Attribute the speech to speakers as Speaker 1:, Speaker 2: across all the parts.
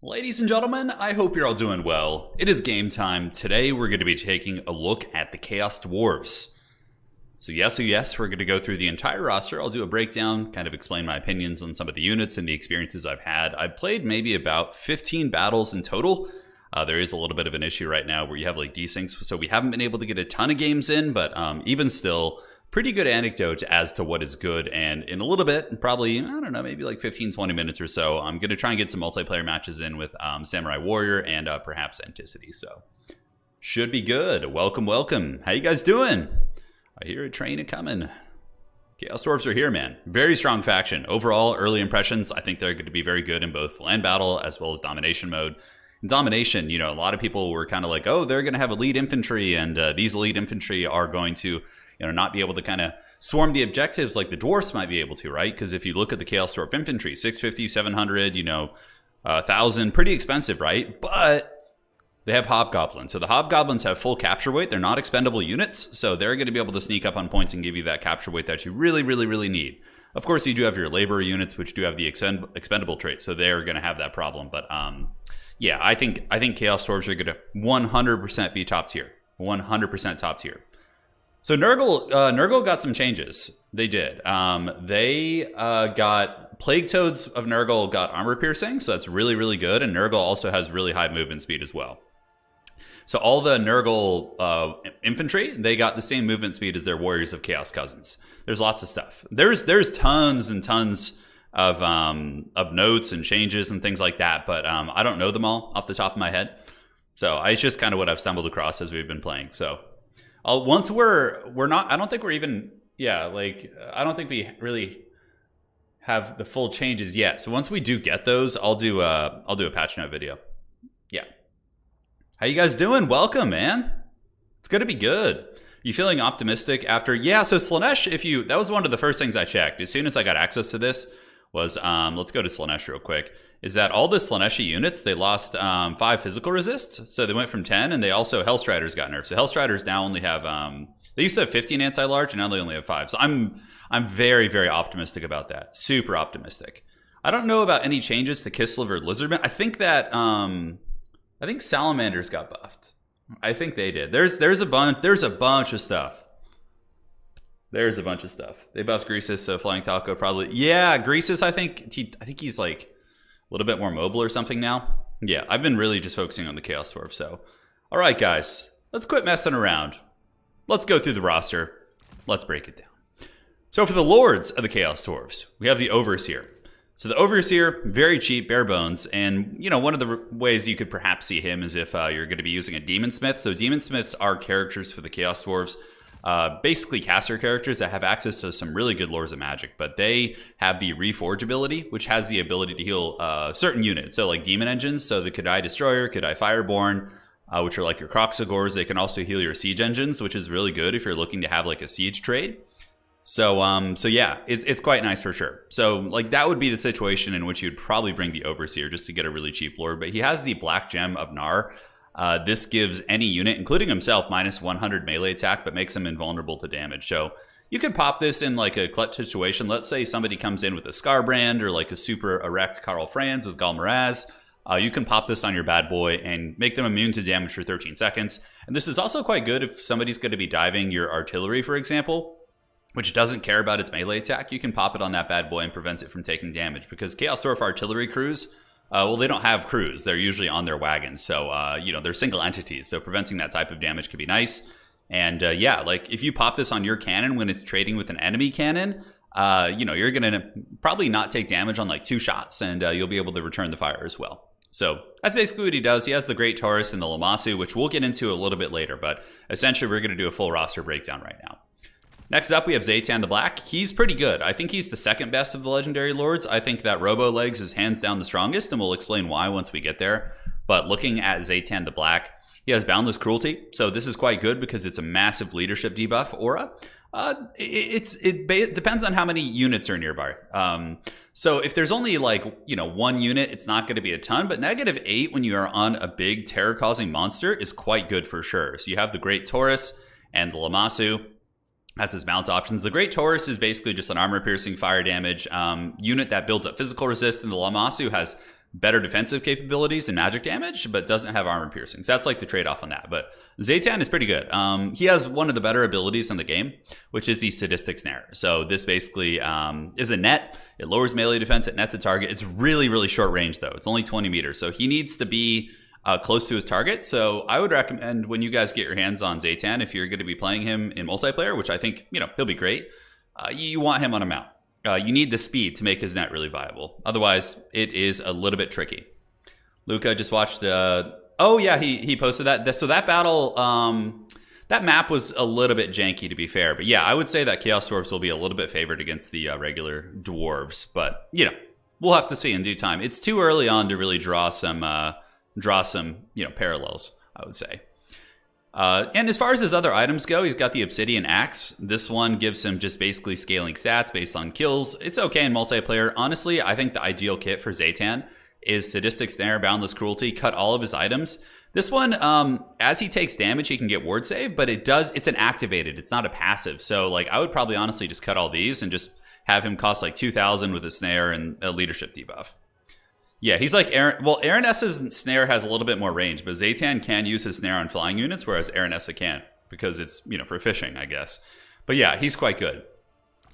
Speaker 1: Ladies and gentlemen, I hope you're all doing well. It is game time. Today we're going to be taking a look at the Chaos Dwarves. So yes, we're going to go through the entire roster. I'll do a breakdown, kind of explain my opinions on some of the units and the experiences I've had. I've played maybe about 15 battles in total. There is a little bit of an issue right now where you have like desyncs, so we haven't been able to get a ton of games in, but even still, pretty good anecdote as to what is good. And in a little bit, probably, I don't know, maybe like 15-20 minutes or so, I'm going to try and get some multiplayer matches in with Samurai Warrior and perhaps Anticity. So should be good. Welcome. How you guys doing? I hear a train a-coming. Chaos Dwarves are here, man. Very strong faction. Overall, early impressions, I think they're going to be very good in both land battle as well as domination mode. In domination, you know, a lot of people were kind of like, oh, they're going to have elite infantry, and these elite infantry are going to, you know, not be able to kind of swarm the objectives like the dwarfs might be able to, right? Because if you look at the Chaos Dwarf infantry, 650, 700, you know, 1,000, pretty expensive, right? But they have hobgoblins. So the hobgoblins have full capture weight. They're not expendable units, so they're going to be able to sneak up on points and give you that capture weight that you really need. Of course, you do have your labor units, which do have the expendable trait, so they're going to have that problem. But yeah, I think Chaos Dwarves are going to 100% be top tier. 100% top tier. So Nurgle got some changes. They did. They got Plague Toads of Nurgle got armor piercing, so that's really good. And Nurgle also has really high movement speed as well. So all the Nurgle infantry, they got the same movement speed as their Warriors of Chaos cousins. There's lots of stuff. There's tons and tons of notes and changes and things like that, but I don't know them all off the top of my head. So it's just kind of what I've stumbled across as we've been playing. So once we're not, I don't think we're even, I don't think we really have the full changes yet. So once we do get those, I'll do a patch note video. Yeah. How you guys doing? Welcome, man. It's going to be good. You feeling optimistic after? Yeah. So Slaanesh, that was one of the first things I checked as soon as I got access to this was, let's go to Slaanesh real quick. Is that all the Slaaneshi units, they lost 5 physical resist. So they went from 10, and they also Hellstriders got nerfed. So Hellstriders now only have, they used to have 15 anti-large, and now they only have 5. So I'm very optimistic about that. Super optimistic. I don't know about any changes to Kislev or Lizardman. I think that, I think Salamanders got buffed. I think they did. There's a bunch of stuff. There's a bunch of stuff. They buffed Greasus, so Flying Taco probably. Yeah, Greasus, I think he's like a little bit more mobile or something now. Yeah, I've been really just focusing on the Chaos Dwarf. So, all right, guys, let's quit messing around. Let's go through the roster. Let's break it down. So for the Lords of the Chaos Dwarves, we have the Overseer. So the Overseer, very cheap, bare bones, and you know, one of the ways you could perhaps see him is if you're going to be using a Demon Smith. So Demon Smiths are characters for the Chaos Dwarves. Basically caster characters that have access to some really good lores of magic, but they have the Reforge ability, which has the ability to heal certain units. So like Demon Engines, so the Kadai Destroyer, Kadai Fireborn, which are like your Kroxigors. They can also heal your Siege Engines, which is really good if you're looking to have like a siege trade. So yeah, it's quite nice for sure. So like that would be the situation in which you'd probably bring the Overseer just to get a really cheap lore, but he has the Black Gem of Nar. This gives any unit, including himself, minus 100 melee attack, but makes him invulnerable to damage. So you could pop this in like a clutch situation. Let's say somebody comes in with a Scarbrand or like a super erect Karl Franz with Galmaraz. You can pop this on your bad boy and make them immune to damage for 13 seconds. And this is also quite good if somebody's going to be diving your artillery, for example, which doesn't care about its melee attack. You can pop it on that bad boy and prevent it from taking damage, because Chaos Dwarf artillery crews, well, they don't have crews. They're usually on their wagons. So, you know, they're single entities. So preventing that type of damage could be nice. And yeah, like if you pop this on your cannon when it's trading with an enemy cannon, you know, you're going to probably not take damage on like 2 shots, and you'll be able to return the fire as well. So that's basically what he does. He has the Great Taurus and the Lamassu, which we'll get into a little bit later. But essentially, we're going to do a full roster breakdown right now. Next up, we have Zaytan the Black. He's pretty good. I think he's the second best of the Legendary Lords. I think that Robo Legs is hands down the strongest, and we'll explain why once we get there. But looking at Zaytan the Black, he has Boundless Cruelty. So this is quite good because it's a massive leadership debuff aura. It depends on how many units are nearby. So if there's only like, you know, 1 unit, it's not going to be a ton, but -8 when you are on a big terror-causing monster is quite good for sure. So you have the Great Taurus and the Lamassu as his mount options. The Great Taurus is basically just an armor-piercing fire damage unit that builds up physical resist, and the Lamassu has better defensive capabilities and magic damage, but doesn't have armor piercing. So that's like the trade-off on that. But Zaytan is pretty good. He has one of the better abilities in the game, which is the Sadistic Snare. So this basically is a net. It lowers melee defense. It nets a target. It's really, really short range, though. It's only 20 meters. So he needs to be close to his target. So I would recommend when you guys get your hands on Zaytan, if you're going to be playing him in multiplayer, which I think, he'll be great, you want him on a mount. You need the speed to make his net really viable. Otherwise, it is a little bit tricky. Luca just watched... oh, yeah, he posted that. So that battle... that map was a little bit janky, to be fair. But yeah, I would say that Chaos Dwarves will be a little bit favored against the regular Dwarves. But, we'll have to see in due time. It's too early on to really draw some parallels, I would say. And as far as his other items go, he's got the Obsidian Axe. This one gives him just basically scaling stats based on kills. It's okay in multiplayer. Honestly, I think the ideal kit for Zaytan is Sadistic Snare, Boundless Cruelty, cut all of his items. This one, as he takes damage, he can get ward save, but it's an activated. It's not a passive. So, I would probably honestly just cut all these and just have him cost 2,000 with a snare and a leadership debuff. Yeah, he's like Aaron. Well, Aranessa's snare has a little bit more range, but Zaytan can use his snare on flying units, whereas Aranessa can't because it's, for fishing, I guess. But yeah, he's quite good.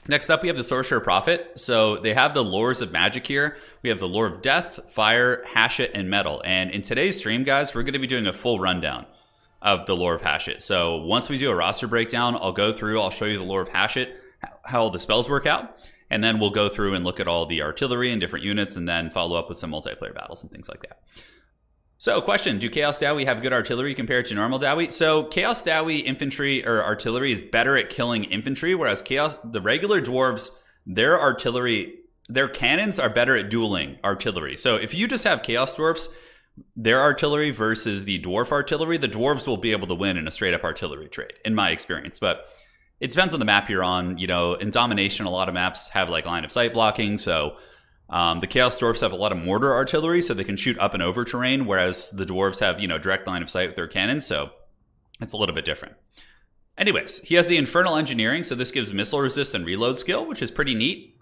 Speaker 1: Next up, we have the Sorcerer Prophet. So they have the lores of magic here. We have the lore of death, fire, Hashut, and metal. And in today's stream, guys, we're going to be doing a full rundown of the lore of Hashut. So once we do a roster breakdown, I'll go through, I'll show you the lore of Hashut, how the spells work out. And then we'll go through and look at all the artillery and different units and then follow up with some multiplayer battles and things like that. So, question, do Chaos Dowie have good artillery compared to normal Dowie? So, Chaos Dowie infantry or artillery is better at killing infantry, whereas the regular dwarves, their artillery, their cannons are better at dueling artillery. So, if you just have Chaos Dwarfs, their artillery versus the dwarf artillery, the dwarves will be able to win in a straight up artillery trade, in my experience. But it depends on the map you're on. In Domination, a lot of maps have line of sight blocking. So the Chaos Dwarfs have a lot of mortar artillery, so they can shoot up and over terrain, whereas the dwarves have, direct line of sight with their cannons. So it's a little bit different. Anyways, he has the Infernal Engineering, so this gives missile resist and reload skill, which is pretty neat.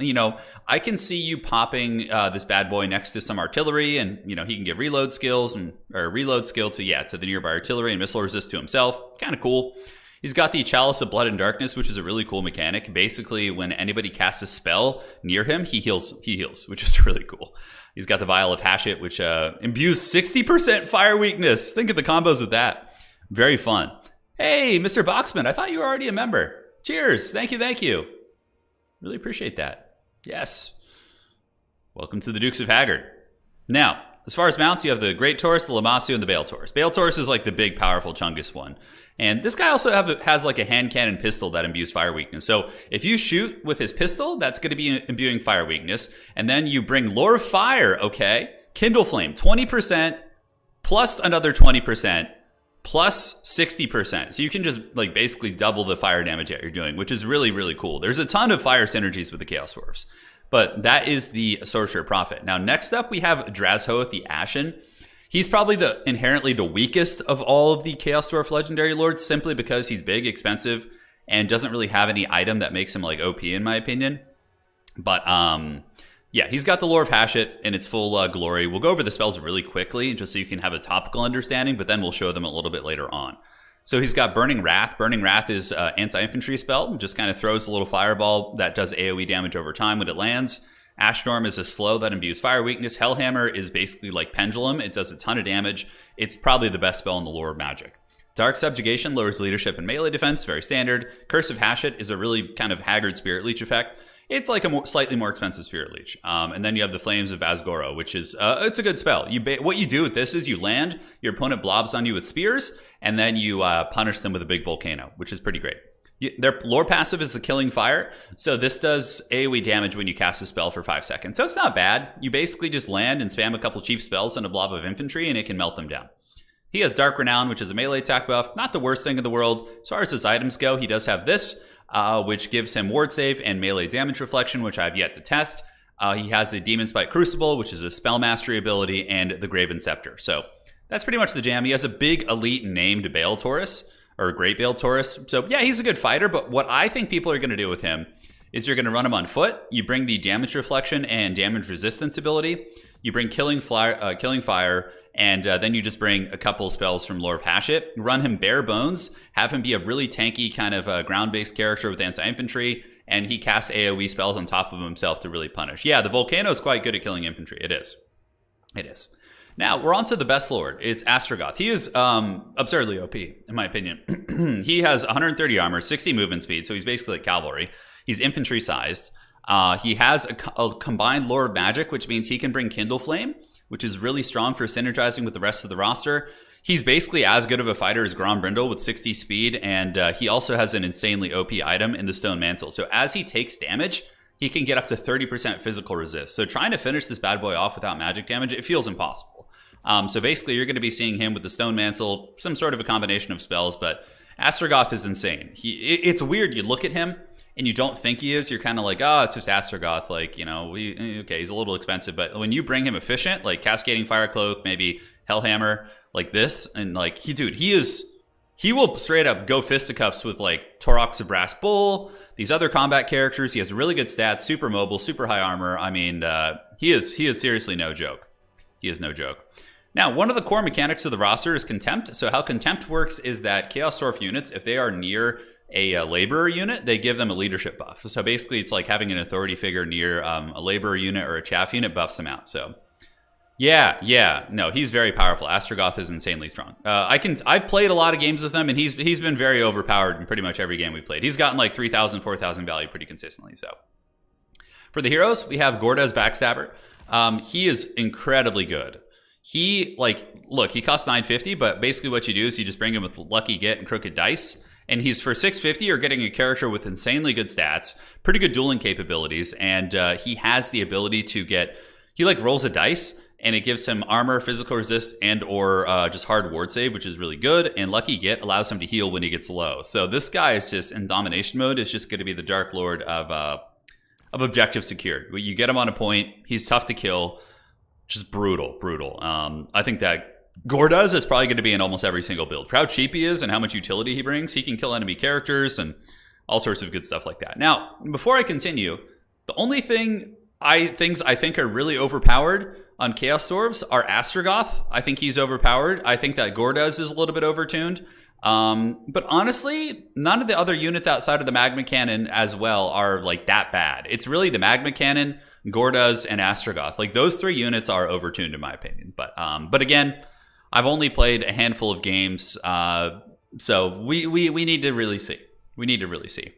Speaker 1: I can see you popping this bad boy next to some artillery, and he can give reload skills or reload skill to the nearby artillery and missile resist to himself. Kind of cool. He's got the Chalice of Blood and Darkness, which is a really cool mechanic. Basically, when anybody casts a spell near him, he heals, which is really cool. He's got the Vial of Hashut, which imbues 60% fire weakness. Think of the combos with that. Very fun. Hey, Mr. Boxman, I thought you were already a member. Cheers. Thank you. Really appreciate that. Yes. Welcome to the Dukes of Haggard. Now, as far as mounts, you have the Great Taurus, the Lamassu, and the Bale Taurus. Bale Taurus is the big, powerful Chungus one. And this guy also has a hand cannon pistol that imbues fire weakness. So if you shoot with his pistol, that's going to be imbuing fire weakness. And then you bring Lore of Fire, okay? Kindle Flame, 20% plus another 20% plus 60%. So you can just basically double the fire damage that you're doing, which is really, really cool. There's a ton of fire synergies with the Chaos Dwarfs. But that is the Sorcerer Prophet. Now, next up, we have Drazhoath the Ashen. He's probably inherently the weakest of all of the Chaos Dwarf Legendary Lords, simply because he's big, expensive, and doesn't really have any item that makes him OP, in my opinion. But yeah, he's got the Lore of Hashut in its full glory. We'll go over the spells really quickly, just so you can have a topical understanding, but then we'll show them a little bit later on. So he's got Burning Wrath. Burning Wrath is an anti-infantry spell. Just kind of throws a little fireball that does AoE damage over time when it lands. Ash Storm is a slow that imbues fire weakness. Hellhammer is basically like Pendulum. It does a ton of damage. It's probably the best spell in the lore of Magic. Dark Subjugation lowers leadership and melee defense, very standard. Curse of Hashut is a really kind of haggard Spirit Leech effect. It's like a slightly more expensive Spirit Leech. And then you have the Flames of Asgoro, which is, it's a good spell. What you do with this is you land, your opponent blobs on you with spears, and then you punish them with a big volcano, which is pretty great. Their lore passive is the Killing Fire, so this does AoE damage when you cast a spell for 5 seconds. So it's not bad. You basically just land and spam a couple cheap spells on a blob of infantry, and it can melt them down. He has Dark Renown, which is a melee attack buff. Not the worst thing in the world. As far as his items go, he does have this, which gives him ward save and melee damage reflection, which I have yet to test. He has the Demon Spike Crucible, which is a spell mastery ability, and the Graven Scepter. So that's pretty much the jam. He has a big elite named Bale Taurus, or Great Bale Taurus. So yeah, he's a good fighter, but what I think people are going to do with him is you're going to run him on foot. You bring the damage reflection and damage resistance ability. You bring Killing Fire, and then you just bring a couple spells from Lore of Hashut. Run him bare bones, have him be a really tanky kind of ground-based character with anti-infantry, and he casts AoE spells on top of himself to really punish. Yeah, the Volcano is quite good at killing infantry. It is. It is. Now, we're on to the best lord. It's Astragoth. He is absurdly OP, in my opinion. He has 130 armor, 60 movement speed, so he's basically like cavalry. He's infantry-sized. He has a combined lore of magic, which means he can bring Kindle Flame, which is really strong for synergizing with the rest of the roster. He's basically as good of a fighter as Grom Brindle with 60 speed, and he also has an insanely OP item in the Stone Mantle. So as he takes damage, he can get up to 30% physical resist. So trying to finish this bad boy off without magic damage, it feels impossible. So basically, you're going to be seeing him with the Stone Mantle, some sort of a combination of spells, but Astragoth is insane. It's weird. You look at him, and you don't think he is. You're kind of like, oh, it's just Astragoth. Like, you know, okay, he's a little expensive. But when you bring him efficient, like Cascading Fire Cloak, maybe Hellhammer, like this, and like, he will straight up go fisticuffs with like Torox the Brass Bull, these other combat characters. He has really good stats, super mobile, super high armor. I mean, he is seriously no joke. He is no joke. Now, one of the core mechanics of the roster is Contempt. So how Contempt works is that Chaos Dwarf units, if they are near a laborer unit, they give them a leadership buff. So basically, it's like having an authority figure near a laborer unit or a chaff unit buffs them out. So no, he's very powerful. Astragoth is insanely strong. I've played a lot of games with him, and he's been very overpowered in pretty much every game we played. He's gotten like 3,000, 4,000 value pretty consistently. So for the heroes, we have Gorda's Backstabber. He is incredibly good. He costs 950, but basically what you do is you just bring him with Lucky Get and Crooked Dice. And he's for 650, you're getting a character with insanely good stats, pretty good dueling capabilities, and he has the ability to he like rolls a dice, and it gives him armor, physical resist, and or just hard ward save, which is really good. And Lucky Get allows him to heal when he gets low. So this guy is just in domination mode. Is just going to be the Dark Lord of objective secured. You get him on a point. He's tough to kill. Just brutal. I think that Gordas is probably going to be in almost every single build. For how cheap he is and how much utility he brings, he can kill enemy characters and all sorts of good stuff like that. Now, before I continue, the only things I think are really overpowered on Chaos Dwarves are Astragoth. I think he's overpowered. I think that Gordas is a little bit overtuned. But honestly, none of the other units outside of the Magma Cannon as well are like that bad. It's really the Magma Cannon, Gordas, and Astragoth. Like those three units are overtuned in my opinion. But again, I've only played a handful of games, so we need to really see. We need to really see.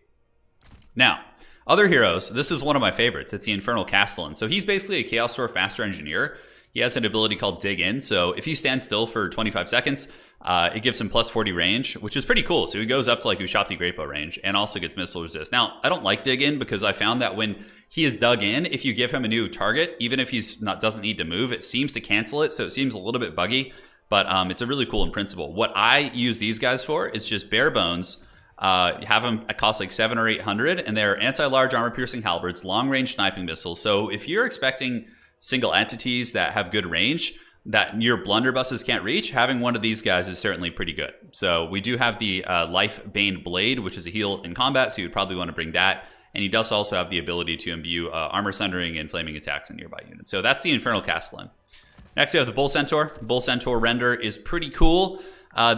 Speaker 1: Now, other heroes, this is one of my favorites. It's the Infernal Castellan. So he's basically a Chaos Dwarf Master Engineer. He has an ability called Dig In. So if he stands still for 25 seconds, it gives him plus 40 range, which is pretty cool. So he goes up to like Ushapti Greatbow range and also gets missile resist. Now, I don't like Dig In because I found that when he is dug in, if you give him a new target, even if doesn't need to move, it seems to cancel it. So it seems a little bit buggy. But it's a really cool in principle. What I use these guys for is just bare bones. Have them cost like 700 or 800, and they're anti-large armor-piercing halberds, long-range sniping missiles. So if you're expecting single entities that have good range that your blunderbusses can't reach, having one of these guys is certainly pretty good. So we do have the Life Bane Blade, which is a heal in combat, so you'd probably want to bring that. And he does also have the ability to imbue armor sundering and flaming attacks on nearby units. So that's the Infernal Castellan. Next, we have the Bull Centaur. Bull Centaur render is pretty cool.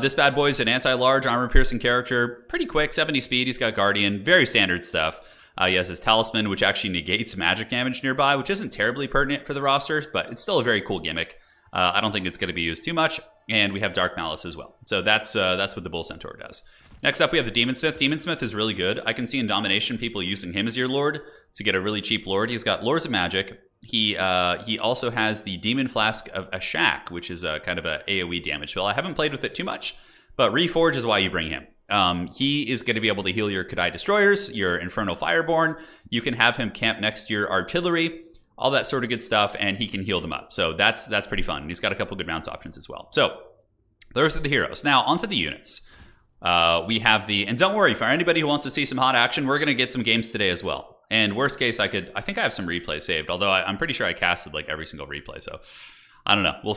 Speaker 1: This bad boy is an anti-large armor-piercing character. Pretty quick, 70 speed. He's got Guardian. Very standard stuff. He has his Talisman, which actually negates magic damage nearby, which isn't terribly pertinent for the rosters, but it's still a very cool gimmick. I don't think it's going to be used too much. And we have Dark Malice as well. So that's what the Bull Centaur does. Next up, we have the Demon Smith. Demon Smith is really good. I can see in Domination people using him as your lord to get a really cheap lord. He's got Lords of Magic. He also has the Demon Flask of Ashak, which is a kind of a AoE damage spell. I haven't played with it too much, but Reforge is why you bring him. He is going to be able to heal your Kadai Destroyers, your Infernal Fireborn. You can have him camp next to your artillery, all that sort of good stuff, and he can heal them up. So that's pretty fun. And he's got a couple good mount options as well. So those are the heroes. Now onto the units. We have and don't worry, for anybody who wants to see some hot action, we're going to get some games today as well. And worst case, I think I have some replays saved, although I'm pretty sure I casted like every single replay. So I don't know. We'll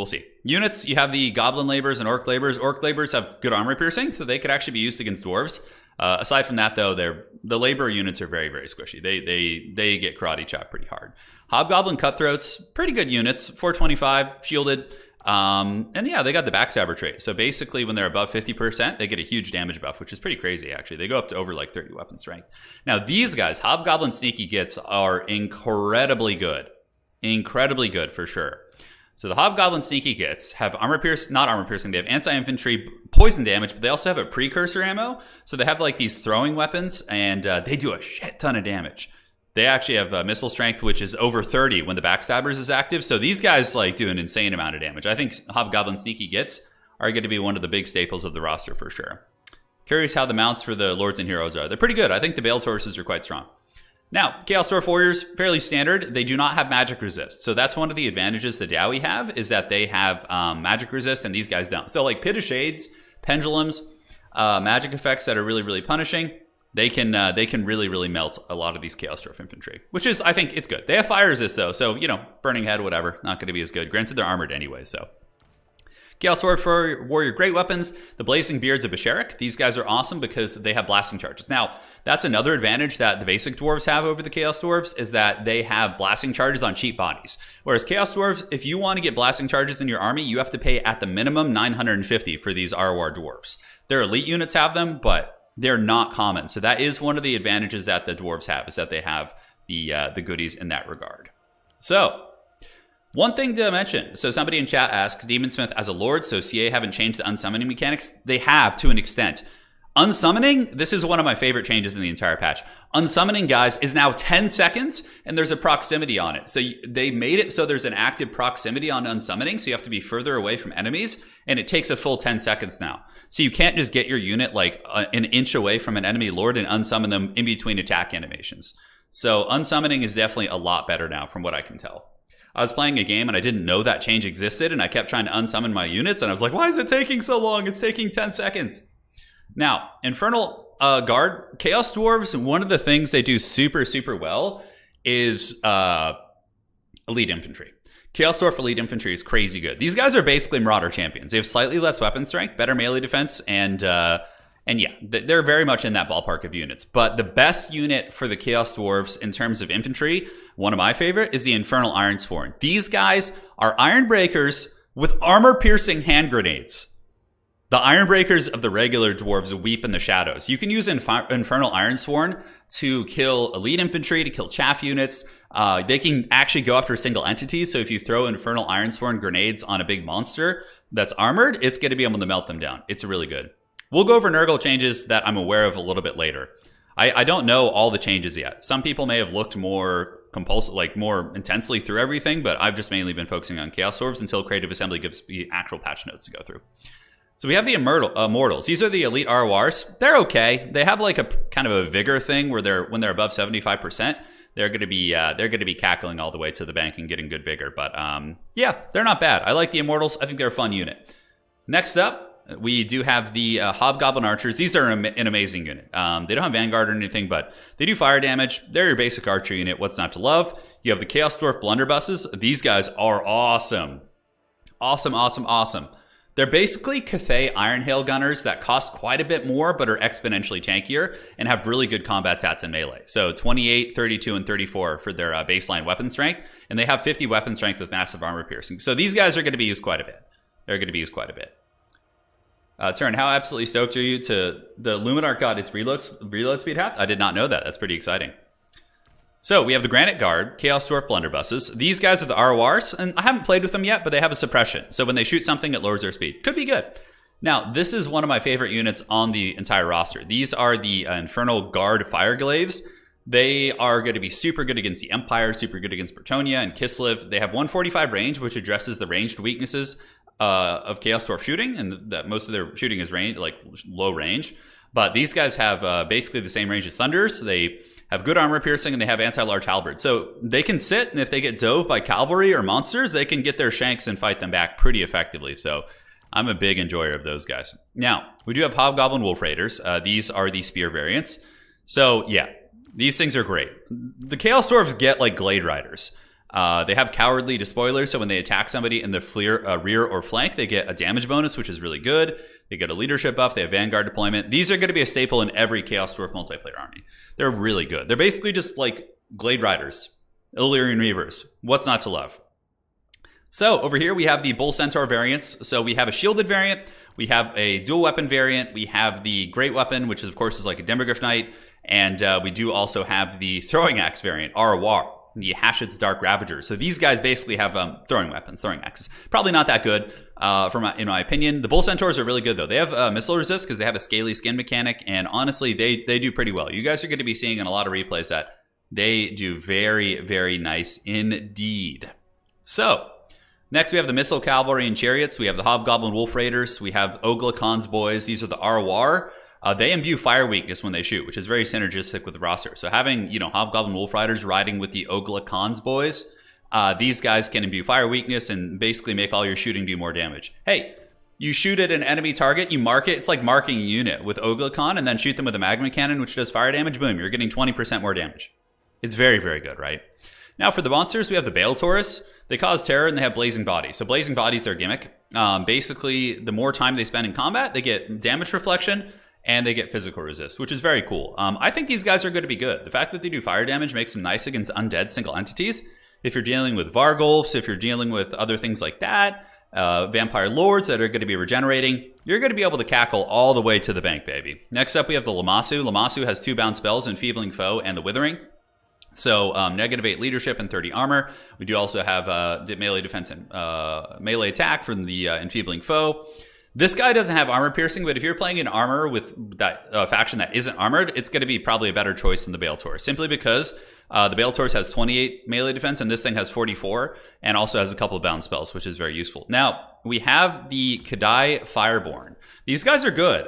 Speaker 1: see. Units, you have the Goblin Laborers and Orc Laborers. Orc Laborers have good armor piercing, so they could actually be used against Dwarves. Aside from that, though, they're the labor units are very, very squishy. They get karate chopped pretty hard. Hobgoblin Cutthroats, pretty good units, 425, shielded. And yeah, they got the backstabber trait. So basically when they're above 50%, they get a huge damage buff, which is pretty crazy actually. They go up to over like 30 weapon strength. Now these guys, Hobgoblin Sneaky Gits, are incredibly good. Incredibly good for sure. So the Hobgoblin Sneaky Gits have not armor piercing, they have anti-infantry poison damage, but they also have a precursor ammo. So they have like these throwing weapons, and they do a shit ton of damage. They actually have missile strength, which is over 30 when the Backstabbers is active. So these guys like do an insane amount of damage. I think Hobgoblin Sneaky Gits are going to be one of the big staples of the roster for sure. Curious how the mounts for the Lords and Heroes are. They're pretty good. I think the Veiled Horses are quite strong. Now, Chaos Dwarf Warriors, fairly standard. They do not have magic resist. So that's one of the advantages the Dowie have, is that they have magic resist and these guys don't. So like Pit of Shades, Pendulums, magic effects that are really, really punishing. They can really, really melt a lot of these Chaos Dwarf infantry, which is, I think, it's good. They have fire resist though, so you know, Burning Head, whatever, not going to be as good. Granted, they're armored anyway, so. Chaos Dwarf Warrior great weapons, the Blazing Beards of Basharik. These guys are awesome because they have blasting charges. Now, that's another advantage that the basic dwarves have over the Chaos Dwarves, is that they have blasting charges on cheap bodies. Whereas Chaos Dwarves, if you want to get blasting charges in your army, you have to pay at the minimum 950 for these ROR dwarves. Their elite units have them, but they're not common. So that is one of the advantages that the dwarves have, is that they have the goodies in that regard. So one thing to mention. So somebody in chat asked, Demonsmith as a lord, so CA haven't changed the unsummoning mechanics? They have, to an extent. Unsummoning, this is one of my favorite changes in the entire patch. Unsummoning, guys, is now 10 seconds, and there's a proximity on it. So they made it so there's an active proximity on unsummoning, so you have to be further away from enemies, and it takes a full 10 seconds now. So you can't just get your unit like an inch away from an enemy lord and unsummon them in between attack animations. So unsummoning is definitely a lot better now, from what I can tell. I was playing a game and I didn't know that change existed, and I kept trying to unsummon my units, and I was like, why is it taking so long? It's taking 10 seconds. Now, Infernal Guard, Chaos Dwarves, one of the things they do super, super well is Elite Infantry. Chaos Dwarf Elite Infantry is crazy good. These guys are basically Marauder champions. They have slightly less weapon strength, better melee defense, and yeah, they're very much in that ballpark of units. But the best unit for the Chaos Dwarves in terms of infantry, one of my favorite, is the Infernal Ironsworn. These guys are Iron Breakers with armor-piercing hand grenades. The Iron Breakers of the regular dwarves weep in the shadows. You can use Infernal Ironsworn to kill elite infantry, to kill chaff units. They can actually go after single entities. So if you throw Infernal Ironsworn grenades on a big monster that's armored, it's going to be able to melt them down. It's really good. We'll go over Nurgle changes that I'm aware of a little bit later. I don't know all the changes yet. Some people may have looked more compulsive, like more intensely through everything, but I've just mainly been focusing on Chaos Dwarves until Creative Assembly gives me actual patch notes to go through. So we have the Immortals. These are the elite RORs. They're okay. They have like a kind of a vigor thing where when they're above 75%, they're going to be cackling all the way to the bank and getting good vigor. But yeah, they're not bad. I like the Immortals. I think they're a fun unit. Next up, we do have the Hobgoblin Archers. These are an amazing unit. They don't have Vanguard or anything, but they do fire damage. They're your basic archer unit. What's not to love? You have the Chaos Dwarf Blunderbusses. These guys are awesome. Awesome, awesome, awesome. They're basically Cathay Iron Hail Gunners that cost quite a bit more but are exponentially tankier and have really good combat stats in melee. So 28, 32, and 34 for their baseline weapon strength, and they have 50 weapon strength with massive armor piercing. So these guys are going to be used quite a bit. They're going to be used quite a bit. Turin, how absolutely stoked are you to the Luminarch got its reload speed half? I did not know that. That's pretty exciting. So we have the Granite Guard, Chaos Dwarf Blunderbusses. These guys are the RORs, and I haven't played with them yet, but they have a suppression. So when they shoot something, it lowers their speed. Could be good. Now, this is one of my favorite units on the entire roster. These are the Infernal Guard Fireglaves. They are going to be super good against the Empire, super good against Bretonnia and Kislev. They have 145 range, which addresses the ranged weaknesses of Chaos Dwarf shooting, and that most of their shooting is range, like low range. But these guys have basically the same range as Thunders. They have good armor piercing, and they have anti-large halberd. So they can sit, and if they get dove by cavalry or monsters, they can get their shanks and fight them back pretty effectively. So I'm a big enjoyer of those guys. Now, we do have Hobgoblin Wolf Raiders. These are the spear variants. So yeah, these things are great. The Chaos Dwarves get like Glade Riders. They have Cowardly Despoiler, so when they attack somebody in the rear or flank, they get a damage bonus, which is really good. They get a leadership buff. They have Vanguard deployment. These are going to be a staple in every Chaos Dwarf multiplayer army. They're really good. They're basically just like Glade Riders, Illyrian Reavers. What's not to love? So over here, we have the Bull Centaur variants. So we have a shielded variant. We have a dual weapon variant. We have the Great Weapon, which of course is like a Demogryph Knight. And we do also have the Throwing Axe variant, Arawar, the Hashut's Dark Ravager. So these guys basically have throwing weapons, throwing axes. Probably not that good, in my opinion. The Bull Centaurs are really good, though. They have missile resist because they have a scaly skin mechanic, and honestly, they do pretty well. You guys are going to be seeing in a lot of replays that they do very, very nice indeed. So, next we have the Missile Cavalry and Chariots. We have the Hobgoblin Wolf Raiders. We have Ogla Khan's Boys. These are the Arawar. They imbue fire weakness when they shoot, which is very synergistic with the roster. So having, Hobgoblin Wolf Riders riding with the Ogla Khan's Boys, these guys can imbue fire weakness and basically make all your shooting do more damage. Hey, you shoot at an enemy target, you mark it. It's like marking a unit with Ogla Khan and then shoot them with a magma cannon, which does fire damage. Boom, you're getting 20% more damage. It's very, very good, right? Now for the monsters, we have the Bale Taurus. They cause terror and they have Blazing Body. So Blazing Body is their gimmick. Basically, the more time they spend in combat, they get damage reflection, and they get physical resist, which is very cool. I think these guys are going to be good. The fact that they do fire damage makes them nice against undead single entities. If you're dealing with Vargulfs, if you're dealing with other things like that, Vampire Lords that are going to be regenerating, you're going to be able to cackle all the way to the bank, baby. Next up, we have the Lamassu. Lamassu has 2 bound spells, Enfeebling Foe and the Withering. So -8 leadership and 30 armor. We do also have melee defense and melee attack from the Enfeebling Foe. This guy doesn't have armor piercing, but if you're playing in armor with that faction that isn't armored, it's going to be probably a better choice than the Bale Taurus, simply because the Bale Taurus has 28 melee defense and this thing has 44 and also has a couple of bound spells, which is very useful. Now, we have the Kadai Fireborn. These guys are good.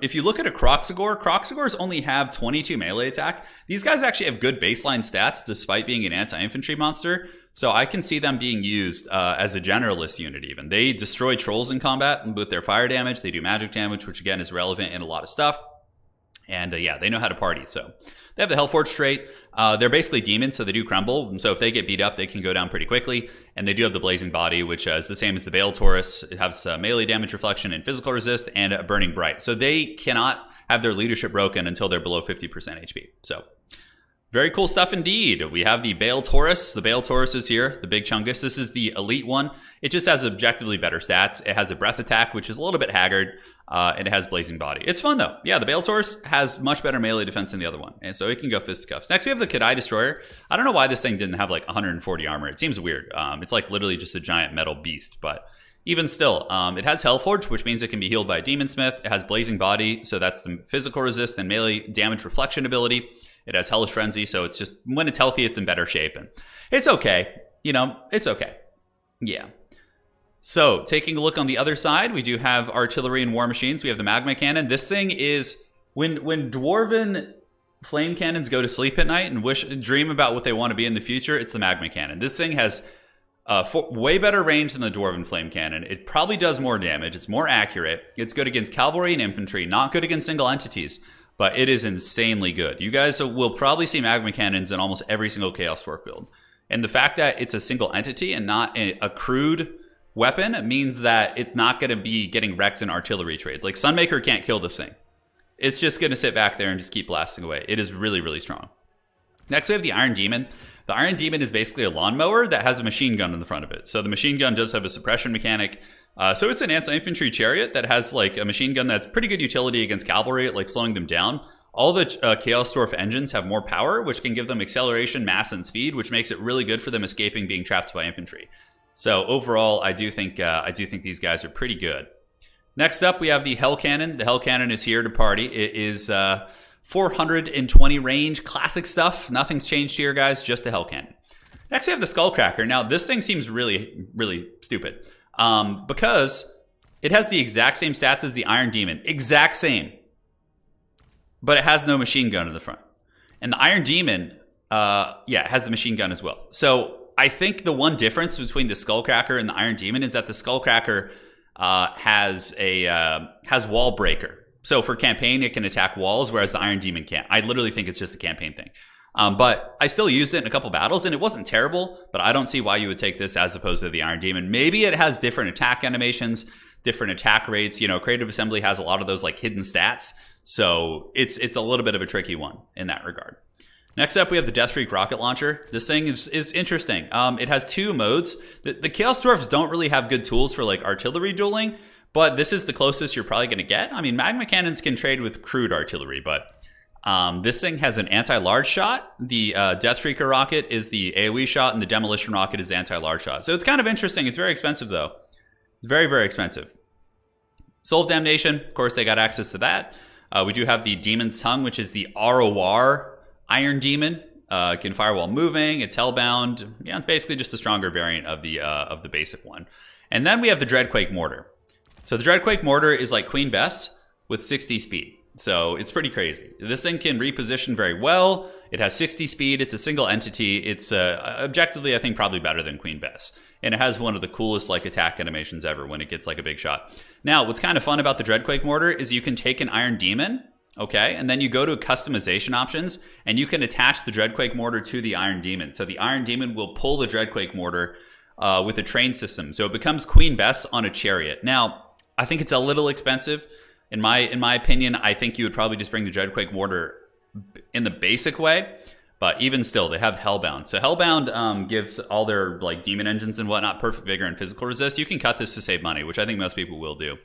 Speaker 1: If you look at a Croxagore, only have 22 melee attack. These guys actually have good baseline stats despite being an anti-infantry monster. So I can see them being used as a generalist unit even. They destroy trolls in combat with their fire damage. They do magic damage, which again is relevant in a lot of stuff. And they know how to party. So they have the Hellforged trait. They're basically demons, so they do crumble. And so if they get beat up, they can go down pretty quickly. And they do have the Blazing Body, which is the same as the Bale Taurus. It has melee damage reflection and physical resist and a Burning Bright. So they cannot have their leadership broken until they're below 50% HP. So very cool stuff indeed. We have the Bale Taurus. The Bale Taurus is here, the big chungus. This is the elite one. It just has objectively better stats. It has a breath attack, which is a little bit haggard, and it has Blazing Body. It's fun though. Yeah, the Bale Taurus has much better melee defense than the other one, and so it can go fisticuffs. Next, we have the Kadai Destroyer. I don't know why this thing didn't have like 140 armor. It seems weird. It's like literally just a giant metal beast, but even still, it has Hellforge, which means it can be healed by a Demon Smith. It has Blazing Body, so that's the physical resist and melee damage reflection ability. It has Hellish Frenzy, so it's just, when it's healthy, it's in better shape. And it's okay. It's okay. Yeah. So, taking a look on the other side, we do have artillery and war machines. We have the Magma Cannon. This thing is, when Dwarven flame cannons go to sleep at night and dream about what they want to be in the future, it's the Magma Cannon. This thing has way better range than the Dwarven flame cannon. It probably does more damage. It's more accurate. It's good against cavalry and infantry, not good against single entities. But it is insanely good. You guys will probably see magma cannons in almost every single Chaos Dwarf build. And the fact that it's a single entity and not a crude weapon means that it's not going to be getting wrecked in artillery trades. Like Sunmaker can't kill this thing. It's just going to sit back there and just keep blasting away. It is really, really strong. Next, we have the Iron Demon. The Iron Demon is basically a lawnmower that has a machine gun in the front of it. So the machine gun does have a suppression mechanic. So it's an anti-infantry chariot that has like a machine gun that's pretty good utility against cavalry, like slowing them down. All the Chaos Dwarf engines have more power, which can give them acceleration, mass, and speed, which makes it really good for them escaping being trapped by infantry. So overall, I do think these guys are pretty good. Next up, we have the Hell Cannon. The Hell Cannon is here to party. It is 420 range, classic stuff. Nothing's changed here, guys. Just the Hell Cannon. Next, we have the Skullcracker. Now, this thing seems really, really stupid. Because it has the exact same stats as the Iron Demon. Exact same. But it has no machine gun in the front. And the Iron Demon, it has the machine gun as well. So I think the one difference between the Skullcracker and the Iron Demon is that the Skullcracker has Wall Breaker. So for campaign, it can attack walls, whereas the Iron Demon can't. I literally think it's just a campaign thing. But I still used it in a couple battles, and it wasn't terrible, but I don't see why you would take this as opposed to the Iron Demon. Maybe it has different attack animations, different attack rates. You know, Creative Assembly has a lot of those like hidden stats, so it's a little bit of a tricky one in that regard. Next up, we have the Deathstreak rocket launcher. This thing is interesting. It has two modes. The Chaos Dwarfs don't really have good tools for like artillery dueling, but this is the closest you're probably going to get. I mean, magma cannons can trade with crude artillery, but this thing has an anti-large shot. The Deathstreaker rocket is the AoE shot, and the Demolition rocket is the anti-large shot. So it's kind of interesting. It's very expensive, though. It's very, very expensive. Soul of Damnation, of course, they got access to that. We do have the Demon's Tongue, which is the ROR Iron Demon. Can fire while moving. It's hellbound. Yeah, it's basically just a stronger variant of the basic one. And then we have the Dreadquake Mortar. So the Dreadquake Mortar is like Queen Bess with 60 speed. So it's pretty crazy. This thing can reposition very well. It has 60 speed. It's a single entity. It's objectively, I think, probably better than Queen Bess. And it has one of the coolest like attack animations ever when it gets like a big shot. Now, what's kind of fun about the Dreadquake Mortar is you can take an Iron Demon, okay, and then you go to customization options, and you can attach the Dreadquake Mortar to the Iron Demon. So the Iron Demon will pull the Dreadquake Mortar with a train system. So it becomes Queen Bess on a chariot. Now, I think it's a little expensive. In my opinion, I think you would probably just bring the Dreadquake Mortar in the basic way. But even still, they have Hellbound. So Hellbound gives all their like demon engines and whatnot perfect vigor and physical resist. You can cut this to save money, which I think most people will do.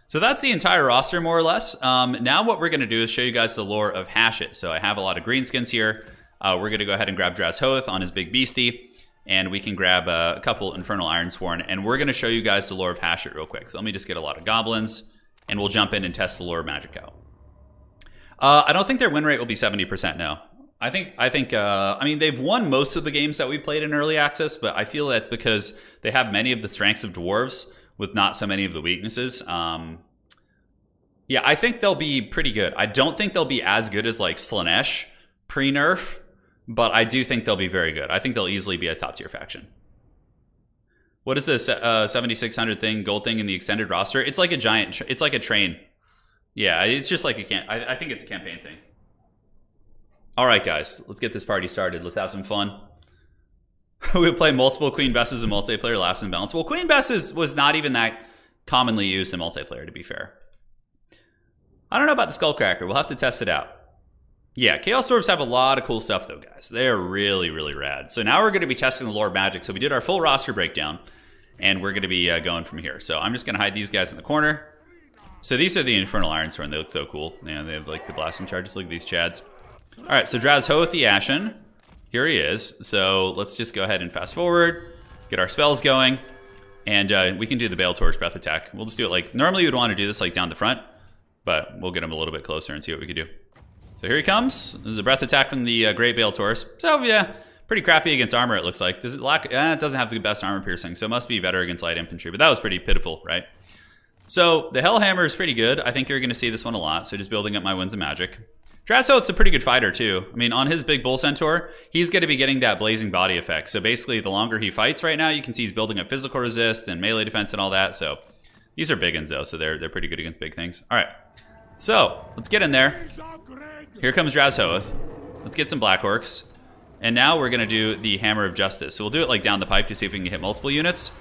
Speaker 1: So that's the entire roster, more or less. Now what we're going to do is show you guys the lore of Hashut. So I have a lot of greenskins here. We're going to go ahead and grab Drazhoath on his big beastie. And we can grab a couple Infernal Ironsworn. And we're going to show you guys the lore of Hashut real quick. So let me just get a lot of goblins. And we'll jump in and test the lore of magic out. I don't think their win rate will be 70%, no. I mean, they've won most of the games that we played in early access, but I feel that's because they have many of the strengths of dwarves with not so many of the weaknesses. Yeah, I think they'll be pretty good. I don't think they'll be as good as like Slaanesh pre-nerf, but I do think they'll be very good. I think they'll easily be a top tier faction. What is this 7,600 thing, gold thing in the extended roster? It's like a giant, it's like a train. Yeah, it's just like I think it's a campaign thing. All right, guys, let's get this party started. Let's have some fun. We'll play multiple Queen Besses in multiplayer, laughs and balance. Well, Queen Besses was not even that commonly used in multiplayer, to be fair. I don't know about the Skullcracker. We'll have to test it out. Yeah, Chaos Dwarves have a lot of cool stuff, though, guys. They're really, really rad. So now we're going to be testing the lore of magic. So we did our full roster breakdown, and we're going to be going from here. So I'm just going to hide these guys in the corner. So these are the Infernal Ironsworn. They look so cool. Yeah, they have like the blasting charges. Look at these chads. All right, so Drazhoath the Ashen. Here he is. So let's just go ahead and fast forward, get our spells going, and we can do the Bale Torch Breath Attack. We'll just do it like, normally you'd want to do this like down the front, but we'll get him a little bit closer and see what we can do. So here he comes. This is a Breath Attack from the Great Bale Torch. So yeah, pretty crappy against armor it looks like. Does it lack, it doesn't have the best armor piercing, so it must be better against light infantry, but that was pretty pitiful, right? So the Hellhammer is pretty good. I think you're going to see this one a lot, so just building up my Winds of Magic. Drazhoath's a pretty good fighter, too. I mean, on his big Bull Centaur, he's going to be getting that Blazing Body effect. So basically, the longer he fights right now, you can see he's building up physical resist and melee defense and all that. So these are big ones, though, so they're pretty good against big things. All right, so let's get in there. Here comes Drazhoath. Let's get some Black Orcs. And now we're going to do the Hammer of Justice. So we'll do it like down the pipe to see if we can hit multiple units.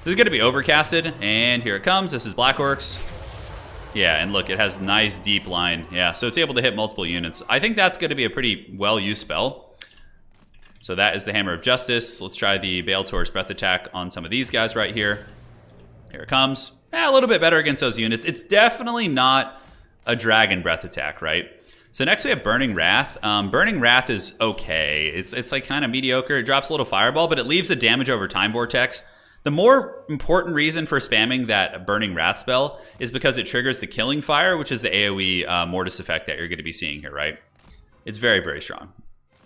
Speaker 1: This is going to be overcasted, and here it comes. This is Black Orcs. Yeah, and look, it has nice deep line. Yeah, so it's able to hit multiple units. I think that's going to be a pretty well-used spell. So that is the Hammer of Justice. Let's try the Bale Torch Breath Attack on some of these guys right here. Here it comes. Yeah, a little bit better against those units. It's definitely not a Dragon Breath Attack, right? So next we have Burning Wrath. Burning Wrath is okay. It's like kind of mediocre. It drops a little Fireball, but it leaves a damage over time vortex. The more important reason for spamming that Burning Wrath spell is because it triggers the Killing Fire, which is the AoE Mortis effect that you're going to be seeing here, right? It's very, very strong.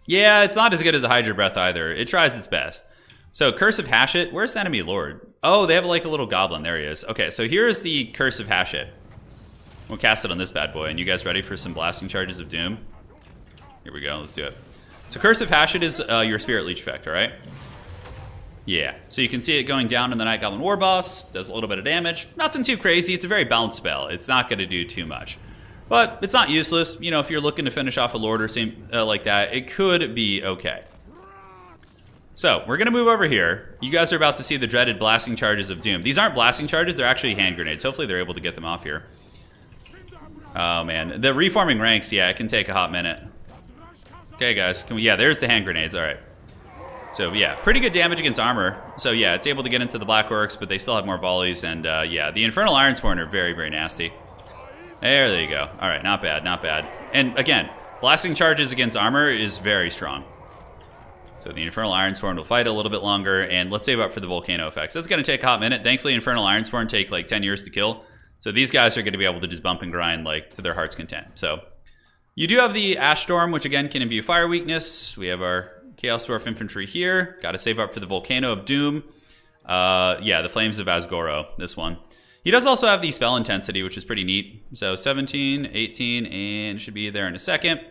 Speaker 1: Yeah, it's not as good as a Hydra Breath either. It tries its best. So Curse of Hashut, where's the enemy lord? Oh, they have like a little goblin. There he is. Okay, so here's the Curse of Hashut. We'll cast it on this bad boy. And you guys ready for some blasting charges of doom? Here we go. Let's do it. So Curse of Hashut is your Spirit Leech effect, all right? Yeah, so you can see it going down in the Night Goblin War Boss. Does a little bit of damage. Nothing too crazy. It's a very balanced spell. It's not going to do too much. But it's not useless. You know, if you're looking to finish off a lord or same like that, it could be okay. So, we're going to move over here. You guys are about to see the dreaded blasting charges of doom. These aren't blasting charges, they're actually hand grenades. Hopefully they're able to get them off here. Oh, man. The reforming ranks, yeah, it can take a hot minute. Okay, guys. Yeah, there's the hand grenades. All right. So, yeah, pretty good damage against armor. So, yeah, it's able to get into the Black Orcs, but they still have more volleys. And, yeah, the Infernal Ironsworn are very, very nasty. There you go. All right, not bad, not bad. And, again, blasting charges against armor is very strong. So the Infernal Ironsworn will fight a little bit longer, and let's save up for the Volcano effects. That's going to take a hot minute. Thankfully, Infernal Ironsworn take like 10 years to kill. So these guys are going to be able to just bump and grind like to their heart's content. So you do have the Ash Storm, which again can imbue fire weakness. We have our Chaos Dwarf Infantry here. Got to save up for the Volcano of Doom. Yeah, the Flames of Asgoro, this one. He does also have the spell intensity, which is pretty neat. So 17, 18, and should be there in a second.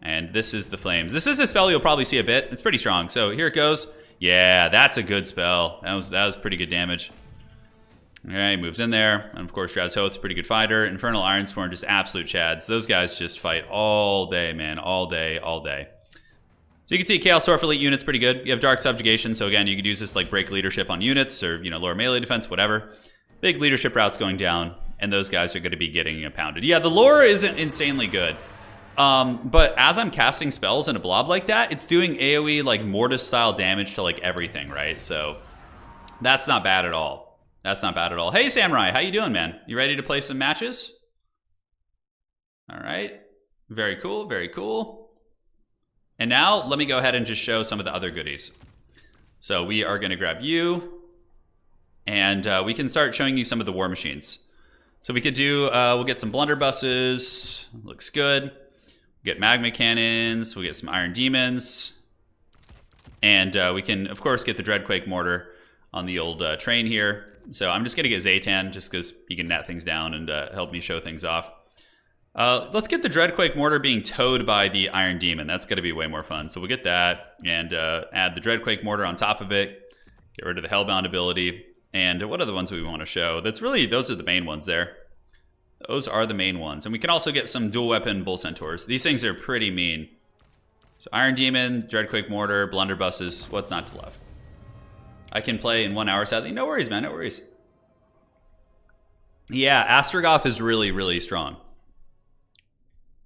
Speaker 1: And this is the Flames. This is a spell you'll probably see a bit. It's pretty strong. So here it goes. Yeah, that's a good spell. That was pretty good damage. All right, moves in there. And of course, Hashut's a pretty good fighter. Infernal Ironsworn, just absolute chads. Those guys just fight all day, man. All day, all day. So you can see Chaos Dwarf elite units pretty good. You have Dark Subjugation. So again, you could use this like break leadership on units or, you know, lower melee defense, whatever. Big leadership routes going down. And those guys are going to be getting pounded. Yeah, the lore isn't insanely good. But as I'm casting spells in a blob like that, it's doing AoE like Mortis style damage to like everything, right? So that's not bad at all. That's not bad at all. Hey Samurai, how you doing, man? You ready to play some matches? All right. Very cool, very cool. And now let me go ahead and just show some of the other goodies. So we are going to grab you and we can start showing you some of the war machines. So we could do, we'll get some blunderbusses. Looks good. Get magma cannons, we'll get some iron demons, and we can, of course, get the Dreadquake mortar on the old train here. So I'm just going to get Zaytan just because he can net things down and help me show things off. Let's get the Dreadquake mortar being towed by the iron demon. That's going to be way more fun. So we'll get that and add the Dreadquake mortar on top of it. Get rid of the Hellbound ability. And what are the ones we want to show? That's really, those are the main ones there. Those are the main ones. And we can also get some dual weapon bull centaurs. These things are pretty mean. So Iron Demon, Dreadquake Mortar, blunderbusses. What's not to love? I can play in 1 hour, sadly. No worries, man. No worries. Yeah, Astrogoth is really, really strong.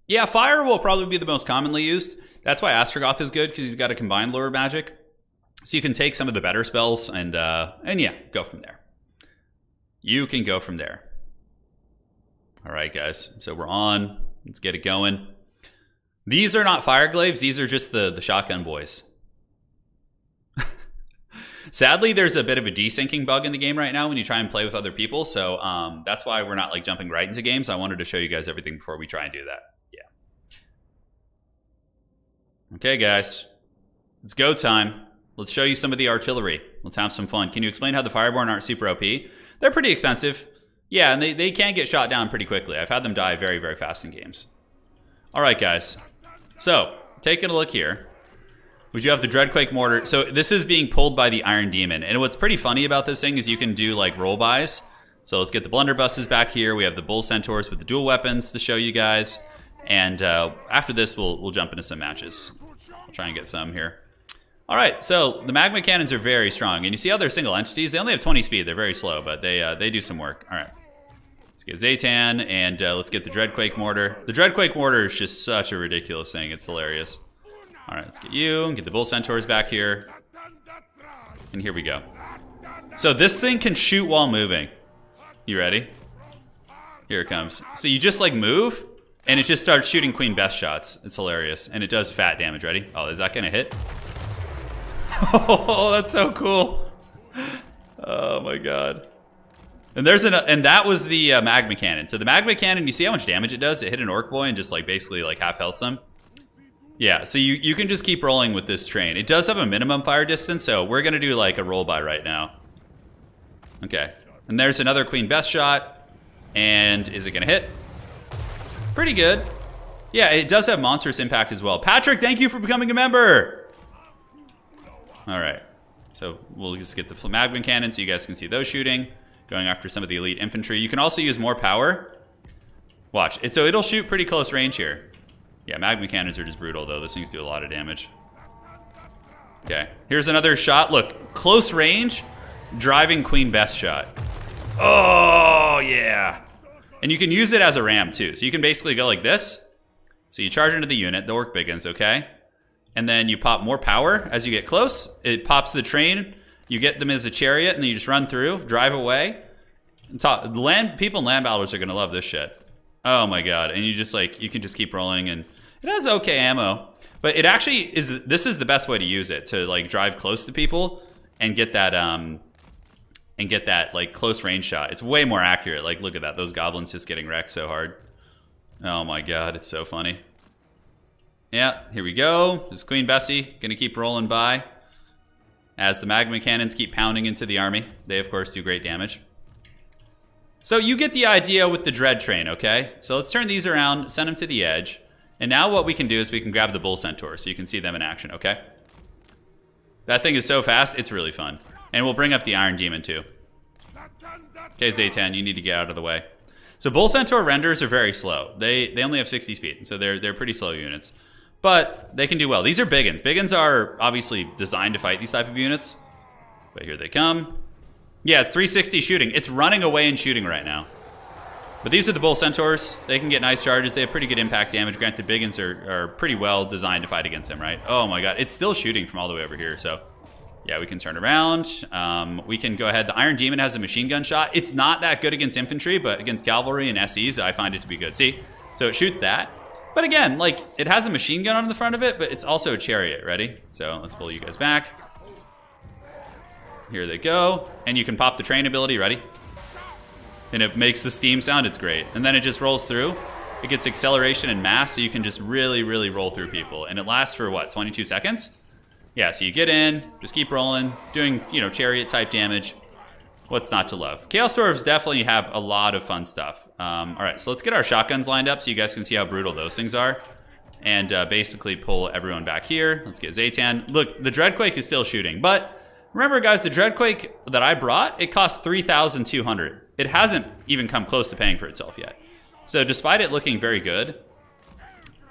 Speaker 1: Yeah, fire will probably be the most commonly used. That's why Astrogoth is good, because he's got a combined lower magic. So you can take some of the better spells and yeah, go from there. You can go from there. All right, guys. So we're on. Let's get it going. These are not fire glaives. These are just the shotgun boys. Sadly, there's a bit of a desyncing bug in the game right now when you try and play with other people. So that's why we're not like jumping right into games. I wanted to show you guys everything before we try and do that. Yeah. Okay, guys. It's go time. Let's show you some of the artillery. Let's have some fun. Can you explain how the Fireborn aren't super OP? They're pretty expensive. Yeah, and they can get shot down pretty quickly. I've had them die very, very fast in games. All right, guys. So, taking a look here. We do have the Dreadquake Mortar. So, this is being pulled by the Iron Demon. And what's pretty funny about this thing is you can do, like, roll buys. So, let's get the blunderbusses back here. We have the Bull Centaurs with the dual weapons to show you guys. And after this, we'll jump into some matches. I'll try and get some here. All right, so the magma cannons are very strong. And you see how they're single entities? They only have 20 speed. They're very slow, but they do some work. All right. Let's get Zaytan, and let's get the Dreadquake Mortar. The Dreadquake Mortar is just such a ridiculous thing. It's hilarious. All right, let's get you, and get the Bull Centaurs back here. And here we go. So this thing can shoot while moving. You ready? Here it comes. So you just, like, move, and it just starts shooting Queen Beth shots. It's hilarious, and it does fat damage. Ready? Oh, is that going to hit? Oh, that's so cool. Oh, my God. And and that was the magma cannon. So the magma cannon, you see how much damage it does? It hit an orc boy and just like basically like half health them. Yeah, so you can just keep rolling with this train. It does have a minimum fire distance, so we're gonna do like a roll by right now. Okay, and there's another Queen Beth shot. And is it gonna hit? Pretty good. Yeah, it does have monstrous impact as well. Patrick, thank you for becoming a member. All right, so we'll just get the magma cannon so you guys can see those shooting. Going after some of the elite infantry. You can also use more power. Watch. So it'll shoot pretty close range here. Yeah, magma cannons are just brutal, though. Those things do a lot of damage. Okay. Here's another shot. Look, close range, driving Queen Bess shot. Oh, yeah. And you can use it as a ram, too. So you can basically go like this. So you charge into the unit. The orc biggins, okay? And then you pop more power as you get close. It pops the train. You get them as a chariot, and then you just run through, drive away. People in land battles are going to love this shit. Oh, my God. And you just, like, you can just keep rolling. And it has okay ammo. But it actually is, this is the best way to use it, to, like, drive close to people and get that, like, close range shot. It's way more accurate. Like, look at that. Those goblins just getting wrecked so hard. Oh my God, it's so funny. Yeah, here we go. This is Queen Bessie gonna keep rolling by as the magma cannons keep pounding into the army. They, of course, do great damage. So you get the idea with the dread train, okay? So let's turn these around, send them to the edge. And now what we can do is we can grab the bull centaur so you can see them in action, okay? That thing is so fast, it's really fun. And we'll bring up the Iron Demon too. Okay, Zaytan, you need to get out of the way. So Bull Centaur renders are very slow. They only have 60 speed, so they're pretty slow units. But they can do well. These are biggins. Biggins are obviously designed to fight these type of units. But here they come. Yeah, it's 360 shooting. It's running away and shooting right now. But these are the Bull Centaurs. They can get nice charges. They have pretty good impact damage. Granted, biggins are pretty well designed to fight against them, right? Oh my God, it's still shooting from all the way over here, so... Yeah, we can turn around. We can go ahead. The Iron Demon has a machine gun shot. It's not that good against infantry, but against cavalry and SEs, I find it to be good. See? So it shoots that. But again, like, it has a machine gun on the front of it, but it's also a chariot. Ready? So let's pull you guys back. Here they go. And you can pop the train ability. Ready? And it makes the steam sound. It's great. And then it just rolls through. It gets acceleration and mass, so you can just really, really roll through people. And it lasts for, what, 22 seconds? Yeah, so you get in, just keep rolling, doing, you know, chariot-type damage. What's not to love? Chaos Dwarves definitely have a lot of fun stuff. All right, so let's get our shotguns lined up so you guys can see how brutal those things are. And basically pull everyone back here. Let's get Zaytan. Look, the Dreadquake is still shooting. But remember, guys, the Dreadquake that I brought, it cost 3,200. It hasn't even come close to paying for itself yet. So despite it looking very good,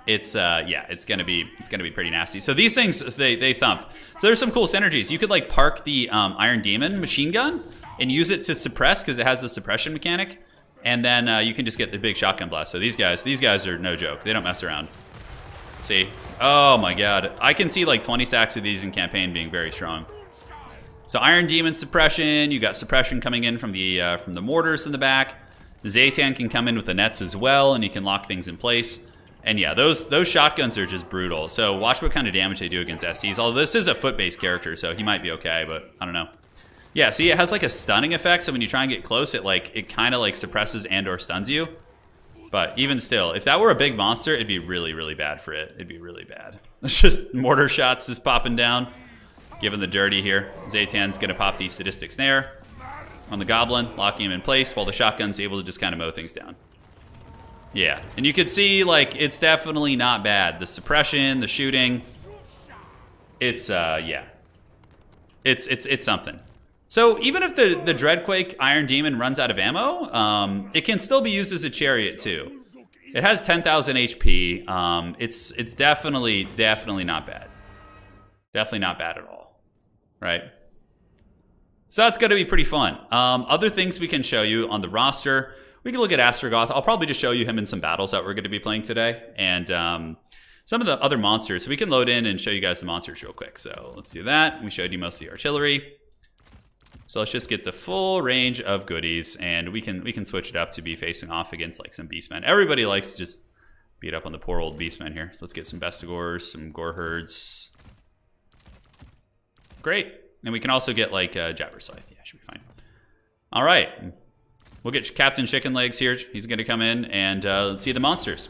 Speaker 1: it's yeah, it's gonna be pretty nasty. So these things, they thump. So there's some cool synergies. You could like park the Iron Demon machine gun and use it to suppress because it has the suppression mechanic, and then you can just get the big shotgun blast. So these guys are no joke. They don't mess around. See? Oh my God, I can see like 20 stacks of these in campaign being very strong. So Iron Demon suppression. You got suppression coming in from the mortars in the back. The Zaytan can come in with the nets as well, and you can lock things in place. And yeah, those shotguns are just brutal. So watch what kind of damage they do against SCs. Although this is a foot-based character, so he might be okay, but I don't know. Yeah, see, it has like a stunning effect, so when you try and get close, it kind of like suppresses and or stuns you. But even still, if that were a big monster, it'd be really, really bad for it. It'd be really bad. It's just mortar shots just popping down. Giving the dirty here. Zaytan's gonna pop the sadistic snare on the goblin, locking him in place while the shotgun's able to just kind of mow things down. Yeah, and you could see, like, it's definitely not bad. The suppression, the shooting, it's, yeah. It's something. So even if the Dreadquake Iron Demon runs out of ammo, it can still be used as a chariot, too. It has 10,000 HP. It's definitely not bad. Definitely not bad at all, right? So that's going to be pretty fun. Other things we can show you on the roster. We can look at Astrogoth. I'll probably just show you him in some battles that we're going to be playing today. And some of the other monsters. So we can load in and show you guys the monsters real quick. So let's do that. We showed you most of the artillery. So let's just get the full range of goodies. And we can switch it up to be facing off against like some beastmen. Everybody likes to just beat up on the poor old beastmen here. So let's get some Bestigors, some Goreherds. Great. And we can also get like Jabberscythe. Yeah, should be fine. All right. We'll get Captain Chicken Legs here. He's going to come in and let's see the monsters.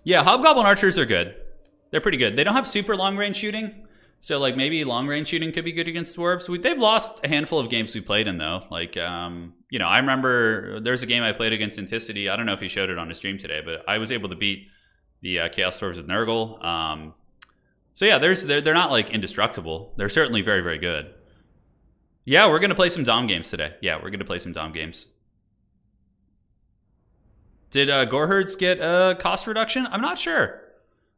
Speaker 1: Yeah, Hobgoblin Archers are good. They're pretty good. They don't have super long-range shooting. So, like, maybe long-range shooting could be good against Dwarves. They've lost a handful of games we played in, though. Like, you know, I remember there's a game I played against Inticity. I don't know if he showed it on his stream today, but I was able to beat the Chaos Dwarves with Nurgle. So, yeah, they're not, like, indestructible. They're certainly very, very good. Yeah, we're going to play some Dom games today. Yeah, we're going to play some Dom games. Did Goreherds get a cost reduction? I'm not sure.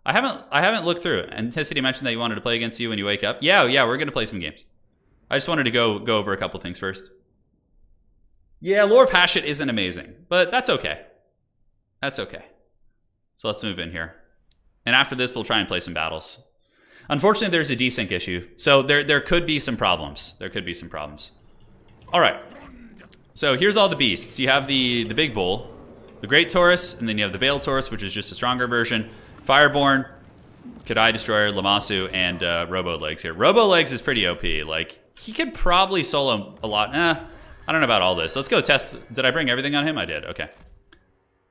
Speaker 1: I haven't looked through it. Anticity mentioned that you wanted to play against you when you wake up. Yeah, we're gonna play some games. I just wanted to go over a couple things first. Yeah, Lore of Hashut isn't amazing, but that's okay. That's okay. So let's move in here. And after this, we'll try and play some battles. Unfortunately, there's a desync issue. So there could be some problems. All right. So here's all the beasts. You have the big bull, the great Taurus, and then you have the Bale Taurus, which is just a stronger version. Fireborn, Kadai Destroyer, Lamasu, and Robo Legs here. Robo Legs is pretty OP. Like, he could probably solo a lot. I don't know about all this. Let's go test. Did I bring everything on him? I did. Okay.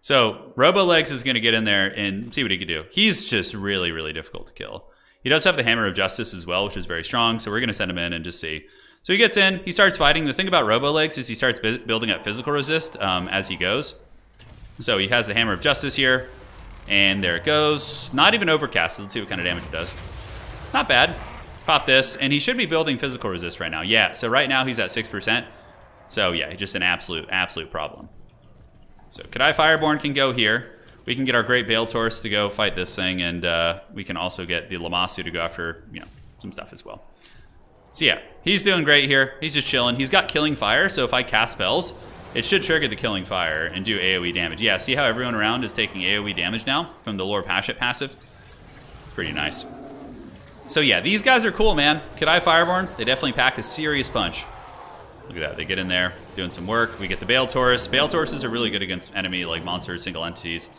Speaker 1: So Robo Legs is going to get in there and see what he can do. He's just really, really difficult to kill. He does have the Hammer of Justice as well, which is very strong. So we're going to send him in and just see. So he gets in. He starts fighting. The thing about Robo Legs is he starts building up physical resist as he goes. So he has the Hammer of Justice here. And there it goes. Not even overcast. Let's see what kind of damage it does. Not bad. Pop this. And he should be building physical resist right now. Yeah, so right now he's at 6%. So yeah, just an absolute problem. So Kadai Fireborn can go here. We can get our Great Bale Taurus to go fight this thing. And we can also get the Lamasu to go after, some stuff as well. So yeah, he's doing great here. He's just chilling. He's got Killing Fire. So if I cast spells, it should trigger the Killing Fire and do AoE damage. Yeah, see how everyone around is taking AoE damage now from the Lore of Hashut passive? It's pretty nice. So yeah, these guys are cool, man. Kadai Fireborn, they definitely pack a serious punch. Look at that, they get in there, doing some work. We get the Bale Taurus. Bale Tauruses are really good against enemy, like monsters, single entities.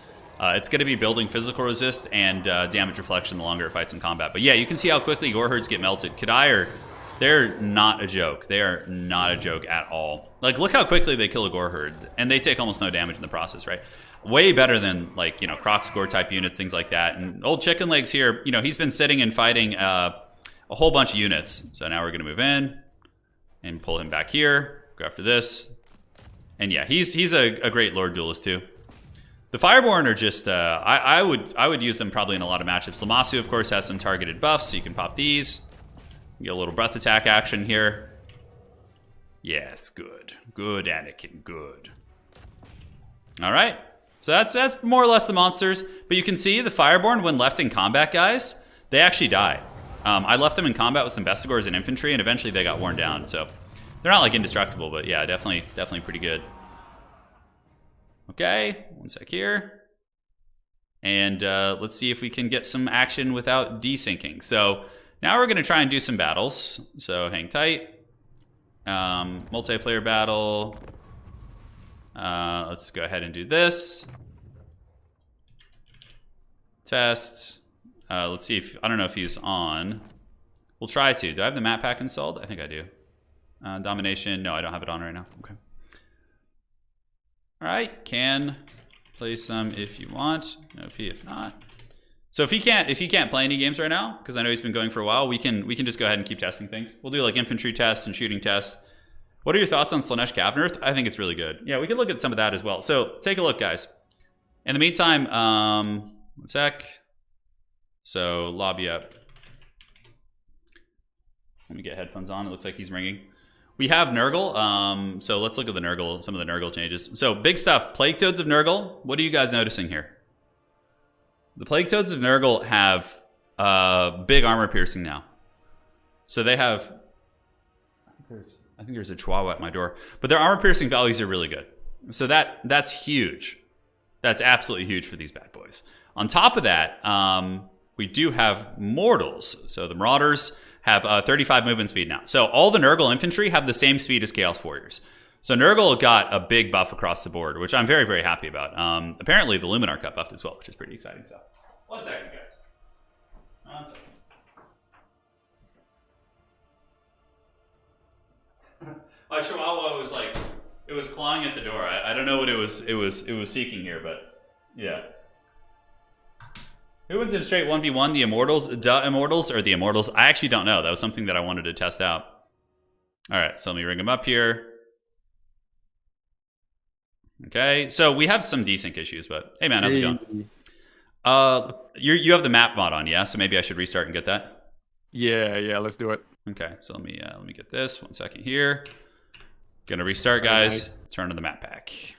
Speaker 1: It's going to be building physical resist and damage reflection the longer it fights in combat. But yeah, you can see how quickly Goreherds get melted. Kadai they're not a joke. They are not a joke at all. Like, look how quickly they kill a Goreherd, and they take almost no damage in the process, right? Way better than, like, Croc Score type units, things like that. And old Chicken Legs here, he's been sitting and fighting a whole bunch of units. So now we're going to move in and pull him back here. Go after this. And yeah, he's a great Lord Duelist too. The Fireborn are just, I would use them probably in a lot of matchups. Lamasu, of course, has some targeted buffs, so you can pop these. Get a little breath attack action here. Yes, good. Good, Anakin, good. All right. So that's more or less the monsters. But you can see the Fireborn, when left in combat, guys, they actually die. I left them in combat with some Bestigors and Infantry, and eventually they got worn down. So they're not, like, indestructible, but yeah, definitely pretty good. Okay, one sec here. And let's see if we can get some action without desyncing. So now we're going to try and do some battles. So hang tight. Multiplayer battle. Let's go ahead and do this. Test. Let's see if, I don't know if he's on. We'll try to. Do I have the map pack installed? I think I do. Domination. No, I don't have it on right now. Okay. All right. Can play some if you want. No P if not. So if he can't play any games right now, because I know he's been going for a while, we can just go ahead and keep testing things. We'll do like infantry tests and shooting tests. What are your thoughts on Slaanesh Cavernearth? I think it's really good. Yeah, we can look at some of that as well. So take a look, guys. In the meantime, one sec. So lobby up. Let me get headphones on. It looks like he's ringing. We have Nurgle. So let's look at the Nurgle, some of the Nurgle changes. So big stuff. Plague Toads of Nurgle. What are you guys noticing here? The Plague Toads of Nurgle have big armor piercing now. So they have, I think there's a Chihuahua at my door, but their armor piercing values are really good. So that's huge. That's absolutely huge for these bad boys. On top of that, we do have Mortals. So the Marauders have 35 movement speed now. So all the Nurgle infantry have the same speed as Chaos Warriors. So Nurgle got a big buff across the board, which I'm very, very happy about. Apparently the Luminar got buffed as well, which is pretty exciting stuff. 1 second, guys. 1 second. My Chihuahua was like, it was clawing at the door. I don't know what it was seeking here, but yeah. Who wins in a straight 1v1? The Immortals, Immortals, or the Immortals? I actually don't know. That was something that I wanted to test out. All right, so let me ring him up here. Okay, so we have some desync issues, but hey man, how's it going? You have the map mod on, yeah? So maybe I should restart and get that?
Speaker 2: Yeah, let's do it.
Speaker 1: Okay, so let me get this. 1 second here. Gonna restart, guys.
Speaker 2: Nice.
Speaker 1: Turn on the map pack.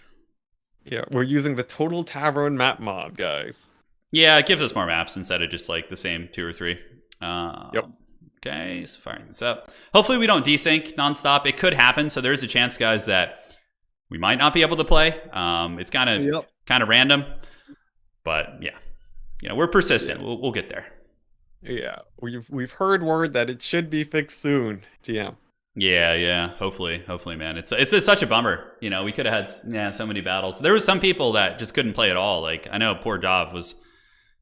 Speaker 2: Yeah, we're using the Total Tavern map mod, guys.
Speaker 1: Yeah, it gives us more maps instead of just like the same 2 or 3.
Speaker 2: Yep.
Speaker 1: Okay, so firing this up. Hopefully we don't desync nonstop. It could happen, so there's a chance, guys, that we might not be able to play. It's kind of random, but yeah, we're persistent. Yeah. We'll get there.
Speaker 2: Yeah, we've heard word that it should be fixed soon. TM.
Speaker 1: Yeah. Hopefully, man. It's such a bummer. We could have had so many battles. There was some people that just couldn't play at all. Like I know poor Dwarf was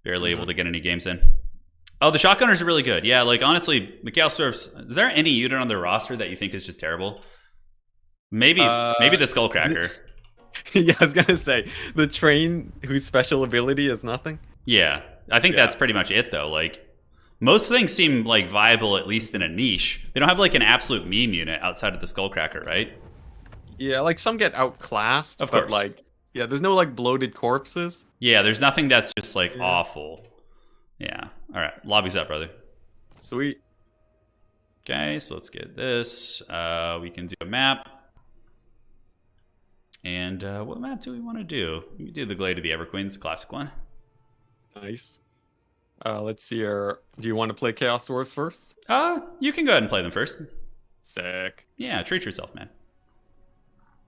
Speaker 1: barely able to get any games in. Oh, the shotgunners are really good. Yeah, like honestly, the Chaos Dwarfs. Is there any unit on their roster that you think is just terrible? Maybe the Skullcracker.
Speaker 2: Yeah, I was gonna say the train whose special ability is nothing.
Speaker 1: Yeah, I think that's pretty much it though. Like most things seem like viable at least in a niche. They don't have like an absolute meme unit outside of the Skullcracker, right?
Speaker 2: Yeah, like some get outclassed.
Speaker 1: Of course.
Speaker 2: But like, yeah, there's no like bloated corpses.
Speaker 1: Yeah, there's nothing that's just like awful. Yeah. All right, lobby's up, brother.
Speaker 2: Sweet.
Speaker 1: Okay, so let's get this. We can do a map. And what map do we want to do? We can do the Glade of the Everqueen. It's a classic one.
Speaker 2: Nice. Let's see here. Do you want to play Chaos Dwarves first?
Speaker 1: You can go ahead and play them first.
Speaker 2: Sick.
Speaker 1: Yeah, treat yourself, man.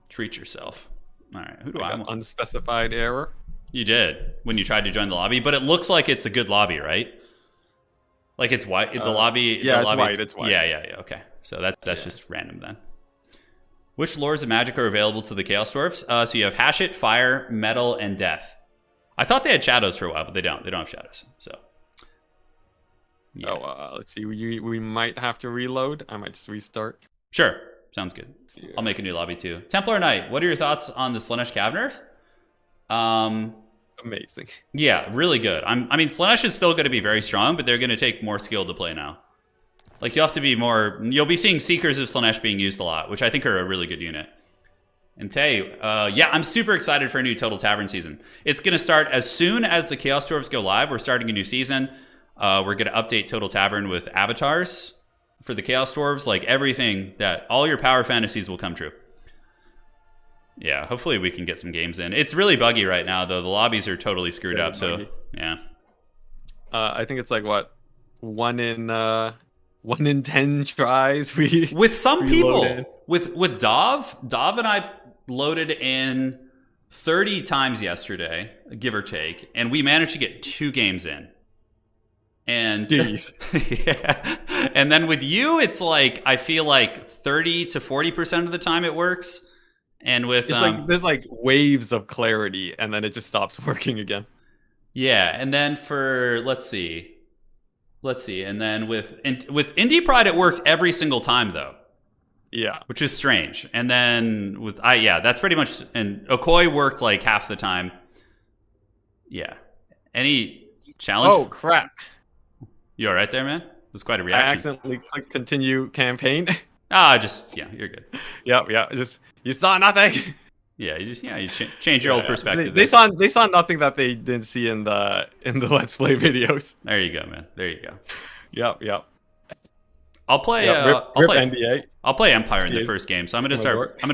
Speaker 1: Treat yourself. All right, who do I want?
Speaker 2: Unspecified error.
Speaker 1: You did when you tried to join the lobby, but it looks like it's a good lobby, right? Like it's white. The lobby.
Speaker 2: Yeah,
Speaker 1: the
Speaker 2: it's
Speaker 1: lobby,
Speaker 2: white. It's white.
Speaker 1: Yeah. Okay, so that's just random then. Which lores of magic are available to the Chaos Dwarfs? So you have Hashut, Fire, Metal, and Death. I thought they had shadows for a while, but they don't. They don't have shadows. So. Yeah.
Speaker 2: Oh, let's see. We might have to reload. I might just restart.
Speaker 1: Sure. Sounds good. I'll make a new lobby too. Templar Knight, what are your thoughts on the Slaanesh Cav nerf?
Speaker 2: Amazing.
Speaker 1: Yeah, really good. I mean, Slaanesh is still going to be very strong, but they're going to take more skill to play now. Like, you have to be more... You'll be seeing Seekers of Slaanesh being used a lot, which I think are a really good unit. And Tay, yeah, I'm super excited for a new Total Tavern season. It's going to start as soon as the Chaos Dwarfs go live. We're starting a new season. We're going to update Total Tavern with avatars for the Chaos Dwarves. Like, everything that... All your power fantasies will come true. Yeah, hopefully we can get some games in. It's really buggy right now, though. The lobbies are totally screwed up, buggy. So, yeah.
Speaker 2: I think it's like, what? 1 in 10 tries we
Speaker 1: with some people with Dov and I loaded in 30 times yesterday, give or take, and we managed to get 2 games in. And yeah. And then with you, it's like I feel like 30 to 40% of the time it works. And with
Speaker 2: it's like there's like waves of clarity, and then it just stops working again.
Speaker 1: Yeah, and then for let's see, and then with Indie Pride, it worked every single time though.
Speaker 2: Yeah,
Speaker 1: which is strange. And then with that's pretty much. And Okoi worked like half the time. Yeah. Any challenge?
Speaker 2: Oh crap!
Speaker 1: You all right there, man? It was quite a reaction.
Speaker 2: I accidentally clicked continue campaign.
Speaker 1: You're good.
Speaker 2: Yeah. Just you saw nothing.
Speaker 1: Yeah, you change your old perspective.
Speaker 2: They saw nothing that they didn't see in the Let's Play videos.
Speaker 1: There you go, man. There you go.
Speaker 2: Yep.
Speaker 1: I'll play.
Speaker 2: I'll play NDA.
Speaker 1: I'll play Empire in the first game. So I'm gonna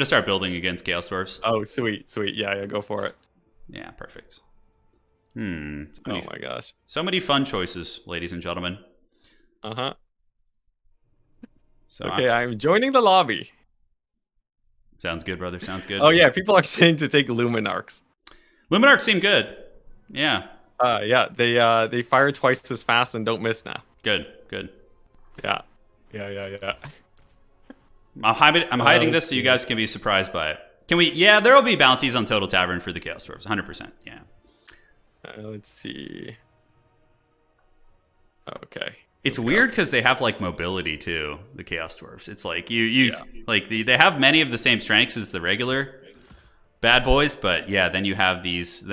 Speaker 1: start building against Chaos Dwarfs.
Speaker 2: Oh, sweet. Yeah, go for it.
Speaker 1: Yeah, perfect.
Speaker 2: Oh my gosh.
Speaker 1: So many fun choices, ladies and gentlemen. So
Speaker 2: okay, I'm joining the lobby.
Speaker 1: Sounds good, brother. Sounds good.
Speaker 2: Oh yeah, people are saying to take Luminarchs.
Speaker 1: Luminarchs seem good. Yeah.
Speaker 2: Yeah, they fire twice as fast and don't miss now.
Speaker 1: Good.
Speaker 2: Yeah.
Speaker 1: I'm hiding this so you guys can be surprised by it. Can we? Yeah, there will be bounties on Total Tavern for the Chaos Dwarfs. 100%. Yeah.
Speaker 2: Let's see. Okay.
Speaker 1: It's weird because they have like mobility too. The Chaos Dwarfs. It's like like they have many of the same strengths as the regular bad boys, but yeah, then you have these.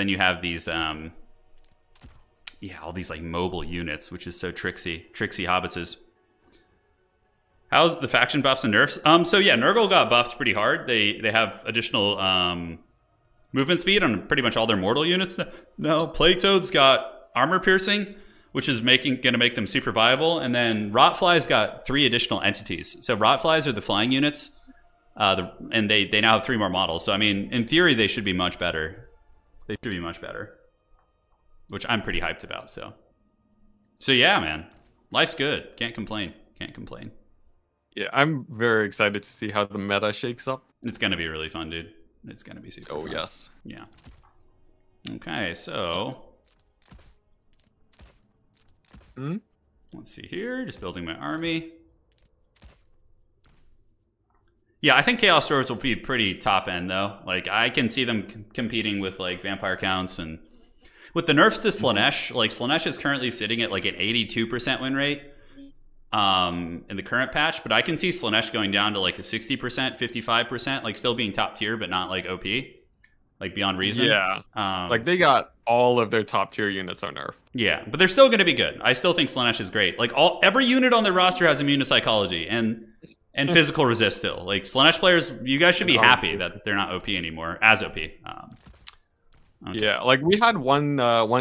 Speaker 1: All these like mobile units, which is so tricksy hobbitses. How the faction buffs and nerfs? So yeah, Nurgle got buffed pretty hard. They have additional movement speed on pretty much all their mortal units. No, Plague Toads got armor piercing, which is going to make them super viable. And then Rotflies got 3 additional entities. So Rotflies are the flying units, and they now have 3 more models. So I mean, in theory, they should be much better. They should be much better, which I'm pretty hyped about. So yeah, man, life's good. Can't complain. Can't complain.
Speaker 2: Yeah, I'm very excited to see how the meta shakes up.
Speaker 1: It's gonna be really fun, dude. It's gonna be super fun.
Speaker 2: Yes.
Speaker 1: Yeah. Okay, so let's see here. Just building my army. Yeah, I think Chaos Dwarves will be pretty top end though. Like I can see them competing with like Vampire Counts, and with the nerfs to Slaanesh. Like Slaanesh is currently sitting at like an 82% win rate in the current patch, but I can see Slaanesh going down to like a 60%, 55%, like still being top tier, but not like OP, like beyond reason.
Speaker 2: Yeah, like they got all of their top tier units on nerf.
Speaker 1: Yeah, but they're still going to be good. I still think Slaanesh is great. Like every unit on their roster has immune to psychology and physical resist still. Like Slaanesh players, you guys should be happy that they're not OP anymore, as OP. Okay.
Speaker 2: Yeah, like we had one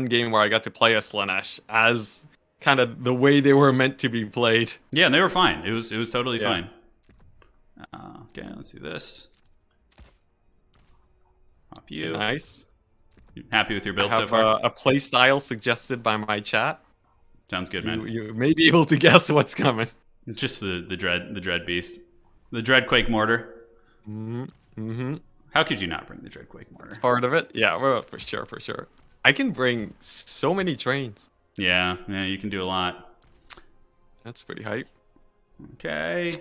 Speaker 2: game where I got to play a Slaanesh as kind of the way they were meant to be played.
Speaker 1: Yeah, and they were fine. It was totally fine. Okay, let's do this. Pop you.
Speaker 2: Nice.
Speaker 1: You happy with your build
Speaker 2: I have,
Speaker 1: so far?
Speaker 2: A play style suggested by my chat.
Speaker 1: Sounds good, man.
Speaker 2: You may be able to guess what's coming.
Speaker 1: Just the dread beast, the dreadquake mortar.
Speaker 2: Mm-hmm.
Speaker 1: How could you not bring the dreadquake mortar?
Speaker 2: It's part of it. Yeah, well, for sure. I can bring so many trains.
Speaker 1: Yeah, you can do a lot.
Speaker 2: That's pretty hype.
Speaker 1: Okay.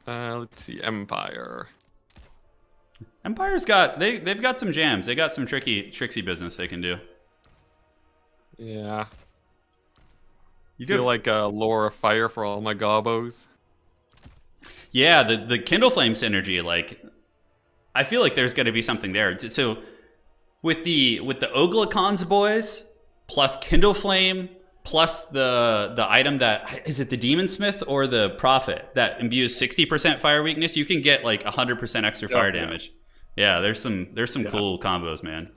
Speaker 2: Let's see, Empire.
Speaker 1: Empire's got they've got some jams. They got some tricksy business they can do.
Speaker 2: Yeah.
Speaker 1: You
Speaker 2: feel like a lore of fire for all my gobos.
Speaker 1: Yeah, the Kindle Flame synergy, like I feel like there's going to be something there. So with the Oglicons boys plus Kindle Flame plus the item that is it the Demon Smith or the Prophet that imbues 60% fire weakness, you can get like 100% extra fire damage. Yeah, there's some cool combos, man.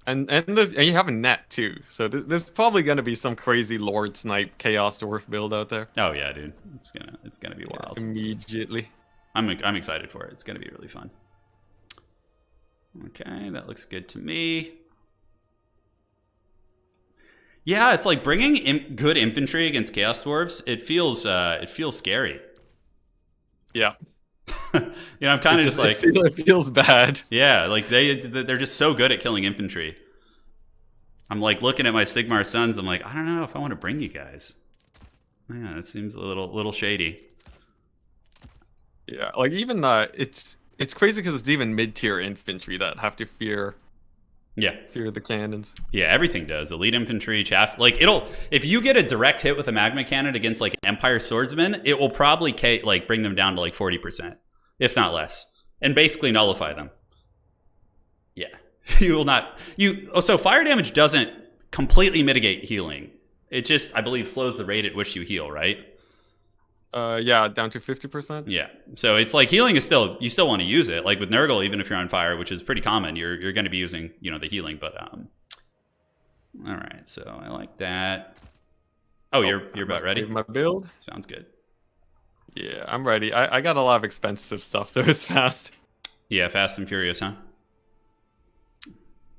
Speaker 2: And you have a net too, so there's probably gonna be some crazy Lord Snipe Chaos Dwarf build out there.
Speaker 1: Oh yeah, dude, it's gonna be wild.
Speaker 2: Immediately.
Speaker 1: I'm excited for it. It's gonna be really fun. Okay, that looks good to me. Yeah, it's like bringing good infantry against Chaos Dwarves. It feels scary.
Speaker 2: Yeah.
Speaker 1: I'm kind of just like
Speaker 2: it feels bad.
Speaker 1: Yeah, like they're just so good at killing infantry. I'm like looking at my Sigmar sons. I'm like, I don't know if I want to bring you guys. Yeah, it seems a little shady.
Speaker 2: Yeah, like even it's crazy because it's even mid-tier infantry that have to fear the cannons.
Speaker 1: Yeah, everything does. Elite infantry, chaff. Like if you get a direct hit with a magma cannon against like Empire swordsmen, it will probably bring them down to like 40%, if not less, and basically nullify them. Yeah, you will not. So fire damage doesn't completely mitigate healing. It just, I believe, slows the rate at which you heal. Right?
Speaker 2: Yeah, down to 50%.
Speaker 1: Yeah, so it's like healing is you still want to use it. Like with Nurgle, even if you're on fire, which is pretty common, you're going to be using the healing. But all right, so I like that. Oh, you're about ready.
Speaker 2: My build
Speaker 1: Sounds good.
Speaker 2: Yeah, I'm ready. I got a lot of expensive stuff, so it's fast.
Speaker 1: Yeah, fast and furious, huh?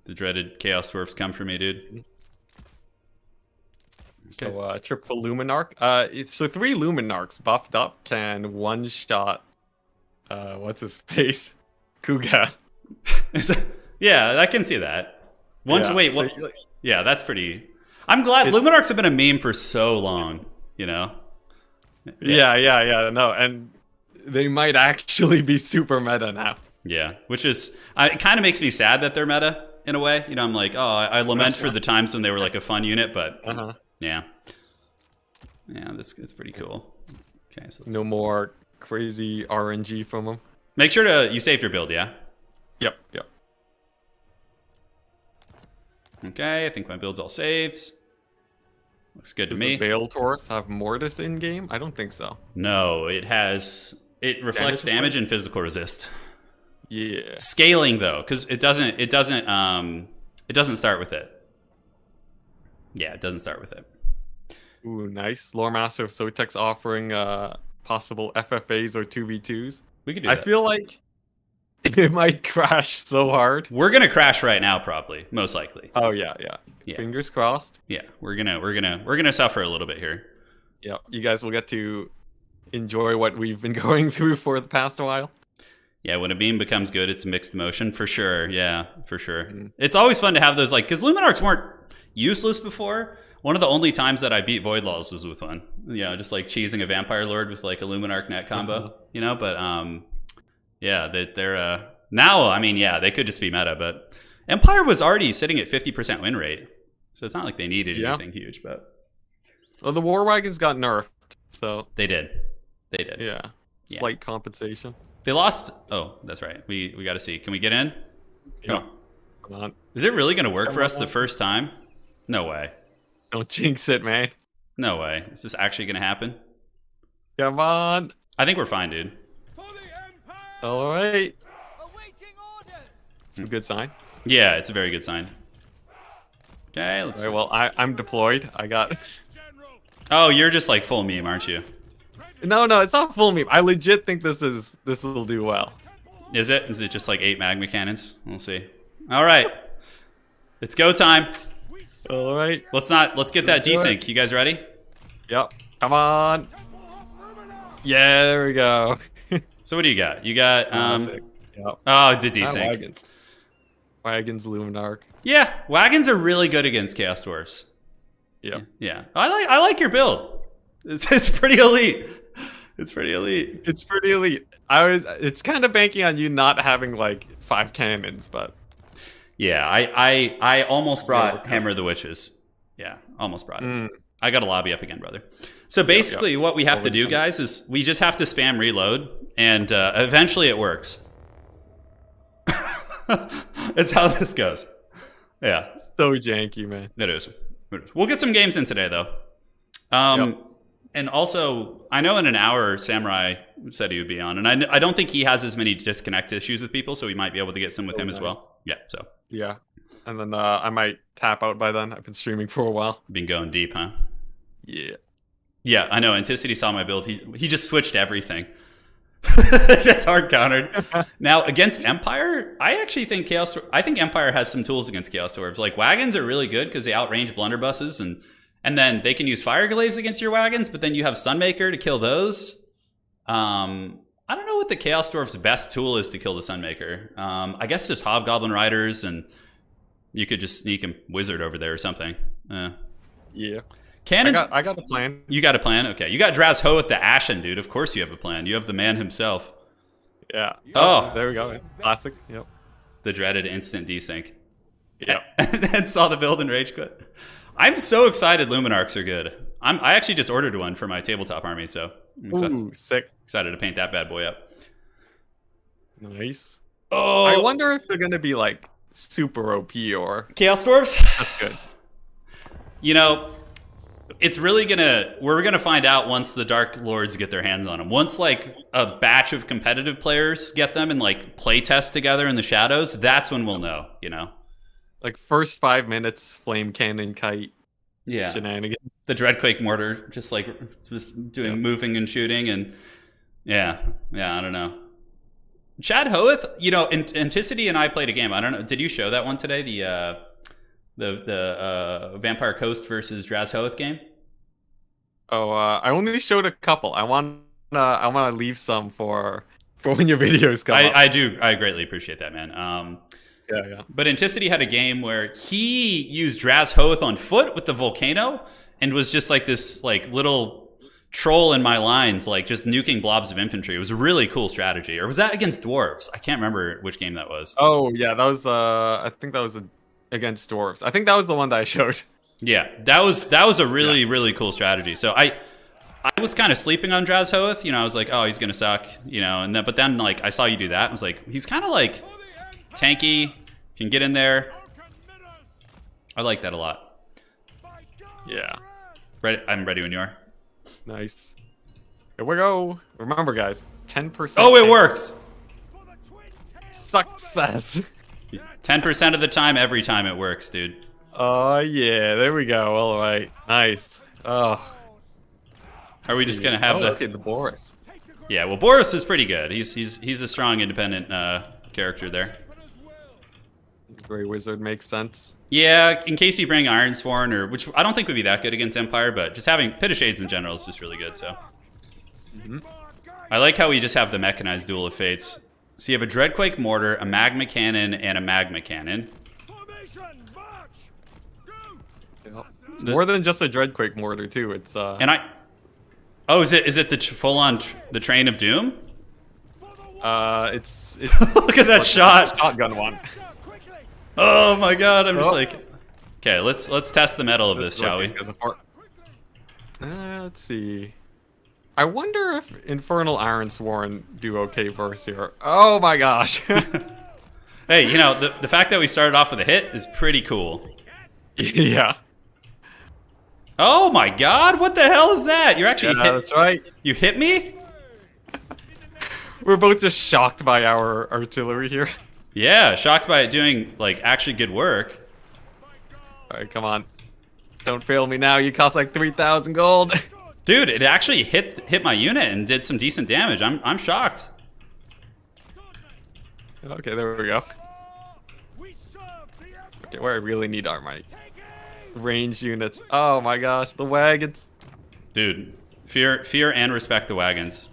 Speaker 1: The dreaded Chaos Dwarfs come for me, dude.
Speaker 2: Okay. So triple Luminarch. So 3 Luminarchs buffed up can one-shot what's his face? Kugath.
Speaker 1: Yeah, I can see that. Wait, what? Yeah, that's pretty. I'm glad Luminarchs have been a meme for so long, Yeah.
Speaker 2: No, and they might actually be super meta now.
Speaker 1: Yeah, which is it kind of makes me sad that they're meta in a way. I'm like, oh, I lament for the times when they were like a fun unit, but yeah, it's pretty cool. Okay, so
Speaker 2: no more crazy RNG from them.
Speaker 1: Make sure you save your build, yeah.
Speaker 2: Yep.
Speaker 1: Okay, I think my build's all saved. Looks good to me.
Speaker 2: Does the Veil Taurus have Mortis in game? I don't think so.
Speaker 1: No, it reflects damage and physical resist.
Speaker 2: Yeah.
Speaker 1: Scaling though, because it doesn't start with it. Yeah, it doesn't start with it.
Speaker 2: Ooh, nice. Lore Master of Sotex offering possible FFAs or 2v2s.
Speaker 1: We could do
Speaker 2: I
Speaker 1: that.
Speaker 2: feel like It might crash so hard.
Speaker 1: We're gonna crash right now, probably, most likely.
Speaker 2: Oh yeah. Fingers crossed.
Speaker 1: Yeah, we're gonna suffer a little bit here.
Speaker 2: Yeah, you guys will get to enjoy what we've been going through for the past while.
Speaker 1: Yeah, when a beam becomes good, it's mixed emotion for sure. Yeah, for sure. It's always fun to have those, like, because Luminarchs weren't useless before. One of the only times that I beat Void Laws was with one. Just like cheesing a Vampire Lord with like a Luminarch net combo. But yeah, they're now. I mean, yeah, they could just be meta, but Empire was already sitting at 50% win rate, so it's not like they needed anything huge. But
Speaker 2: well, the War Wagons got nerfed, so
Speaker 1: they did.
Speaker 2: Yeah, slight compensation.
Speaker 1: They lost. Oh, that's right. We got to see. Can we get in?
Speaker 2: Yeah. Come on.
Speaker 1: Is it really going to work for us the first time? No way.
Speaker 2: Don't jinx it, man.
Speaker 1: No way. Is this actually going to happen?
Speaker 2: Come on.
Speaker 1: I think we're fine, dude.
Speaker 2: All right. It's a good sign.
Speaker 1: Yeah, it's a very good sign. Okay, let's.
Speaker 2: All right, well, I'm deployed. I got.
Speaker 1: Oh, you're just like full meme, aren't you?
Speaker 2: No, it's not full meme. I legit think this will do well.
Speaker 1: Is it? Is it just like 8 magma cannons? We'll see. All right, it's go time.
Speaker 2: All right.
Speaker 1: Let's get that desync. You guys ready?
Speaker 2: Yep. Come on. Yeah, there we go.
Speaker 1: So what do you got? You got
Speaker 2: Yep.
Speaker 1: Oh, the desync.
Speaker 2: Wagons, Luminarch.
Speaker 1: Yeah, wagons are really good against Chaos Dwarfs.
Speaker 2: Yep.
Speaker 1: Yeah. I like your build. It's pretty elite. It's pretty elite.
Speaker 2: It's pretty elite. It's kind of banking on you not having like 5 cannons, but
Speaker 1: yeah, I almost brought Hammer of the Witches. Yeah, almost brought it. I got to lobby up again, brother. So basically what we have to do, guys, is we just have to spam reload, and eventually it works. It's how this goes. Yeah.
Speaker 2: So janky, man.
Speaker 1: It is. We'll get some games in today, though. And also, I know in an hour, Samurai said he would be on, and I don't think he has as many disconnect issues with people, so we might be able to get some with him as well. Yeah, so.
Speaker 2: Yeah. And then I might tap out by then. I've been streaming for a while.
Speaker 1: Been going deep, huh?
Speaker 2: Yeah.
Speaker 1: Yeah, I know. Anticity saw my build. He just switched everything. Just hard countered. Now, against Empire, I actually think I think Empire has some tools against Chaos Dwarves. Like, wagons are really good because they outrange blunderbusses, and then they can use Fire Glaives against your wagons, but then you have Sunmaker to kill those. I don't know what the Chaos Dwarf's best tool is to kill the Sunmaker. I guess just Hobgoblin Riders, and you could just sneak a Wizard over there or something.
Speaker 2: Yeah.
Speaker 1: Cannons.
Speaker 2: I got a plan.
Speaker 1: You got a plan? Okay. You got Draz Ho with the Ashen, dude. Of course you have a plan. You have the man himself.
Speaker 2: Yeah.
Speaker 1: Oh.
Speaker 2: There we go. Classic. Yep.
Speaker 1: The dreaded instant desync.
Speaker 2: Yep.
Speaker 1: And saw the build and rage quit. I'm so excited Luminarchs are good. I actually just ordered one for my tabletop army, so
Speaker 2: I'm
Speaker 1: sick. Excited to paint that bad boy up.
Speaker 2: Nice.
Speaker 1: Oh.
Speaker 2: I wonder if they're gonna be like super OP or
Speaker 1: Chaos Dwarves?
Speaker 2: That's good.
Speaker 1: You know, we're gonna find out once the Dark Lords get their hands on them. Once like a batch of competitive players get them and like play test together in the shadows, that's when we'll know, you know.
Speaker 2: Like first 5 minutes, flame cannon kite.
Speaker 1: Yeah.
Speaker 2: Shenanigans.
Speaker 1: The Dreadquake mortar, just doing moving and shooting, and yeah, I don't know. Chad Hoeth, you know, Anticity and I played a game. I don't know. Did you show that one today? The Vampire Coast versus Draz Hoeth game.
Speaker 2: Oh, I only showed a couple. I want to leave some for when your videos come up.
Speaker 1: I do. I greatly appreciate that, man.
Speaker 2: Yeah.
Speaker 1: But Anticity had a game where he used Draz Hoeth on foot with the volcano and was just like this like little troll in my lines, like just nuking blobs of infantry. It was a really cool strategy. Or was that against dwarves? I can't remember which game that was.
Speaker 2: Oh yeah, that was I think that was against dwarves. I think that was the one that I showed.
Speaker 1: Yeah, that was a really cool strategy. So I was kind of sleeping on Draz Hoeth. You know, I was like, oh, he's gonna suck. You know, but then like I saw you do that. I was like, he's kind of like tanky, can get in there. I like that a lot.
Speaker 2: Yeah.
Speaker 1: I'm ready when you are.
Speaker 2: Nice. Here we go. Remember, guys, 10%.
Speaker 1: Oh, it worked.
Speaker 2: Success.
Speaker 1: 10% of the time, every time it works, dude.
Speaker 2: Oh yeah, there we go. All right, nice. Oh.
Speaker 1: Are we just gonna have
Speaker 2: okay, the Boris?
Speaker 1: Yeah, well, Boris is pretty good. He's a strong, independent character there.
Speaker 2: Grey Wizard makes sense.
Speaker 1: Yeah, in case you bring Ironsworn, or which I don't think would be that good against Empire, but just having Pit of Shades in general is just really good. So I like how we just have the mechanized Duel of Fates. So you have a Dreadquake Mortar, a Magma Cannon, and a Magma Cannon.
Speaker 2: It's more than just a Dreadquake Mortar too. It's
Speaker 1: Oh, is it the full-on the Train of Doom?
Speaker 2: It's
Speaker 1: Look at that shot.
Speaker 2: Shotgun one.
Speaker 1: Oh my god, I'm just like, okay, let's test the metal of this, shall we?
Speaker 2: Let's see. I wonder if Infernal Ironsworn do okay versus here. Oh my gosh.
Speaker 1: Hey, you know, the fact that we started off with a hit is pretty cool.
Speaker 2: Yeah.
Speaker 1: Oh my god, what the hell is that? You're actually hit.
Speaker 2: That's right.
Speaker 1: You hit me?
Speaker 2: We're both just shocked by our artillery here.
Speaker 1: Yeah, shocked by it doing, like, actually good work.
Speaker 2: Alright, come on. Don't fail me now, you cost like 3,000 gold.
Speaker 1: Dude, it actually hit my unit and did some decent damage. I'm shocked.
Speaker 2: Okay, there we go. Okay, where I really need our might. Range units. Oh my gosh, the wagons.
Speaker 1: Dude, fear and respect the wagons.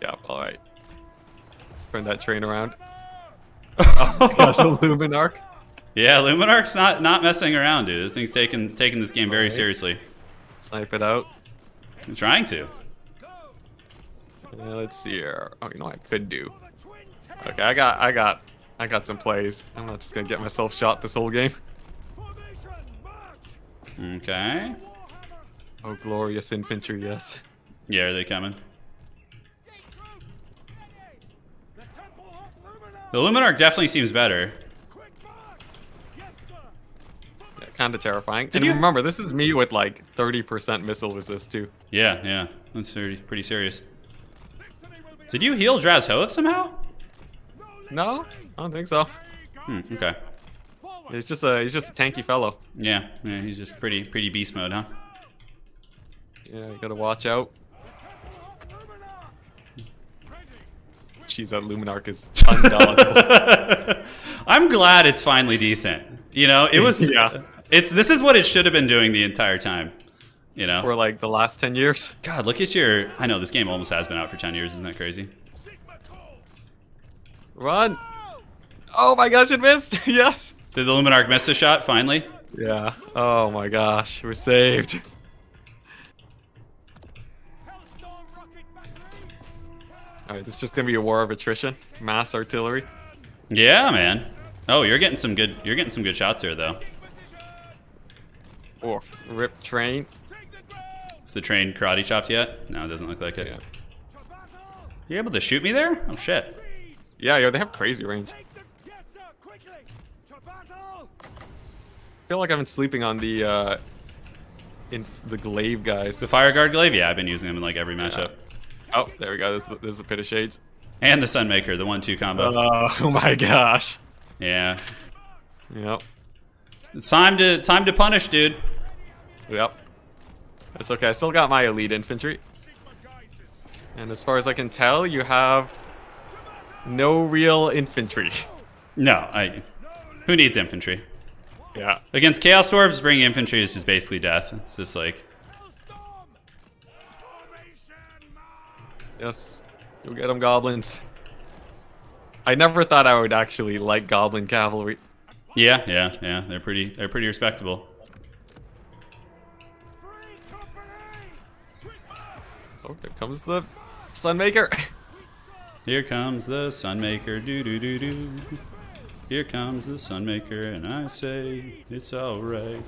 Speaker 2: Yeah, alright. Turn that train around. Oh my gosh, a Luminarch.
Speaker 1: Yeah, Luminarch's not messing around, dude. This thing's taking this game very seriously.
Speaker 2: Snipe it out.
Speaker 1: I'm trying to.
Speaker 2: Let's see here. Oh, you know what I could do? Okay, I got some plays. I'm not just gonna get myself shot this whole game.
Speaker 1: Okay.
Speaker 2: Oh, glorious infantry, yes.
Speaker 1: Yeah, are they coming? The Luminarch definitely seems better.
Speaker 2: Yeah, kind of terrifying. And remember, this is me with like 30% missile resist too.
Speaker 1: Yeah, that's pretty serious. Did you heal Drazhoath somehow?
Speaker 2: No, I don't think so.
Speaker 1: Okay.
Speaker 2: He's just a tanky fellow.
Speaker 1: Yeah, he's just pretty beast mode, huh?
Speaker 2: Yeah, you gotta watch out. Jeez, that Luminarch is undodgeable.
Speaker 1: I'm glad it's finally decent. You know, it was.
Speaker 2: Yeah.
Speaker 1: This is what it should have been doing the entire time. You know.
Speaker 2: For like the last 10 years.
Speaker 1: God, look at your. I know this game almost has been out for 10 years. Isn't that crazy?
Speaker 2: Run! Oh my gosh, it missed! Yes!
Speaker 1: Did the Luminarch miss a shot finally?
Speaker 2: Yeah. Oh my gosh, we're saved. Alright, this is just gonna be a war of attrition. Mass artillery.
Speaker 1: Yeah, man. Oh, you're getting some good shots here though.
Speaker 2: Or rip train.
Speaker 1: Is the train karate chopped yet? No, it doesn't look like it.
Speaker 2: Yeah.
Speaker 1: You able to shoot me there? Oh shit.
Speaker 2: Yeah, yo, they have crazy range. I feel like I've been sleeping on the glaive guys.
Speaker 1: The Fire Guard Glaive? Yeah, I've been using them in like every matchup.
Speaker 2: Oh, there we go. This is a Pit of Shades.
Speaker 1: And the Sunmaker, the 1-2 combo.
Speaker 2: Oh my gosh.
Speaker 1: Yeah.
Speaker 2: Yep.
Speaker 1: It's time to punish, dude.
Speaker 2: Yep. It's okay. I still got my elite infantry. And as far as I can tell, you have no real infantry.
Speaker 1: No, who needs infantry?
Speaker 2: Yeah.
Speaker 1: Against Chaos Dwarves, bringing infantry is just basically death. It's just like...
Speaker 2: Yes. Go get them, goblins. I never thought I would actually like goblin cavalry.
Speaker 1: Yeah. They're pretty respectable.
Speaker 2: Oh, there comes the Sunmaker.
Speaker 1: Here comes the Sunmaker, do. Here comes the Sunmaker, and I say it's all right.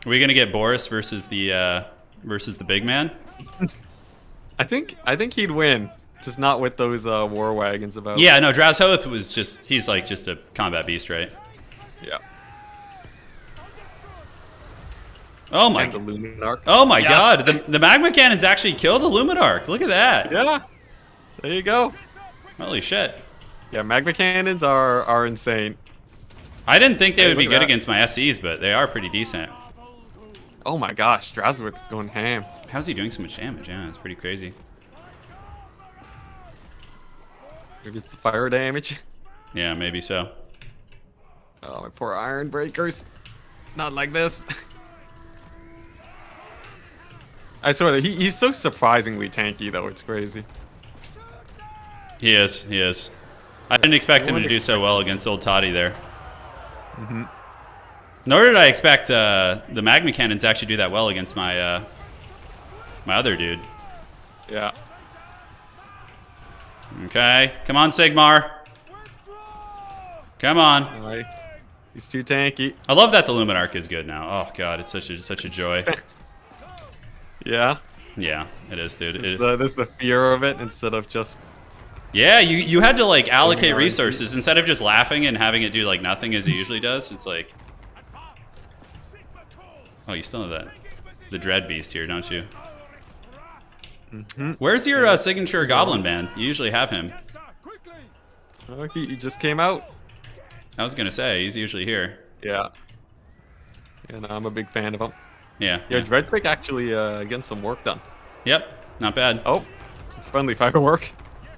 Speaker 1: Are we gonna get Boris versus the big man?
Speaker 2: I think he'd win, just not with those war wagons about.
Speaker 1: Yeah, no, Drazhoath was he's like just a combat beast, right?
Speaker 2: Yeah.
Speaker 1: Oh my
Speaker 2: And the Luminarch.
Speaker 1: Oh my
Speaker 2: Yes.
Speaker 1: god, the magma cannons actually kill the Luminarch. Look at that.
Speaker 2: Yeah. There you go.
Speaker 1: Holy shit.
Speaker 2: Yeah, magma cannons are insane.
Speaker 1: I didn't think they would be
Speaker 2: look at
Speaker 1: good
Speaker 2: that.
Speaker 1: against my SEs, but they are pretty decent.
Speaker 2: Oh my gosh, Drazhoath is going ham.
Speaker 1: How's he doing so much damage? Yeah, it's pretty crazy.
Speaker 2: Maybe it's the fire damage.
Speaker 1: Yeah, maybe so.
Speaker 2: Oh, my poor iron breakers. Not like this. I swear that he's so surprisingly tanky though. It's crazy.
Speaker 1: He is. He is. I didn't expect him to do so well against old Toddy there. Nor did I expect the magma cannons to actually do that well against my my other dude.
Speaker 2: Yeah.
Speaker 1: Okay, come on, Sigmar. Come on.
Speaker 2: Alright. He's too tanky.
Speaker 1: I love that the Luminarch is good now. Oh god, it's such a joy.
Speaker 2: Yeah.
Speaker 1: Yeah, it is, dude.
Speaker 2: There's the fear of it instead of just.
Speaker 1: Yeah, you had to like allocate resources instead of just laughing and having it do like nothing as it usually does. It's like, oh, you still have the Dread Beast here, don't you? Where's your signature Goblin band? You usually have him.
Speaker 2: Oh, he just came out.
Speaker 1: I was gonna say he's usually here.
Speaker 2: Yeah. And I'm a big fan of him.
Speaker 1: Yeah.
Speaker 2: Yeah, Dreadpick actually getting some work done.
Speaker 1: Yep, not bad.
Speaker 2: Oh, some friendly firework.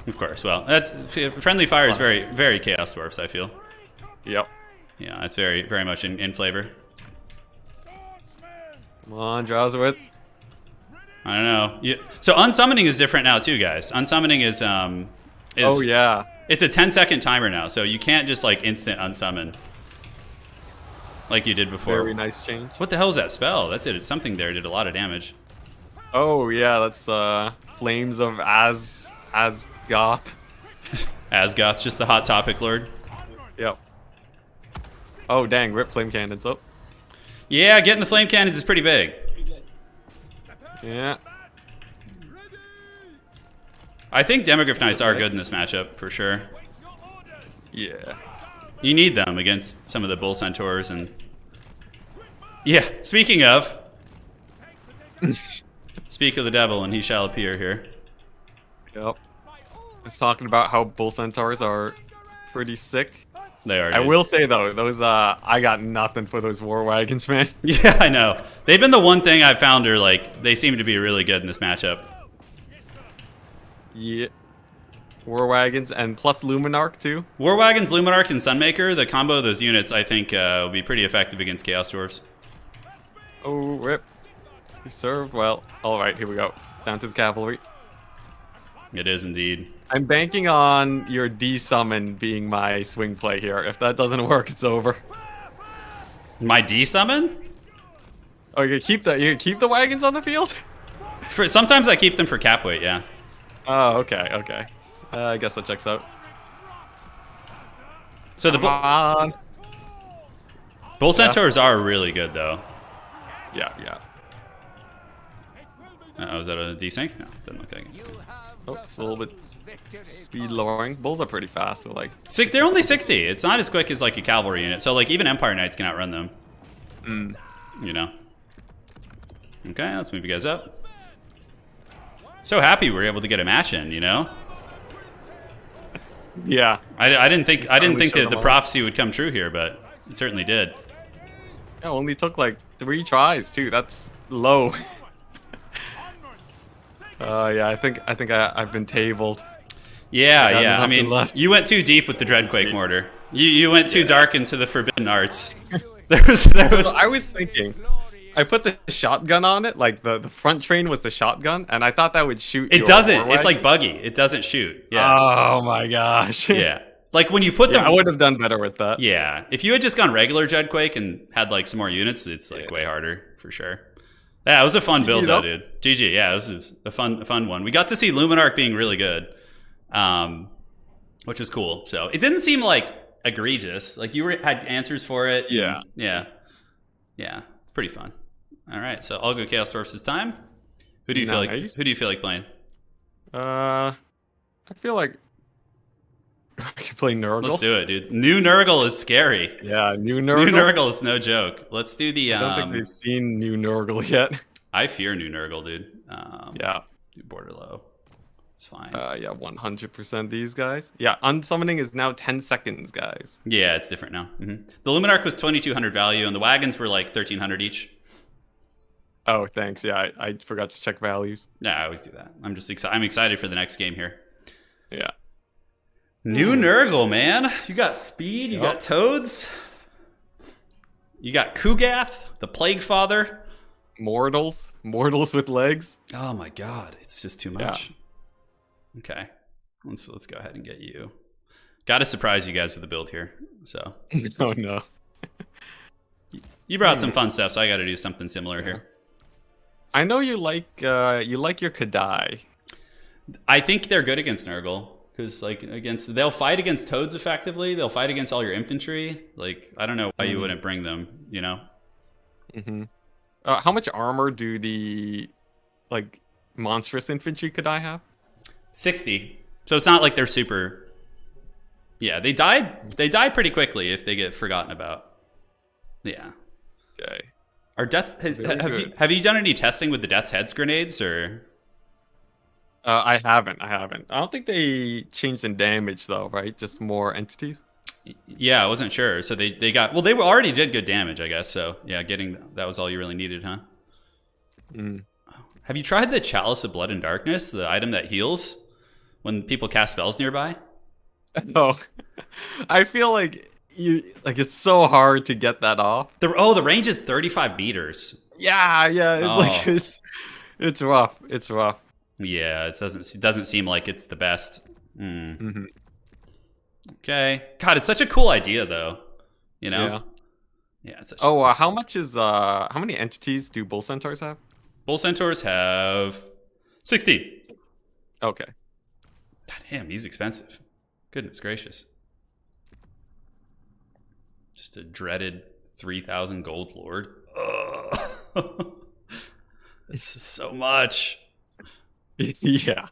Speaker 1: Of course. Well, that's friendly fire is very Chaos Dwarfs, I feel.
Speaker 2: Yep.
Speaker 1: Yeah, that's very much in flavor.
Speaker 2: Come on, Drowsowit.
Speaker 1: I don't know. So unsummoning is different now too, guys. Unsummoning is
Speaker 2: Oh yeah.
Speaker 1: It's a 10-second timer now, so you can't just like instant unsummon like you did before.
Speaker 2: Very nice change.
Speaker 1: What the hell is that spell? That did something there. Did a lot of damage.
Speaker 2: Oh yeah, that's Flames of Asgoth.
Speaker 1: Asgoth, just the hot topic lord.
Speaker 2: Yep. Oh dang, rip flame cannons up.
Speaker 1: Yeah, getting the flame cannons is pretty big.
Speaker 2: Yeah.
Speaker 1: I think Demogryph Knights are good in this matchup, for sure.
Speaker 2: Yeah.
Speaker 1: You need them against some of the Bull Centaurs and... Yeah, speaking of... Speak of the devil and he shall appear here.
Speaker 2: Yep. I was talking about how Bull Centaurs are pretty sick.
Speaker 1: They are.
Speaker 2: I will say though, those I got nothing for those war wagons, man.
Speaker 1: Yeah, I know. They've been the one thing I've found are like, they seem to be really good in this matchup.
Speaker 2: Yeah. War wagons and plus Luminarch too.
Speaker 1: War Wagons, Luminarch, and Sunmaker, the combo of those units, I think, will be pretty effective against Chaos Dwarfs.
Speaker 2: Oh, rip. He served well. Alright, here we go. It's down to the cavalry.
Speaker 1: It is indeed.
Speaker 2: I'm banking on your D-summon being my swing play here. If that doesn't work, it's over.
Speaker 1: My D-summon?
Speaker 2: Oh, you keep the wagons on the field?
Speaker 1: Sometimes I keep them for cap weight, yeah.
Speaker 2: Oh, okay, okay. I guess that checks out.
Speaker 1: So the Bull Centaurs are really good, though.
Speaker 2: Yeah, yeah.
Speaker 1: Oh, is that a desync? No, doesn't look like it.
Speaker 2: Oh, just a little bit speed lowering. Bulls are pretty fast, so like...
Speaker 1: They're only 60. It's not as quick as like a cavalry unit. So like even Empire Knights can outrun them. You know. Okay, let's move you guys up. So happy we were able to get a match in, you know?
Speaker 2: Yeah.
Speaker 1: I didn't think that the prophecy would come true here, but it certainly did.
Speaker 2: Yeah, only took like 3 tries too. That's low. Yeah, I think I've been tabled.
Speaker 1: Yeah, yeah. I mean,
Speaker 2: left.
Speaker 1: you went too deep with the Dreadquake mortar. You went too dark into the forbidden arts.
Speaker 2: I was thinking, I put the shotgun on it, like the front train was the shotgun, and I thought that would shoot.
Speaker 1: It doesn't. It's like buggy. It doesn't shoot. Yeah.
Speaker 2: Oh my gosh.
Speaker 1: Yeah. Like when you put them.
Speaker 2: I would have done better with that.
Speaker 1: Yeah. If you had just gone regular Dreadquake and had like some more units, it's like way harder for sure. Yeah, it was a fun build though, dude. GG. Yeah, this is a fun one. We got to see Luminarch being really good, which was cool. So it didn't seem like egregious. Like you had answers for it.
Speaker 2: Yeah.
Speaker 1: Yeah. Yeah. It's pretty fun. All right, so I'll go Chaos Dwarfs this time. Who do you feel like playing?
Speaker 2: I feel like I could play Nurgle.
Speaker 1: Let's do it, dude. New Nurgle is scary.
Speaker 2: Yeah, new Nurgle.
Speaker 1: New Nurgle is no joke. Let's do the.
Speaker 2: I don't think they've seen new Nurgle yet.
Speaker 1: I fear new Nurgle, dude.
Speaker 2: Yeah.
Speaker 1: Do border low. It's fine.
Speaker 2: Yeah, 100% these guys. Yeah, unsummoning is now 10 seconds, guys.
Speaker 1: Yeah, it's different now. The Luminarch was 2,200 value, and the wagons were like 1,300 each.
Speaker 2: Oh, thanks. Yeah, I forgot to check values.
Speaker 1: Yeah, I always do that. I'm just excited. I'm excited for the next game here.
Speaker 2: Yeah.
Speaker 1: New Nurgle, man. You got speed, you
Speaker 2: Yep.
Speaker 1: got toads. You got Kugath, the Plague Father.
Speaker 2: Mortals with legs.
Speaker 1: Oh my god, it's just too much. Okay, let's go ahead and get you. Got to surprise you guys with the build here. So
Speaker 2: Oh no.
Speaker 1: you brought some fun stuff, so I got to do something similar here.
Speaker 2: I know you like your Kadai.
Speaker 1: I think they're good against Nurgle because they'll fight against toads effectively. They'll fight against all your infantry. Like I don't know why you wouldn't bring them. You know.
Speaker 2: Mm-hmm. How much armor do the monstrous infantry Kadai have?
Speaker 1: 60. So it's not like they're super. Yeah, they die pretty quickly if they get forgotten about. Yeah.
Speaker 2: Okay.
Speaker 1: Are have you done any testing with the Death's Heads grenades or?
Speaker 2: I haven't. I don't think they changed in damage though, right? Just more entities.
Speaker 1: Yeah, I wasn't sure. So they already did good damage, I guess. So yeah, that was all you really needed, huh?
Speaker 2: Mm.
Speaker 1: Have you tried the Chalice of Blood and Darkness, the item that heals when people cast spells nearby?
Speaker 2: Oh, I feel like it's so hard to get that off.
Speaker 1: The range is 35 meters.
Speaker 2: Yeah. It's rough. It's rough.
Speaker 1: Yeah, it doesn't seem like it's the best. Mm. Okay. God, it's such a cool idea, though. You know. Yeah. It's
Speaker 2: how many entities do bull centaurs have?
Speaker 1: Bull centaurs have 60.
Speaker 2: Okay.
Speaker 1: God damn, he's expensive. Goodness gracious. Just a dreaded 3,000 gold lord. Ugh. This is so much.
Speaker 2: Yeah.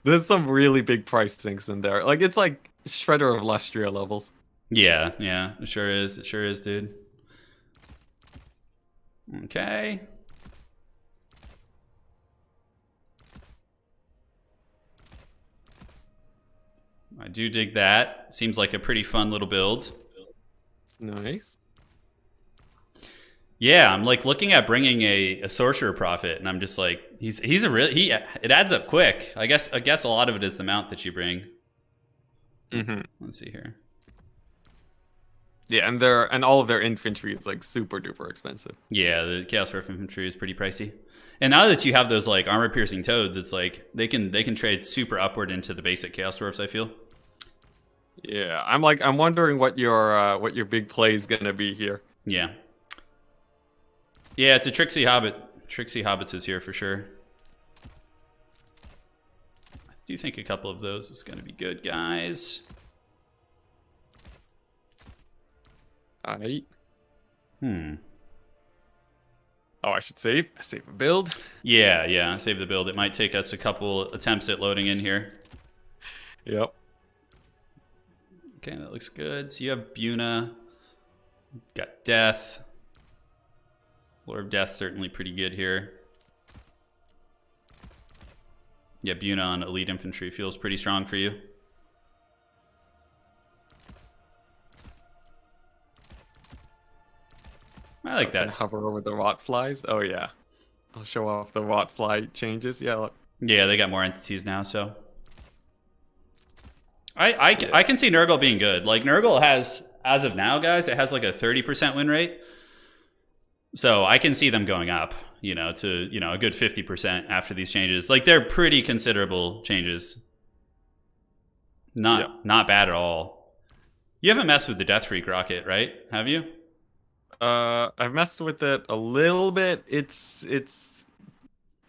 Speaker 2: There's some really big price sinks in there. It's like Shredder of Lustria levels.
Speaker 1: Yeah, it sure is. It sure is, dude. Okay. I do dig that. Seems like a pretty fun little build.
Speaker 2: Nice.
Speaker 1: Yeah, I'm looking at bringing a sorcerer prophet, and I'm just like, it adds up quick. I guess a lot of it is the mount that you bring.
Speaker 2: Mm-hmm.
Speaker 1: Let's see here.
Speaker 2: Yeah, and all of their infantry is super duper expensive.
Speaker 1: Yeah, the Chaos Dwarf infantry is pretty pricey. And now that you have those armor piercing toads, it's they can trade super upward into the basic Chaos Dwarfs, I feel.
Speaker 2: Yeah, I'm wondering what your big play is gonna be here.
Speaker 1: Yeah. Yeah, it's a Tricksy Hobbit. Tricksy Hobbits is here for sure. I do think a couple of those is going to be good, guys.
Speaker 2: Alright.
Speaker 1: Oh,
Speaker 2: I should save a build.
Speaker 1: Yeah, save the build. It might take us a couple attempts at loading in here.
Speaker 2: Yep.
Speaker 1: Okay, that looks good. So you have Buna. Got Death. Lord of Death certainly pretty good here. Yeah, Buna on elite infantry feels pretty strong for you. I like that.
Speaker 2: Hover over the rot flies. Oh yeah, I'll show off the rot fly changes. Yeah. Look.
Speaker 1: Yeah, they got more entities now, so I can see Nurgle being good. Nurgle has, as of now, guys, it has a 30% win rate. So I can see them going up, to a good 50% after these changes. They're pretty considerable changes. Not bad at all. You haven't messed with the Death Freak rocket, right? Have you?
Speaker 2: I've messed with it a little bit. It's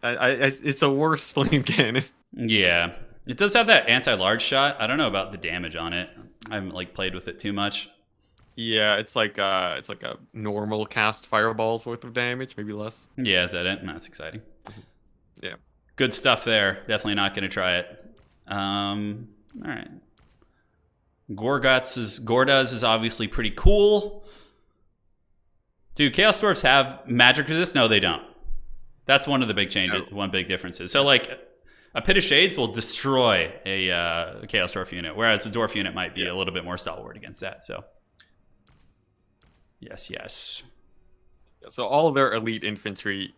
Speaker 2: a worse flame cannon.
Speaker 1: Yeah, it does have that anti-large shot. I don't know about the damage on it. I haven't played with it too much.
Speaker 2: Yeah, it's like a normal cast fireball's worth of damage, maybe less.
Speaker 1: Yeah, is that it? No, that's exciting.
Speaker 2: Yeah.
Speaker 1: Good stuff there. Definitely not going to try it. All right. Gordaz is obviously pretty cool. Do Chaos Dwarfs have magic resist? No, they don't. That's one of the big changes. No. One big difference is. So, a Pit of Shades will destroy a Chaos Dwarf unit, whereas a Dwarf unit might be a little bit more stalwart against that. So, yes.
Speaker 2: So all of their elite infantry,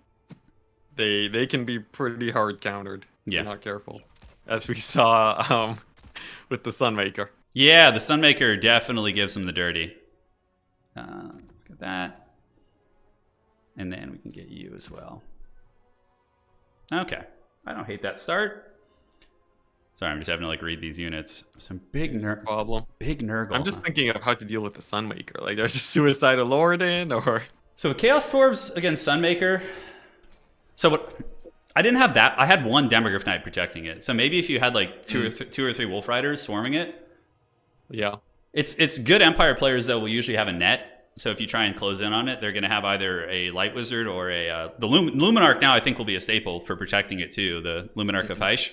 Speaker 2: they can be pretty hard countered.
Speaker 1: Yeah.
Speaker 2: If you're not careful, as we saw with the Sunmaker.
Speaker 1: Yeah, the Sunmaker definitely gives them the dirty. Let's get that. And then we can get you as well. Okay. I don't hate that start. Sorry, I'm just having to like read these units. Some big
Speaker 2: Problem.
Speaker 1: Big Nurgle.
Speaker 2: I'm just thinking of how to deal with the Sunmaker. Like, there's just suicidal Lord in, or...
Speaker 1: So Chaos Dwarves against Sunmaker. So what... I didn't have that. I had one Demogryph Knight protecting it. So maybe if you had like two or three Wolf Riders swarming it.
Speaker 2: Yeah.
Speaker 1: It's good Empire players, though, will usually have a net. So if you try and close in on it, they're going to have either a Light Wizard or a... the Luminarch now, I think, will be a staple for protecting it, too. The Luminarch of Hashut.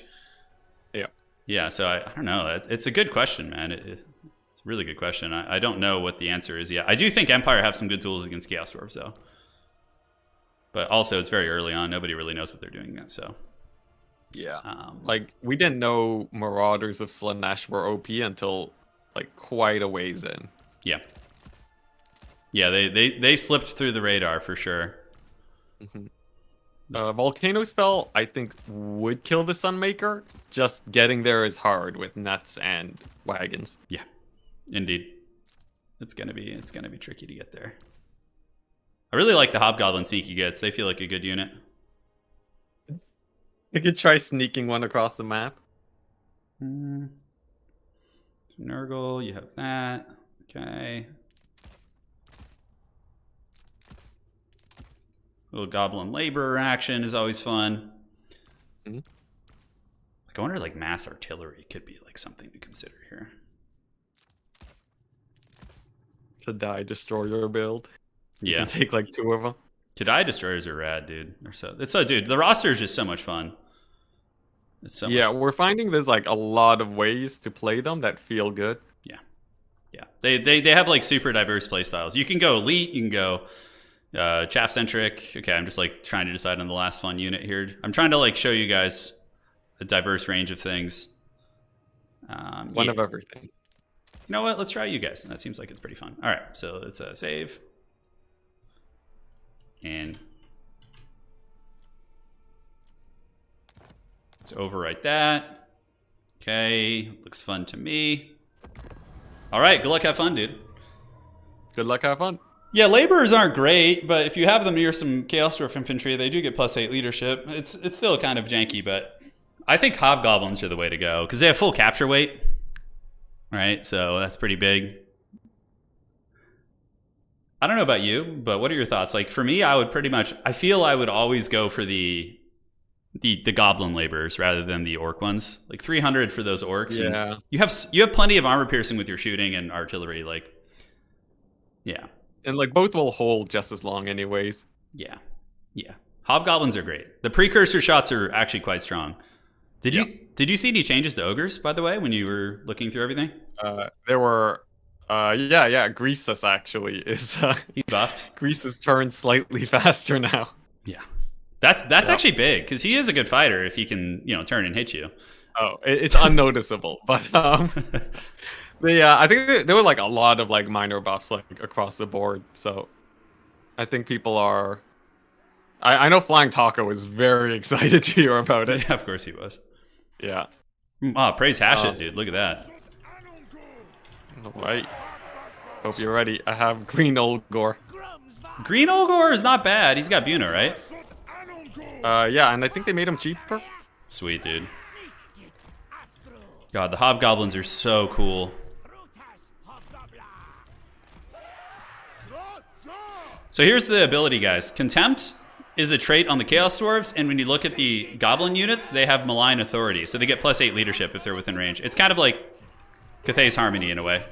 Speaker 2: Yeah.
Speaker 1: Yeah, so I don't know. It's a good question, man. It's a really good question. I don't know what the answer is yet. I do think Empire have some good tools against Chaos Dwarves, though. But also, it's very early on. Nobody really knows what they're doing yet, so...
Speaker 2: Yeah. Like, we didn't know Marauders of Slaanesh were OP until, like, quite a ways in.
Speaker 1: Yeah. Yeah, they slipped through the radar, for sure.
Speaker 2: Volcano Spell, I think, would kill the Sunmaker. Just getting there is hard with nuts and wagons.
Speaker 1: Yeah, indeed. It's gonna be tricky to get there. I really like the Hobgoblin sneaky gets. They feel like a good unit.
Speaker 2: You could try sneaking one across the map.
Speaker 1: Nurgle, you have that. Okay. Little Goblin Laborer action is always fun. Like, I wonder, like, mass artillery could be like something to consider here.
Speaker 2: To die destroyer build.
Speaker 1: Yeah.
Speaker 2: You can take like 2 of them.
Speaker 1: Kadai Destroyers are rad, dude. Dude, the roster is just so much fun. It's so much fun.
Speaker 2: We're finding there's like a lot of ways to play them that feel good.
Speaker 1: Yeah. They have like super diverse play styles. You can go elite, you can go chaff centric. Okay, I'm just like trying to decide on the last fun unit here. I'm trying to like show you guys a diverse range of things.
Speaker 2: One of everything.
Speaker 1: You know what? Let's try you guys. That seems like it's pretty fun. All right, so let's save. And let's overwrite that. Okay, looks fun to me. All right, good luck, have fun, dude.
Speaker 2: Good luck, have fun.
Speaker 1: Yeah, laborers aren't great, but if you have them near some Chaos Dwarf infantry, they do get +8 leadership. It's still kind of janky, but I think Hobgoblins are the way to go because they have full capture weight. Right, so that's pretty big. I don't know about you, but what are your thoughts? Like for me, I feel I would always go for the goblin laborers rather than the orc ones. Like 300 for those orcs.
Speaker 2: Yeah.
Speaker 1: And you have plenty of armor piercing with your shooting and artillery. Like, yeah.
Speaker 2: And like both will hold just as long anyways.
Speaker 1: Yeah. Hobgoblins are great. The precursor shots are actually quite strong. Did you see any changes to ogres, by the way, when you were looking through everything?
Speaker 2: There were Greasus actually is
Speaker 1: he's buffed.
Speaker 2: Greasus turns slightly faster now.
Speaker 1: Yeah. That's actually big because he is a good fighter if he can, turn and hit you.
Speaker 2: Oh, it's unnoticeable, but I think there were like a lot of like minor buffs like across the board. So I think people are. I know Flying Taco was very excited to hear about it.
Speaker 1: Yeah, of course he was.
Speaker 2: Yeah.
Speaker 1: Oh, praise Hashut, dude. Look at that.
Speaker 2: All right. Hope you're ready. I have Green Olgor.
Speaker 1: Green Olgor is not bad. He's got Buna, right?
Speaker 2: Yeah, and I think they made him cheaper.
Speaker 1: Sweet, dude. God, the Hobgoblins are so cool. So here's the ability, guys. Contempt is a trait on the Chaos Dwarves, and when you look at the Goblin units, they have Malign Authority, so they get +8 leadership if they're within range. It's kind of like Cathay's Harmony in a way.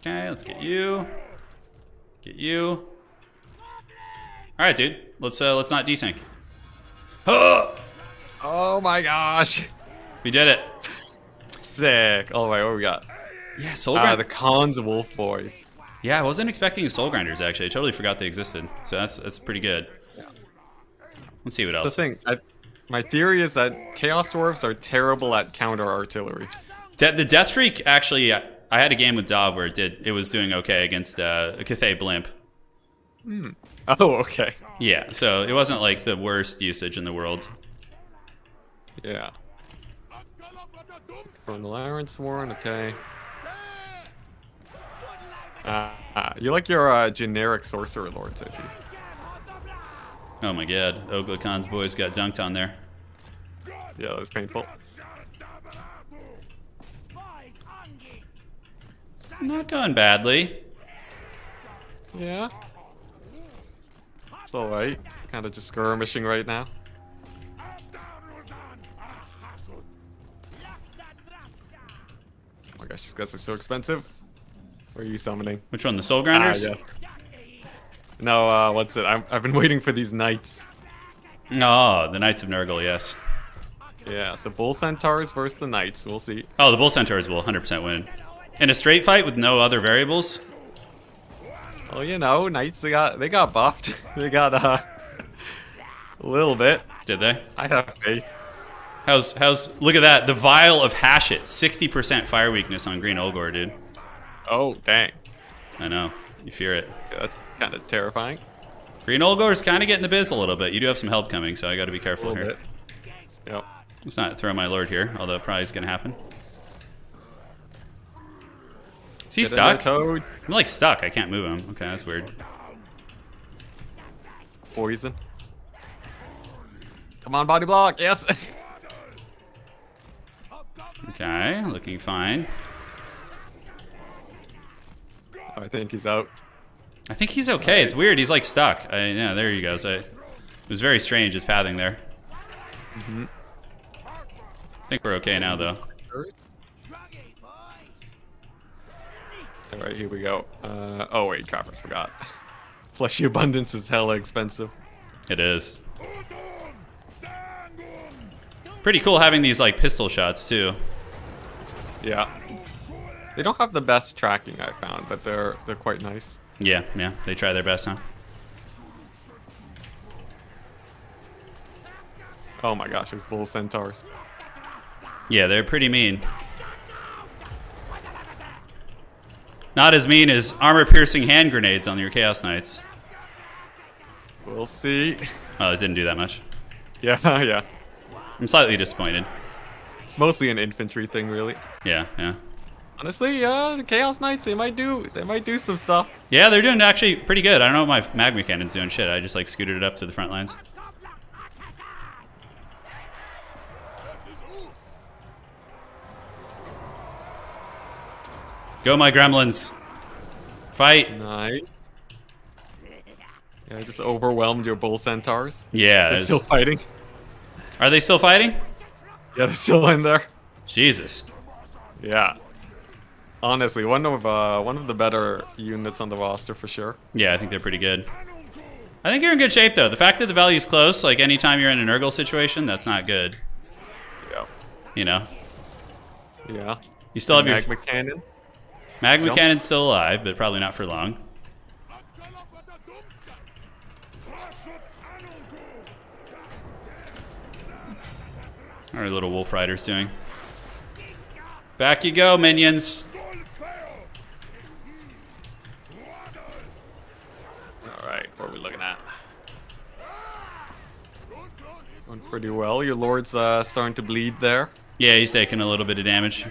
Speaker 1: Okay, let's get you. Get you. All right, dude. Let's not desync.
Speaker 2: Oh my gosh.
Speaker 1: We did it.
Speaker 2: Sick. All right, what we got?
Speaker 1: Yeah, Soul Grinder.
Speaker 2: The Khans Wolf Boys.
Speaker 1: Yeah, I wasn't expecting Soul Grinders, actually. I totally forgot they existed. So that's pretty good.
Speaker 2: Yeah.
Speaker 1: Let's see what else.
Speaker 2: That's the thing. My theory is that Chaos Dwarves are terrible at counter artillery.
Speaker 1: The Death Streak, actually, I had a game with Dov where it was doing okay against a Cathay Blimp.
Speaker 2: Oh, okay.
Speaker 1: Yeah, so it wasn't like the worst usage in the world.
Speaker 2: Yeah. From the Laren Sworn, okay. You like your generic sorcerer lords, I see.
Speaker 1: Oh my god, Oglacon's boys got dunked on there.
Speaker 2: Yeah, that was painful.
Speaker 1: Not going badly.
Speaker 2: Yeah. It's alright. Kind of just skirmishing right now. Oh my gosh, these guys are so expensive. What are you summoning?
Speaker 1: Which one, the Soul Grinders?
Speaker 2: Yes. No, what's it? I've been waiting for these knights.
Speaker 1: Oh, the Knights of Nurgle, yes.
Speaker 2: Yeah, so Bull Centaurs versus the Knights. We'll see.
Speaker 1: Oh, the Bull Centaurs will 100% win. In a straight fight with no other variables?
Speaker 2: Well, you know, Knights, they got buffed. They got a little bit.
Speaker 1: Did they?
Speaker 2: I have faith.
Speaker 1: How's look at that, the Vial of Hashut, 60% fire weakness on Green Olgor, dude.
Speaker 2: Oh, dang.
Speaker 1: I know, you fear it.
Speaker 2: Yeah, that's kind of terrifying.
Speaker 1: Green Olgor's kind of getting the biz a little bit. You do have some help coming, so I got to be
Speaker 2: A
Speaker 1: careful
Speaker 2: little
Speaker 1: here.
Speaker 2: bit. Yep.
Speaker 1: Let's not throw my lord here, although it probably is going to happen. Is he
Speaker 2: Get in
Speaker 1: stuck?
Speaker 2: there, Toad.
Speaker 1: I'm like stuck. I can't move him. Okay, that's weird.
Speaker 2: Poison. Come on, body block. Yes.
Speaker 1: Okay, looking fine.
Speaker 2: I think he's out.
Speaker 1: I think he's okay. It's weird. He's like stuck. Yeah, there he goes. It was very strange his pathing there.
Speaker 2: Mm-hmm.
Speaker 1: I think we're okay now, though.
Speaker 2: All right, here we go. Oh wait, crap! I forgot. Fleshy abundance is hella expensive.
Speaker 1: It is. Pretty cool having these like pistol shots too.
Speaker 2: Yeah. They don't have the best tracking I found, but they're quite nice.
Speaker 1: Yeah, they try their best, huh?
Speaker 2: Oh my gosh, there's bull centaurs.
Speaker 1: Yeah, they're pretty mean. Not as mean as armor-piercing hand grenades on your Chaos Knights.
Speaker 2: We'll see.
Speaker 1: Oh, it didn't do that much.
Speaker 2: Yeah, yeah.
Speaker 1: I'm slightly disappointed.
Speaker 2: It's mostly an infantry thing, really.
Speaker 1: Yeah.
Speaker 2: Honestly, the Chaos Knights, they might do some stuff.
Speaker 1: Yeah, they're doing actually pretty good. I don't know what my magma cannon's doing shit. I just like scooted it up to the front lines. Go, my gremlins. Fight.
Speaker 2: Nice. Yeah, I just overwhelmed your bull centaurs.
Speaker 1: Yeah.
Speaker 2: They're still fighting.
Speaker 1: Are they still fighting?
Speaker 2: Yeah, they're still in there.
Speaker 1: Jesus.
Speaker 2: Yeah. Honestly, one of the better units on the roster for sure.
Speaker 1: Yeah, I think they're pretty good. I think you're in good shape though. The fact that the value's close, like anytime you're in a Nurgle situation, that's not good.
Speaker 2: Yeah.
Speaker 1: You know?
Speaker 2: Yeah.
Speaker 1: You still have your
Speaker 2: magma cannon.
Speaker 1: magma
Speaker 2: Jumped.
Speaker 1: cannon's still alive, but probably not for long. How are little wolf riders doing? Back you go, minions.
Speaker 2: Alright, what are we looking at? Going pretty well. Your lord's starting to bleed there.
Speaker 1: Yeah, he's taking a little bit of damage.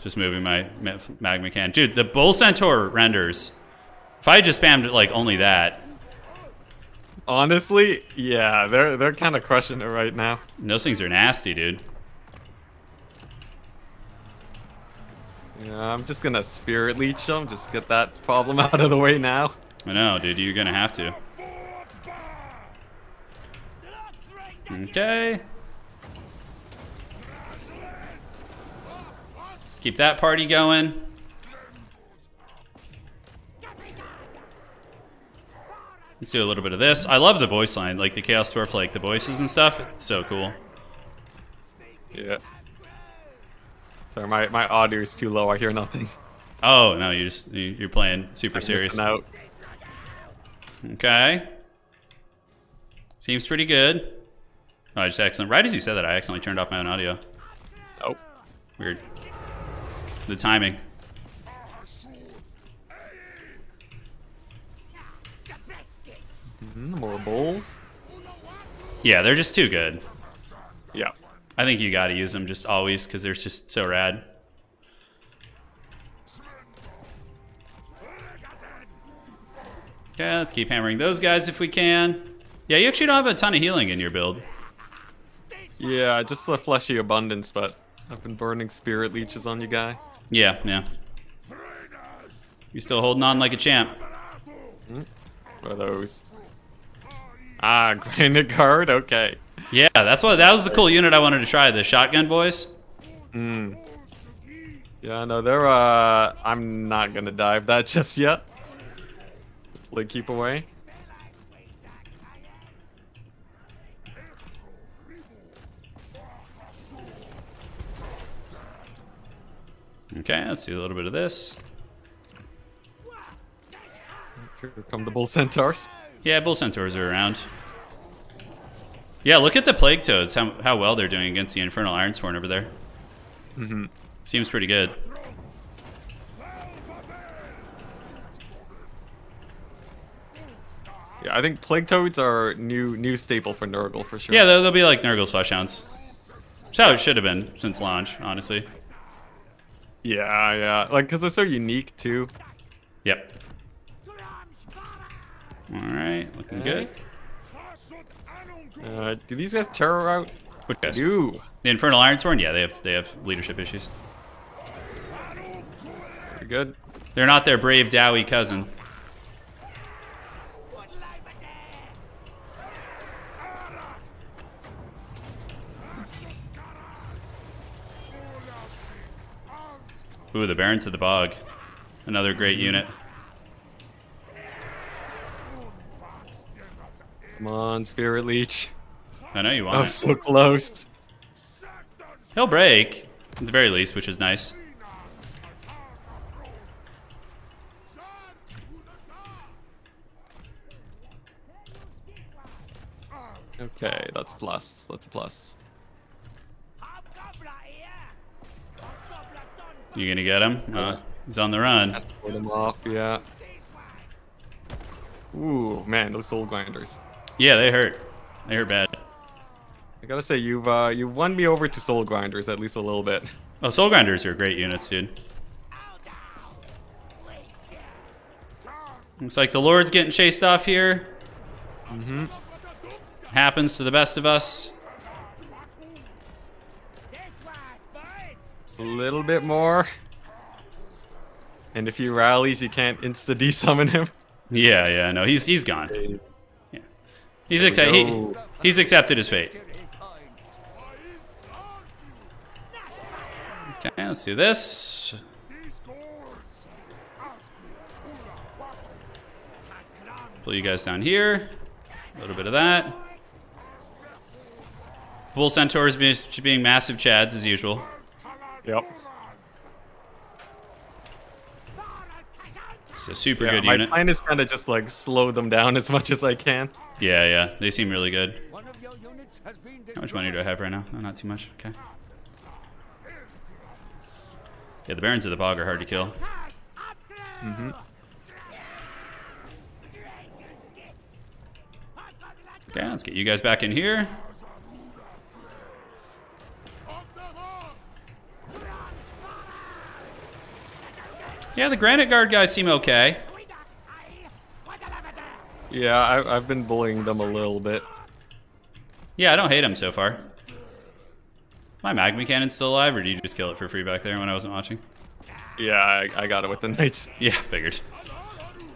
Speaker 1: Just moving my magma cannon. Dude, the Bull Centaur renders. If I just spammed like only that,
Speaker 2: Honestly, yeah, they're kind of crushing it right now.
Speaker 1: those things are nasty, dude.
Speaker 2: Yeah, I'm just gonna spirit leech them, just get that problem out of the way now.
Speaker 1: I know, dude. You're gonna have to. Okay. Keep that party going. Let's do a little bit of this. I love the voice line, like the Chaos Dwarf, like the voices and stuff. It's so cool.
Speaker 2: Yeah. Sorry, my audio is too low. I hear nothing.
Speaker 1: Oh no, you're playing super serious.
Speaker 2: Out.
Speaker 1: Okay. Seems pretty good. Oh, I just accidentally, right as you said that, I accidentally turned off my own audio.
Speaker 2: Oh.
Speaker 1: Weird. The timing.
Speaker 2: More bulls.
Speaker 1: Yeah, they're just too good.
Speaker 2: Yeah.
Speaker 1: I think you gotta use them just always because they're just so rad. Okay, let's keep hammering those guys if we can. Yeah, you actually don't have a ton of healing in your build.
Speaker 2: Yeah, just the fleshy abundance, but I've been burning spirit leeches on you, guy.
Speaker 1: Yeah, yeah. You still holding on like a champ.
Speaker 2: What are those? Ah, granite guard. Okay.
Speaker 1: Yeah, that was the cool unit I wanted to try. The shotgun boys.
Speaker 2: Yeah, no, they're. I'm not gonna dive that just yet. Like, keep away.
Speaker 1: Okay, let's do a little bit of this.
Speaker 2: Here come the bull centaurs.
Speaker 1: Yeah, bull centaurs are around. Yeah, look at the plague toads. How well they're doing against the infernal ironsworn over there. Seems pretty good.
Speaker 2: Yeah, I think plague toads are new staple for Nurgle for sure.
Speaker 1: Yeah, they'll be like Nurgle's fleshhounds. That's how it should have been since launch, honestly.
Speaker 2: Yeah, yeah. Like, because they're so unique too.
Speaker 1: Yep. Alright, looking good.
Speaker 2: Do these guys terror out?
Speaker 1: Which guys?
Speaker 2: Do.
Speaker 1: The infernal ironsworn? Yeah, they have leadership issues.
Speaker 2: Pretty good.
Speaker 1: They're not their brave Dowie cousin. Ooh, the Barons of the Bog. Another great unit.
Speaker 2: Come on, Spirit Leech.
Speaker 1: I know you want
Speaker 2: Oh,
Speaker 1: it.
Speaker 2: so close.
Speaker 1: He'll break, at the very least, which is nice.
Speaker 2: Okay, that's plus. That's a plus.
Speaker 1: You gonna get him? He's on the run.
Speaker 2: Has to put him off, yeah. Ooh, man, those soul grinders.
Speaker 1: Yeah, they hurt. They hurt bad.
Speaker 2: I gotta say, you've won me over to soul grinders at least a little bit.
Speaker 1: Oh, Soul Grinders are great units, dude. Looks like the Lord's getting chased off here. Happens to the best of us.
Speaker 2: Just a little bit more. And if he rallies, you can't insta-desummon him.
Speaker 1: Yeah, no, he's gone. Yeah. He's accepted his fate. Okay, let's do this. Pull you guys down here. A little bit of that. Bull Centaurs being massive chads as usual.
Speaker 2: Yep.
Speaker 1: It's a super good
Speaker 2: my
Speaker 1: unit.
Speaker 2: plan is kind of just like slow them down as much as I can.
Speaker 1: Yeah, they seem really good. How much money do I have right now? Oh, not too much. Okay. Yeah, the Barons of the Bog are hard to kill. Okay, let's get you guys back in here. Yeah, the Granite Guard guys seem okay.
Speaker 2: Yeah, I've been bullying them a little bit.
Speaker 1: Yeah, I don't hate them so far. My Magma Cannon's still alive, or did you just kill it for free back there when I wasn't watching?
Speaker 2: Yeah, I got it with the knights.
Speaker 1: Yeah, figured.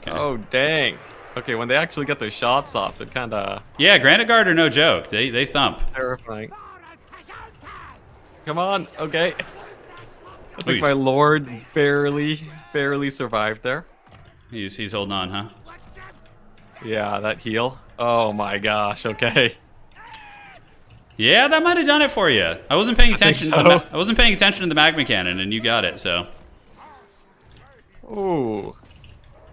Speaker 1: Okay.
Speaker 2: Oh, dang. Okay, when they actually get their shots off, they're kind of
Speaker 1: Yeah, Granite Guard are no joke. They thump.
Speaker 2: terrifying. Come on, okay. I think
Speaker 1: Oof.
Speaker 2: my lord barely survived there.
Speaker 1: He's holding on, huh?
Speaker 2: Yeah, that heal. Oh my gosh, okay.
Speaker 1: Yeah, that might have done it for you. I wasn't paying attention.
Speaker 2: so.
Speaker 1: I wasn't paying attention to the Magma Cannon, and you got it. So.
Speaker 2: Ooh.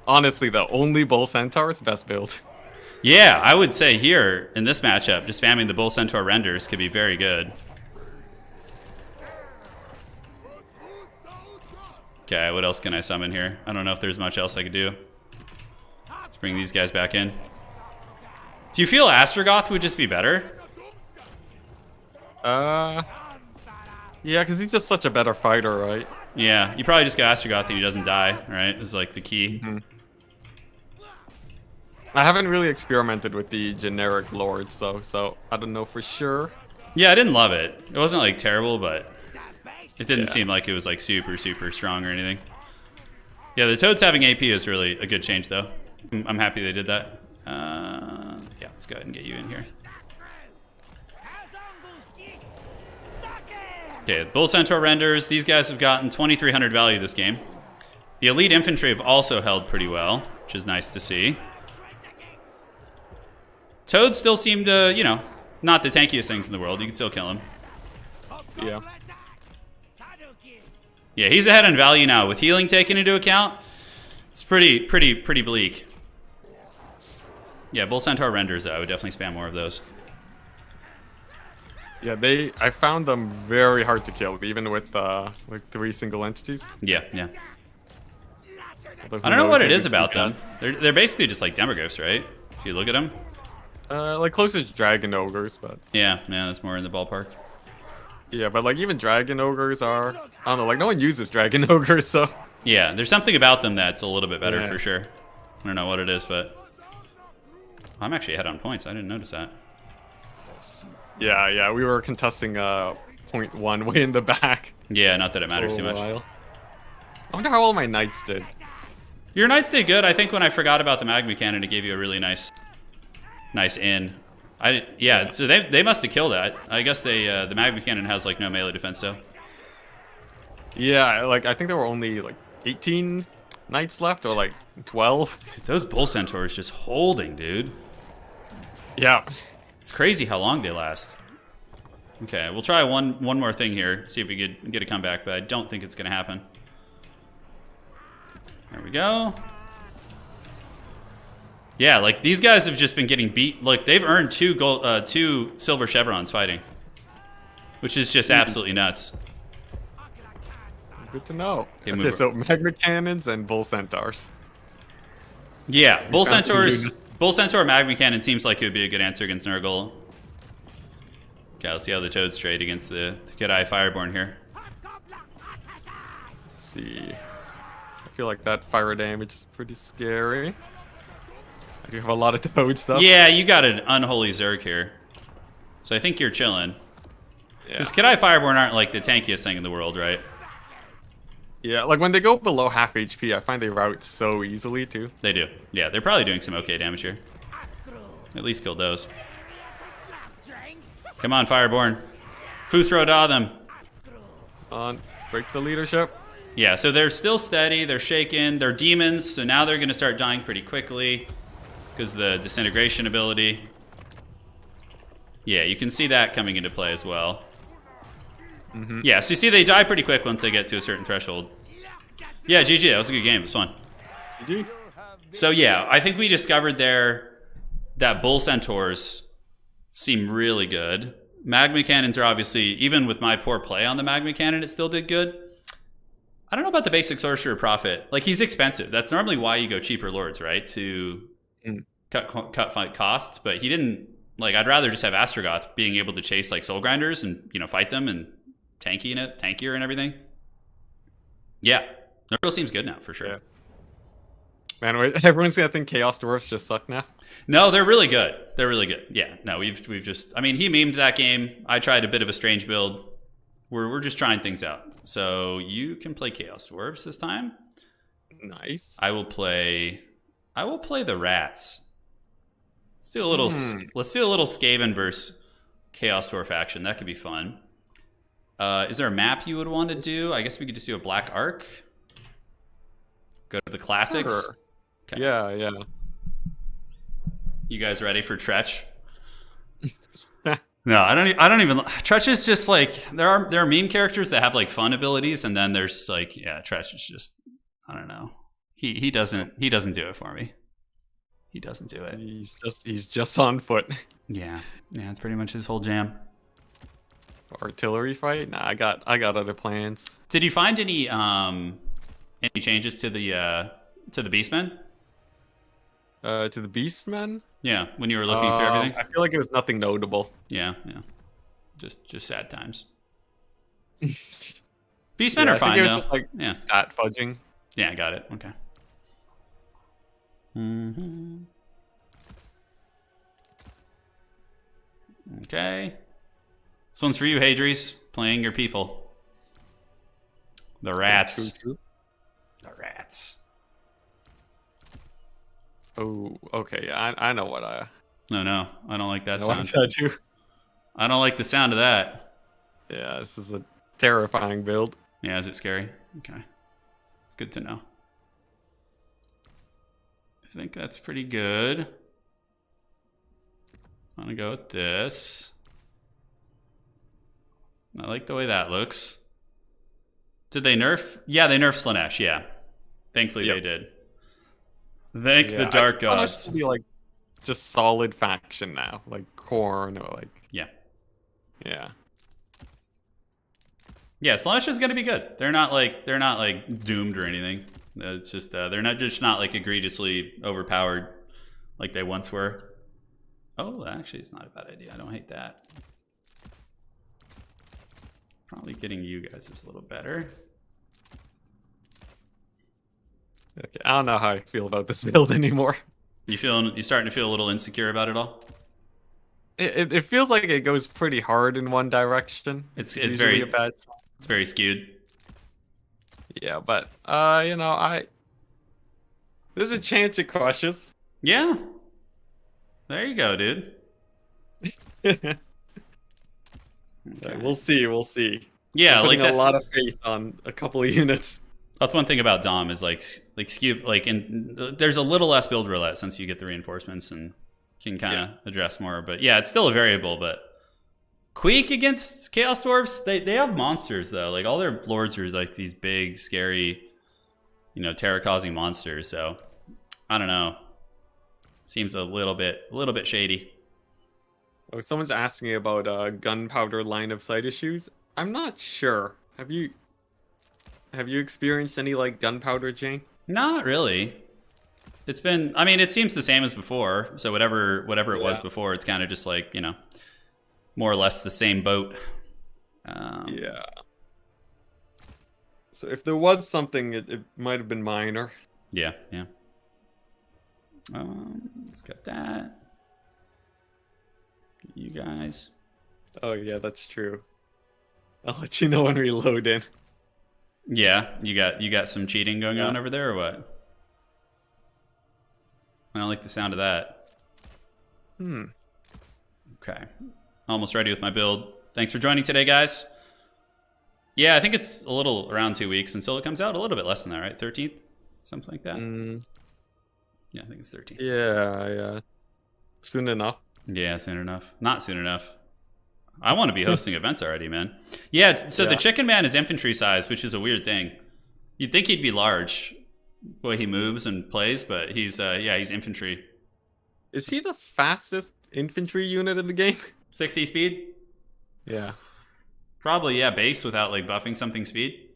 Speaker 2: Honestly, the only Bull Centaur is best build.
Speaker 1: Yeah, I would say here in this matchup, just spamming the Bull Centaur renders could be very good. Okay, what else can I summon here? I don't know if there's much else I could do. Let's bring these guys back in. Do you feel Astrogoth would just be better?
Speaker 2: Yeah, because he's just such a better fighter, right?
Speaker 1: Yeah, you probably just go Astrogoth and he doesn't die, right? Is like the key.
Speaker 2: I haven't really experimented with the generic lords though, so I don't know for sure.
Speaker 1: Yeah, I didn't love it. It wasn't like terrible, but it didn't seem like it was like super strong or anything. Yeah, the Toads having AP is really a good change though. I'm happy they did that. Yeah, let's go ahead and get you in here. Okay, Bull Centaur renders. These guys have gotten 2,300 value this game. The Elite Infantry have also held pretty well, which is nice to see. Toads still seem to, you know, not the tankiest things in the world. You can still kill him.
Speaker 2: Yeah.
Speaker 1: Yeah, he's ahead on value now. With healing taken into account, it's pretty bleak. Yeah, Bull Centaur renders, though. I would definitely spam more of those.
Speaker 2: Yeah, I found them very hard to kill, even with like 3 single entities.
Speaker 1: Yeah. I don't know what it is about them. They're basically just like Demogryphs, right? If you look at them.
Speaker 2: Like closer to dragon ogres, but
Speaker 1: Yeah, that's more in the ballpark.
Speaker 2: yeah, but like even dragon ogres are, I don't know, like no one uses dragon ogres, so
Speaker 1: Yeah, there's something about them that's a little bit better for sure. I don't know what it is, but I'm actually ahead on points. I didn't notice that.
Speaker 2: yeah, we were contesting point 1 way in the back.
Speaker 1: Yeah, not that it matters too much.
Speaker 2: I wonder how well my knights did.
Speaker 1: Your knights did good. I think when I forgot about the Magma Cannon, it gave you a really nice in. So they must have killed that. I guess the Magma Cannon has like no melee defense, so.
Speaker 2: Yeah, like I think there were only like 18 knights left, or like 12.
Speaker 1: Dude, those Bull Centaurs just holding, dude.
Speaker 2: Yeah.
Speaker 1: It's crazy how long they last. Okay, we'll try one more thing here. See if we could get a comeback, but I don't think it's gonna happen. There we go. Yeah, like these guys have just been getting beat. Look, they've earned 2 silver chevrons fighting, which is just absolutely nuts.
Speaker 2: Good to know.
Speaker 1: Okay,
Speaker 2: So magma cannons and bull centaurs.
Speaker 1: Yeah, Bull Centaur Magma Cannon seems like it would be a good answer against Nurgle. Okay, let's see how the Toads trade against the Jedi Fireborn here.
Speaker 2: Let's see. I feel like that fire damage is pretty scary. I do have a lot of Toad stuff.
Speaker 1: Yeah, you got an Unholy Zerg here. So I think you're chilling. Because Jedi Fireborn aren't like the tankiest thing in the world, right?
Speaker 2: Yeah, like when they go below half HP, I find they route so easily too.
Speaker 1: They do. Yeah, they're probably doing some okay damage here. At least killed those. Come on, Fireborn. Futhro Da them.
Speaker 2: On, break the leadership.
Speaker 1: Yeah, so they're still steady. They're shaken. They're demons, so now they're going to start dying pretty quickly because the disintegration ability. Yeah, you can see that coming into play as well. Yeah, so you see they die pretty quick once they get to a certain threshold. Yeah, GG, that was a good game. It was fun.
Speaker 2: GG.
Speaker 1: So yeah, I think we discovered there that Bull Centaurs seem really good. Magma Cannons are obviously, even with my poor play on the Magma Cannon, it still did good. I don't know about the basic Sorcerer Prophet. Like, he's expensive. That's normally why you go cheaper Lords, right? To cut fight costs, but he didn't, like, I'd rather just have Astrogoth being able to chase, like, Soul Grinders and, you know, fight them and tankier and everything. Yeah, Nurgle seems good now, for sure.
Speaker 2: Yeah. Man, everyone's gonna think Chaos Dwarfs just suck now.
Speaker 1: No, they're really good. They're really good. Yeah, no, we've just, I mean, he memed that game. I tried a bit of a strange build. We're just trying things out. So you can play Chaos Dwarves this time.
Speaker 2: Nice.
Speaker 1: I will play the rats. Let's do a little Skaven versus Chaos Dwarf action. That could be fun. Is there a map you would want to do? I guess we could just do a Black Ark. Go to the classics.
Speaker 2: Sure.
Speaker 1: Okay.
Speaker 2: Yeah.
Speaker 1: You guys ready for Tretch? No, I don't even. Tretch is just like, there are meme characters that have like fun abilities, and then there's like, yeah, Tretch is just, I don't know. He doesn't do it for me. He doesn't do it.
Speaker 2: He's just on foot.
Speaker 1: Yeah, it's pretty much his whole jam.
Speaker 2: Artillery fight? Nah, I got other plans.
Speaker 1: Did you find any changes to the Beastmen?
Speaker 2: To the Beastmen?
Speaker 1: Yeah, when you were looking through everything.
Speaker 2: I feel like it was nothing notable.
Speaker 1: Yeah. Just sad times. Beastmen are
Speaker 2: I
Speaker 1: fine
Speaker 2: think it was
Speaker 1: though.
Speaker 2: just like stat fudging.
Speaker 1: Yeah, I got it. Okay. Okay. This one's for you, Hadries. Playing your people. The rats.
Speaker 2: True.
Speaker 1: The rats.
Speaker 2: Oh, okay. Yeah, I know what
Speaker 1: No, I don't like that
Speaker 2: know what
Speaker 1: sound.
Speaker 2: I do.
Speaker 1: I don't like the sound of that.
Speaker 2: Yeah, this is a terrifying build.
Speaker 1: Yeah, is it scary? Okay. It's good to know. I think that's pretty good. I'm gonna go with this. I like the way that looks. Did they nerf? Yeah, they nerfed Slanesh, yeah. Thankfully they did. Thank the dark gods.
Speaker 2: To be like just solid faction now, like Khorne or like
Speaker 1: Yeah.
Speaker 2: Yeah.
Speaker 1: Yeah, Slanesh is gonna be good. They're not like doomed or anything. It's just they're not like egregiously overpowered like they once were. Oh, actually, it's not a bad idea. I don't hate that. Probably getting you guys is a little better.
Speaker 2: Okay, I don't know how I feel about this build anymore.
Speaker 1: You starting to feel a little insecure about it all?
Speaker 2: It feels like it goes pretty hard in one direction.
Speaker 1: It's
Speaker 2: usually
Speaker 1: very
Speaker 2: a bad sign.
Speaker 1: It's very skewed.
Speaker 2: Yeah, but you know, there's a chance it crushes.
Speaker 1: Yeah. There you go, dude.
Speaker 2: Okay. We'll see.
Speaker 1: Yeah,
Speaker 2: I'm putting
Speaker 1: like
Speaker 2: a lot of faith on a couple of units.
Speaker 1: That's one thing about Dom is like skew, there's a little less build roulette since you get the reinforcements and can kind of address more. But yeah, it's still a variable. But Queek against Chaos Dwarfs, they have monsters though. Like all their lords are like these big, scary, terror-causing monsters. So I don't know. Seems a little bit shady.
Speaker 2: Oh, someone's asking about gunpowder line of sight issues. I'm not sure. Have you experienced any like gunpowder, Jane?
Speaker 1: Not really. It's been. I mean, it seems the same as before. So whatever it was before, it's kind of just like more or less the same boat.
Speaker 2: Yeah. So if there was something, it might have been minor.
Speaker 1: Yeah. Let's get that. You guys.
Speaker 2: Oh yeah, that's true. I'll let you know when we load in.
Speaker 1: Yeah, you got some cheating going on over there or what? I don't like the sound of that. Okay. Almost ready with my build. Thanks for joining today, guys. Yeah, I think it's a little around 2 weeks until it comes out. A little bit less than that, right? 13th? Something like that. Yeah, I think it's 13th.
Speaker 2: Yeah. Soon enough.
Speaker 1: Yeah, soon enough. Not soon enough. I want to be hosting events already, man. Yeah, so the Chicken Man is infantry size, which is a weird thing. You'd think he'd be large, the way he moves and plays, but he's infantry.
Speaker 2: Is he the fastest infantry unit in the game?
Speaker 1: 60 speed?
Speaker 2: Yeah.
Speaker 1: Probably, base without like buffing something speed.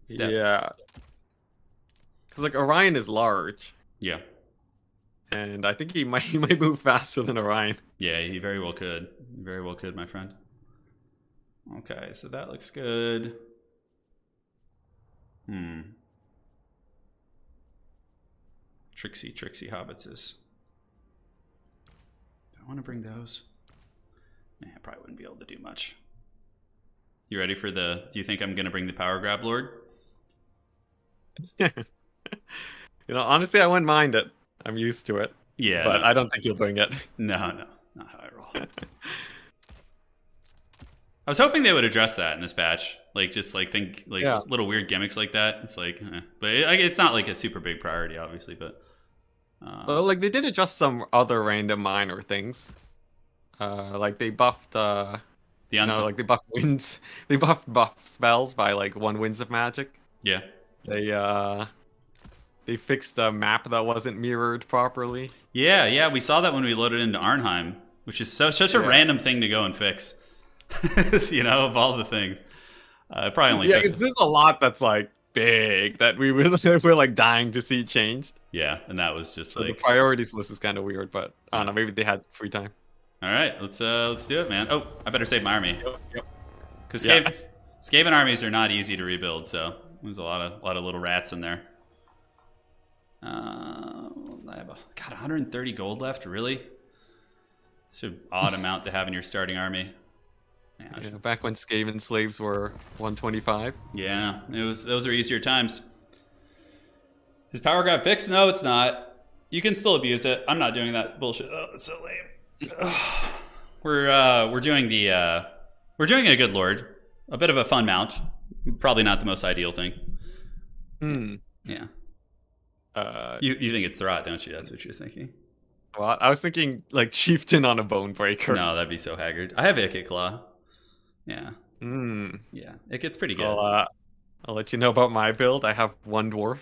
Speaker 2: Yeah. Because like Orion is large.
Speaker 1: Yeah.
Speaker 2: And I think he might move faster than Orion.
Speaker 1: Yeah, he very well could. Very well could, my friend. Okay, so that looks good. Tricksy hobbitses. Do I want to bring those? Nah, I probably wouldn't be able to do much. You ready for do you think I'm going to bring the Power Grab Lord?
Speaker 2: Honestly, I wouldn't mind it. I'm used to it.
Speaker 1: Yeah.
Speaker 2: But I don't think you'll bring it.
Speaker 1: No, not how I roll. I was hoping they would address that in this patch. Like, just like think like little weird gimmicks like that. It's like, but it's not like a super big priority, obviously. But
Speaker 2: well, like they did adjust some other random minor things. Like they buffed like they buffed winds. They buffed buff spells by like 1 winds of magic.
Speaker 1: Yeah.
Speaker 2: They fixed a map that wasn't mirrored properly.
Speaker 1: Yeah, we saw that when we loaded into Arnheim, which is such a random thing to go and fix. Of all the things. It probably only took...
Speaker 2: because there's a lot that's like big that we were we're like dying to see changed.
Speaker 1: Yeah, and that was just
Speaker 2: So the
Speaker 1: like,
Speaker 2: priorities list is kind of weird, but I don't know. Maybe they had free time.
Speaker 1: all right, let's do it, man. Oh, I better save my army
Speaker 2: Yep.
Speaker 1: because
Speaker 2: Yeah.
Speaker 1: Skaven armies are not easy to rebuild. So there's a lot of little rats in there. I have 130 gold left. Really? It's an odd amount to have in your starting army.
Speaker 2: Yeah, back when Skaven slaves were 125.
Speaker 1: Yeah, those are easier times. His power got fixed? No, it's not. You can still abuse it. I'm not doing that bullshit. Oh, it's so lame. We're doing a good lord, a bit of a fun mount. Probably not the most ideal thing. Yeah. You think it's Throt, don't you? That's what you're thinking.
Speaker 2: Well, I was thinking like chieftain on a bone breaker.
Speaker 1: No, that'd be so haggard. I have Ikit Claw. Yeah.
Speaker 2: Mm.
Speaker 1: Yeah, it gets pretty good.
Speaker 2: Well, I'll let you know about my build. I have one dwarf.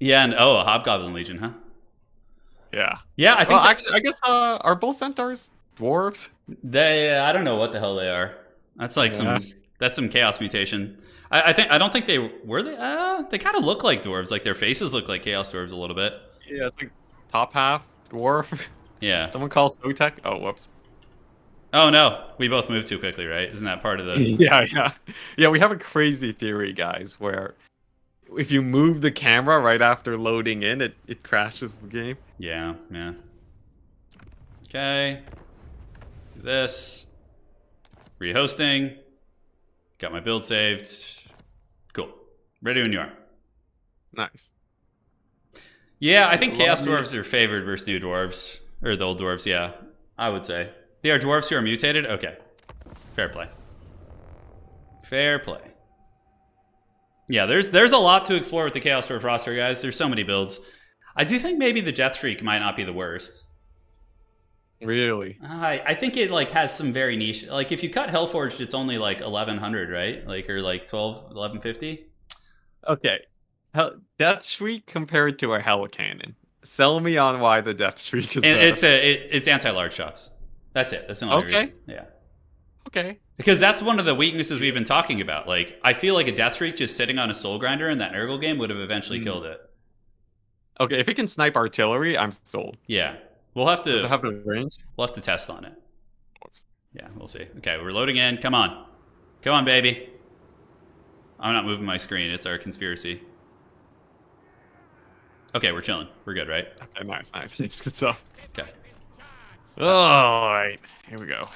Speaker 1: Yeah, and a Hobgoblin Legion, huh?
Speaker 2: Yeah.
Speaker 1: Yeah, I think.
Speaker 2: Well, actually, I guess are both centaurs dwarves?
Speaker 1: I don't know what the hell they are. That's like some chaos mutation. I don't think they were they. They kind of look like dwarves. Like their faces look like chaos dwarves a little bit.
Speaker 2: Yeah, it's like top half dwarf.
Speaker 1: Yeah.
Speaker 2: Someone calls Sotek. Oh, whoops.
Speaker 1: Oh no, we both moved too quickly, right? Isn't that part of the?
Speaker 2: Yeah. We have a crazy theory, guys, where if you move the camera right after loading in, it crashes the game.
Speaker 1: Yeah. Okay. Do this. Rehosting. Got my build saved. Cool. Ready when you are.
Speaker 2: Nice.
Speaker 1: Yeah, I think Chaos Dwarves are favored versus New Dwarves. Or the Old Dwarves, yeah. I would say. They are dwarves who are mutated? Okay. Fair play. Fair play. Yeah, there's a lot to explore with the Chaos Dwarf roster, guys. There's so many builds. I do think maybe the Death Shriek might not be the worst.
Speaker 2: Really?
Speaker 1: I think it like has some very niche. Like if you cut Hellforged, it's only like 1100, right? Like or like 1150.
Speaker 2: Okay. Death Shriek compared to a Hell Cannon. Sell me on why the Death Shriek is better.
Speaker 1: It's anti-large shots. That's it. That's the only reason. Yeah.
Speaker 2: Okay.
Speaker 1: Because that's one of the weaknesses we've been talking about. Like, I feel like a Death Shriek just sitting on a Soul Grinder in that Nurgle game would have eventually killed it.
Speaker 2: Okay, if it can snipe artillery, I'm sold.
Speaker 1: Yeah. We'll have to...
Speaker 2: Does it have the range?
Speaker 1: We'll have to test on it.
Speaker 2: Whoops.
Speaker 1: Yeah, we'll see. Okay, we're loading in. Come on. Come on, baby. I'm not moving my screen. It's our conspiracy. Okay, we're chilling. We're good, right?
Speaker 2: Okay, nice. Good stuff.
Speaker 1: Okay.
Speaker 2: All right, here we go.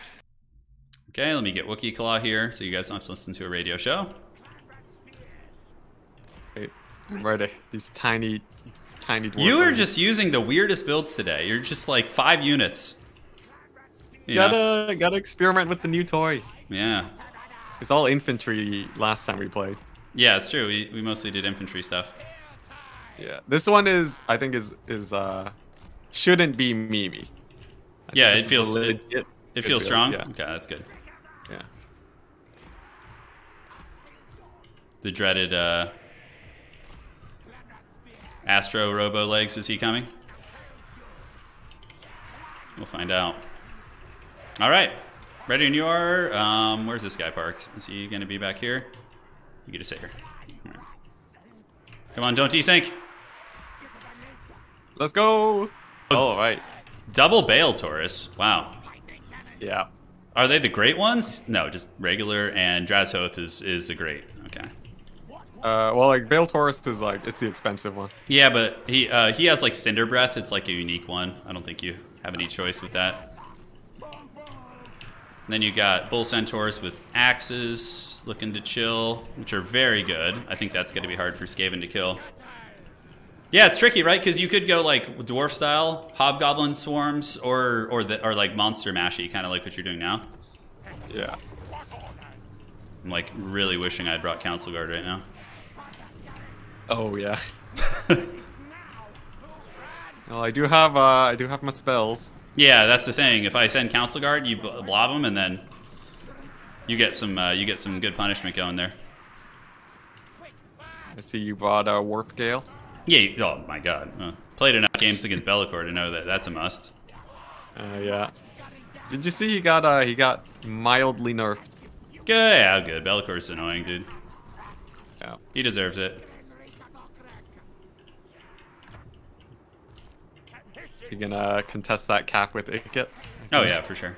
Speaker 1: Okay, let me get Wookiee Claw here so you guys don't have to listen to a radio show.
Speaker 2: Wait, I'm ready. These tiny dwarves.
Speaker 1: You are just using the weirdest builds today. You're just like 5 units.
Speaker 2: Gotta experiment with the new toys.
Speaker 1: Yeah.
Speaker 2: It's all infantry last time we played.
Speaker 1: Yeah, it's true. We mostly did infantry stuff.
Speaker 2: Yeah, this one I think is shouldn't be memey.
Speaker 1: Yeah, it feels strong.
Speaker 2: Yeah.
Speaker 1: Okay, that's good.
Speaker 2: Yeah.
Speaker 1: The dreaded Astro Robo Legs, is he coming? We'll find out. All right, ready when you are. Where's this guy parked? Is he going to be back here? You get to sit here. All right. Come on, don't desync.
Speaker 2: Let's go. All right.
Speaker 1: Double Bale Taurus. Wow.
Speaker 2: Yeah.
Speaker 1: Are they the great ones? No, just regular, and Drazhoth is a great. Okay.
Speaker 2: Well, like Bale Taurus is like it's the expensive one.
Speaker 1: Yeah, but he has like Cinder Breath. It's like a unique one. I don't think you have any choice with that. And then you got Bull Centaurs with axes looking to chill, which are very good. I think that's going to be hard for Skaven to kill. Yeah, it's tricky, right? Because you could go like dwarf style, hobgoblin swarms, or like monster mashy, kind of like what you're doing now.
Speaker 2: Yeah.
Speaker 1: I'm like really wishing I'd brought Council Guard right now.
Speaker 2: Oh yeah. Well, I do have my spells.
Speaker 1: Yeah, that's the thing. If I send Council Guard, you blob them, and then you get some good punishment going there.
Speaker 2: I see you brought a Warp Gale.
Speaker 1: Yeah. Oh my God. Played enough games against Be'lakor to know that that's a must.
Speaker 2: Yeah. Did you see he got mildly nerfed?
Speaker 1: Good. Yeah, good. Be'lakor's annoying, dude.
Speaker 2: Yeah.
Speaker 1: He deserves it.
Speaker 2: You gonna contest that cap with Ikit?
Speaker 1: Oh yeah, for sure.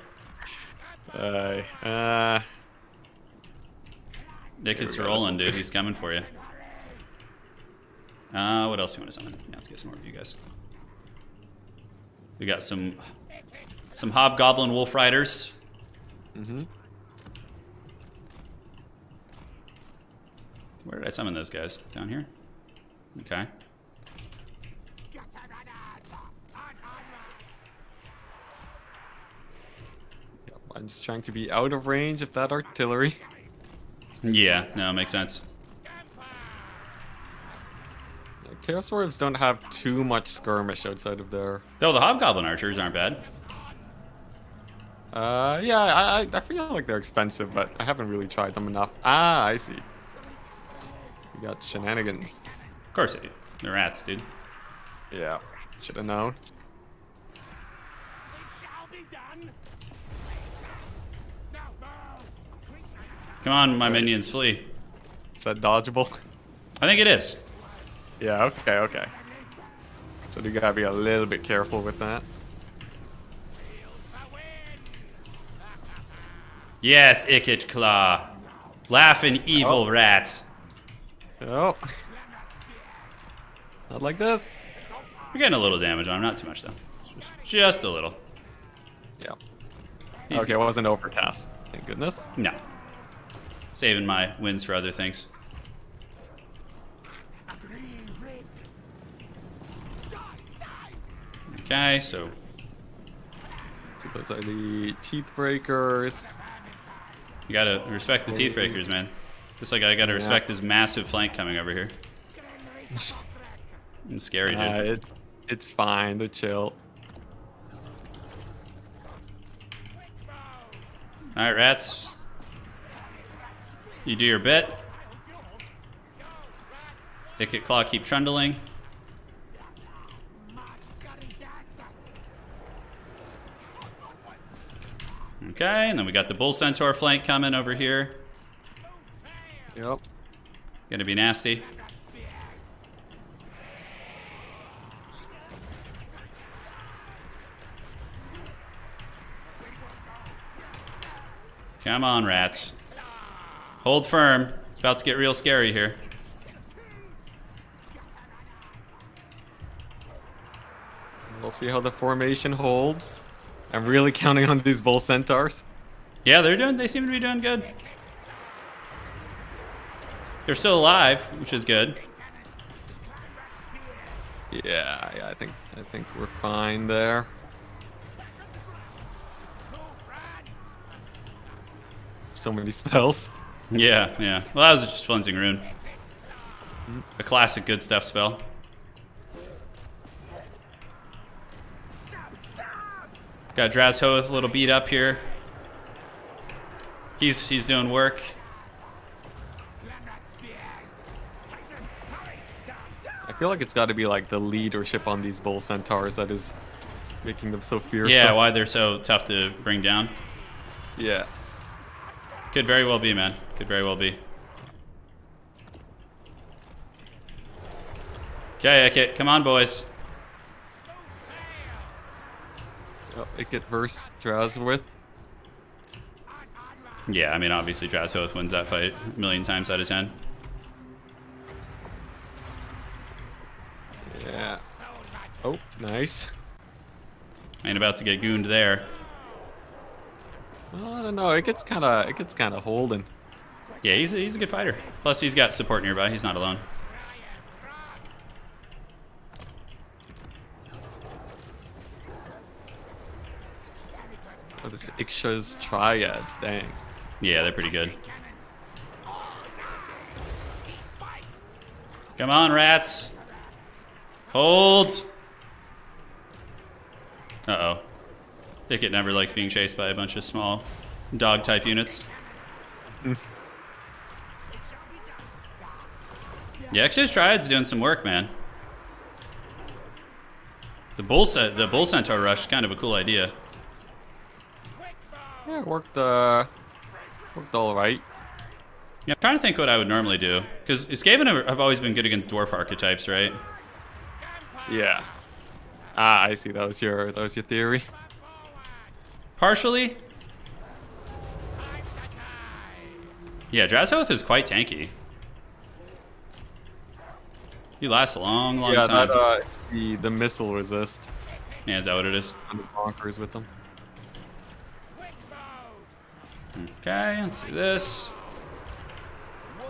Speaker 1: Nicket's rolling, dude. He's coming for you. What else do you want to summon? Yeah, let's get some more of you guys. We got some hobgoblin wolf riders.
Speaker 2: Mm-hmm.
Speaker 1: Where did I summon those guys? Down here? Okay.
Speaker 2: I'm just trying to be out of range of that artillery.
Speaker 1: Yeah, no, makes sense.
Speaker 2: Chaos Dwarves don't have too much skirmish outside of their...
Speaker 1: Though the hobgoblin archers aren't bad.
Speaker 2: Yeah, I feel like they're expensive, but I haven't really tried them enough. Ah, I see. You got shenanigans.
Speaker 1: Of course they do. They're rats, dude.
Speaker 2: Yeah, should have known.
Speaker 1: Come on, my minions, flee.
Speaker 2: Is that dodgeable?
Speaker 1: I think it is.
Speaker 2: Yeah, okay. So you gotta be a little bit careful with that.
Speaker 1: Yes, Ikit Claw. Laughing evil rat.
Speaker 2: Oh. Not like this.
Speaker 1: We're getting a little damage on him, not too much though. Just a little.
Speaker 2: Yeah.
Speaker 1: He's
Speaker 2: Okay, it wasn't overcast. Thank goodness.
Speaker 1: No. Saving my wins for other things. Okay, so
Speaker 2: So those are the teeth breakers.
Speaker 1: you gotta respect the teeth breakers, man. Just like I gotta respect this massive flank coming over here. It's scary, dude.
Speaker 2: It's fine to chill.
Speaker 1: Alright, rats. You do your bit. Ikit Claw keep trundling. Okay, and then we got the Bull Centaur flank coming over here.
Speaker 2: Yep.
Speaker 1: Gonna be nasty. Come on, rats. Hold firm. It's about to get real scary here.
Speaker 2: We'll see how the formation holds. I'm really counting on these bull centaurs.
Speaker 1: Yeah, they seem to be doing good. They're still alive, which is good.
Speaker 2: Yeah, I think we're fine there. So many spells.
Speaker 1: Yeah. Well, that was just Cleansing Rune. A classic good stuff spell. Got Drazhoth a little beat up here. He's doing work.
Speaker 2: I feel like it's got to be like the leadership on these bull centaurs that is making them so fearsome.
Speaker 1: Yeah, why they're so tough to bring down.
Speaker 2: Yeah.
Speaker 1: Could very well be, man. Could very well be. Okay, Ikit, come on, boys.
Speaker 2: Oh, Ikit versus Drazhoth.
Speaker 1: Yeah, I mean, obviously Drazhoth wins that fight a million times out of 10.
Speaker 2: Yeah. Oh, nice.
Speaker 1: Ain't about to get gooned there.
Speaker 2: Well, I don't know. It gets kind of holding.
Speaker 1: Yeah, he's a good fighter. Plus, he's got support nearby. He's not alone.
Speaker 2: Oh, this Iksha's triads, dang.
Speaker 1: Yeah, they're pretty good. Come on, rats. Hold. Uh-oh. Ikit never likes being chased by a bunch of small dog-type units. Yeah, actually, Triad's doing some work, man. The Bull Centaur rush is kind of a cool idea.
Speaker 2: Yeah, it worked all right.
Speaker 1: Yeah, I'm trying to think what I would normally do. Because Skaven have always been good against dwarf archetypes, right?
Speaker 2: Yeah. Ah, I see. That was your theory.
Speaker 1: Partially. Yeah, Drazhoth is quite tanky. He lasts a long, long time.
Speaker 2: Yeah, it's the missile resist.
Speaker 1: Yeah, is that what it is?
Speaker 2: And the bonkers with them.
Speaker 1: Okay, let's do this.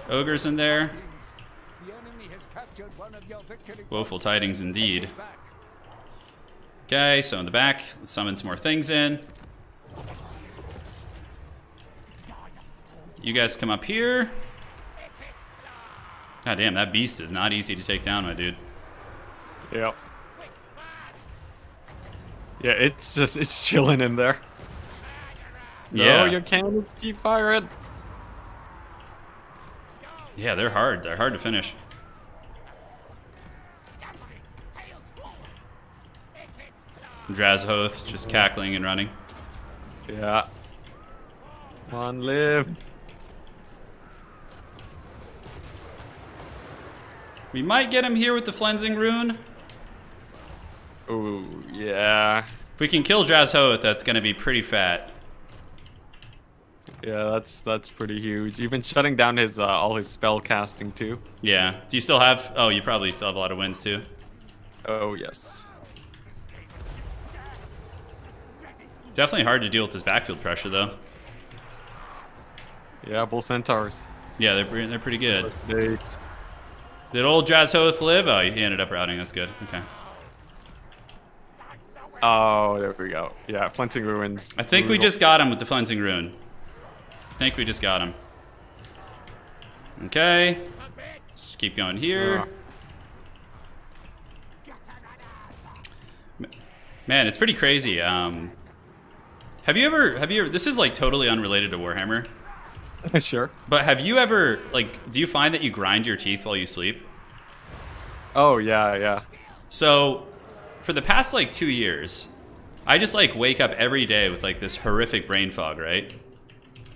Speaker 1: Ogre's in there. Woeful tidings indeed. Okay, so in the back, let's summon some more things in. You guys come up here. God damn, that beast is not easy to take down, my dude.
Speaker 2: Yep. Yeah, it's chilling in there.
Speaker 1: Yeah.
Speaker 2: No, your cannons keep firing.
Speaker 1: Yeah, they're hard. They're hard to finish. Drazhoth just cackling and running.
Speaker 2: Yeah. Come on, live.
Speaker 1: We might get him here with the Flensing Rune.
Speaker 2: Ooh, yeah.
Speaker 1: If we can kill Drazhoth, that's going to be pretty fat.
Speaker 2: Yeah, that's pretty huge. Even shutting down his all his spell casting too.
Speaker 1: Yeah. Do you still have... Oh, you probably still have a lot of wins too.
Speaker 2: Oh, yes.
Speaker 1: Definitely hard to deal with this backfield pressure, though.
Speaker 2: Yeah, Bull Centaurs.
Speaker 1: Yeah, they're pretty good.
Speaker 2: Did
Speaker 1: Did old Drazhoth live? Oh, he ended up routing. That's good. Okay.
Speaker 2: Oh, there we go. Yeah, Flensing Ruins.
Speaker 1: I think we just got him with the Flensing Rune. I think we just got him. Okay. Let's keep going here. Man, it's pretty crazy. Have you ever, this is like totally unrelated to Warhammer,
Speaker 2: Sure.
Speaker 1: but have you ever, like, do you find that you grind your teeth while you sleep?
Speaker 2: Oh, yeah, yeah.
Speaker 1: So, for the past like 2 years, I just like wake up every day with like this horrific brain fog, right?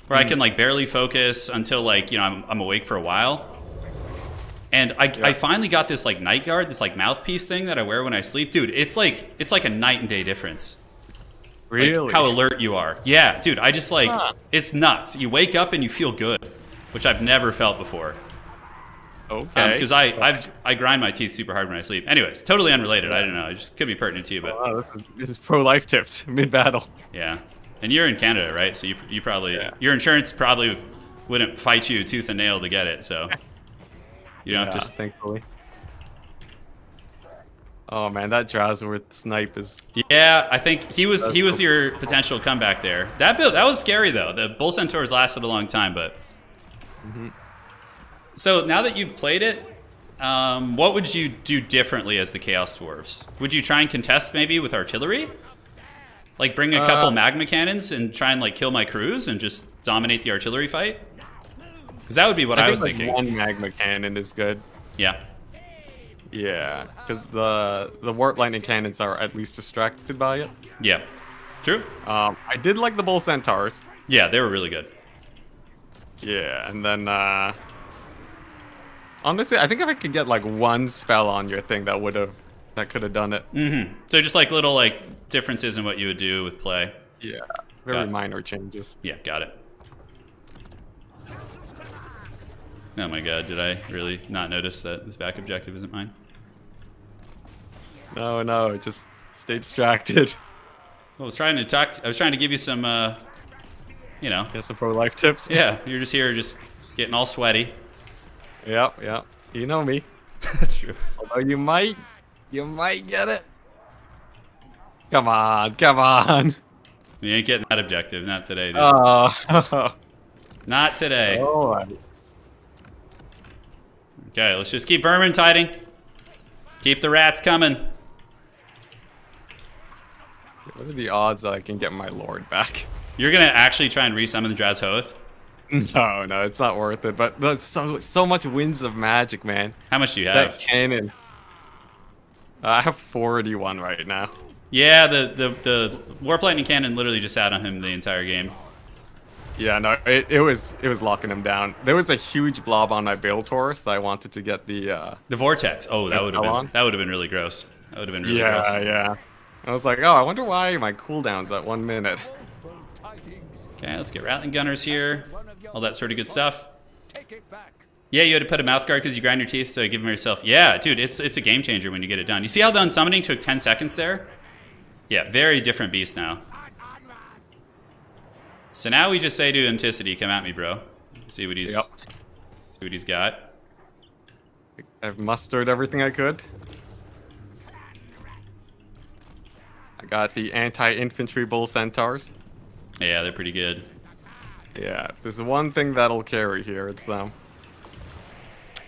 Speaker 1: Where I can like barely focus until like, you know, I'm awake for a while. And I finally got this like night guard, this like mouthpiece thing that I wear when I sleep. Dude, it's like a night and day difference.
Speaker 2: Really?
Speaker 1: Like, how alert you are. Yeah, dude, I just like, it's nuts. You wake up and you feel good, which I've never felt before.
Speaker 2: Okay.
Speaker 1: Because I grind my teeth super hard when I sleep. Anyways, totally unrelated. I don't know. It just could be pertinent to you, but
Speaker 2: Wow, this is pro life tips mid battle.
Speaker 1: yeah. And you're in Canada, right? So you probably your insurance probably wouldn't fight you tooth and nail to get it. So you don't have to.
Speaker 2: Thankfully. Oh man, that Drazhoth snipe is.
Speaker 1: Yeah, I think he was your potential comeback there. That build that was scary though. The Bull Centaurs lasted a long time, but. So now that you've played it, what would you do differently as the Chaos Dwarves? Would you try and contest maybe with artillery? Like bring a couple magma cannons and try and like kill my crews and just dominate the artillery fight? Because that would be what I was thinking.
Speaker 2: One magma cannon is good.
Speaker 1: Yeah.
Speaker 2: Yeah, because the warp lightning cannons are at least distracted by it.
Speaker 1: Yeah. True.
Speaker 2: I did like the Bull Centaurs.
Speaker 1: Yeah, they were really good.
Speaker 2: Yeah, and then honestly, I think if I could get like one spell on your thing, that could have done it.
Speaker 1: Mm-hmm. So just like little like differences in what you would do with play.
Speaker 2: Yeah, very minor changes.
Speaker 1: Yeah, got it. Oh my god, did I really not notice that this back objective isn't mine?
Speaker 2: No, just stay distracted.
Speaker 1: Well, I was trying to give you some, you know.
Speaker 2: Get some pro life tips.
Speaker 1: Yeah, you're just here, just getting all sweaty.
Speaker 2: Yep. You know me.
Speaker 1: That's true.
Speaker 2: Although you might get it. Come on.
Speaker 1: You ain't getting that objective, not today, dude.
Speaker 2: Oh.
Speaker 1: Not today.
Speaker 2: All right.
Speaker 1: Okay, let's just keep vermintiding. Keep the rats coming.
Speaker 2: What are the odds that I can get my lord back?
Speaker 1: You're gonna actually try and resummon the Drazhoth?
Speaker 2: No, it's not worth it. But that's so much winds of magic, man.
Speaker 1: How much do you have?
Speaker 2: That cannon. I have 41 right now.
Speaker 1: Yeah, the warp lightning cannon literally just sat on him the entire game.
Speaker 2: Yeah, no, it was locking him down. There was a huge blob on my Bale Taurus that I wanted to get the
Speaker 1: The vortex. Oh, that would have been
Speaker 2: on.
Speaker 1: really gross. That would have been really gross.
Speaker 2: Yeah, yeah. I was like, oh, I wonder why my cooldown's at 1 minute.
Speaker 1: Okay, let's get Rattling Gunners here. All that sort of good stuff. Yeah, you had to put a mouth guard because you grind your teeth, so you give them yourself. Yeah, dude, it's a game changer when you get it done. You see how the unsummoning took 10 seconds there? Yeah, very different beast now. So now we just say to Anticity, come at me, bro. See what he's got.
Speaker 2: I've mustered everything I could. I got the anti-infantry bull centaurs.
Speaker 1: Yeah, they're pretty good.
Speaker 2: Yeah, if there's one thing that'll carry here, it's them.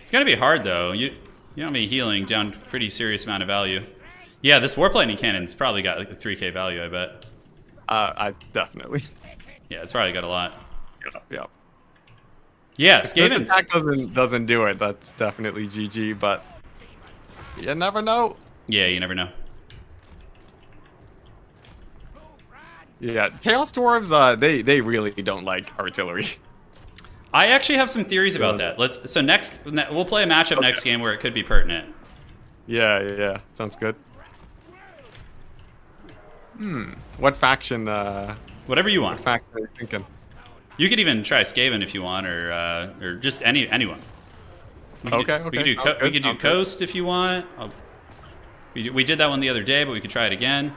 Speaker 1: It's gonna be hard though. You don't be healing down a pretty serious amount of value. Yeah, this Warp Lightning Cannon's probably got like a 3k value, I bet.
Speaker 2: I definitely.
Speaker 1: Yeah, it's probably got a lot.
Speaker 2: Yeah.
Speaker 1: Yeah,
Speaker 2: If this
Speaker 1: Skaven.
Speaker 2: attack doesn't do it, that's definitely GG, but you never know.
Speaker 1: Yeah, you never know.
Speaker 2: Yeah, Chaos Dwarves, they really don't like artillery.
Speaker 1: I actually have some theories about that. We'll play a matchup next game where it could be pertinent.
Speaker 2: Yeah, sounds good. What faction,
Speaker 1: Whatever you want.
Speaker 2: faction are you thinking?
Speaker 1: You could even try Skaven if you want, or just anyone. We could do Coast if you want. We did that one the other day, but we could try it again.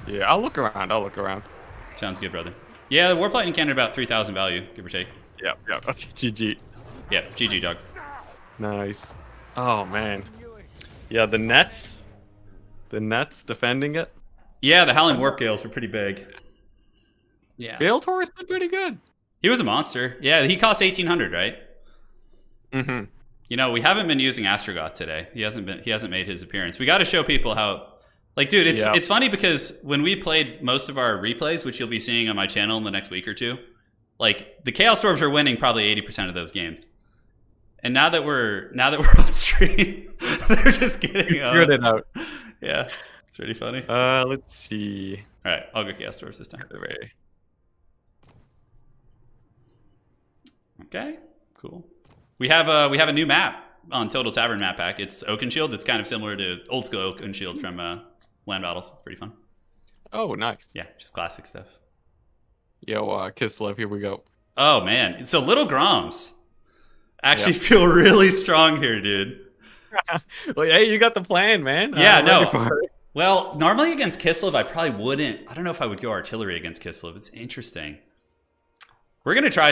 Speaker 2: Yeah, I'll look around.
Speaker 1: Sounds good, brother. Yeah, the Warp Lightning Cannon about 3,000 value, give or take.
Speaker 2: Yeah. Okay, GG.
Speaker 1: Yeah, GG, dog.
Speaker 2: Nice. Oh man. Yeah, the nets defending it.
Speaker 1: Yeah, the Howling Warp Gales were pretty big. Yeah.
Speaker 2: Bale Taurus did pretty good.
Speaker 1: He was a monster. Yeah, he cost 1,800, right?
Speaker 2: Mm-hmm.
Speaker 1: You know, we haven't been using Astrogoth today. He hasn't made his appearance. We got to show people how. Like, dude, it's funny because when we played most of our replays, which you'll be seeing on my channel in the next week or two, like the Chaos Dwarves are winning probably 80% of those games. And now that we're on stream, they're just getting
Speaker 2: Figured it out.
Speaker 1: Yeah, it's pretty funny.
Speaker 2: Let's see.
Speaker 1: All right, I'll go Chaos Dwarves this time. Okay, cool. We have a new map on Total Tavern map pack. It's Oakenshield. It's kind of similar to old school Oakenshield from Land Battles. It's pretty fun.
Speaker 2: Oh, nice.
Speaker 1: Yeah, just classic stuff.
Speaker 2: Yo, Kislev, here we go.
Speaker 1: Oh man, so Little Groms actually feel really strong here, dude.
Speaker 2: Well, hey, you got the plan, man.
Speaker 1: Yeah, no. Well, normally against Kislev, I probably wouldn't. I don't know if I would go artillery against Kislev. It's interesting. I'm gonna try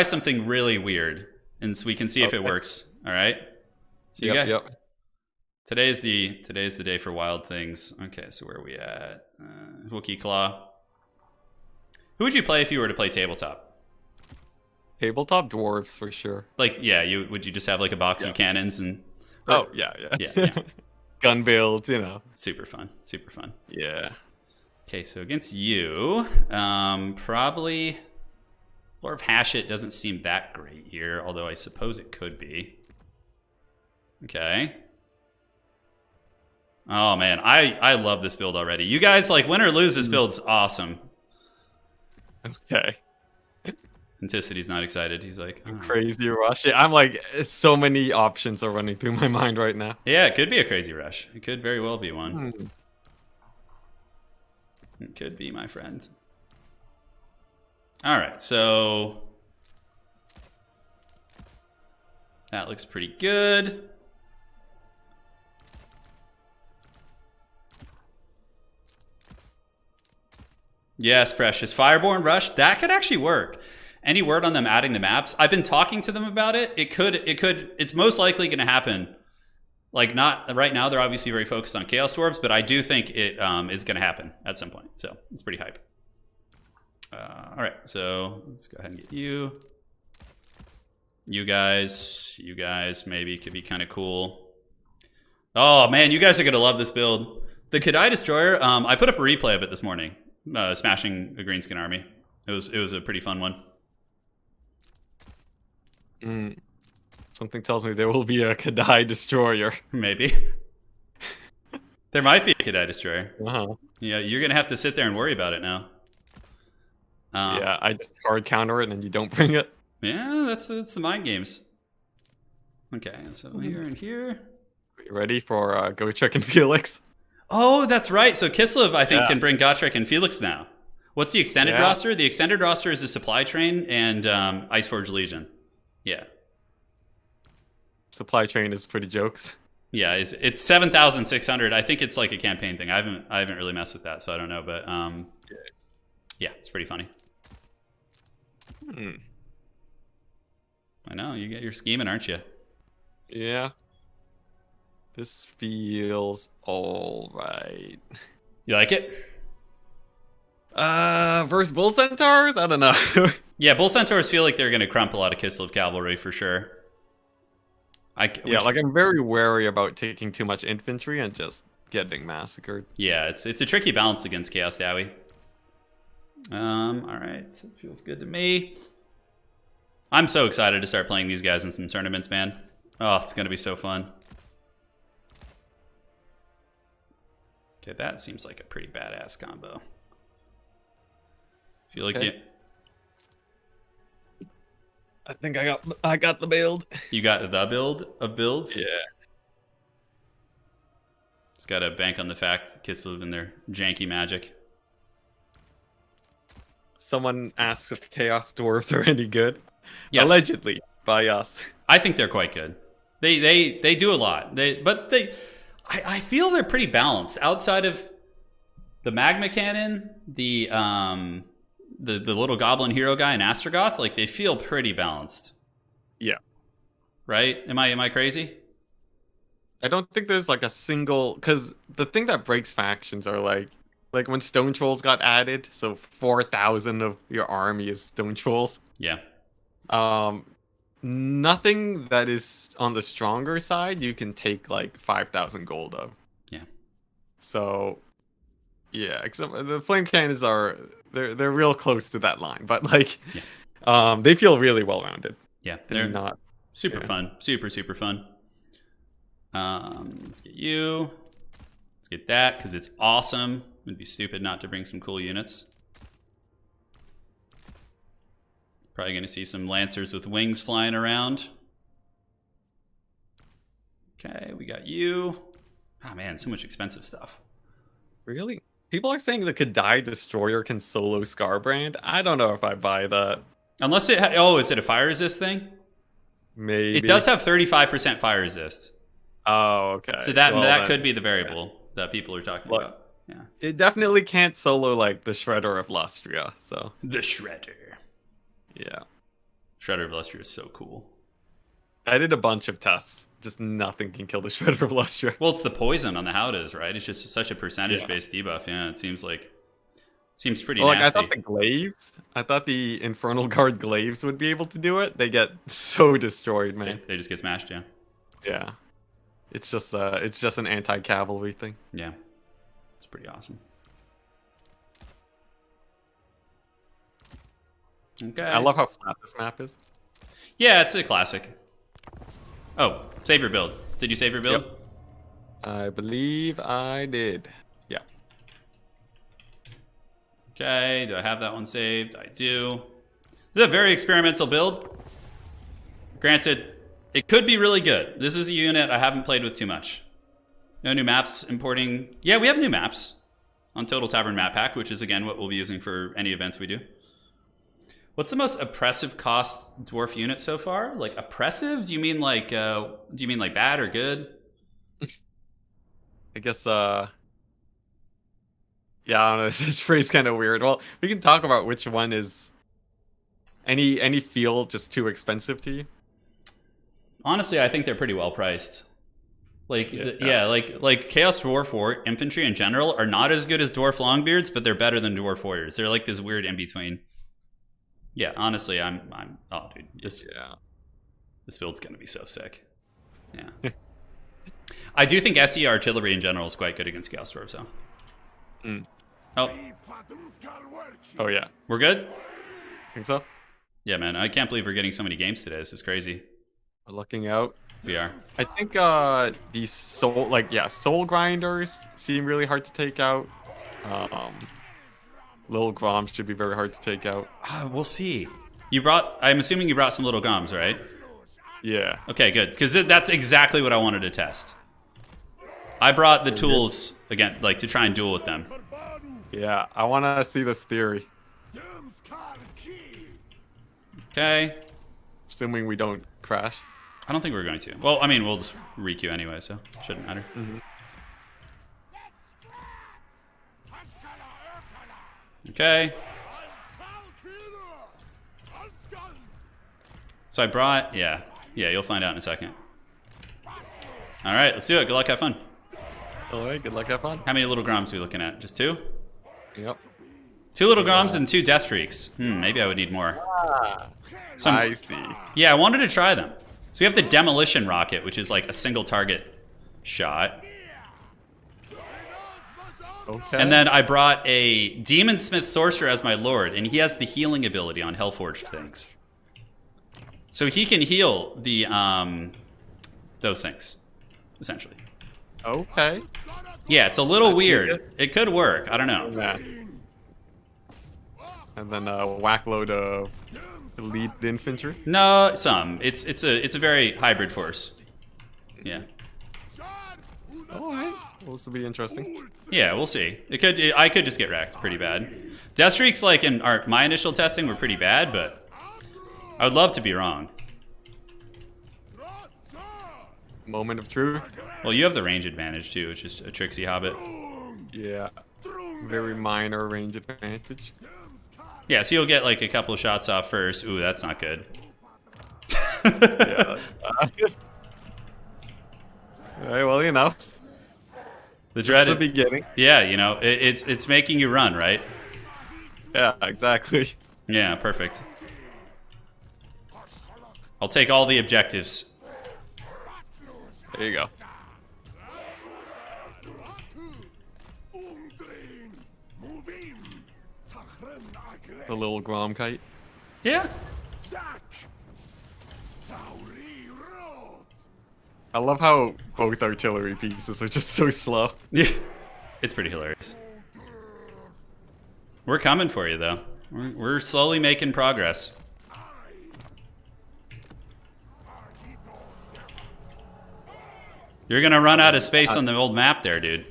Speaker 1: something really weird, and so we can see if it works. All right. So Today's the day for wild things. Okay, so where are we at? Wookiee Claw. Who would you play if you were to play tabletop?
Speaker 2: Tabletop dwarves for sure.
Speaker 1: Like, yeah, would you just have like a box of cannons and?
Speaker 2: Yeah. Gun builds, you know.
Speaker 1: Super fun.
Speaker 2: Yeah.
Speaker 1: Okay, so against you, probably Lord of Hashut doesn't seem that great here, although I suppose it could be. Okay. Oh man, I love this build already. You guys, like, win or lose, this build's awesome.
Speaker 2: Okay.
Speaker 1: Anticity's not excited. He's like, oh.
Speaker 2: Crazy rush. I'm like, so many options are running through my mind right now.
Speaker 1: Yeah, it could be a crazy rush. It could very well be one. It could be, my friend. All right, so that looks pretty good. Yes, Precious. Fireborn Rush, that could actually work. Any word on them adding the maps? I've been talking to them about it. It's most likely going to happen. Like, not right now, they're obviously very focused on Chaos Dwarves, but I do think it is going to happen at some point. So it's pretty hype. All right, so let's go ahead and get you. You guys maybe could be kind of cool. Oh man, you guys are going to love this build. The Kadai Destroyer, I put up a replay of it this morning. Smashing a Greenskin army. It was a pretty fun one.
Speaker 2: Something tells me there will be a Kadai Destroyer.
Speaker 1: Maybe. There might be a Kadai Destroyer.
Speaker 2: Uh-huh.
Speaker 1: Yeah, you're gonna have to sit there and worry about it now.
Speaker 2: Yeah, I just hard counter it and you don't bring it.
Speaker 1: Yeah, that's the mind games. Okay, so here and here.
Speaker 2: You ready for Gotrek and Felix?
Speaker 1: Oh, that's right. So Kislev, I think, can bring Gotrek and Felix now. What's the extended roster? The extended roster is a Supply Train and Iceforge Legion. Yeah.
Speaker 2: Supply Train is pretty jokes.
Speaker 1: Yeah, it's 7,600. I think it's like a campaign thing. I haven't really messed with that, so I don't know. But yeah, it's pretty funny. I know you're scheming, aren't you?
Speaker 2: Yeah. This feels all right.
Speaker 1: You like it?
Speaker 2: Versus Bull Centaurs? I don't know.
Speaker 1: Yeah, Bull Centaurs feel like they're going to crump a lot of Kislev cavalry for sure.
Speaker 2: I'm very wary about taking too much infantry and just getting massacred.
Speaker 1: Yeah, it's a tricky balance against Chaos Dowie. All right, so it feels good to me. I'm so excited to start playing these guys in some tournaments, man. Oh, it's going to be so fun. Okay, that seems like a pretty badass combo. Feel like
Speaker 2: I think I got the build.
Speaker 1: You got the build of builds?
Speaker 2: Yeah.
Speaker 1: Just gotta bank on the fact that kids live in their janky magic.
Speaker 2: Someone asks if Chaos Dwarves are any good.
Speaker 1: Yes.
Speaker 2: Allegedly by us.
Speaker 1: I think they're quite good. They do a lot. I feel they're pretty balanced. Outside of the Magma Cannon, the little Goblin Hero guy and Astrogoth, like they feel pretty balanced.
Speaker 2: Yeah.
Speaker 1: Right? Am I crazy?
Speaker 2: I don't think there's like a single, because the thing that breaks factions are like when Stone Trolls got added, so 4,000 of your army is Stone Trolls.
Speaker 1: Yeah.
Speaker 2: Nothing that is on the stronger side you can take like 5,000 gold of.
Speaker 1: Yeah.
Speaker 2: So yeah, except the flame cannons they're real close to that line, but like they feel really well rounded.
Speaker 1: Yeah, they're
Speaker 2: not
Speaker 1: super fun. Super fun. Let's get you. Let's get that because it's awesome. It'd be stupid not to bring some cool units. Probably going to see some Lancers with wings flying around. Okay, we got you. Oh man, so much expensive stuff.
Speaker 2: Really? People are saying the Kadai Destroyer can solo Scarbrand. I don't know if I buy that.
Speaker 1: Unless is it a fire resist thing?
Speaker 2: Maybe.
Speaker 1: It does have 35% fire resist.
Speaker 2: Oh, okay.
Speaker 1: So that could be the variable that people are talking about. Yeah.
Speaker 2: It definitely can't solo like the Shredder of Lustria, so.
Speaker 1: The Shredder.
Speaker 2: Yeah.
Speaker 1: Shredder of Lustria is so cool.
Speaker 2: I did a bunch of tests. Just nothing can kill the Shredder of Lustria.
Speaker 1: Well, it's the poison on the Howdas, right? It's just such a percentage-based debuff. Yeah, it seems pretty nasty.
Speaker 2: I thought the Infernal Guard Glaives would be able to do it. They get so destroyed, man.
Speaker 1: They just get smashed, yeah.
Speaker 2: Yeah. It's just an anti-cavalry thing.
Speaker 1: Yeah. It's pretty awesome. Okay.
Speaker 2: I love how flat this map is.
Speaker 1: Yeah, it's a classic. Oh, save your build. Did you save your build?
Speaker 2: Yep. I believe I did. Yeah.
Speaker 1: Okay, do I have that one saved? I do. This is a very experimental build. Granted, it could be really good. This is a unit I haven't played with too much. No new maps importing. Yeah, we have new maps on Total Tavern Map Pack, which is, again, what we'll be using for any events we do. What's the most oppressive cost dwarf unit so far? Like oppressive? Do you mean like bad or good?
Speaker 2: I guess yeah, I don't know, this phrase kind of weird. Well, we can talk about which one is any feel just too expensive to you.
Speaker 1: Honestly, I think they're pretty well priced. Like like Chaos Dwarf or Infantry in general are not as good as Dwarf Longbeards, but they're better than Dwarf Warriors. They're like this weird in between. Yeah, honestly, oh dude, this build's gonna be so sick. Yeah. I do think SE artillery in general is quite good against Chaos Dwarves, though.
Speaker 2: Oh yeah.
Speaker 1: We're good?
Speaker 2: Think so?
Speaker 1: Yeah, man. I can't believe we're getting so many games today. This is crazy.
Speaker 2: We're lucking out.
Speaker 1: We are.
Speaker 2: I think these soul grinders seem really hard to take out. Little Grom should be very hard to take out.
Speaker 1: We'll see. I'm assuming you brought some little Groms, right?
Speaker 2: Yeah.
Speaker 1: Okay, good. Because that's exactly what I wanted to test. I brought the tools, again, like to try and duel with them.
Speaker 2: Yeah, I want to see this theory.
Speaker 1: Okay.
Speaker 2: Assuming we don't crash.
Speaker 1: I don't think we're going to. Well, I mean, we'll just re-queue anyway, so it shouldn't matter. Okay. So I brought, yeah, you'll find out in a second. All right, let's do it. Good luck, have fun.
Speaker 2: All right, good luck, have fun.
Speaker 1: How many little Groms are we looking at? Just 2?
Speaker 2: Yep.
Speaker 1: 2 little Groms and 2 Death Streaks. Maybe I would need more.
Speaker 2: I see.
Speaker 1: Yeah, I wanted to try them. So we have the Demolition Rocket, which is like a single target shot.
Speaker 2: Okay.
Speaker 1: And then I brought a Demon Smith Sorcerer as my lord, and he has the healing ability on Hellforged things. So he can heal the those things, essentially.
Speaker 2: Okay.
Speaker 1: Yeah, it's a little weird. It could work. I don't know.
Speaker 2: Yeah. And then a whack load of elite infantry.
Speaker 1: No, some. It's a very hybrid force. Yeah.
Speaker 2: All right. Well, this will be interesting.
Speaker 1: Yeah, we'll see. I could just get wrecked pretty bad. Death streaks, like in my initial testing, were pretty bad, but I would love to be wrong.
Speaker 2: Moment of truth.
Speaker 1: Well, you have the range advantage too, which is a tricksy hobbit.
Speaker 2: Yeah. Very minor range advantage.
Speaker 1: Yeah, so you'll get like a couple of shots off first. Ooh, that's not good.
Speaker 2: Yeah. Alright, well, you know.
Speaker 1: The dreaded.
Speaker 2: The beginning.
Speaker 1: Yeah, you know, it's making you run, right?
Speaker 2: Yeah, exactly.
Speaker 1: Yeah, perfect. I'll take all the objectives.
Speaker 2: There you go. The little Grom kite.
Speaker 1: Yeah.
Speaker 2: I love how both artillery pieces are just so slow.
Speaker 1: Yeah. It's pretty hilarious. We're coming for you, though. We're slowly making progress. You're gonna run out of space on the old map there, dude.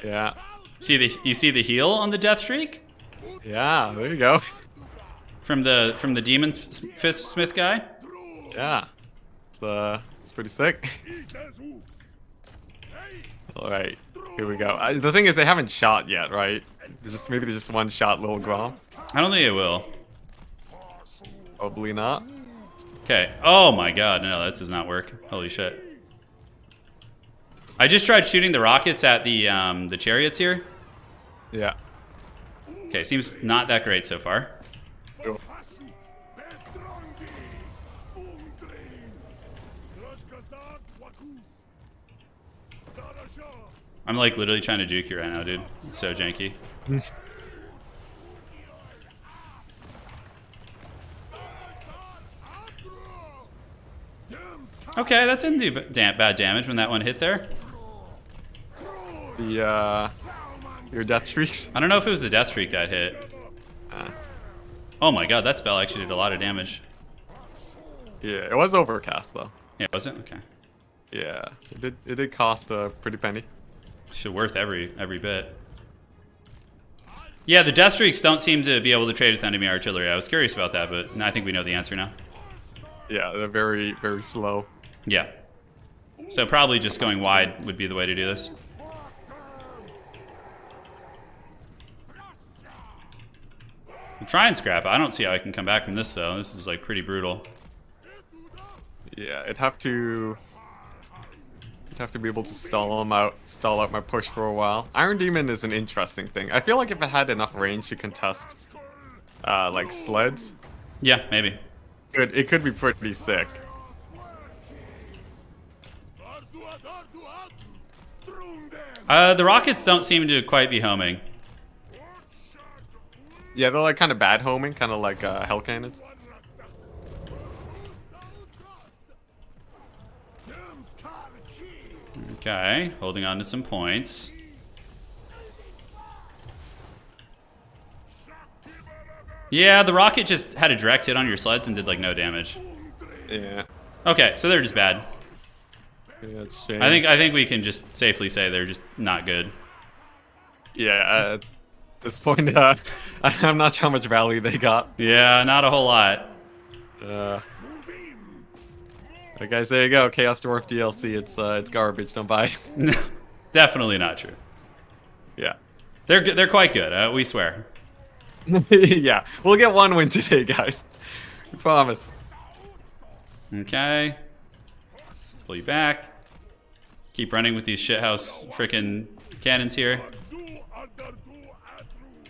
Speaker 2: Yeah.
Speaker 1: You see the heal on the Death Streak?
Speaker 2: Yeah, there you go.
Speaker 1: From the Demon Fist Smith guy?
Speaker 2: Yeah. It's pretty sick. Alright, here we go. The thing is, they haven't shot yet, right? Maybe there's just one shot little Grom.
Speaker 1: I don't think it will.
Speaker 2: Probably not.
Speaker 1: Okay. Oh my god, no, that does not work. Holy shit. I just tried shooting the rockets at the chariots here.
Speaker 2: Yeah.
Speaker 1: Okay, seems not that great so far. I'm like literally trying to juke you right now, dude. It's so janky. Okay, that didn't do bad damage when that one hit there.
Speaker 2: Your death streaks?
Speaker 1: I don't know if it was the Death Streak that hit. Oh my god, that spell actually did a lot of damage.
Speaker 2: Yeah, it was overcast though.
Speaker 1: Yeah, was it? Okay.
Speaker 2: Yeah, it did cost a pretty penny.
Speaker 1: It's worth every bit. Yeah, the Death Streaks don't seem to be able to trade with enemy artillery. I was curious about that, but I think we know the answer now.
Speaker 2: Yeah, they're very, very slow.
Speaker 1: Yeah. So probably just going wide would be the way to do this. I'll try and scrap. I don't see how I can come back from this though. This is like pretty brutal.
Speaker 2: Yeah, I'd have to be able to stall out my push for a while. Iron Demon is an interesting thing. I feel like if it had enough range to contest like sleds,
Speaker 1: Yeah, maybe.
Speaker 2: it could be pretty sick.
Speaker 1: The rockets don't seem to quite be homing.
Speaker 2: Yeah, they're like kind of bad homing, kind of like hell cannons.
Speaker 1: Okay, holding on to some points. Yeah, the rocket just had a direct hit on your sleds and did like no damage.
Speaker 2: Yeah.
Speaker 1: Okay, so they're just bad.
Speaker 2: Yeah, it's strange.
Speaker 1: I think we can just safely say they're just not good.
Speaker 2: Yeah, at this point, I'm not sure how much value they got.
Speaker 1: Yeah, not a whole lot.
Speaker 2: Like guys, there you go. Chaos Dwarf DLC. It's garbage. Don't buy.
Speaker 1: Definitely not true.
Speaker 2: Yeah.
Speaker 1: They're quite good. We swear.
Speaker 2: Yeah, we'll get one win today, guys. We promise.
Speaker 1: Okay. Let's pull you back. Keep running with these shithouse freaking cannons here.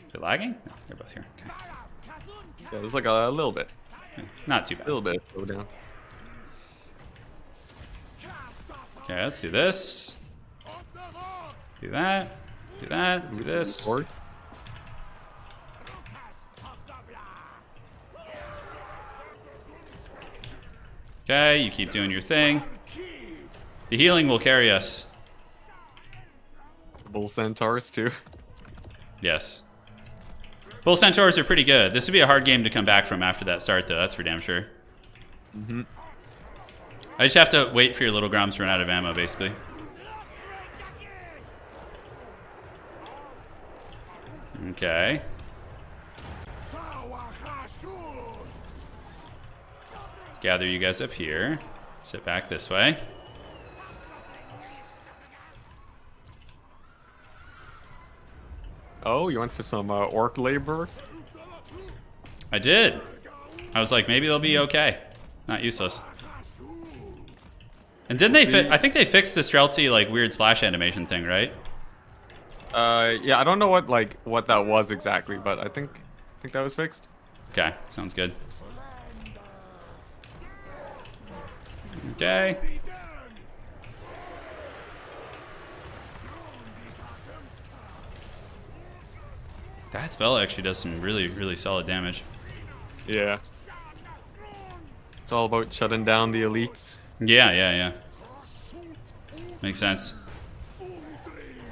Speaker 1: Is it lagging? No, they're both here. Okay.
Speaker 2: Yeah, there's like a little bit.
Speaker 1: Not too bad.
Speaker 2: A little bit. Slow down.
Speaker 1: Okay, let's do this. Do that. Do that. Do this.
Speaker 2: Forward.
Speaker 1: Okay, you keep doing your thing. The healing will carry us.
Speaker 2: Bull Centaurs too.
Speaker 1: Yes. Bull Centaurs are pretty good. This would be a hard game to come back from after that start, though. That's for damn sure.
Speaker 2: Mm-hmm.
Speaker 1: I just have to wait for your little Groms to run out of ammo, basically. Okay. Let's gather you guys up here. Sit back this way.
Speaker 2: Oh, you went for some orc laborers?
Speaker 1: I did. I was like, maybe they'll be okay. Not useless. And didn't they I think they fixed the Streltsy, like, weird splash animation thing, right?
Speaker 2: Yeah, I don't know what that was exactly, but I think that was fixed.
Speaker 1: Okay, sounds good. Okay. That spell actually does some really, really solid damage.
Speaker 2: Yeah. It's all about shutting down the elites.
Speaker 1: Yeah, yeah, yeah. Makes sense.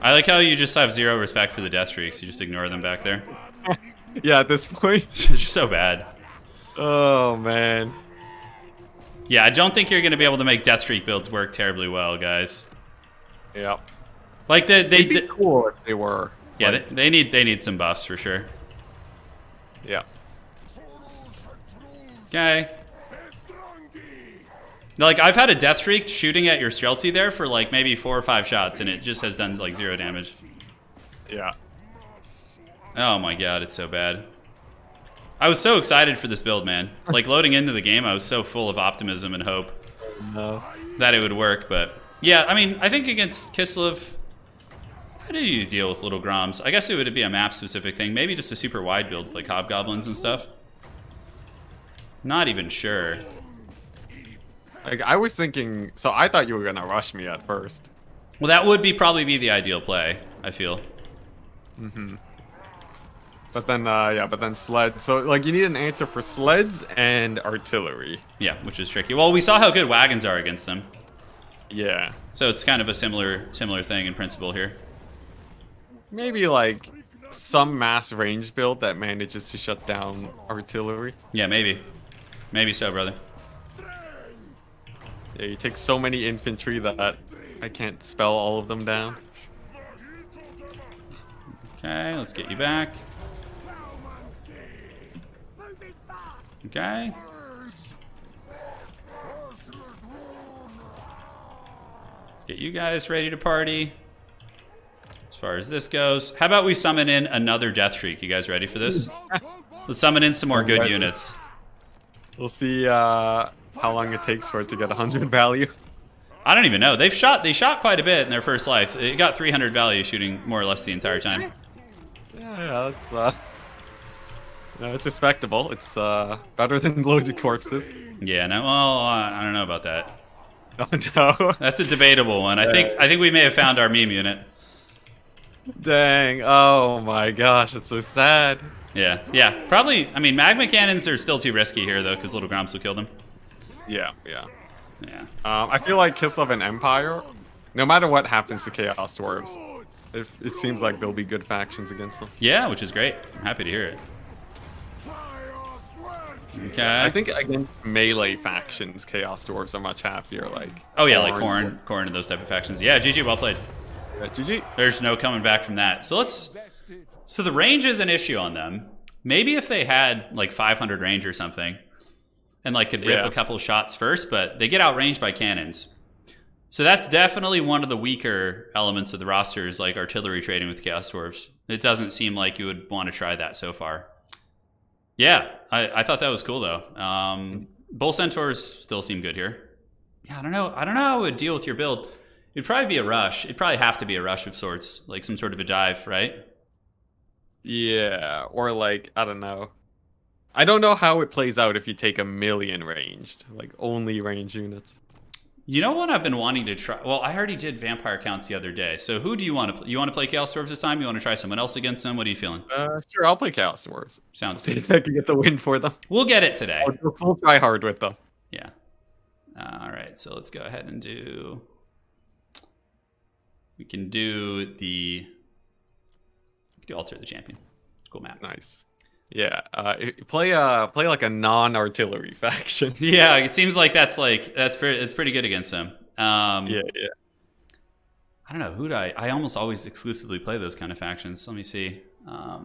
Speaker 1: I like how you just have zero respect for the death streaks. You just ignore them back there.
Speaker 2: Yeah, at this point.
Speaker 1: It's just so bad.
Speaker 2: Oh, man.
Speaker 1: Yeah, I don't think you're going to be able to make death streak builds work terribly well, guys.
Speaker 2: Yeah.
Speaker 1: Like
Speaker 2: It'd be cool if they were.
Speaker 1: Yeah,
Speaker 2: like,
Speaker 1: they need some buffs for sure.
Speaker 2: Yeah.
Speaker 1: Okay. Like, I've had a death streak shooting at your Streltsy there for like maybe 4 or 5 shots, and it just has done like 0 damage.
Speaker 2: Yeah.
Speaker 1: Oh my god, it's so bad. I was so excited for this build, man. Like, loading into the game, I was so full of optimism and hope that it would work, but... Yeah, I mean, I think against Kislev... How do you deal with little Groms? I guess it would be a map-specific thing. Maybe just a super wide build with, like, hobgoblins and stuff. Not even sure.
Speaker 2: Like, I was thinking... So I thought you were going to rush me at first.
Speaker 1: Well, that would probably be the ideal play, I feel.
Speaker 2: Mm-hmm. But then, but then sled. So, like, you need an answer for sleds and artillery.
Speaker 1: Yeah, which is tricky. Well, we saw how good wagons are against them.
Speaker 2: Yeah.
Speaker 1: So it's kind of a similar thing in principle here.
Speaker 2: Maybe, like, some mass range build that manages to shut down artillery.
Speaker 1: Yeah, maybe. Maybe so, brother.
Speaker 2: Yeah, you take so many infantry that I can't spell all of them down.
Speaker 1: Okay, let's get you back. Okay. Let's get you guys ready to party. As far as this goes, how about we summon in another death streak? You guys ready for this? Let's summon in some more good units.
Speaker 2: We'll see how long it takes for it to get 100 value.
Speaker 1: I don't even know. They shot quite a bit in their first life. It got 300 value shooting more or less the entire time.
Speaker 2: Yeah, that's no, it's respectable. It's better than loaded corpses.
Speaker 1: Yeah, no, well, I don't know about that.
Speaker 2: Oh no.
Speaker 1: That's a debatable one. I think we may have found our meme unit.
Speaker 2: Dang. Oh my gosh, it's so sad.
Speaker 1: Yeah, yeah. Probably, I mean, magma cannons are still too risky here, though, because little Groms will kill them.
Speaker 2: Yeah, yeah.
Speaker 1: Yeah.
Speaker 2: I feel like Kislev and Empire, no matter what happens to Chaos Dwarves, it seems like there'll be good factions against them.
Speaker 1: Yeah, which is great. I'm happy to hear it. Okay.
Speaker 2: I think against melee factions, Chaos Dwarves are much happier. Like
Speaker 1: Oh yeah, like
Speaker 2: Khornes,
Speaker 1: Corn and those type of factions. Yeah, GG, well played.
Speaker 2: GG.
Speaker 1: There's no coming back from that. So the range is an issue on them. Maybe if they had like 500 range or something, and like could rip a couple shots first, but they get outranged by cannons. So that's definitely one of the weaker elements of the roster is like artillery trading with Chaos Dwarves. It doesn't seem like you would want to try that so far. Yeah, I thought that was cool though. Bull Centaurs still seem good here. Yeah, I don't know how it would deal with your build. It'd probably be a rush. It'd probably have to be a rush of sorts, like some sort of a dive, right?
Speaker 2: Yeah, or like I don't know. I don't know how it plays out if you take 1,000,000 ranged, like only range units.
Speaker 1: You know what I've been wanting to try? Well, I already did vampire counts the other day. So who do you want to play? You want to play Chaos Dwarves this time? You want to try someone else against them? What are you feeling?
Speaker 2: Sure, I'll play Chaos Dwarves.
Speaker 1: Sounds
Speaker 2: See
Speaker 1: good.
Speaker 2: if I can get the win for them.
Speaker 1: We'll get it today.
Speaker 2: We'll try hard with them.
Speaker 1: Yeah. All right. So let's go ahead and do. We can do the. We can do Alter the Champion. Cool map.
Speaker 2: Nice. Yeah. Play like a non-artillery faction.
Speaker 1: Yeah, it seems like it's pretty good against them.
Speaker 2: Yeah.
Speaker 1: I don't know who do I almost always exclusively play those kind of factions. Let me see. I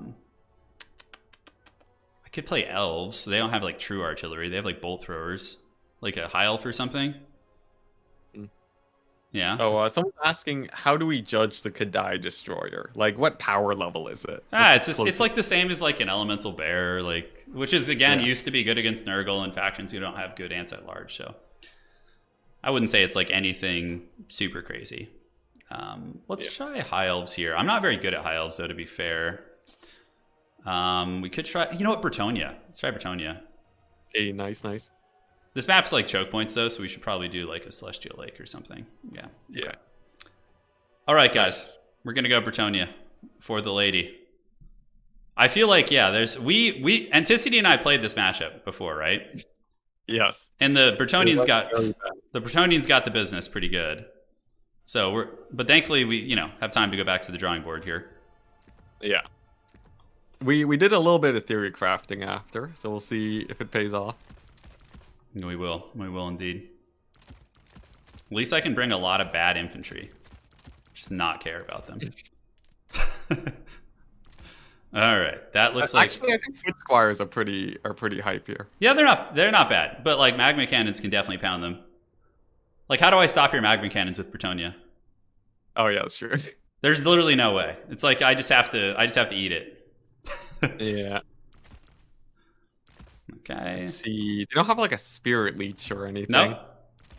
Speaker 1: could play elves. So they don't have like true artillery. They have like bolt throwers, like a high elf or something. Yeah.
Speaker 2: Oh, someone's asking, how do we judge the Kadai Destroyer? Like, what power level is it?
Speaker 1: It's like the same as like an elemental bear, like which is again used to be good against Nurgle and factions who don't have good ants at large. So I wouldn't say it's like anything super crazy. Let's try high elves here. I'm not very good at high elves though, to be fair. We could try. You know what, Bretonia? Let's try Bretonia.
Speaker 2: Hey, nice.
Speaker 1: This map's like choke points though, so we should probably do like a Celestial Lake or something. Yeah.
Speaker 2: Yeah.
Speaker 1: All right, guys, we're gonna go Bretonia for the lady. I feel like we Anticity and I played this matchup before, right?
Speaker 2: Yes.
Speaker 1: And the Bretonians got the business pretty good. So but thankfully we have time to go back to the drawing board here.
Speaker 2: Yeah. We did a little bit of theory crafting after, so we'll see if it pays off.
Speaker 1: We will indeed. At least I can bring a lot of bad infantry. Just not care about them. All right, that looks like.
Speaker 2: Actually, I think foot squires are pretty hype here.
Speaker 1: Yeah, they're not bad, but like magma cannons can definitely pound them. Like, how do I stop your magma cannons with Bretonia?
Speaker 2: Oh yeah, that's true.
Speaker 1: There's literally no way. It's like I just have to eat it.
Speaker 2: Yeah.
Speaker 1: Okay.
Speaker 2: Let's see, they don't have like a spirit leech or anything.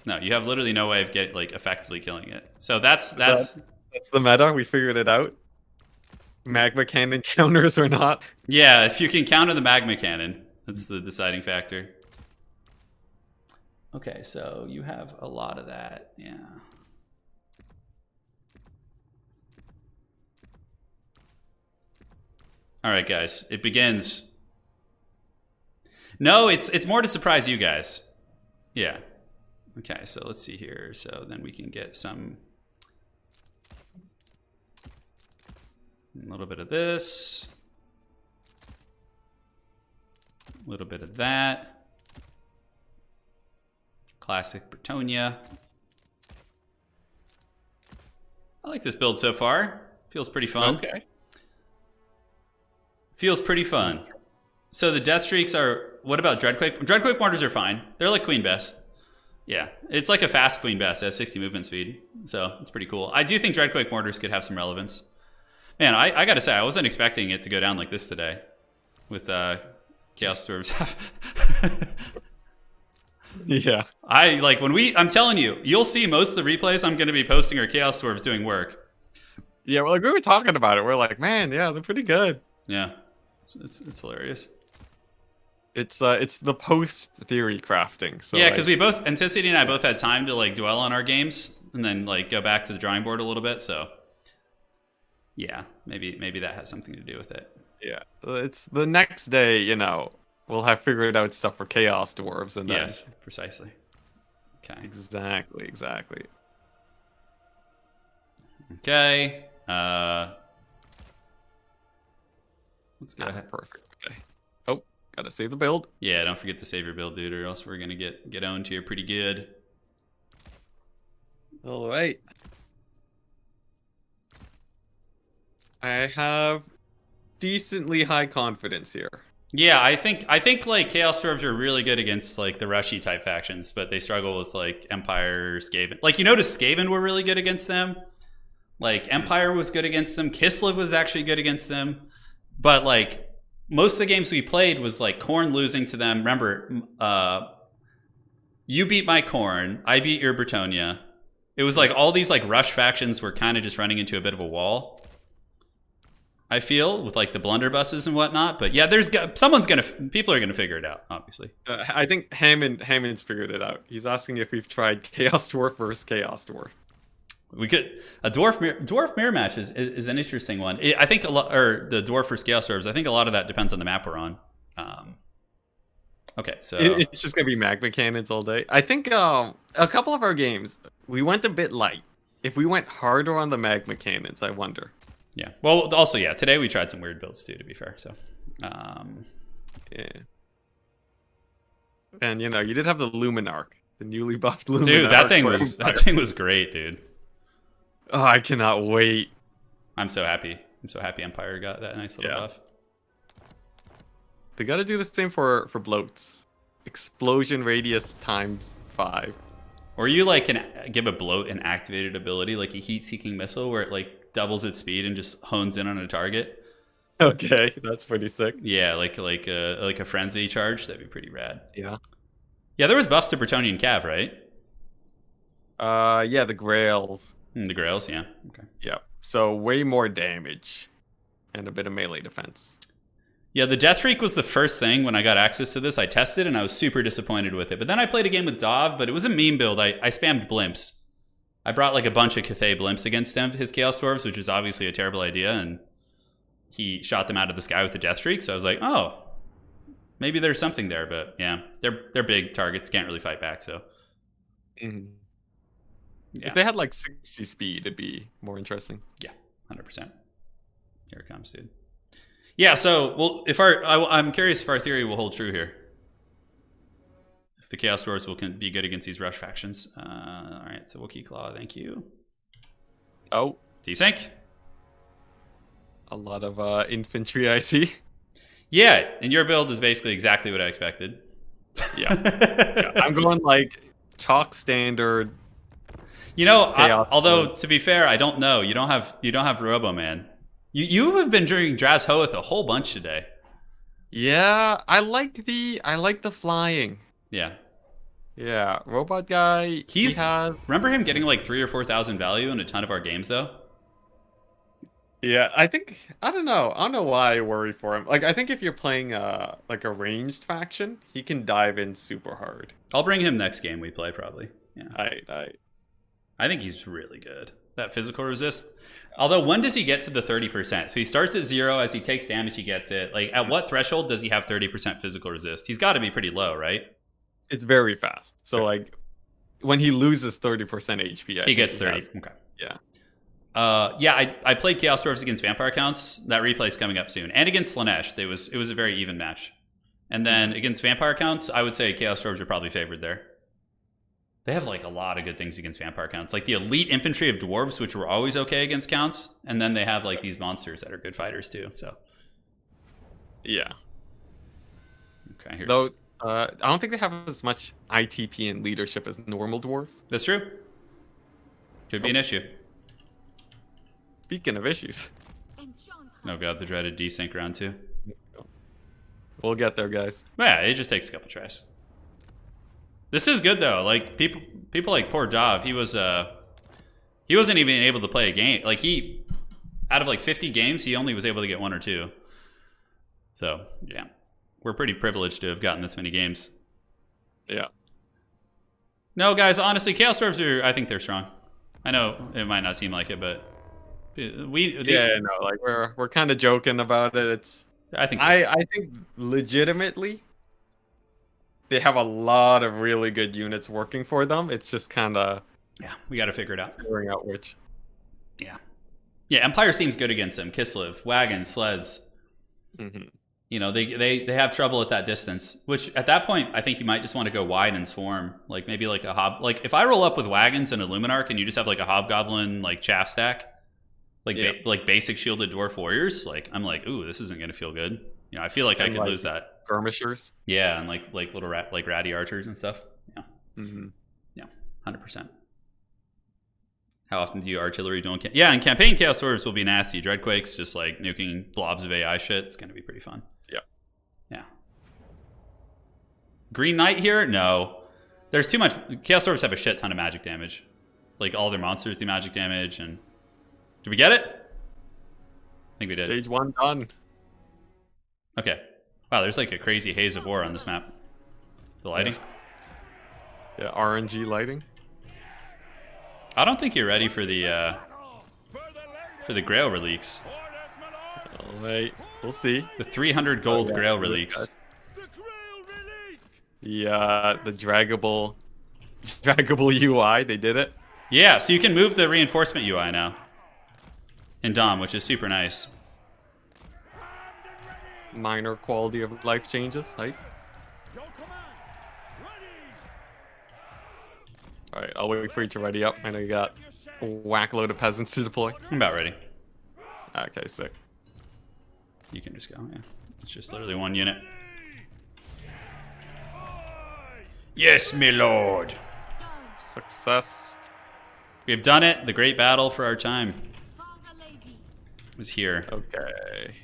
Speaker 1: No, you have literally no way of effectively killing it. So that's
Speaker 2: the meta. We figured it out. Magma cannon counters or not.
Speaker 1: Yeah, if you can counter the magma cannon, that's the deciding factor. Okay, so you have a lot of that. Yeah. All right, guys, it begins. No, it's more to surprise you guys. Yeah. Okay, so let's see here. So then we can get a little bit of this, a little bit of that. Classic Bretonia. I like this build so far. Feels pretty fun.
Speaker 2: Okay.
Speaker 1: Feels pretty fun. So the death streaks are. What about Dreadquake? Dreadquake mortars are fine. They're like Queen Bess. Yeah, it's like a fast Queen Bess. It has 60 movement speed, so it's pretty cool. I do think Dreadquake mortars could have some relevance. Man, I gotta say, I wasn't expecting it to go down like this today with Chaos Dwarves.
Speaker 2: Yeah.
Speaker 1: I'm telling you, you'll see most of the replays I'm gonna be posting are Chaos Dwarves doing work.
Speaker 2: Yeah, well, like we were talking about it. We're like, man, yeah, they're pretty good.
Speaker 1: Yeah, it's hilarious.
Speaker 2: It's the post theory crafting. So
Speaker 1: yeah, because we both Anticity and I both had time to like dwell on our games and then like go back to the drawing board a little bit. So yeah, maybe that has something to do with it.
Speaker 2: Yeah, it's the next day. We'll have figured out stuff for Chaos Dwarves, and then...
Speaker 1: Yes, precisely. Okay.
Speaker 2: Exactly.
Speaker 1: Okay. Let's go ahead.
Speaker 2: Perfect. Okay. Oh, Gotta save the build.
Speaker 1: Yeah, don't forget to save your build, dude, or else we're gonna get owned here pretty good.
Speaker 2: All right. I have decently high confidence here.
Speaker 1: Yeah, I think like Chaos Dwarves are really good against like the Rushy type factions, but they struggle with like Empire, Skaven. Like you notice Skaven were really good against them. Like Empire was good against them. Kislev was actually good against them. But like most of the games we played was like Khorne losing to them. Remember, you beat my Khorne, I beat your Bretonnia. It was like all these like rush factions were kind of just running into a bit of a wall. I feel with like the blunderbusses and whatnot, but yeah, people are gonna figure it out. Obviously,
Speaker 2: I think Hammond's figured it out. He's asking if we've tried Chaos Dwarf versus Chaos Dwarf.
Speaker 1: We could a dwarf mirror match is an interesting one. I think a lot, or the dwarf versus Chaos Dwarves. I think a lot of that depends on the map we're on. Okay, so
Speaker 2: It's just gonna be magma cannons all day. I think a couple of our games we went a bit light. If we went harder on the magma cannons, I wonder.
Speaker 1: Yeah. Well, also, yeah. Today we tried some weird builds too, to be fair. So,
Speaker 2: yeah. And you know, you did have the Luminarch, the newly buffed Luminarch.
Speaker 1: Dude, that thing was great, dude.
Speaker 2: Oh, I cannot wait.
Speaker 1: I'm so happy. I'm so happy Empire got that nice little buff.
Speaker 2: They got to do the same for bloats. Explosion radius times 5.
Speaker 1: Or you like can give a bloat an activated ability, like a heat-seeking missile, where it like doubles its speed and just hones in on a target.
Speaker 2: Okay, that's pretty sick.
Speaker 1: Yeah, like a frenzy charge. That'd be pretty rad.
Speaker 2: Yeah.
Speaker 1: Yeah, there was buffs to Bretonnian Cav, right?
Speaker 2: Yeah, the Grails.
Speaker 1: The Grails, yeah. Okay.
Speaker 2: Yeah. So way more damage and a bit of melee defense.
Speaker 1: Yeah, the Death Reek was the first thing when I got access to this. I tested and I was super disappointed with it. But then I played a game with Dov, but it was a meme build. I spammed blimps. I brought like a bunch of Cathay blimps against him, his Chaos Dwarves, which was obviously a terrible idea, and he shot them out of the sky with the Death Streak. So I was like, oh, maybe there's something there. But yeah, they're big targets, can't really fight back. So
Speaker 2: yeah. If
Speaker 1: Yeah,
Speaker 2: they had like 60 speed, it'd be more interesting.
Speaker 1: 100%. Here it comes, dude. Yeah, so well, I'm curious if our theory will hold true here. If the Chaos Dwarves will be good against these rush factions. All right, so Wookiee Claw, thank you.
Speaker 2: Oh,
Speaker 1: Desync.
Speaker 2: a lot of infantry, I see.
Speaker 1: Yeah, and your build is basically exactly what I expected.
Speaker 2: Yeah. Yeah, I'm going like chalk standard.
Speaker 1: You know,
Speaker 2: Chaos
Speaker 1: although
Speaker 2: Dwarves.
Speaker 1: to be fair, I don't know. You don't have Robo Man. You have been drinking Draz Hoeth a whole bunch today.
Speaker 2: Yeah, I like the flying.
Speaker 1: Yeah.
Speaker 2: Yeah, robot guy. He has.
Speaker 1: Remember him getting like 3,000 or 4,000 value in a ton of our games though?
Speaker 2: Yeah, I don't know why I worry for him. Like, I think if you're playing like a ranged faction, he can dive in super hard.
Speaker 1: I'll bring him next game we play probably. Yeah.
Speaker 2: I
Speaker 1: think he's really good. That physical resist. Although, when does he get to the 30%? So he starts at 0. As he takes damage, he gets it. Like, at what threshold does he have 30% physical resist? He's got to be pretty low, right?
Speaker 2: It's very fast. So, like, when he loses 30% HP,
Speaker 1: he gets 30. Okay.
Speaker 2: Yeah.
Speaker 1: I played Chaos Dwarves against Vampire Counts. That replay is coming up soon. And against Slanesh, it was a very even match. And then against Vampire Counts, I would say Chaos Dwarves are probably favored there. They have like a lot of good things against Vampire Counts. Like the elite infantry of Dwarves, which were always okay against Counts. And then they have like these monsters that are good fighters too. So
Speaker 2: yeah.
Speaker 1: Okay. Here's...
Speaker 2: Though I don't think they have as much ITP and leadership as normal dwarves.
Speaker 1: That's true. Could be an issue.
Speaker 2: Speaking of issues.
Speaker 1: Oh god, the dreaded desync round 2.
Speaker 2: We'll get there, guys.
Speaker 1: Yeah, it just takes a couple tries. This is good though. Like people like poor Dov, he wasn't even able to play a game. Like out of like 50 games, he only was able to get 1 or 2. So yeah, we're pretty privileged to have gotten this many games.
Speaker 2: Yeah.
Speaker 1: No, guys, honestly, Chaos Dwarves I think they're strong. I know it might not seem like it, but
Speaker 2: like we're kind of joking about it. I think legitimately they have a lot of really good units working for them. It's just kind of
Speaker 1: we got to figure it out.
Speaker 2: Figuring out which.
Speaker 1: Yeah, Empire seems good against them. Kislev, wagons, sleds.
Speaker 2: Mm-hmm.
Speaker 1: You know, they have trouble at that distance. Which at that point, I think you might just want to go wide and swarm. Like maybe like a like if I roll up with wagons and a Luminarch and you just have like a hobgoblin like chaff stack, like like basic shielded dwarf warriors, like I'm like, ooh, this isn't gonna feel good. You know, I feel like I could lose that.
Speaker 2: Skirmishers.
Speaker 1: Yeah, and like little ratty archers and stuff. Yeah.
Speaker 2: Mm-hmm.
Speaker 1: Yeah, 100%. How often do you artillery duel? Yeah, in campaign, Chaos Dwarves will be nasty. Dreadquake's just like nuking blobs of AI shit. It's gonna be pretty fun.
Speaker 2: Yeah.
Speaker 1: Yeah. Green Knight here? No. There's too much. Chaos Dwarves have a shit ton of magic damage. Like all their monsters do magic damage. And did we get it? I think we did.
Speaker 2: Stage 1 done.
Speaker 1: Okay. Wow, there's like a crazy haze of war on this map. The lighting?
Speaker 2: Yeah, RNG lighting.
Speaker 1: I don't think you're ready for the Grail Reliques.
Speaker 2: Oh, wait, we'll see.
Speaker 1: The 300 gold Grail Reliques.
Speaker 2: The draggable UI, they did it.
Speaker 1: Yeah, so you can move the reinforcement UI now in Dom, which is super nice.
Speaker 2: Minor quality of life changes, right? Alright, I'll wait for you to ready up. I know you got a whack load of peasants to deploy.
Speaker 1: I'm about ready.
Speaker 2: Okay, sick.
Speaker 1: You can just go, yeah. It's just literally one unit. Yes, my lord.
Speaker 2: Success.
Speaker 1: We have done it. The great battle for our time is here.
Speaker 2: Okay.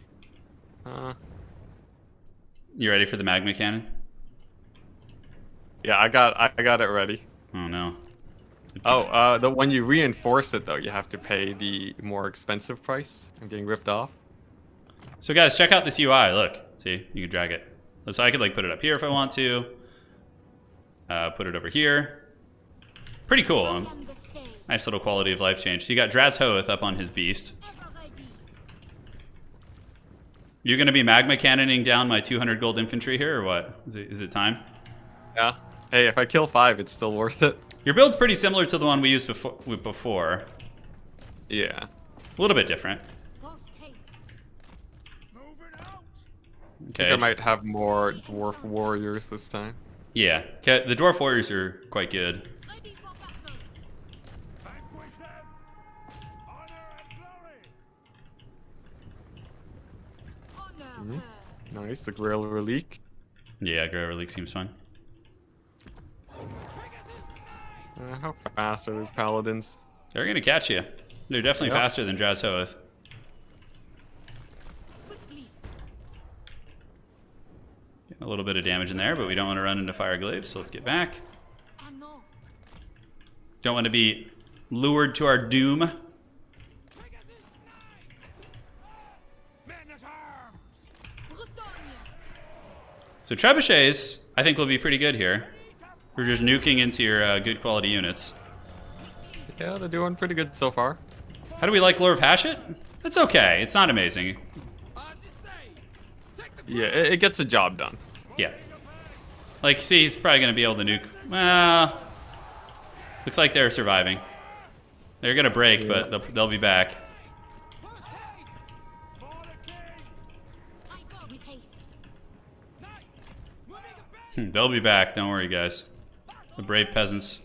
Speaker 1: You ready for the magma cannon?
Speaker 2: Yeah, I got it ready.
Speaker 1: Oh no.
Speaker 2: When you reinforce it though, you have to pay the more expensive price. I'm getting ripped off.
Speaker 1: So guys, check out this UI. Look, see, you can drag it. So I could like put it up here if I want to. Put it over here. Pretty cool. Nice little quality of life change. So you got Drazhoath up on his beast. You're gonna be magma cannoning down my 200 gold infantry here, or what? Is it time?
Speaker 2: Yeah. Hey, if I kill 5, it's still worth it.
Speaker 1: Your build's pretty similar to the one we used before.
Speaker 2: Yeah.
Speaker 1: A little bit different. Okay.
Speaker 2: I might have more dwarf warriors this time.
Speaker 1: Yeah. Okay. The dwarf warriors are quite good.
Speaker 2: Nice, the Grail Relique.
Speaker 1: Yeah, Grail Relique seems fun.
Speaker 2: How fast are those paladins?
Speaker 1: They're gonna catch you. They're definitely faster than Drazhoath. Getting a little bit of damage in there, but we don't want to run into fire glaives, so let's get back. Don't want to be lured to our doom. So trebuchets, I think, will be pretty good here. We're just nuking into your good quality units.
Speaker 2: Yeah, they're doing pretty good so far.
Speaker 1: How do we like Lore of Hashut? It's okay. It's not amazing.
Speaker 2: Yeah, it gets the job done.
Speaker 1: Yeah. Like, see, he's probably going to be able to nuke. Well, looks like they're surviving. They're going to break, but they'll be back. They'll be back. Don't worry, guys. The brave peasants.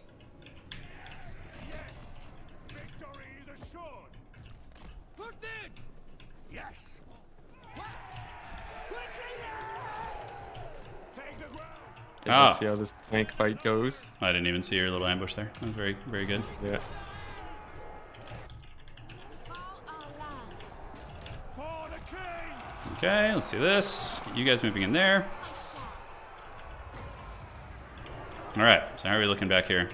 Speaker 2: Let's see how this tank fight goes.
Speaker 1: I didn't even see your little ambush there. That was very, very good.
Speaker 2: Yeah.
Speaker 1: Okay, let's do this. Get you guys moving in there. All right, so how are we looking back here?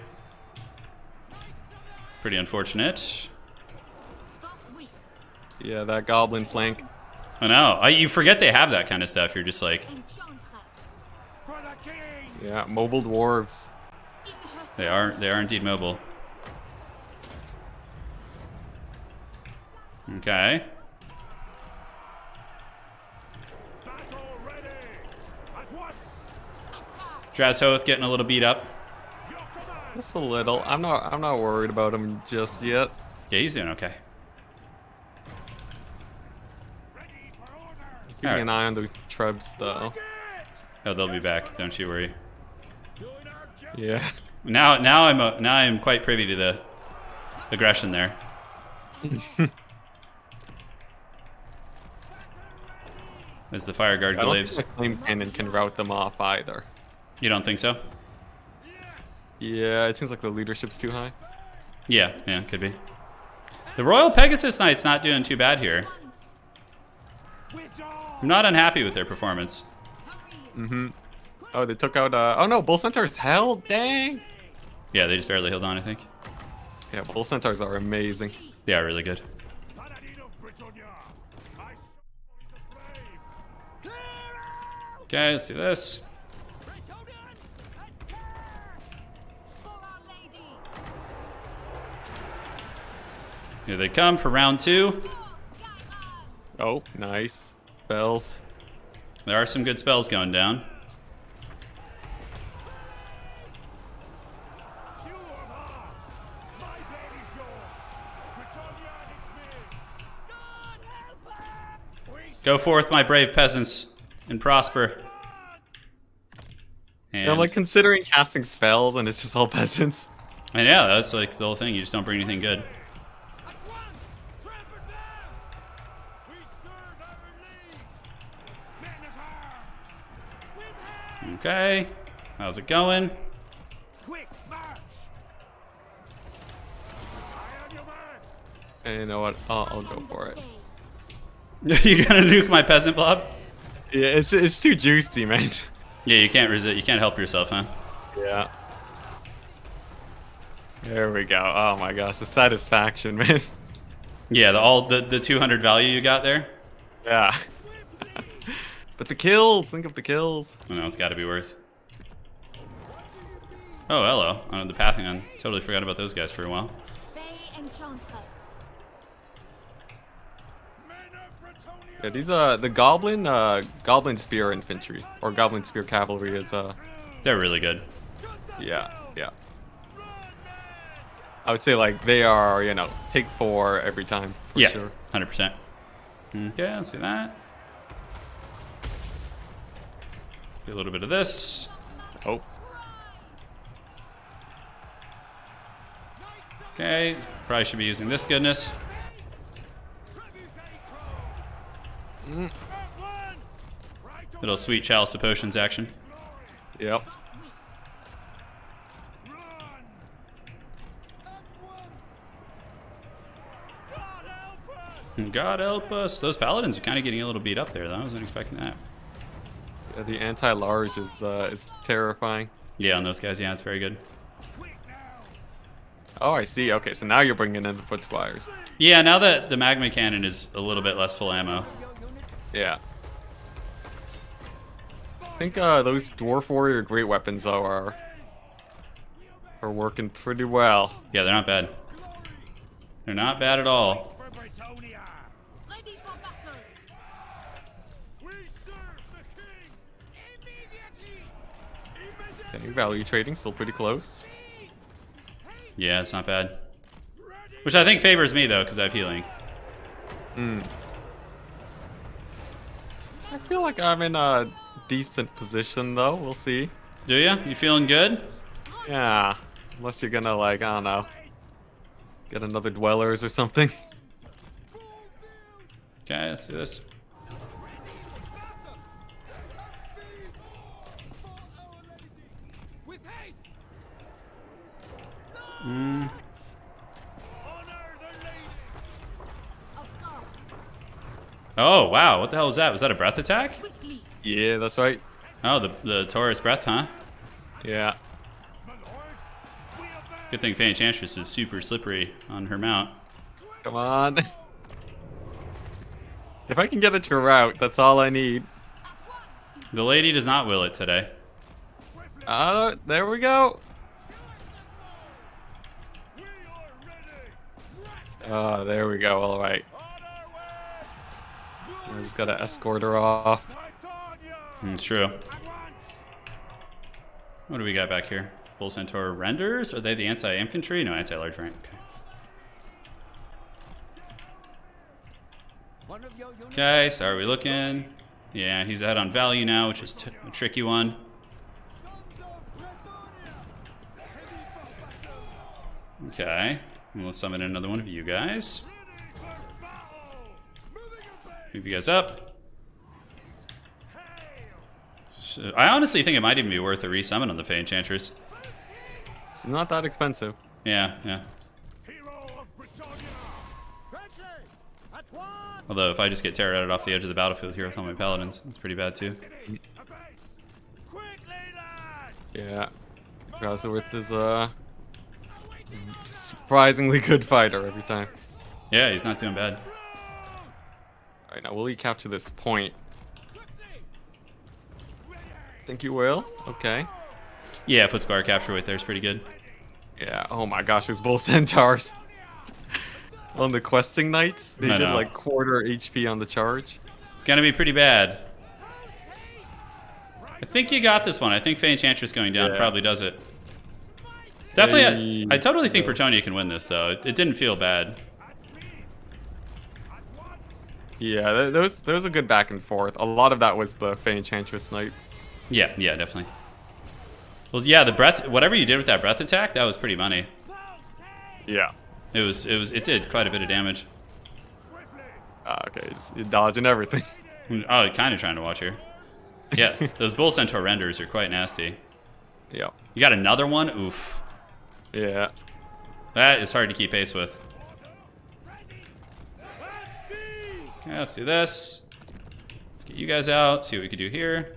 Speaker 1: Pretty unfortunate.
Speaker 2: Yeah, that goblin flank.
Speaker 1: I know. You forget they have that kind of stuff. You're just like...
Speaker 2: Yeah, mobile dwarves.
Speaker 1: They are indeed mobile. Okay. Drazhoath getting a little beat up.
Speaker 2: Just a little. I'm not worried about him just yet.
Speaker 1: Yeah, he's doing okay.
Speaker 2: Keeping an eye on those trebs, though.
Speaker 1: Oh, they'll be back. Don't you worry.
Speaker 2: Yeah.
Speaker 1: Now I'm quite privy to the aggression there. As the fire guard
Speaker 2: I don't
Speaker 1: glaives.
Speaker 2: think the flame cannon can rout them off either.
Speaker 1: You don't think so?
Speaker 2: Yeah, it seems like the leadership's too high.
Speaker 1: Yeah, could be. The Royal Pegasus Knight's not doing too bad here. I'm not unhappy with their performance.
Speaker 2: Mm-hmm. Oh, they took out, oh no, Bull Centaurs held, dang!
Speaker 1: Yeah, they just barely held on, I think.
Speaker 2: Yeah, Bull Centaurs are amazing.
Speaker 1: They are really good. Okay, let's do this. Here they come for round 2.
Speaker 2: Oh, nice. Bells.
Speaker 1: There are some good spells going down. Go forth, my brave peasants, and prosper. And
Speaker 2: I'm like considering casting spells and it's just all peasants.
Speaker 1: And yeah, that's like the whole thing. You just don't bring anything good. Okay, how's it going?
Speaker 2: Hey, you know what? I'll go for it.
Speaker 1: You gonna nuke my peasant blob?
Speaker 2: Yeah, it's too juicy, man.
Speaker 1: Yeah, you can't resist. You can't help yourself, huh?
Speaker 2: Yeah. There we go. Oh my gosh, the satisfaction, man.
Speaker 1: Yeah, the 200 value you got there.
Speaker 2: Yeah. But the kills, think of the kills.
Speaker 1: I know it's got to be worth. Oh, hello. The pathing on. Totally forgot about those guys for a while.
Speaker 2: Yeah, these the goblin spear infantry or goblin spear cavalry is
Speaker 1: They're really good.
Speaker 2: yeah. I would say like they are, you know, take 4 every time for sure.
Speaker 1: 100%. Okay, let's see that. Do a little bit of this.
Speaker 2: Oh.
Speaker 1: Okay, probably should be using this goodness. Little sweet chalice of potions action.
Speaker 2: Yep.
Speaker 1: God help us. Those paladins are kind of getting a little beat up there, though. I wasn't expecting that.
Speaker 2: Yeah, the anti-large is terrifying.
Speaker 1: Yeah, on those guys, yeah, it's very good.
Speaker 2: Oh, I see. Okay, so now you're bringing in the foot squires.
Speaker 1: Yeah, now that the magma cannon is a little bit less full ammo.
Speaker 2: Yeah. I think those dwarf warrior great weapons though are working pretty well.
Speaker 1: Yeah, they're not bad. They're not bad at all.
Speaker 2: Okay, value trading still pretty close.
Speaker 1: Yeah, it's not bad. Which I think favors me, though, because I have healing.
Speaker 2: I feel like I'm in a decent position, though. We'll see.
Speaker 1: Do ya? You feeling good?
Speaker 2: Yeah. Unless you're gonna, like, I don't know, get another dwellers or something.
Speaker 1: Okay, let's do this. Oh, wow. What the hell was that? Was that a breath attack?
Speaker 2: Yeah, that's right.
Speaker 1: Oh, the Taurus breath, huh?
Speaker 2: Yeah.
Speaker 1: Good thing Fanny Enchantress is super slippery on her mount.
Speaker 2: Come on. If I can get it to route, that's all I need.
Speaker 1: The lady does not will it today.
Speaker 2: There we go. There we go. All right. I just gotta escort her off.
Speaker 1: It's true. What do we got back here? Bull Centaur renders? Are they the anti-infantry? No, anti-large rank. Okay. Okay, so are we looking? Yeah, he's out on value now, which is a tricky one. Okay, well, let's summon another one of you guys. Move you guys up. So, I honestly think it might even be worth a resummon on the Fey Enchanters.
Speaker 2: It's not that expensive.
Speaker 1: Yeah, yeah. Although, if I just get terrored off the edge of the battlefield here with all my paladins, it's pretty bad too.
Speaker 2: Yeah. Grasworth is a surprisingly good fighter every time.
Speaker 1: Yeah, he's not doing bad.
Speaker 2: Alright, now will he capture this point? Think you will? Okay.
Speaker 1: Yeah, Footsquire capture right there is pretty good.
Speaker 2: Yeah, oh my gosh, those bull centaurs. On the questing nights, they did like quarter HP on the charge.
Speaker 1: It's gonna be pretty bad. I think you got this one. I think Fey Enchantress going down probably does it. Definitely, I totally think Bretonnia can win this though. It didn't feel bad.
Speaker 2: Yeah, there was a good back and forth. A lot of that was the Fey Enchantress snipe.
Speaker 1: Yeah, yeah, definitely. Well, yeah, the breath, whatever you did with that breath attack, that was pretty money.
Speaker 2: Yeah.
Speaker 1: It did quite a bit of damage.
Speaker 2: Okay, you're dodging everything.
Speaker 1: Oh, kind of trying to watch here. Yeah, those Bull Centaur renders are quite nasty.
Speaker 2: Yeah.
Speaker 1: You got another one? Oof.
Speaker 2: Yeah.
Speaker 1: That is hard to keep pace with. Okay, let's do this. Let's get you guys out, see what we can do here.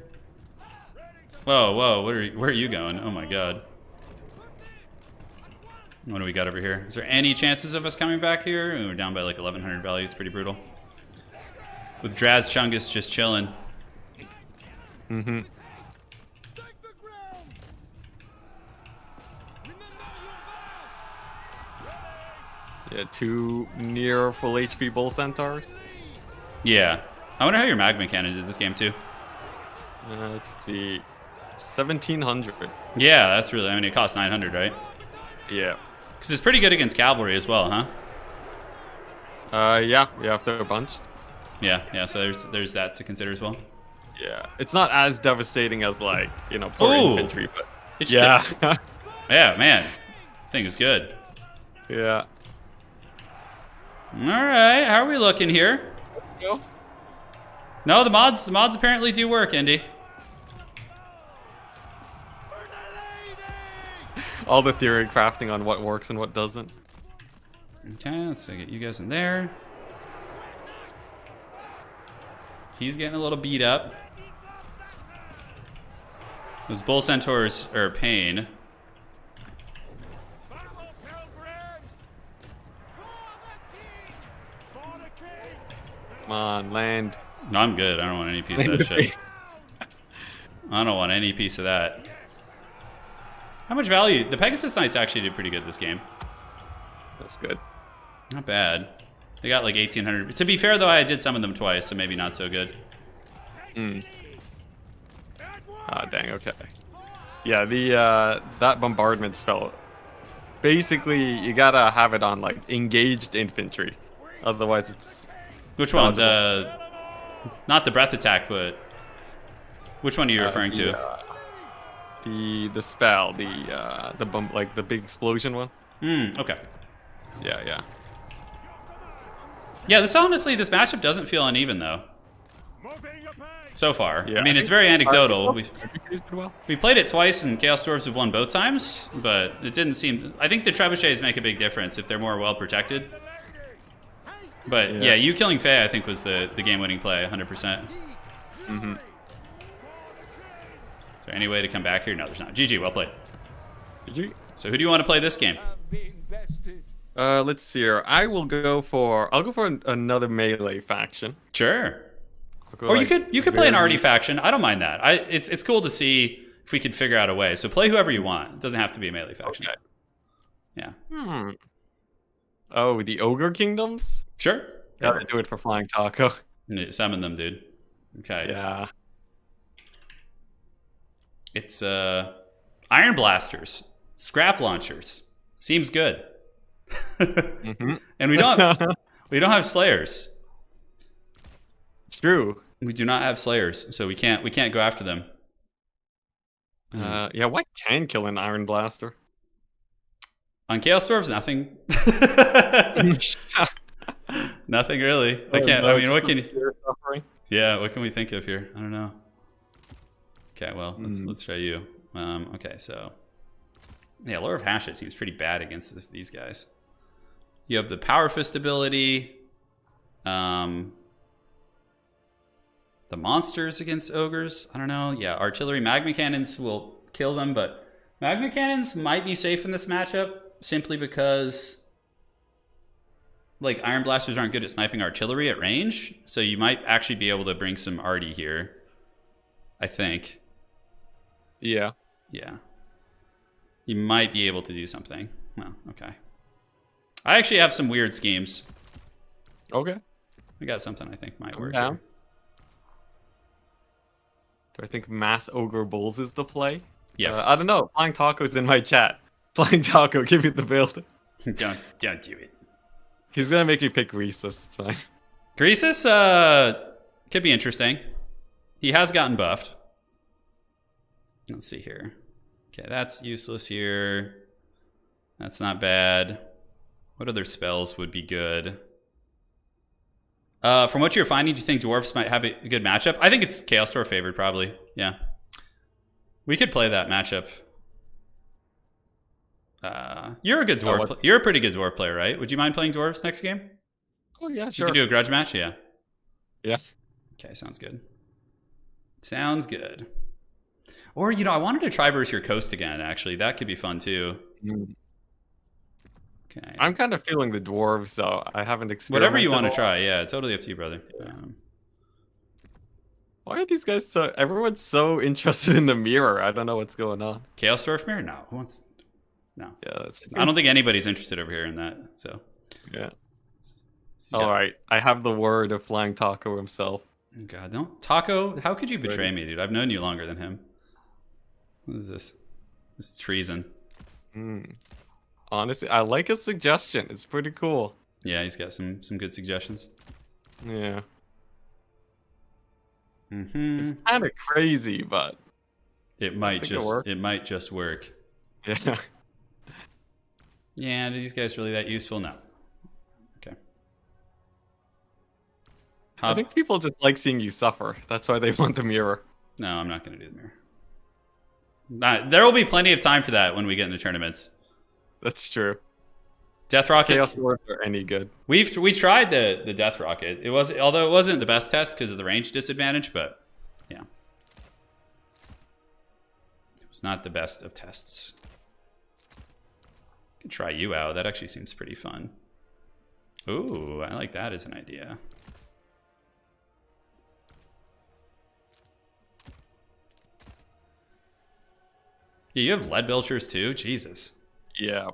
Speaker 1: Whoa, whoa, where are you going? Oh my god. What do we got over here? Is there any chances of us coming back here? We're down by like 1100 value. It's pretty brutal. With Draz Chungus just chilling.
Speaker 2: Mm-hmm. Yeah, 2 near full HP Bull Centaurs.
Speaker 1: Yeah. I wonder how your Magma Cannon did this game too.
Speaker 2: Let's see. 1700.
Speaker 1: Yeah, that's really, I mean, it costs 900, right?
Speaker 2: Yeah.
Speaker 1: Because it's pretty good against Cavalry as well, huh?
Speaker 2: Yeah, if they're bunched.
Speaker 1: Yeah, yeah, so there's that to consider as well.
Speaker 2: Yeah, it's not as devastating as like, you know, poor infantry, but
Speaker 1: yeah. Yeah, man. Thing is good.
Speaker 2: Yeah.
Speaker 1: Alright, how are we looking here?
Speaker 2: Go.
Speaker 1: No, the mods apparently do work, Indy.
Speaker 2: All the theory crafting on what works and what doesn't.
Speaker 1: Okay, let's get you guys in there. He's getting a little beat up. Those Bull Centaurs are a pain.
Speaker 2: Come on, land.
Speaker 1: No, I'm good. I don't want any piece of that shit. I don't want any piece of that. How much value? The Pegasus Knights actually did pretty good this game.
Speaker 2: That's good.
Speaker 1: Not bad. They got like 1800. To be fair though, I did summon them twice, so maybe not so good.
Speaker 2: Ah, dang, okay. Yeah, the that bombardment spell, basically you gotta have it on like engaged infantry. Otherwise it's...
Speaker 1: Which one? Not the breath attack, but which one are you referring to?
Speaker 2: The spell, the bump, like the big explosion one.
Speaker 1: Okay.
Speaker 2: Yeah.
Speaker 1: Yeah, this matchup doesn't feel uneven though. So far.
Speaker 2: Yeah,
Speaker 1: I mean, it's very anecdotal.
Speaker 2: Well.
Speaker 1: We played it twice and Chaos Dwarves have won both times, but it didn't seem... I think the trebuchets make a big difference if they're more well protected. But yeah, you killing Faye I think was the game-winning play, 100%.
Speaker 2: Mm-hmm.
Speaker 1: Is there any way to come back here? No, there's not. GG, well played.
Speaker 2: GG.
Speaker 1: So who do you want to play this game?
Speaker 2: Let's see here. I'll go for another melee faction.
Speaker 1: Sure. Or you could play an arty faction. I don't mind that. It's cool to see if we could figure out a way. So play whoever you want. It doesn't have to be a melee faction.
Speaker 2: Okay.
Speaker 1: Yeah.
Speaker 2: Oh, the Ogre Kingdoms?
Speaker 1: Sure.
Speaker 2: Gotta do it for Flying Taco.
Speaker 1: Summon them, dude. Okay.
Speaker 2: Yeah.
Speaker 1: It's Iron Blasters, Scrap Launchers. Seems good.
Speaker 2: Mm-hmm.
Speaker 1: And we don't have Slayers.
Speaker 2: It's true.
Speaker 1: We do not have slayers, so we can't go after them.
Speaker 2: Yeah, what can kill an Iron Blaster?
Speaker 1: On Chaos Dwarves, nothing. Nothing really. I can't. I mean, what can you? Yeah, what can we think of here? I don't know. Okay, well, let's try you. Okay, so yeah, Lord of Hashut seems pretty bad against these guys. You have the Power Fist ability. The monsters against ogres. I don't know. Yeah, artillery, magma cannons will kill them, but magma cannons might be safe in this matchup simply because, like, Iron Blasters aren't good at sniping artillery at range, so you might actually be able to bring some arty here. I think.
Speaker 2: Yeah.
Speaker 1: Yeah. You might be able to do something. Well, okay. I actually have some weird schemes.
Speaker 2: Okay.
Speaker 1: I got something I think might work.
Speaker 2: Down. Do I think Mass Ogre Bulls is the play?
Speaker 1: Yeah.
Speaker 2: I don't know. Flying Taco's in my chat. Flying Taco, give me the build.
Speaker 1: Don't do it.
Speaker 2: He's gonna make me pick Rhesus. It's fine.
Speaker 1: Croesus could be interesting. He has gotten buffed. Let's see here. Okay, that's useless here. That's not bad. What other spells would be good? From what you're finding, do you think dwarves might have a good matchup? I think it's Chaos Dwarf favored, probably. Yeah. We could play that matchup. You're a good dwarf. You're a pretty good dwarf player, right? Would you mind playing dwarves next game?
Speaker 2: Oh yeah, sure.
Speaker 1: You can do a grudge match, yeah.
Speaker 2: Yeah.
Speaker 1: Okay, sounds good. Sounds good. Or, you know, I wanted to try versus your coast again, actually. That could be fun, too. Okay.
Speaker 2: I'm kind of feeling the dwarves, so I haven't experimented.
Speaker 1: Whatever you want to try, yeah. Totally up to you, brother.
Speaker 2: Yeah. Why are these guys so... Everyone's so interested in the mirror. I don't know what's going on.
Speaker 1: Chaos Dwarf mirror? No. Who wants... No.
Speaker 2: Yeah, that's...
Speaker 1: I don't think anybody's interested over here in that, so...
Speaker 2: Yeah. Alright, I have the word of Flying Taco himself.
Speaker 1: Oh God, no. Taco, how could you betray me, dude? I've known you longer than him. What is this? This is treason.
Speaker 2: Honestly, I like his suggestion. It's pretty cool.
Speaker 1: Yeah, he's got some good suggestions.
Speaker 2: Yeah.
Speaker 1: It's
Speaker 2: kind of crazy, but
Speaker 1: it might just work.
Speaker 2: Yeah.
Speaker 1: Yeah, are these guys really that useful? No. Okay.
Speaker 2: I think people just like seeing you suffer. That's why they want the mirror.
Speaker 1: No, I'm not going to do the mirror. There will be plenty of time for that when we get into tournaments.
Speaker 2: That's true.
Speaker 1: Death Rocket.
Speaker 2: Chaos Dwarves are any good.
Speaker 1: We tried the Death Rocket. Although it wasn't the best test because of the range disadvantage, but yeah, it was not the best of tests. Could try you out. That actually seems pretty fun. Ooh, I like that as an idea. Yeah, you have lead belchers too? Jesus.
Speaker 2: Yeah.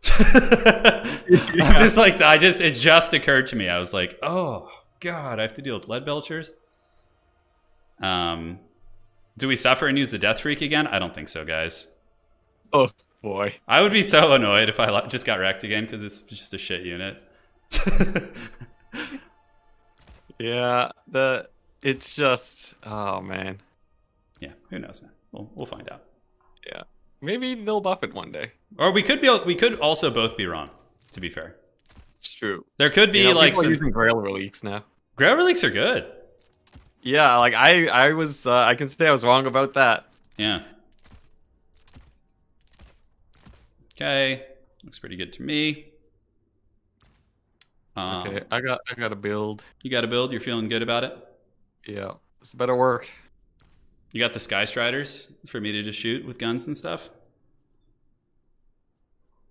Speaker 1: I'm just like, it just occurred to me. I was like, oh God, I have to deal with lead belchers. Do we suffer and use the Death Freak again? I don't think so, guys.
Speaker 2: Oh boy.
Speaker 1: I would be so annoyed if I just got wrecked again because it's just a shit unit.
Speaker 2: Yeah, it's just, oh man.
Speaker 1: Yeah, who knows, man. We'll find out.
Speaker 2: Yeah, maybe they'll buff it one day.
Speaker 1: Or we could also both be wrong. To be fair,
Speaker 2: it's true.
Speaker 1: There could be like some
Speaker 2: using Grail Relics now.
Speaker 1: Grail Relics are good.
Speaker 2: Yeah, like I was I can say I was wrong about that.
Speaker 1: Yeah. Okay, looks pretty good to me.
Speaker 2: Okay, I got a build.
Speaker 1: You got a build. You're feeling good about it.
Speaker 2: Yeah, it's better work.
Speaker 1: You got the Sky Striders for me to just shoot with guns and stuff?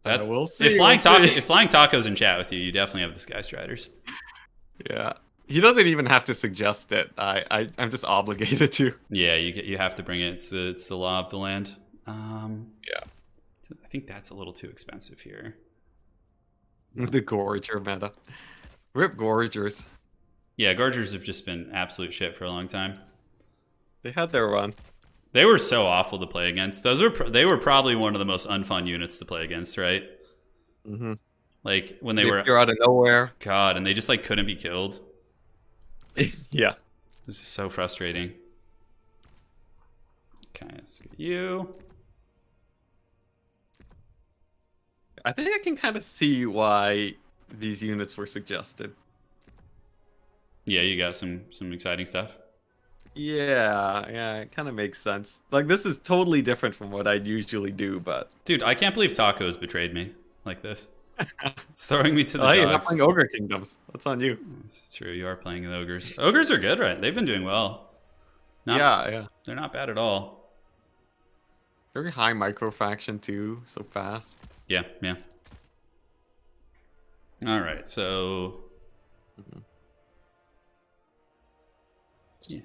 Speaker 2: We'll see.
Speaker 1: If Flying Taco's in chat with you, you definitely have the Sky Striders.
Speaker 2: Yeah. He doesn't even have to suggest it. I'm just obligated to.
Speaker 1: Yeah, you have to bring it. It's the law of the land.
Speaker 2: Yeah.
Speaker 1: I think that's a little too expensive here.
Speaker 2: The Gorger meta. Rip Gorgers.
Speaker 1: Yeah, Gorgers have just been absolute shit for a long time.
Speaker 2: They had their run.
Speaker 1: They were so awful to play against. They were probably one of the most unfun units to play against, right?
Speaker 2: Mm-hmm.
Speaker 1: Like when they were
Speaker 2: out of nowhere.
Speaker 1: God, and they just like couldn't be killed.
Speaker 2: Yeah.
Speaker 1: This is so frustrating. Okay, let's get you.
Speaker 2: I think I can kind of see why these units were suggested.
Speaker 1: Yeah, you got some exciting stuff.
Speaker 2: Yeah, it kind of makes sense. Like, this is totally different from what I'd usually do, but...
Speaker 1: Dude, I can't believe Tacos betrayed me like this. Throwing me to the
Speaker 2: hey, you're not
Speaker 1: dogs.
Speaker 2: playing Ogre Kingdoms. That's on you.
Speaker 1: That's true, you are playing the ogres. Ogres are good, right? They've been doing well.
Speaker 2: Yeah.
Speaker 1: They're not bad at all.
Speaker 2: Very high micro faction, too. So fast.
Speaker 1: Yeah. Alright, so...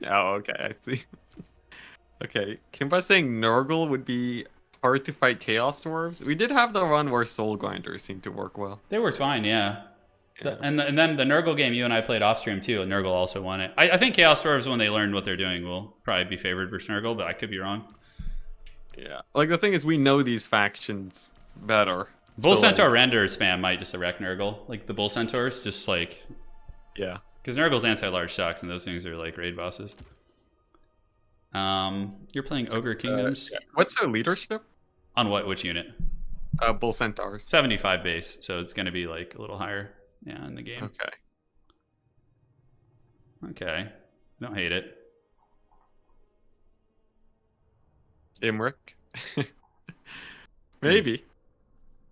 Speaker 2: Oh, okay, I see. Okay, Kimba's saying Nurgle would be hard to fight Chaos Dwarves. We did have the run where Soul Grinders seemed to work well.
Speaker 1: They worked fine, yeah.
Speaker 2: Yeah.
Speaker 1: And then the Nurgle game you and I played off stream too, and Nurgle also won it. I think Chaos Dwarves, when they learn what they're doing, will probably be favored versus Nurgle, but I could be wrong.
Speaker 2: Yeah, like the thing is, we know these factions better.
Speaker 1: Bull
Speaker 2: So,
Speaker 1: Centaur
Speaker 2: like,
Speaker 1: render spam might just wreck Nurgle. Like the Bull Centaurs, just like...
Speaker 2: yeah.
Speaker 1: Because Nurgle's anti-large shocks, and those things are like raid bosses. You're playing Ogre Kingdoms.
Speaker 2: Yeah. What's their leadership?
Speaker 1: On what? Which unit?
Speaker 2: Bull Centaurs.
Speaker 1: 75 base, so it's going to be like a little higher. Yeah, in the game.
Speaker 2: Okay.
Speaker 1: Okay. I don't hate it.
Speaker 2: Imric. Maybe.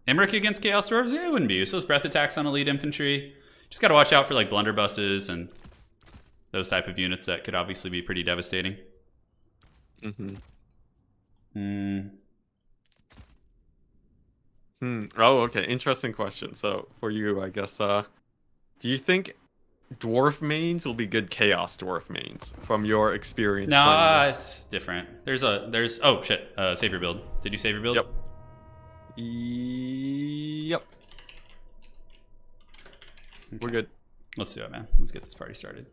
Speaker 1: Emmerich against Chaos Dwarves? Yeah, it wouldn't be useless. Breath attacks on elite infantry. Just got to watch out for like blunderbusses and those type of units that could obviously be pretty devastating.
Speaker 2: Oh, okay. Interesting question. So for you, I guess, do you think dwarf mains will be good chaos dwarf mains from your experience?
Speaker 1: No, it's different. There's oh shit, savior build. Did you savior build?
Speaker 2: Yep. Yep.
Speaker 1: Okay.
Speaker 2: We're good.
Speaker 1: Let's do it, man. Let's get this party started.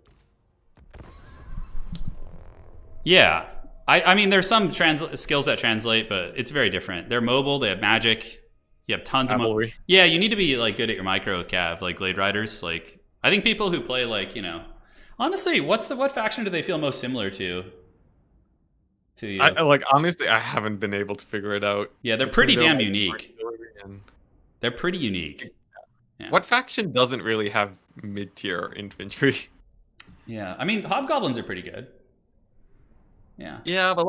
Speaker 1: Yeah. I mean, there's some skills that translate, but it's very different. They're mobile. They have magic. You have tons
Speaker 2: Cavalry.
Speaker 1: of... Yeah, you need to be like good at your micro with Cav, like Glade Riders. Like, I think people who play like, honestly, what faction do they feel most similar to you?
Speaker 2: Honestly, I haven't been able to figure it out.
Speaker 1: Yeah, they're pretty damn unique. They're pretty unique. Yeah.
Speaker 2: What faction doesn't really have mid-tier infantry?
Speaker 1: Yeah, I mean, hobgoblins are pretty good. Yeah.
Speaker 2: Yeah, but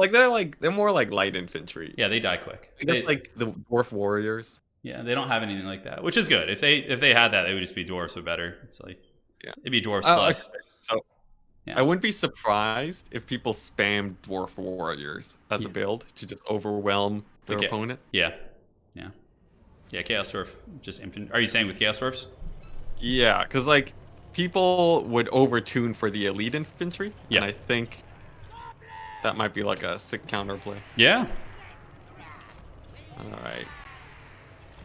Speaker 2: they're more like light infantry.
Speaker 1: Yeah, they die quick.
Speaker 2: I guess like the dwarf warriors.
Speaker 1: Yeah, they don't have anything like that, which is good. If they had that, they would just be dwarves, but better. It's like, yeah, it'd be dwarves plus.
Speaker 2: Okay. So yeah. I wouldn't be surprised if people spam dwarf warriors as a build to just overwhelm their opponent.
Speaker 1: Yeah. Chaos dwarf just infantry. Are you saying with chaos dwarfs?
Speaker 2: Yeah, because like people would overtune for the elite infantry.
Speaker 1: Yeah,
Speaker 2: and I think that might be like a sick counterplay.
Speaker 1: Yeah.
Speaker 2: All right.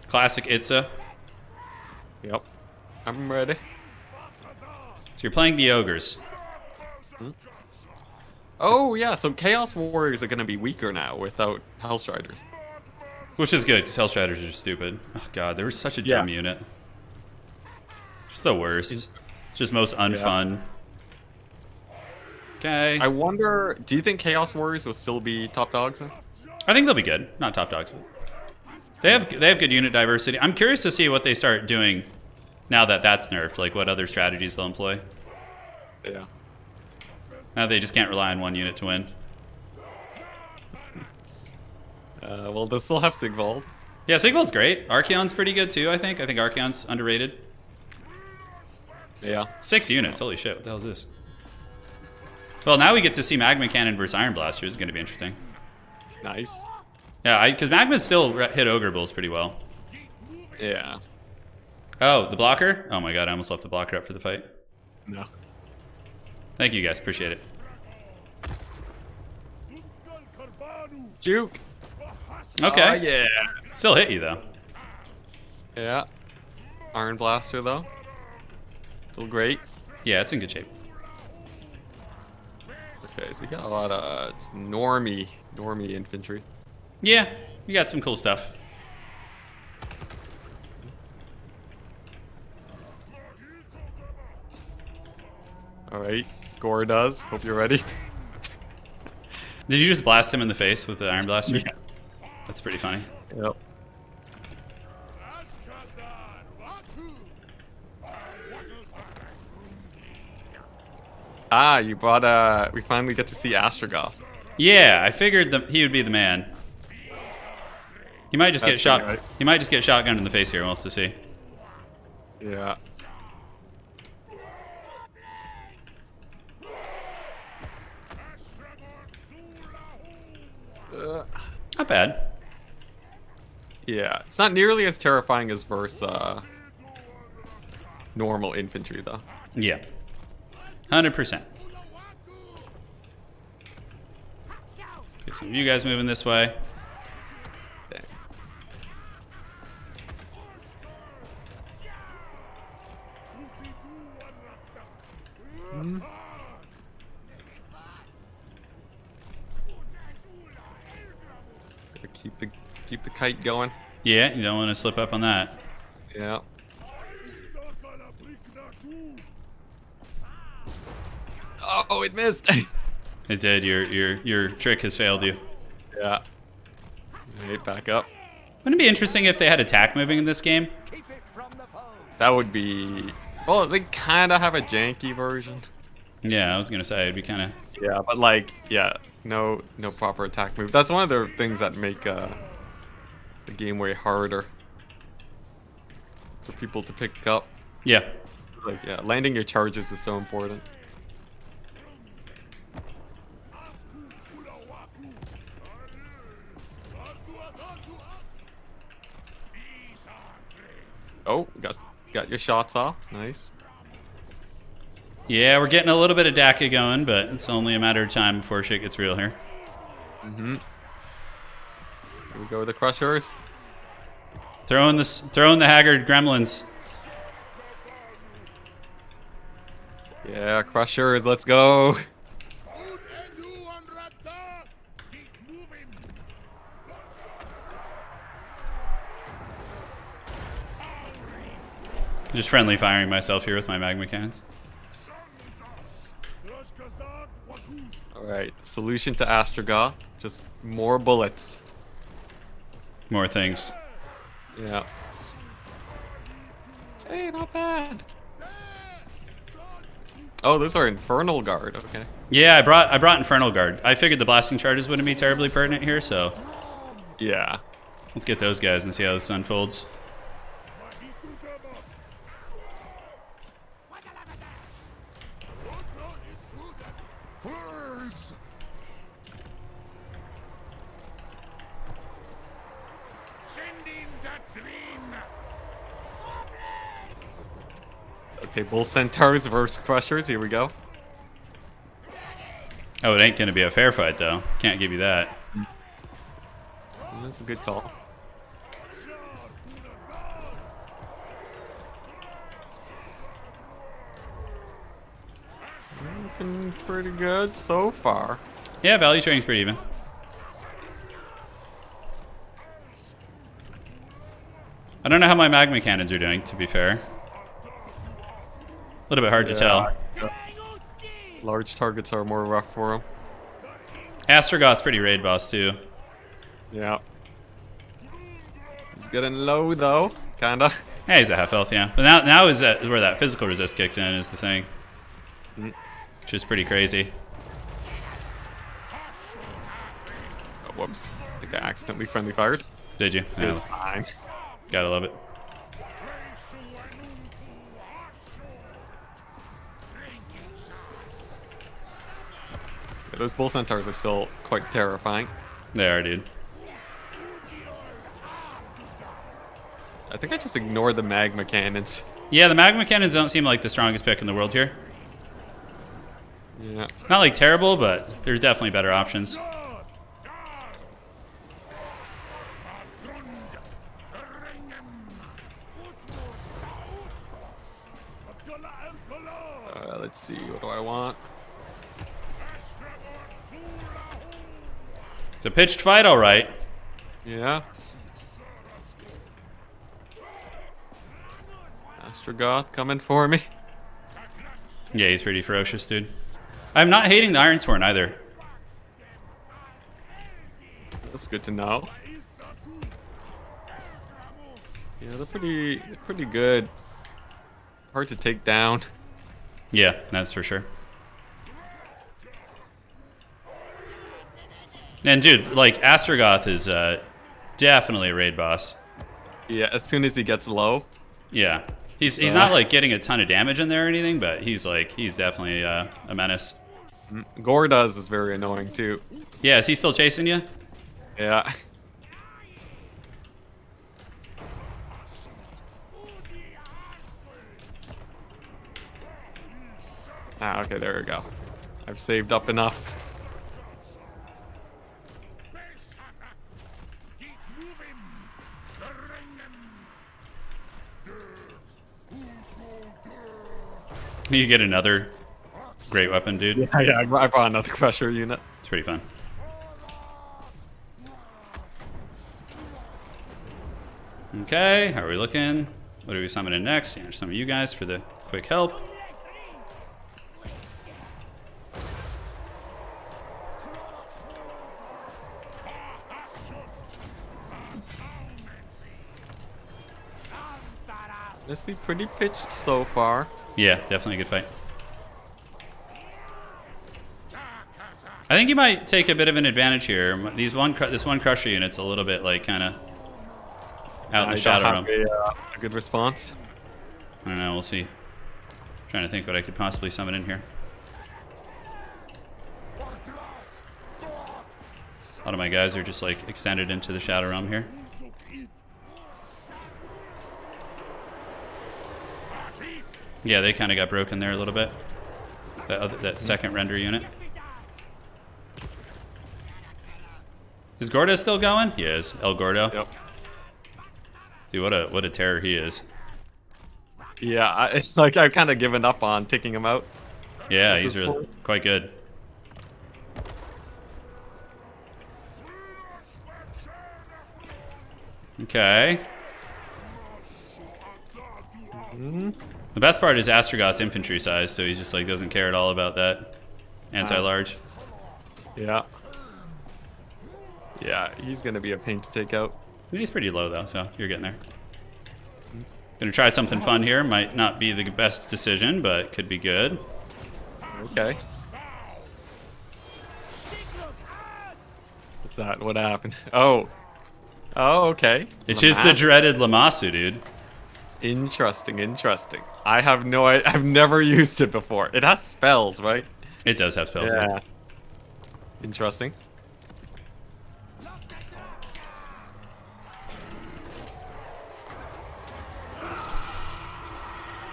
Speaker 1: Classic Itza.
Speaker 2: Yep. I'm ready.
Speaker 1: So you're playing the ogres.
Speaker 2: Oh yeah, so Chaos Warriors are gonna be weaker now without Hellstriders.
Speaker 1: Which is good, because Hellstriders are just stupid. Oh god, they were such a dumb unit. Just the worst. Just most unfun. Okay.
Speaker 2: I wonder, do you think Chaos Warriors will still be top dogs then?
Speaker 1: I think they'll be good. Not top dogs, but they have good unit diversity. I'm curious to see what they start doing now that that's nerfed, like what other strategies they'll employ.
Speaker 2: Yeah.
Speaker 1: Now they just can't rely on one unit to win.
Speaker 2: Well, they still have Sigvald.
Speaker 1: Yeah, Sigvald's great. Archeon's pretty good too, I think. I think Archeon's underrated.
Speaker 2: Yeah.
Speaker 1: 6 units. Holy shit, what the hell is this? Well, now we get to see Magma Cannon versus Iron Blaster. It's going to be interesting.
Speaker 2: Nice.
Speaker 1: Yeah, because Magma still hit Ogre Bulls pretty well.
Speaker 2: Yeah.
Speaker 1: Oh, the blocker? Oh my god, I almost left the blocker up for the fight.
Speaker 2: No.
Speaker 1: Thank you guys, appreciate it.
Speaker 2: Juke.
Speaker 1: Okay.
Speaker 2: Oh, yeah.
Speaker 1: Still hit you though.
Speaker 2: Yeah. Iron Blaster though. Still great.
Speaker 1: Yeah, it's in good shape.
Speaker 2: Okay, so you got a lot of normie infantry.
Speaker 1: Yeah, you got some cool stuff.
Speaker 2: All right. Gore does. Hope you're ready.
Speaker 1: Did you just blast him in the face with the Iron Blaster?
Speaker 2: Yeah.
Speaker 1: That's pretty funny.
Speaker 2: Yep. Ah, you brought we finally get to see Astrogoth.
Speaker 1: Yeah, I figured he would be the man. He might just get shot.
Speaker 2: Right.
Speaker 1: He might just get shotgunned in the face here. We'll have to see.
Speaker 2: Yeah.
Speaker 1: Not bad.
Speaker 2: Yeah, it's not nearly as terrifying as versus normal infantry, though.
Speaker 1: Yeah. 100%. Okay, some of you guys moving this way.
Speaker 2: Dang. Gotta keep the kite going.
Speaker 1: Yeah, you don't want to slip up on that.
Speaker 2: Yeah. Oh, it missed.
Speaker 1: It did. Your trick has failed you.
Speaker 2: Yeah. Alright, back up.
Speaker 1: Wouldn't it be interesting if they had attack moving in this game?
Speaker 2: That would be. Well, they kind of have a janky version.
Speaker 1: Yeah, I was gonna say it'd be kind of.
Speaker 2: Yeah, but like, yeah, no proper attack move. That's one of the things that make the game way harder for people to pick up.
Speaker 1: Yeah.
Speaker 2: Like, yeah, landing your charges is so important. Oh, got your shots off. Nice.
Speaker 1: Yeah, we're getting a little bit of DACA going, but it's only a matter of time before shit gets real here.
Speaker 2: Mm-hmm. Here we go with the crushers.
Speaker 1: Throwing the haggard gremlins.
Speaker 2: Yeah, crushers, let's go.
Speaker 1: Just friendly firing myself here with my magma cannons.
Speaker 2: Alright, solution to Astrogoth. Just more bullets.
Speaker 1: More things.
Speaker 2: Yeah. Hey, not bad. Oh, those are Infernal Guard, okay.
Speaker 1: Yeah, I brought Infernal Guard. I figured the blasting charges wouldn't be terribly pertinent here, so
Speaker 2: Yeah.
Speaker 1: let's get those guys and see how this unfolds.
Speaker 2: Okay, Bull Centaurs versus Crushers, here we go.
Speaker 1: Oh, it ain't gonna be a fair fight though. Can't give you that.
Speaker 2: That's a good call. Looking pretty good so far.
Speaker 1: Yeah, value trading's pretty even. I don't know how my magma cannons are doing, to be fair. A little bit hard to tell.
Speaker 2: Large targets are more rough for him.
Speaker 1: Astrogoth's pretty raid boss too.
Speaker 2: Yeah. He's getting low though, kinda.
Speaker 1: Yeah, he's at half health, yeah. But now is where that physical resist kicks in is the thing. Which is pretty crazy.
Speaker 2: Oh, whoops. I think I accidentally friendly fired.
Speaker 1: Did you?
Speaker 2: It's
Speaker 1: Oh,
Speaker 2: fine.
Speaker 1: gotta love it.
Speaker 2: Yeah, those Bull Centaurs are still quite terrifying.
Speaker 1: They are, dude.
Speaker 2: I think I just ignored the magma cannons.
Speaker 1: Yeah, the magma cannons don't seem like the strongest pick in the world here.
Speaker 2: Yeah.
Speaker 1: Not like terrible, but there's definitely better options.
Speaker 2: Let's see, what do I want?
Speaker 1: It's a pitched fight, all right.
Speaker 2: Yeah. Astrogoth coming for me.
Speaker 1: Yeah, he's pretty ferocious, dude. I'm not hating the Ironsworn either.
Speaker 2: That's good to know. Yeah, they're pretty good. Hard to take down.
Speaker 1: Yeah, that's for sure. And dude, like Astrogoth is definitely a raid boss.
Speaker 2: Yeah, as soon as he gets low.
Speaker 1: Yeah, he's not like getting a ton of damage in there or anything, but he's definitely a menace.
Speaker 2: Gordas is very annoying too.
Speaker 1: Yeah, is he still chasing you?
Speaker 2: Yeah. Ah, okay, there we go. I've saved up enough.
Speaker 1: You get another great weapon, dude.
Speaker 2: Yeah, I brought another crusher unit.
Speaker 1: It's pretty fun. Okay, how are we looking? What are we summoning next? Yeah, some of you guys for the quick help.
Speaker 2: Honestly, pretty pitched so far.
Speaker 1: Yeah, definitely a good fight. I think you might take a bit of an advantage here. This one crusher unit's a little bit like kind of out in the shadow realm.
Speaker 2: A good response.
Speaker 1: I don't know. We'll see. Trying to think what I could possibly summon in here. A lot of my guys are just like extended into the shadow realm here. Yeah, they kind of got broken there a little bit. That second render unit. Is Gordo still going? He is. El Gordo.
Speaker 2: Yep.
Speaker 1: Dude, what a terror he is.
Speaker 2: Yeah, it's like I've kind of given up on taking him out.
Speaker 1: Yeah, he's really quite good. Okay. The best part is Astrogoth's infantry size, so he just like doesn't care at all about that anti-large.
Speaker 2: Yeah. Yeah, he's gonna be a pain to take out.
Speaker 1: He's pretty low though, so you're getting there. Gonna try something fun here. Might not be the best decision, but could be good.
Speaker 2: Okay. What's that? What happened? Oh. Oh, okay.
Speaker 1: It's just the dreaded Lamassu, dude.
Speaker 2: Interesting, interesting. I've never used it before. It has spells, right?
Speaker 1: It does have spells.
Speaker 2: Yeah. Interesting.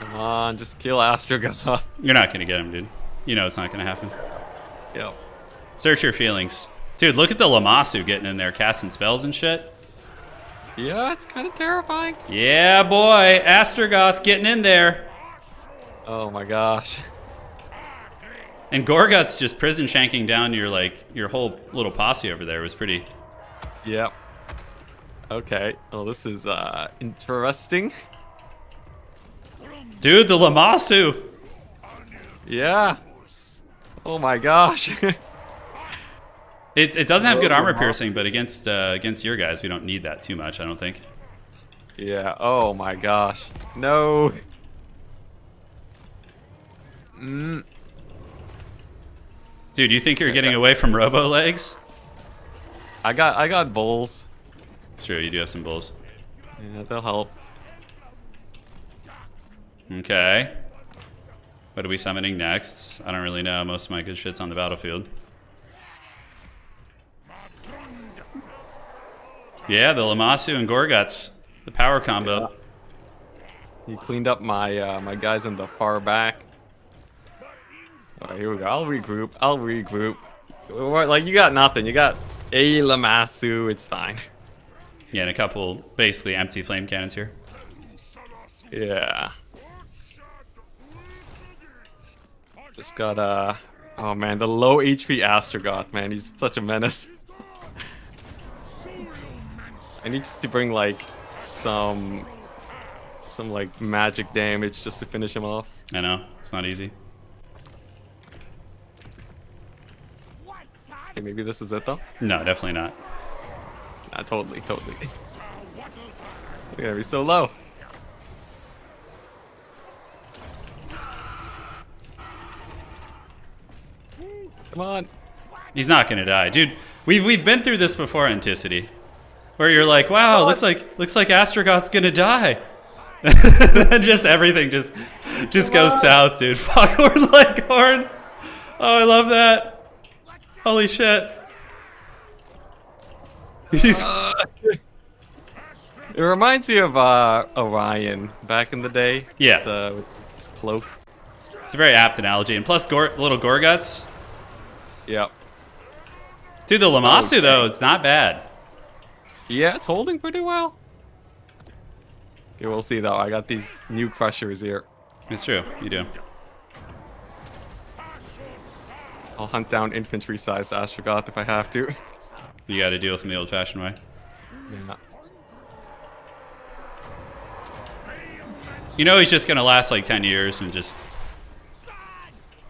Speaker 2: Come on, just kill Astrogoth.
Speaker 1: You're not gonna get him, dude. You know it's not gonna happen.
Speaker 2: Yep.
Speaker 1: Search your feelings. Dude, look at the Lamassu getting in there, casting spells and shit.
Speaker 2: Yeah, it's kind of terrifying.
Speaker 1: Yeah, boy. Astrogoth getting in there.
Speaker 2: Oh my gosh.
Speaker 1: And Gorgut's just prison shanking down your whole little posse over there was pretty.
Speaker 2: Yep. Okay. Well, this is interesting.
Speaker 1: Dude, the Lamassu.
Speaker 2: Yeah. Oh my gosh.
Speaker 1: It doesn't have good armor piercing, but against your guys, we don't need that too much, I don't think.
Speaker 2: Yeah. Oh my gosh. No.
Speaker 1: Dude, you think you're getting away from Robo Legs?
Speaker 2: I got bulls.
Speaker 1: It's true, you do have some bulls.
Speaker 2: Yeah, they'll help.
Speaker 1: Okay. What are we summoning next? I don't really know. Most of my good shit's on the battlefield. Yeah, the Lamassu and Gorguts. The power combo.
Speaker 2: Yeah. He cleaned up my my guys in the far back. Alright, here we go. I'll regroup. Like, you got nothing. You got a Lamassu. It's fine.
Speaker 1: Yeah, and a couple basically empty flame cannons here.
Speaker 2: Yeah. Just got oh man, the low HP Astrogoth, man. He's such a menace. I need to bring like some like magic damage just to finish him off.
Speaker 1: I know, it's not easy.
Speaker 2: Okay, maybe this is it though.
Speaker 1: No, definitely not.
Speaker 2: Nah, totally. We're gonna be so low. Come on.
Speaker 1: He's not gonna die, dude. We've been through this before, Anticity, where you're like, wow, looks like Astrogoth's gonna die. Just everything just goes south, dude. Foghorn Leghorn. Oh, I love that. Holy shit.
Speaker 2: It reminds me of Orion back in the day.
Speaker 1: Yeah.
Speaker 2: With his cloak.
Speaker 1: It's a very apt analogy, and plus little Gorguts.
Speaker 2: Yep.
Speaker 1: Dude, the Lamassu though, it's not bad.
Speaker 2: Yeah, it's holding pretty well. Okay, we'll see though. I got these new crushers here.
Speaker 1: It's true, you do.
Speaker 2: I'll hunt down infantry-sized Astrogoth if I have to.
Speaker 1: You got to deal with them the old-fashioned way.
Speaker 2: Yeah.
Speaker 1: You know he's just gonna last like 10 years and just.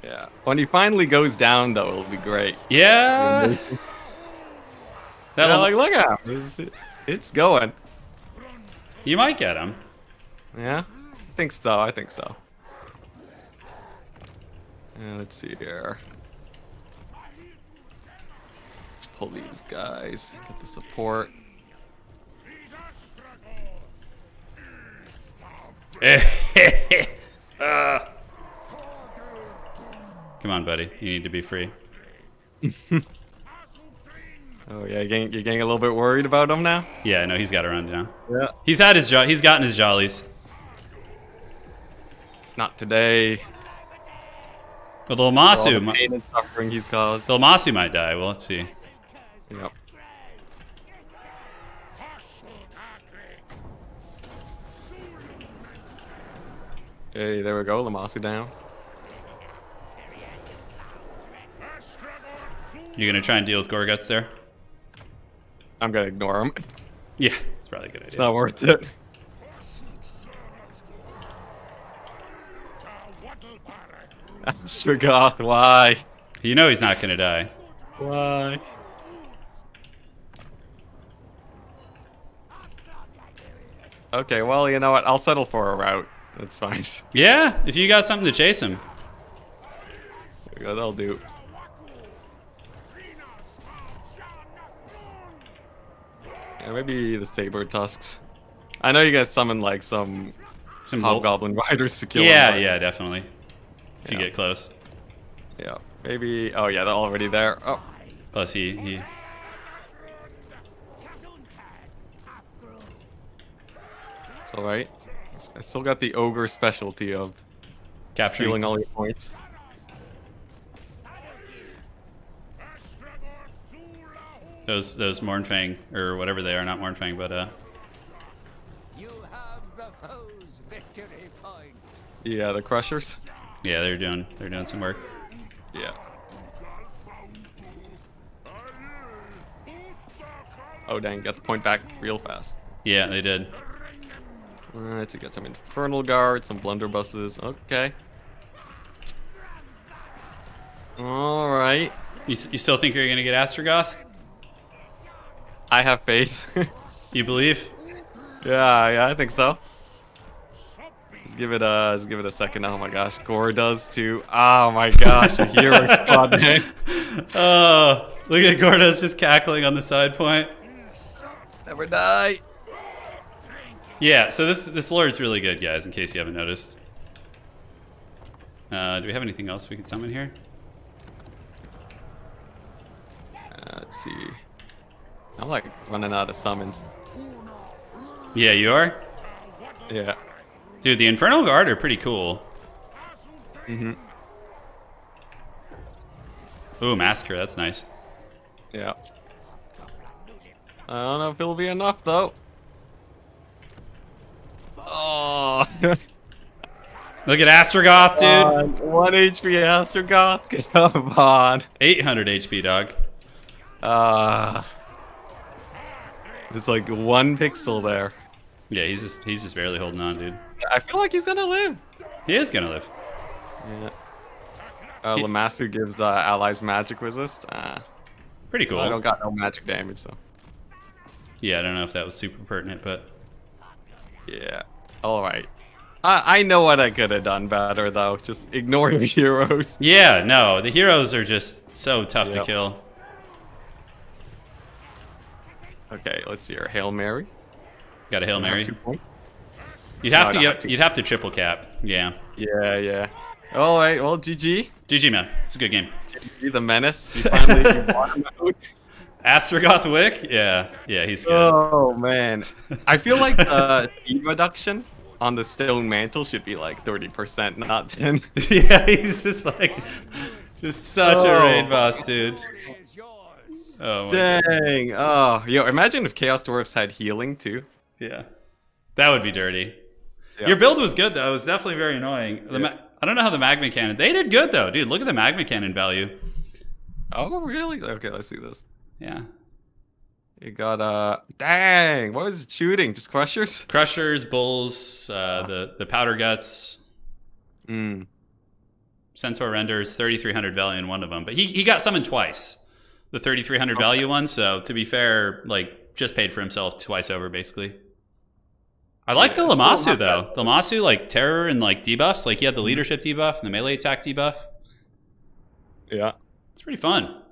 Speaker 2: Yeah. When he finally goes down, though, it'll be great.
Speaker 1: Yeah.
Speaker 2: Yeah, like look at him. It's going.
Speaker 1: You might get him.
Speaker 2: Yeah. I think so. Yeah, let's see here. Let's pull these guys. Get the support.
Speaker 1: Come on, buddy. You need to be free.
Speaker 2: Oh yeah, you're getting a little bit worried about him now.
Speaker 1: Yeah, no, he's got to run down.
Speaker 2: Yeah.
Speaker 1: He's gotten his jollies.
Speaker 2: Not today.
Speaker 1: But the
Speaker 2: All
Speaker 1: Lamassu,
Speaker 2: the pain and suffering he's caused.
Speaker 1: the Lamassu might die. Well, let's see.
Speaker 2: Yep. Hey, there we go. Lamassu down.
Speaker 1: You gonna try and deal with Gorguts there?
Speaker 2: I'm gonna ignore him.
Speaker 1: Yeah, it's probably a good idea.
Speaker 2: It's not worth it. Astrogoth, why?
Speaker 1: You know he's not gonna die.
Speaker 2: Why? Okay, well, you know what? I'll settle for a route. That's fine.
Speaker 1: Yeah, if you got something to chase him.
Speaker 2: There we go, that'll do. Yeah, maybe the saber tusks. I know you guys summon like some hobgoblin riders to kill him.
Speaker 1: Yeah, yeah, definitely. If you get close.
Speaker 2: Yeah, maybe. Oh yeah, they're already there. Oh,
Speaker 1: Plus he.
Speaker 2: it's all right. I still got the ogre specialty of
Speaker 1: Capturing.
Speaker 2: stealing all your points.
Speaker 1: Those Mornfang or whatever they are, not Mornfang, but
Speaker 3: You have the foe's victory point.
Speaker 2: Yeah, the crushers.
Speaker 1: yeah, they're doing some work.
Speaker 2: Yeah. Oh dang, got the point back real fast.
Speaker 1: Yeah, they did.
Speaker 2: Alright, so we got some infernal guards, some blunderbusses. Okay. Alright.
Speaker 1: You still think you're gonna get Astrogoth?
Speaker 2: I have faith.
Speaker 1: You believe?
Speaker 2: Yeah, I think so. Let's give it a second. Oh my gosh, Gore does too. Oh my gosh, a hero squad, man.
Speaker 1: Oh, look at Gordo's just cackling on the side point.
Speaker 2: Never die.
Speaker 1: Yeah, so this lord's really good, guys, in case you haven't noticed. Do we have anything else we could summon here?
Speaker 2: Let's see. I'm like running out of summons.
Speaker 1: Yeah, you are?
Speaker 2: Yeah.
Speaker 1: Dude, the Infernal Guard are pretty cool.
Speaker 2: Mm-hmm.
Speaker 1: Ooh, Massacre, that's nice.
Speaker 2: Yeah. I don't know if it'll be enough though. Oh.
Speaker 1: Look at Astrogoth, dude.
Speaker 2: 1 HP Astrogoth. Come on.
Speaker 1: 800 HP, dog.
Speaker 2: It's like 1 pixel there.
Speaker 1: Yeah, he's just barely holding on, dude.
Speaker 2: I feel like he's gonna live.
Speaker 1: He is gonna live.
Speaker 2: Yeah. Lamassu gives allies magic resist.
Speaker 1: Pretty cool.
Speaker 2: I don't got no magic damage, so.
Speaker 1: Yeah, I don't know if that was super pertinent, but
Speaker 2: Yeah. All right. I know what I could have done better, though. Just ignore the heroes.
Speaker 1: yeah, no, the heroes are just so tough to
Speaker 2: Yep.
Speaker 1: kill.
Speaker 2: Okay, let's see here. Hail Mary.
Speaker 1: Got a Hail Mary.
Speaker 2: 2 points.
Speaker 1: You'd have
Speaker 2: No,
Speaker 1: to
Speaker 2: I don't
Speaker 1: get,
Speaker 2: have
Speaker 1: you'd have to triple cap. Yeah.
Speaker 2: Yeah, yeah. All right, well, GG.
Speaker 1: GG, man. It's a good game.
Speaker 2: GG the menace. You finally you bought him out.
Speaker 1: Astrogoth Wick? Yeah. Yeah, he's good.
Speaker 2: Oh, man. I feel like the speed reduction on the stone mantle should be like 30%, not 10.
Speaker 1: yeah, he's just like, just such a raid boss, dude.
Speaker 3: Glory is yours.
Speaker 1: Oh my god.
Speaker 2: Dang. Oh, yo, imagine if Chaos Dwarfs had healing, too.
Speaker 1: Yeah. That would be dirty.
Speaker 2: Yeah.
Speaker 1: Your build was good, though. It was definitely very annoying. I don't know how the magma cannon... They did good, though. Dude, look at the magma cannon value.
Speaker 2: Oh, really? Okay, let's see this.
Speaker 1: Yeah.
Speaker 2: You got, dang, what was it shooting? Just crushers?
Speaker 1: Crushers, bulls, the powder guts,
Speaker 2: Mm.
Speaker 1: centaur renders, 3,300 value in one of them. But he got summoned twice. The 3,300 value one, so to be fair, like, just paid for himself twice over, basically. I like the
Speaker 2: it's still
Speaker 1: Lamasu,
Speaker 2: not
Speaker 1: though.
Speaker 2: bad.
Speaker 1: Lamasu, like, terror and, like, debuffs. Like, he had the leadership debuff and the melee attack debuff.
Speaker 2: Yeah.
Speaker 1: It's pretty fun.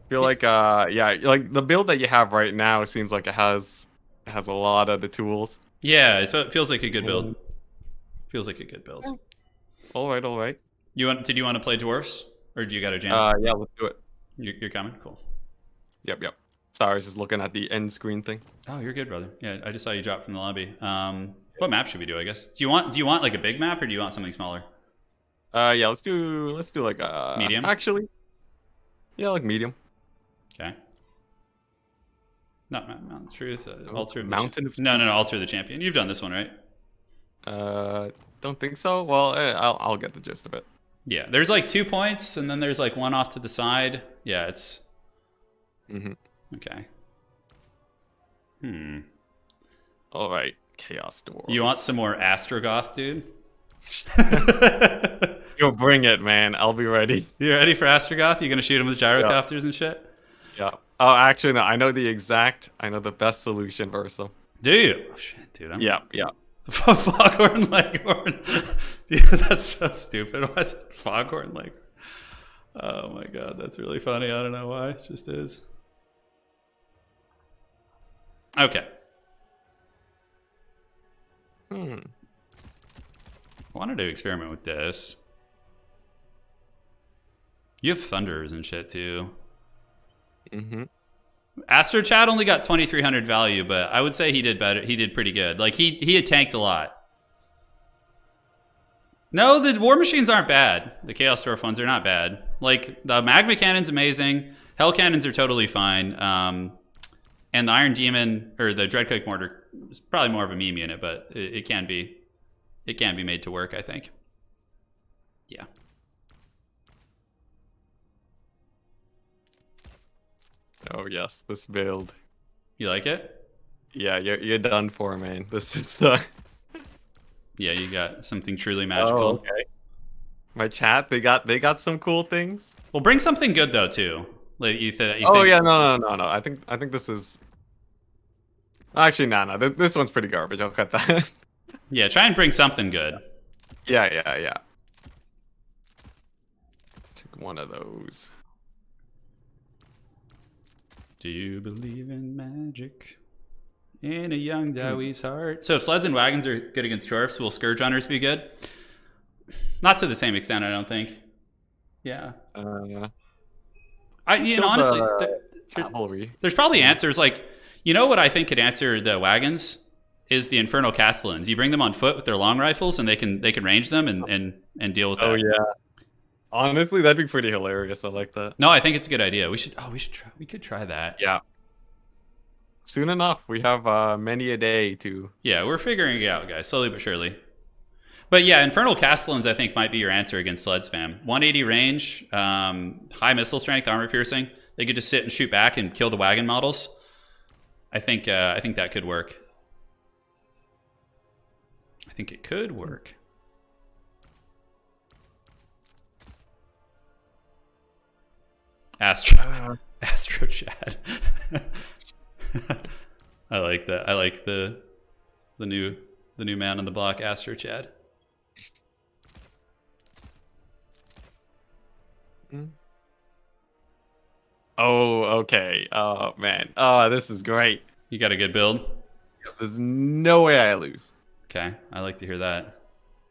Speaker 2: Feel like, yeah, like the build that you have right now seems like it has a lot of the tools.
Speaker 1: Yeah, it feels like a good build. Feels like a good build.
Speaker 2: All right, all right.
Speaker 1: Did you want to play dwarfs? Or do you got a jam?
Speaker 2: Yeah, let's do it.
Speaker 1: You're coming? Cool.
Speaker 2: Yep, yep. Sorry, I was just looking at the end screen thing.
Speaker 1: Oh, you're good, brother. Yeah, I just saw you drop from the lobby. What map should we do, I guess? Do you want like a big map or do you want something smaller?
Speaker 2: Yeah, let's do like
Speaker 1: Medium?
Speaker 2: Actually, yeah, like medium.
Speaker 1: Okay. Not Mountain of Truth. Altar of
Speaker 2: Mountain of
Speaker 1: No, Altar of the Champion. You've done this one, right?
Speaker 2: Don't think so. Well, I'll get the gist of it.
Speaker 1: Yeah. There's like 2 points, and then there's like one off to the side. Yeah, it's...
Speaker 2: Mm-hmm.
Speaker 1: Okay.
Speaker 2: All right, Chaos Dwarf.
Speaker 1: You want some more Astrogoth, dude?
Speaker 2: Yo, bring it, man. I'll be ready.
Speaker 1: You ready for Astrogoth? You gonna shoot him with gyrocopters and shit?
Speaker 2: Yeah. Oh, actually, no. I know the best solution for some.
Speaker 1: Do you? Oh, shit, dude. I'm...
Speaker 2: Yeah, yeah.
Speaker 1: Foghorn Leghorn. Dude, that's so stupid. Why is it Foghorn Leghorn? Oh my god, that's really funny. I don't know why. It just is. Okay. I wanted to experiment with this. You have thunders and shit too.
Speaker 2: Mm-hmm.
Speaker 1: Astro Chad only got 2,300 value, but I would say he did better. He did pretty good. Like he had tanked a lot. No, the War Machines aren't bad. The Chaos Dwarf ones are not bad. Like the Magma Cannon's amazing. Hell Cannons are totally fine. And the Iron Demon or the Dreadquake Mortar is probably more of a meme unit, but it can be made to work, I think. Yeah.
Speaker 2: Oh yes, this build.
Speaker 1: You like it?
Speaker 2: Yeah, you're done for, man. This is
Speaker 1: Yeah, you got something truly magical.
Speaker 2: Oh, okay. My chat, they got some cool things.
Speaker 1: Well, bring something good though too. Like you think?
Speaker 2: Yeah, no. I think this is. Actually, no. This one's pretty garbage. I'll cut that.
Speaker 1: Yeah, try and bring something good.
Speaker 2: Yeah. Take one of those.
Speaker 1: Do you believe in magic? In a young Dowie's heart. So if sleds and wagons are good against dwarfs, will Scourge Hunters be good? Not to the same extent, I don't think. Yeah. Honestly,
Speaker 2: Cavalry.
Speaker 1: there's probably answers. Like, you know what I think could answer the wagons is the Infernal Castellans. You bring them on foot with their long rifles, and they can range them and deal with that.
Speaker 2: Oh yeah. Honestly, that'd be pretty hilarious. I like that.
Speaker 1: No, I think it's a good idea. We could try that.
Speaker 2: Yeah. Soon enough, we have many a day to.
Speaker 1: Yeah, we're figuring it out, guys, slowly but surely. But yeah, Infernal Castellans, I think, might be your answer against sled spam. 180 range, high missile strength, armor piercing. They could just sit and shoot back and kill the wagon models. I think that could work. I think it could work. Astro Chad. I like that. I like the new man on the block, Astro Chad.
Speaker 2: Oh, okay. Oh man. Oh, this is great.
Speaker 1: You got a good build?
Speaker 2: There's no way I lose.
Speaker 1: Okay, I like to hear that.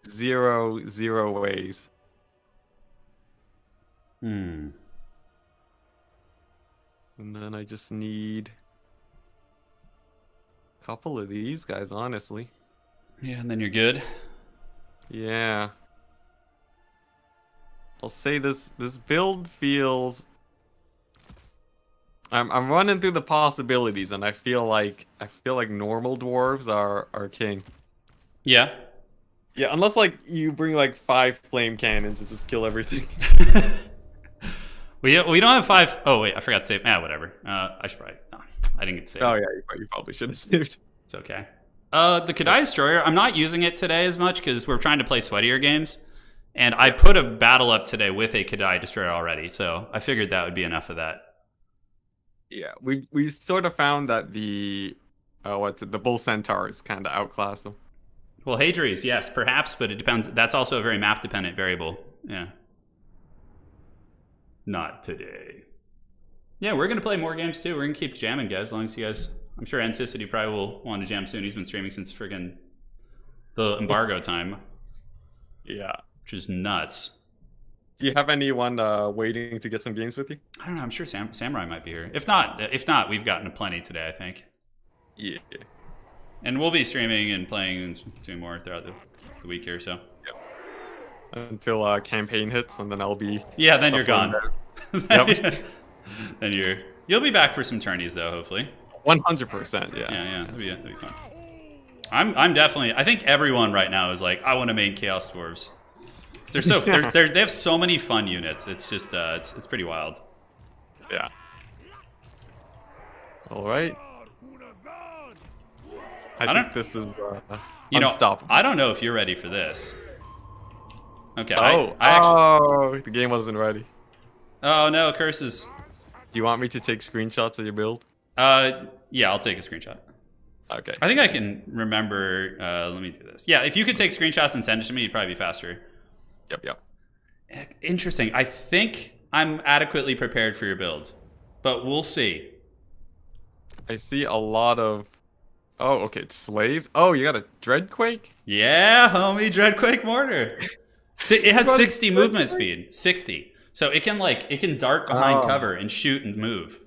Speaker 2: Zero ways.
Speaker 1: Hmm.
Speaker 2: And then I just need a couple of these guys, honestly.
Speaker 1: Yeah, and then you're good.
Speaker 2: Yeah. I'll say this build feels I'm running through the possibilities and I feel like normal dwarves are king.
Speaker 1: Yeah.
Speaker 2: Yeah, unless like you bring like 5 flame cannons and just kill everything.
Speaker 1: we don't have 5. Oh wait, I forgot to save. Whatever. I should probably. No, I didn't get to save.
Speaker 2: Oh yeah, you probably should have saved.
Speaker 1: It's okay. The Kadai Destroyer, I'm not using it today as much because we're trying to play sweatier games. And I put a battle up today with a Kadai Destroyer already, so I figured that would be enough of that.
Speaker 2: Yeah, we sort of found that the Bull Centaurs kind of outclass them.
Speaker 1: Well, Hadries, yes, perhaps, but it depends. That's also a very map-dependent variable. Yeah. Not today. Yeah, we're going to play more games, too. We're going to keep jamming, guys, as long as you guys... I'm sure Anticity probably will want to jam soon. He's been streaming since friggin' the embargo time.
Speaker 2: Yeah.
Speaker 1: Which is nuts.
Speaker 2: Do you have anyone waiting to get some games with you?
Speaker 1: I don't know. I'm sure Samurai might be here. If not, we've gotten plenty today, I think.
Speaker 2: Yeah.
Speaker 1: And we'll be streaming and playing and doing more throughout the week here, so.
Speaker 2: Yep. Until campaign hits, and then I'll be...
Speaker 1: Yeah, then you're gone.
Speaker 2: Yep.
Speaker 1: Then you'll be back for some tourneys, though, hopefully.
Speaker 2: 100%, yeah.
Speaker 1: Yeah, that'd be fun. I'm definitely... I think everyone right now is like, I want to main Chaos Dwarves. They're so they have so many fun units. It's just it's pretty wild.
Speaker 2: Yeah. All right. I think this is unstoppable.
Speaker 1: I don't know if you're ready for this. Okay.
Speaker 2: The game wasn't ready.
Speaker 1: Oh no, curses.
Speaker 2: Do you want me to take screenshots of your build?
Speaker 1: Yeah, I'll take a screenshot.
Speaker 2: Okay.
Speaker 1: I think I can remember. Let me do this. Yeah, if you could take screenshots and send it to me, you'd probably be faster.
Speaker 2: Yep.
Speaker 1: Interesting. I think I'm adequately prepared for your build, but we'll see.
Speaker 2: I see a lot of... Oh, okay, it's slaves. Oh, you got a Dreadquake?
Speaker 1: Yeah, homie, Dreadquake mortar. It has 60 movement speed. 60. So it can dart behind cover and shoot and move.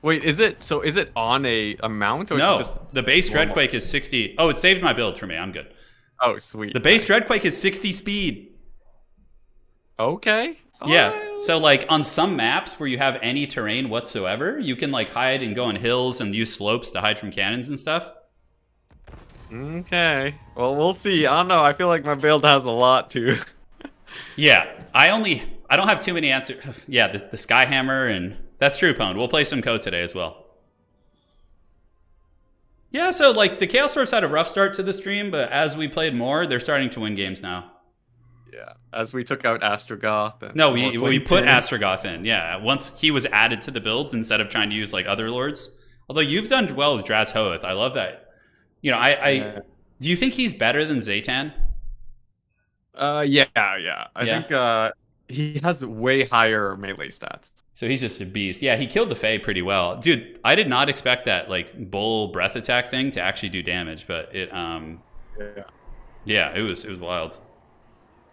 Speaker 2: Wait, is it on a mount or
Speaker 1: no?
Speaker 2: Is it just
Speaker 1: the base Dreadquake is 60. Oh, it saved my build for me. I'm good.
Speaker 2: Oh, sweet.
Speaker 1: The base Dreadquake is 60 speed.
Speaker 2: Okay.
Speaker 1: Yeah. So like on some maps where you have any terrain whatsoever, you can like hide and go on hills and use slopes to hide from cannons and stuff.
Speaker 2: Okay. Well, we'll see. I don't know. I feel like my build has a lot too.
Speaker 1: Yeah. I don't have too many answers. Yeah, the Skyhammer, and that's true, Pwned. We'll play some code today as well. Yeah, so like the Chaos Dwarfs had a rough start to the stream, but as we played more, they're starting to win games now.
Speaker 2: Yeah, as we took out Astrogoth.
Speaker 1: No, we put Astrogoth in. Yeah, once he was added to the builds instead of trying to use like other lords. Although you've done well with Draz Hoth, I love that. You know, do you think he's better than Zaytan?
Speaker 2: Yeah. I think he has way higher melee stats.
Speaker 1: So he's just a beast. Yeah, he killed the Fae pretty well. Dude, I did not expect that like bull breath attack thing to actually do damage, but it it was wild.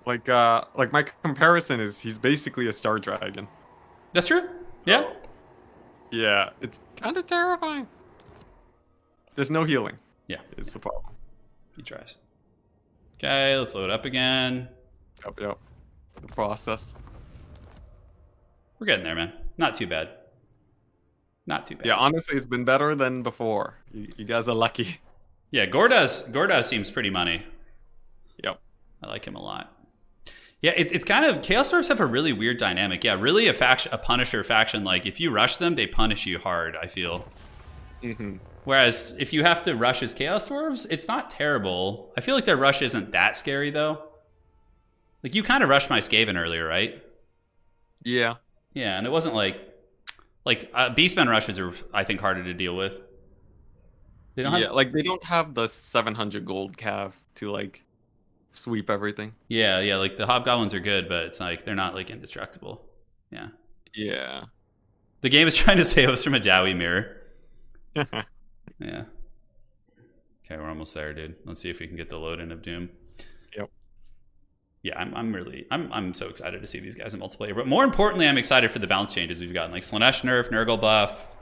Speaker 2: Like my comparison is he's basically a star dragon.
Speaker 1: That's true. Yeah.
Speaker 2: So, yeah, it's kind of terrifying. There's no healing.
Speaker 1: Yeah.
Speaker 2: It's the problem.
Speaker 1: He tries. Okay, let's load up again.
Speaker 2: Yep. The process.
Speaker 1: We're getting there, man. Not too bad. Not too bad.
Speaker 2: Yeah, honestly, it's been better than before. You guys are lucky.
Speaker 1: Yeah, Gordas seems pretty money.
Speaker 2: Yep.
Speaker 1: I like him a lot. Yeah, it's kind of... Chaos Dwarfs have a really weird dynamic. Yeah, really a Punisher faction. Like, if you rush them, they punish you hard, I feel.
Speaker 2: Mm-hmm.
Speaker 1: Whereas, if you have to rush as Chaos Dwarves, it's not terrible. I feel like their rush isn't that scary, though. Like, you kind of rushed my Skaven earlier, right?
Speaker 2: Yeah.
Speaker 1: Yeah, and it wasn't like Beastmen rushes are, I think, harder to deal with. They don't have,
Speaker 2: Yeah, like they don't have the 700 gold cav to like sweep everything.
Speaker 1: yeah, like the hobgoblins are good, but it's like they're not like indestructible. Yeah.
Speaker 2: Yeah.
Speaker 1: The game is trying to save us from a Dowie mirror. Yeah. Okay, we're almost there, dude. Let's see if we can get the load in of Doom.
Speaker 2: Yep.
Speaker 1: Yeah, I'm so excited to see these guys in multiplayer. But more importantly, I'm excited for the balance changes we've gotten, like Slaanesh nerf, Nurgle buff.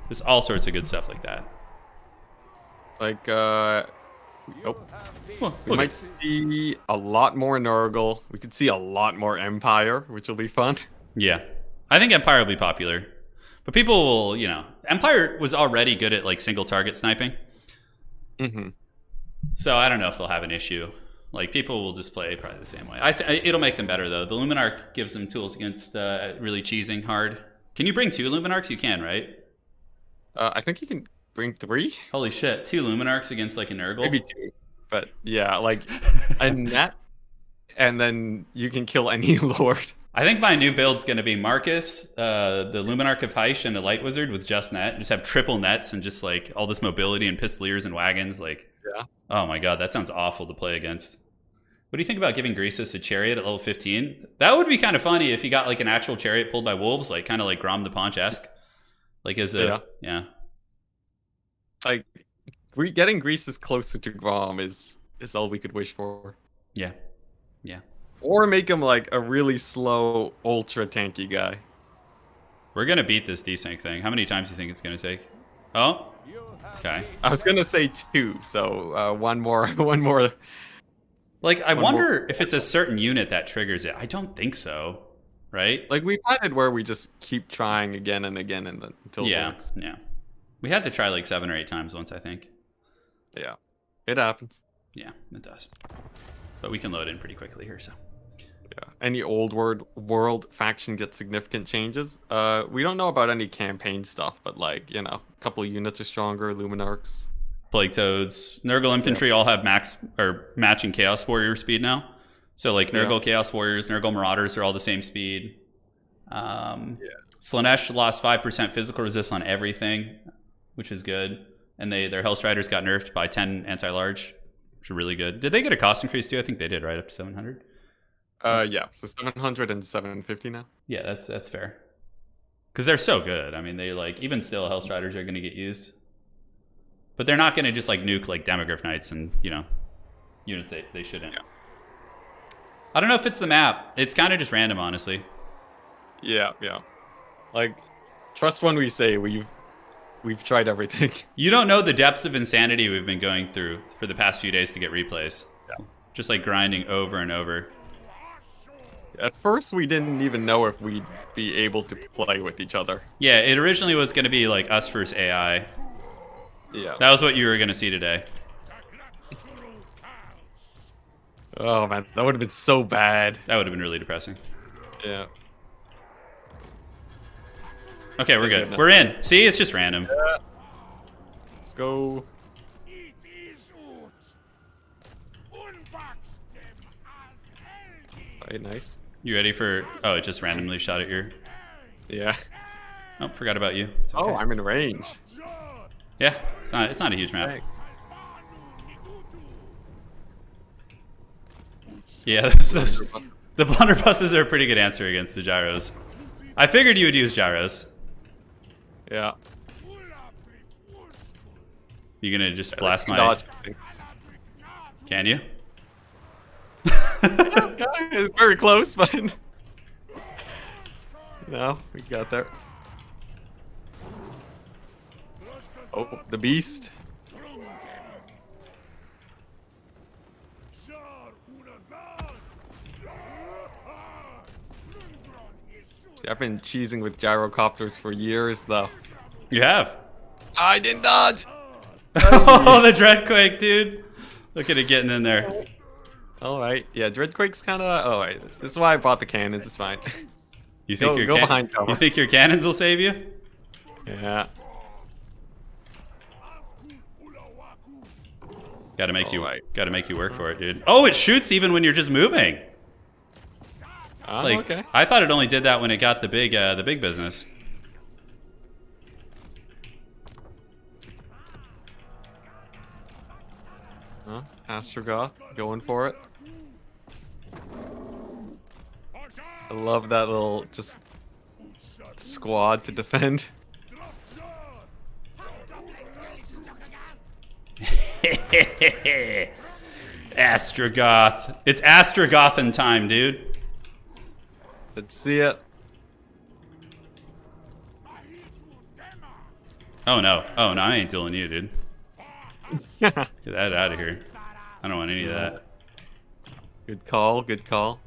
Speaker 1: There's all sorts of good stuff like that.
Speaker 2: Like
Speaker 1: Well,
Speaker 2: we might see a lot more Nurgle. We could see a lot more Empire, which will be fun.
Speaker 1: Yeah. I think Empire will be popular. But people will, you know, Empire was already good at like single target sniping.
Speaker 2: Mm-hmm.
Speaker 1: So I don't know if they'll have an issue. Like people will just play probably the same way. It'll make them better though. The Luminarch gives them tools against really cheesing hard. Can you bring 2 Luminarchs? You can, right?
Speaker 2: I think you can bring 3.
Speaker 1: Holy shit, 2 Luminarchs against like a Nurgle?
Speaker 2: Maybe 2. But yeah, like a net, and then you can kill any lord.
Speaker 1: I think my new build's going to be Marcus, the Luminarch of Hysh, and a Light Wizard with just net. Just have triple nets and just like all this mobility and pistoliers and wagons. Like,
Speaker 2: Yeah.
Speaker 1: Oh my god, that sounds awful to play against. What do you think about giving Greasus a chariot at level 15? That would be kind of funny if you got like an actual chariot pulled by wolves, like kind of like Grom the Paunch-esque. Like as a, yeah.
Speaker 2: Like getting Greasus closer to Grom is all we could wish for.
Speaker 1: Yeah. Yeah.
Speaker 2: Or make him like a really slow, ultra tanky guy.
Speaker 1: We're going to beat this desync thing. How many times do you think it's going to take? Oh, okay.
Speaker 2: I was gonna say 2, so one more.
Speaker 1: Like, I
Speaker 2: One
Speaker 1: wonder
Speaker 2: more.
Speaker 1: if it's a certain unit that triggers it. I don't think so, right?
Speaker 2: Like we've had it where we just keep trying again and again until it
Speaker 1: Yeah,
Speaker 2: works.
Speaker 1: yeah. We had to try like 7 or 8 times once, I think.
Speaker 2: Yeah, it happens.
Speaker 1: Yeah, it does. But we can load in pretty quickly here, so.
Speaker 2: Yeah. Any old world faction gets significant changes. We don't know about any campaign stuff, but like, you know, a couple of units are stronger, Luminarchs.
Speaker 1: Plague Toads, Nurgle Infantry all have max or matching Chaos Warrior speed now. So like Nurgle Chaos Warriors, Nurgle Marauders are all the same speed. Slaanesh lost 5% physical resist on everything, which is good. And their Hellstriders got nerfed by 10 anti-large, which are really good. Did they get a cost increase too? I think they did, right? Up to 700?
Speaker 2: Yeah, so 700 and 750 now.
Speaker 1: Yeah, that's fair. Because they're so good. I mean, they like, even still, Hellstriders are going to get used. But they're not going to just like nuke like Demogryph Knights and, you know, units they shouldn't.
Speaker 2: Yeah.
Speaker 1: I don't know if it's the map. It's kind of just random, honestly.
Speaker 2: Yeah. Like, trust when we say we've tried everything.
Speaker 1: You don't know the depths of insanity we've been going through for the past few days to get replays.
Speaker 2: Yeah.
Speaker 1: Just like grinding over and over.
Speaker 2: At first, we didn't even know if we'd be able to play with each other.
Speaker 1: Yeah, it originally was going to be like us versus AI.
Speaker 2: Yeah.
Speaker 1: That was what you were going to see today.
Speaker 2: Oh man, that would have been so bad.
Speaker 1: That would have been really depressing.
Speaker 2: Yeah.
Speaker 1: Okay, we're good. We're in. See, it's just random.
Speaker 2: Yeah. Let's go. Right, nice.
Speaker 1: You ready for... Oh, it just randomly shot at your...
Speaker 2: Yeah.
Speaker 1: Oh, forgot about you. It's okay.
Speaker 2: Oh, I'm in range.
Speaker 1: Yeah, it's not a huge map.
Speaker 2: Dang.
Speaker 1: Yeah, the blunderbusses are a pretty good answer against the gyros. I figured you would use gyros.
Speaker 2: Yeah.
Speaker 1: You gonna just blast my...
Speaker 2: Dodge.
Speaker 1: Can you?
Speaker 2: Yeah, it's very close, but no, we got there. Oh, the beast. See, I've been cheesing with gyrocopters for years, though.
Speaker 1: You have.
Speaker 2: I didn't dodge.
Speaker 1: Oh, the Dreadquake, dude. Look at it getting in there.
Speaker 2: All right, yeah, Dreadquake's kind of. Oh, wait, this is why I bought the cannons. It's fine.
Speaker 1: You think
Speaker 2: Go behind cover.
Speaker 1: You think your cannons will save you?
Speaker 2: Yeah.
Speaker 1: Gotta make
Speaker 2: All right.
Speaker 1: you work for it, dude. Oh, it shoots even when you're just moving.
Speaker 2: Oh,
Speaker 1: Like,
Speaker 2: okay.
Speaker 1: I thought it only did that when it got the big business.
Speaker 2: Astrogoth going for it. I love that little just squad to defend.
Speaker 1: Astrogoth. It's Astrogothan time, dude.
Speaker 2: Let's see it.
Speaker 1: Oh no, I ain't dueling you, dude. Get that out of here. I don't want any of that.
Speaker 2: Good call, good call.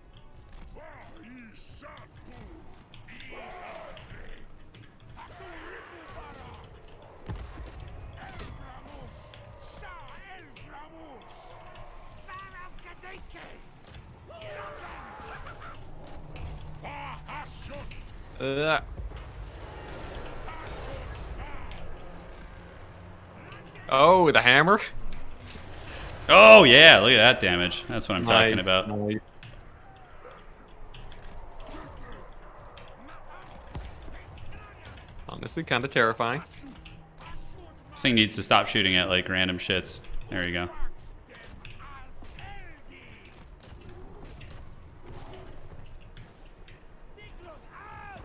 Speaker 2: Oh, the hammer.
Speaker 1: Oh yeah, look at that damage. That's what I'm talking
Speaker 2: Nice,
Speaker 1: about.
Speaker 2: nice. Honestly, kind of terrifying.
Speaker 1: This thing needs to stop shooting at like random shits. There you go.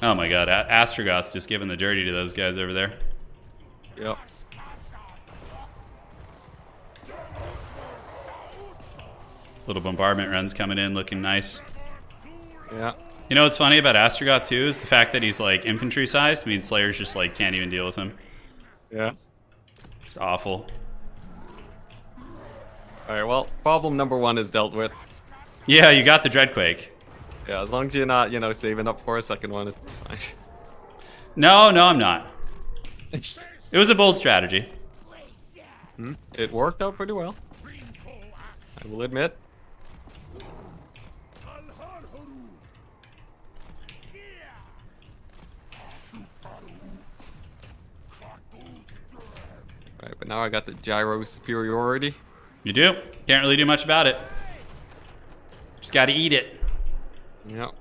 Speaker 1: Oh my god, Astrogoth just giving the dirty to those guys over there.
Speaker 2: Yep.
Speaker 1: Little bombardment runs coming in, looking nice.
Speaker 2: Yeah.
Speaker 1: You know what's funny about Astrogoth too is the fact that he's like infantry sized means Slayers just like can't even deal with him.
Speaker 2: Yeah.
Speaker 1: Just awful.
Speaker 2: Alright, well, problem number 1 is dealt with.
Speaker 1: Yeah, you got the Dreadquake.
Speaker 2: Yeah, as long as you're not, you know, saving up for a second one, it's fine.
Speaker 1: No, I'm not. It was a bold strategy.
Speaker 2: It worked out pretty well. I will admit. Right, but now I got the gyro superiority.
Speaker 1: You do. Can't really do much about it. Just gotta eat it.
Speaker 2: Yep.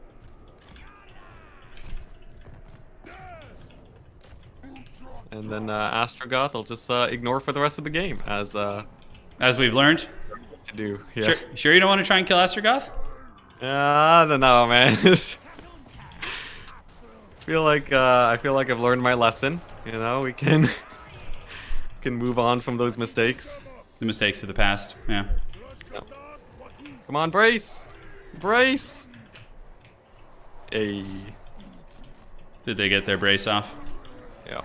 Speaker 2: And then Astrogoth will just ignore for the rest of the game, as
Speaker 1: we've learned.
Speaker 2: to do. Yeah.
Speaker 1: Sure you don't want to try and kill Astrogoth?
Speaker 2: I don't know, man. I feel like I've learned my lesson. You know, we can move on from those mistakes.
Speaker 1: The mistakes of the past. Yeah.
Speaker 2: Yep. Come on, brace, brace. Hey.
Speaker 1: Did they get their brace off?
Speaker 2: Yeah.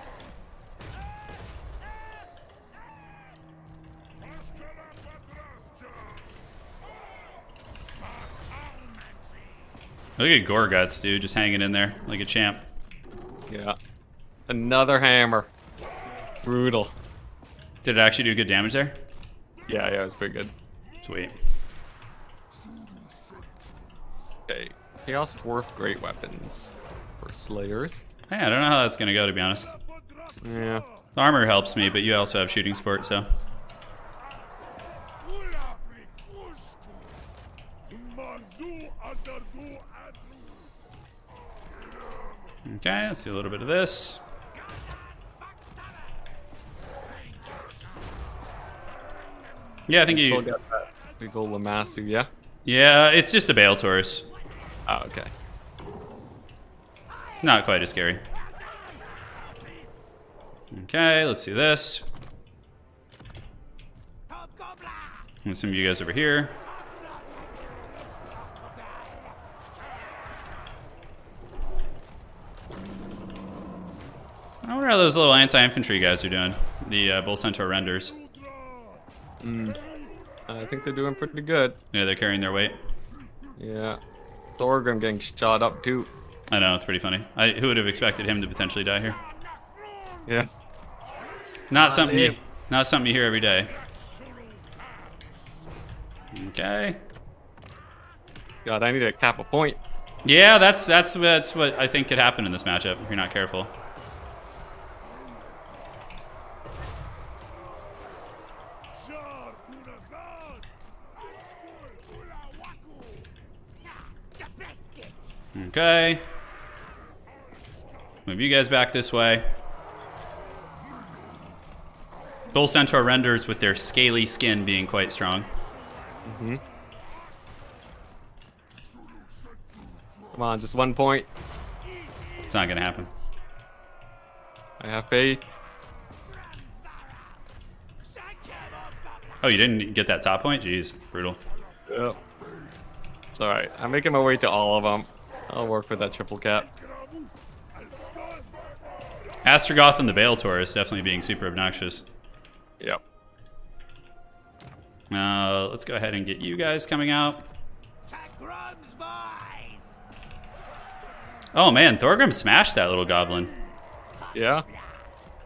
Speaker 1: Look at Gorguts, dude, just hanging in there like a champ.
Speaker 2: Yeah. Another hammer. Brutal.
Speaker 1: Did it actually do good damage there?
Speaker 2: Yeah, it was pretty good.
Speaker 1: Sweet.
Speaker 2: Okay. Chaos Dwarf Great Weapons for Slayers.
Speaker 1: Hey, I don't know how that's gonna go, to be honest.
Speaker 2: Yeah.
Speaker 1: The armor helps me, but you also have shooting support, so. Okay, let's do a little bit of this. Yeah, I think
Speaker 2: Still
Speaker 1: you.
Speaker 2: got that big ol' Lamassu, yeah?
Speaker 1: Yeah, it's just a Bale Taurus.
Speaker 2: Oh, okay.
Speaker 1: Not quite as scary. Okay, let's do this. And some of you guys over here. I wonder how those little anti-infantry guys are doing. The Bull Centaur renders.
Speaker 2: I think they're doing pretty good.
Speaker 1: Yeah, they're carrying their weight.
Speaker 2: Yeah. Thorgrim getting shot up too.
Speaker 1: I know, it's pretty funny. Who would have expected him to potentially die here?
Speaker 2: Yeah.
Speaker 1: Not something you hear every day. Okay.
Speaker 2: God, I need to cap a point.
Speaker 1: Yeah, that's what I think could happen in this matchup if you're not careful. Okay. Move you guys back this way. Bull Centaur renders with their scaly skin being quite strong.
Speaker 2: Mm-hmm. Come on, just 1 point.
Speaker 1: It's not gonna happen.
Speaker 2: I have faith.
Speaker 1: Oh, you didn't get that top point? Jeez, brutal.
Speaker 2: Yep. It's alright. I'm making my way to all of them. I'll work for that triple cap.
Speaker 1: Astrogoth and the Bale Taurus definitely being super obnoxious.
Speaker 2: Yep.
Speaker 1: Let's go ahead and get you guys coming out. Oh man, Thorgrim smashed that little goblin.
Speaker 2: Yeah.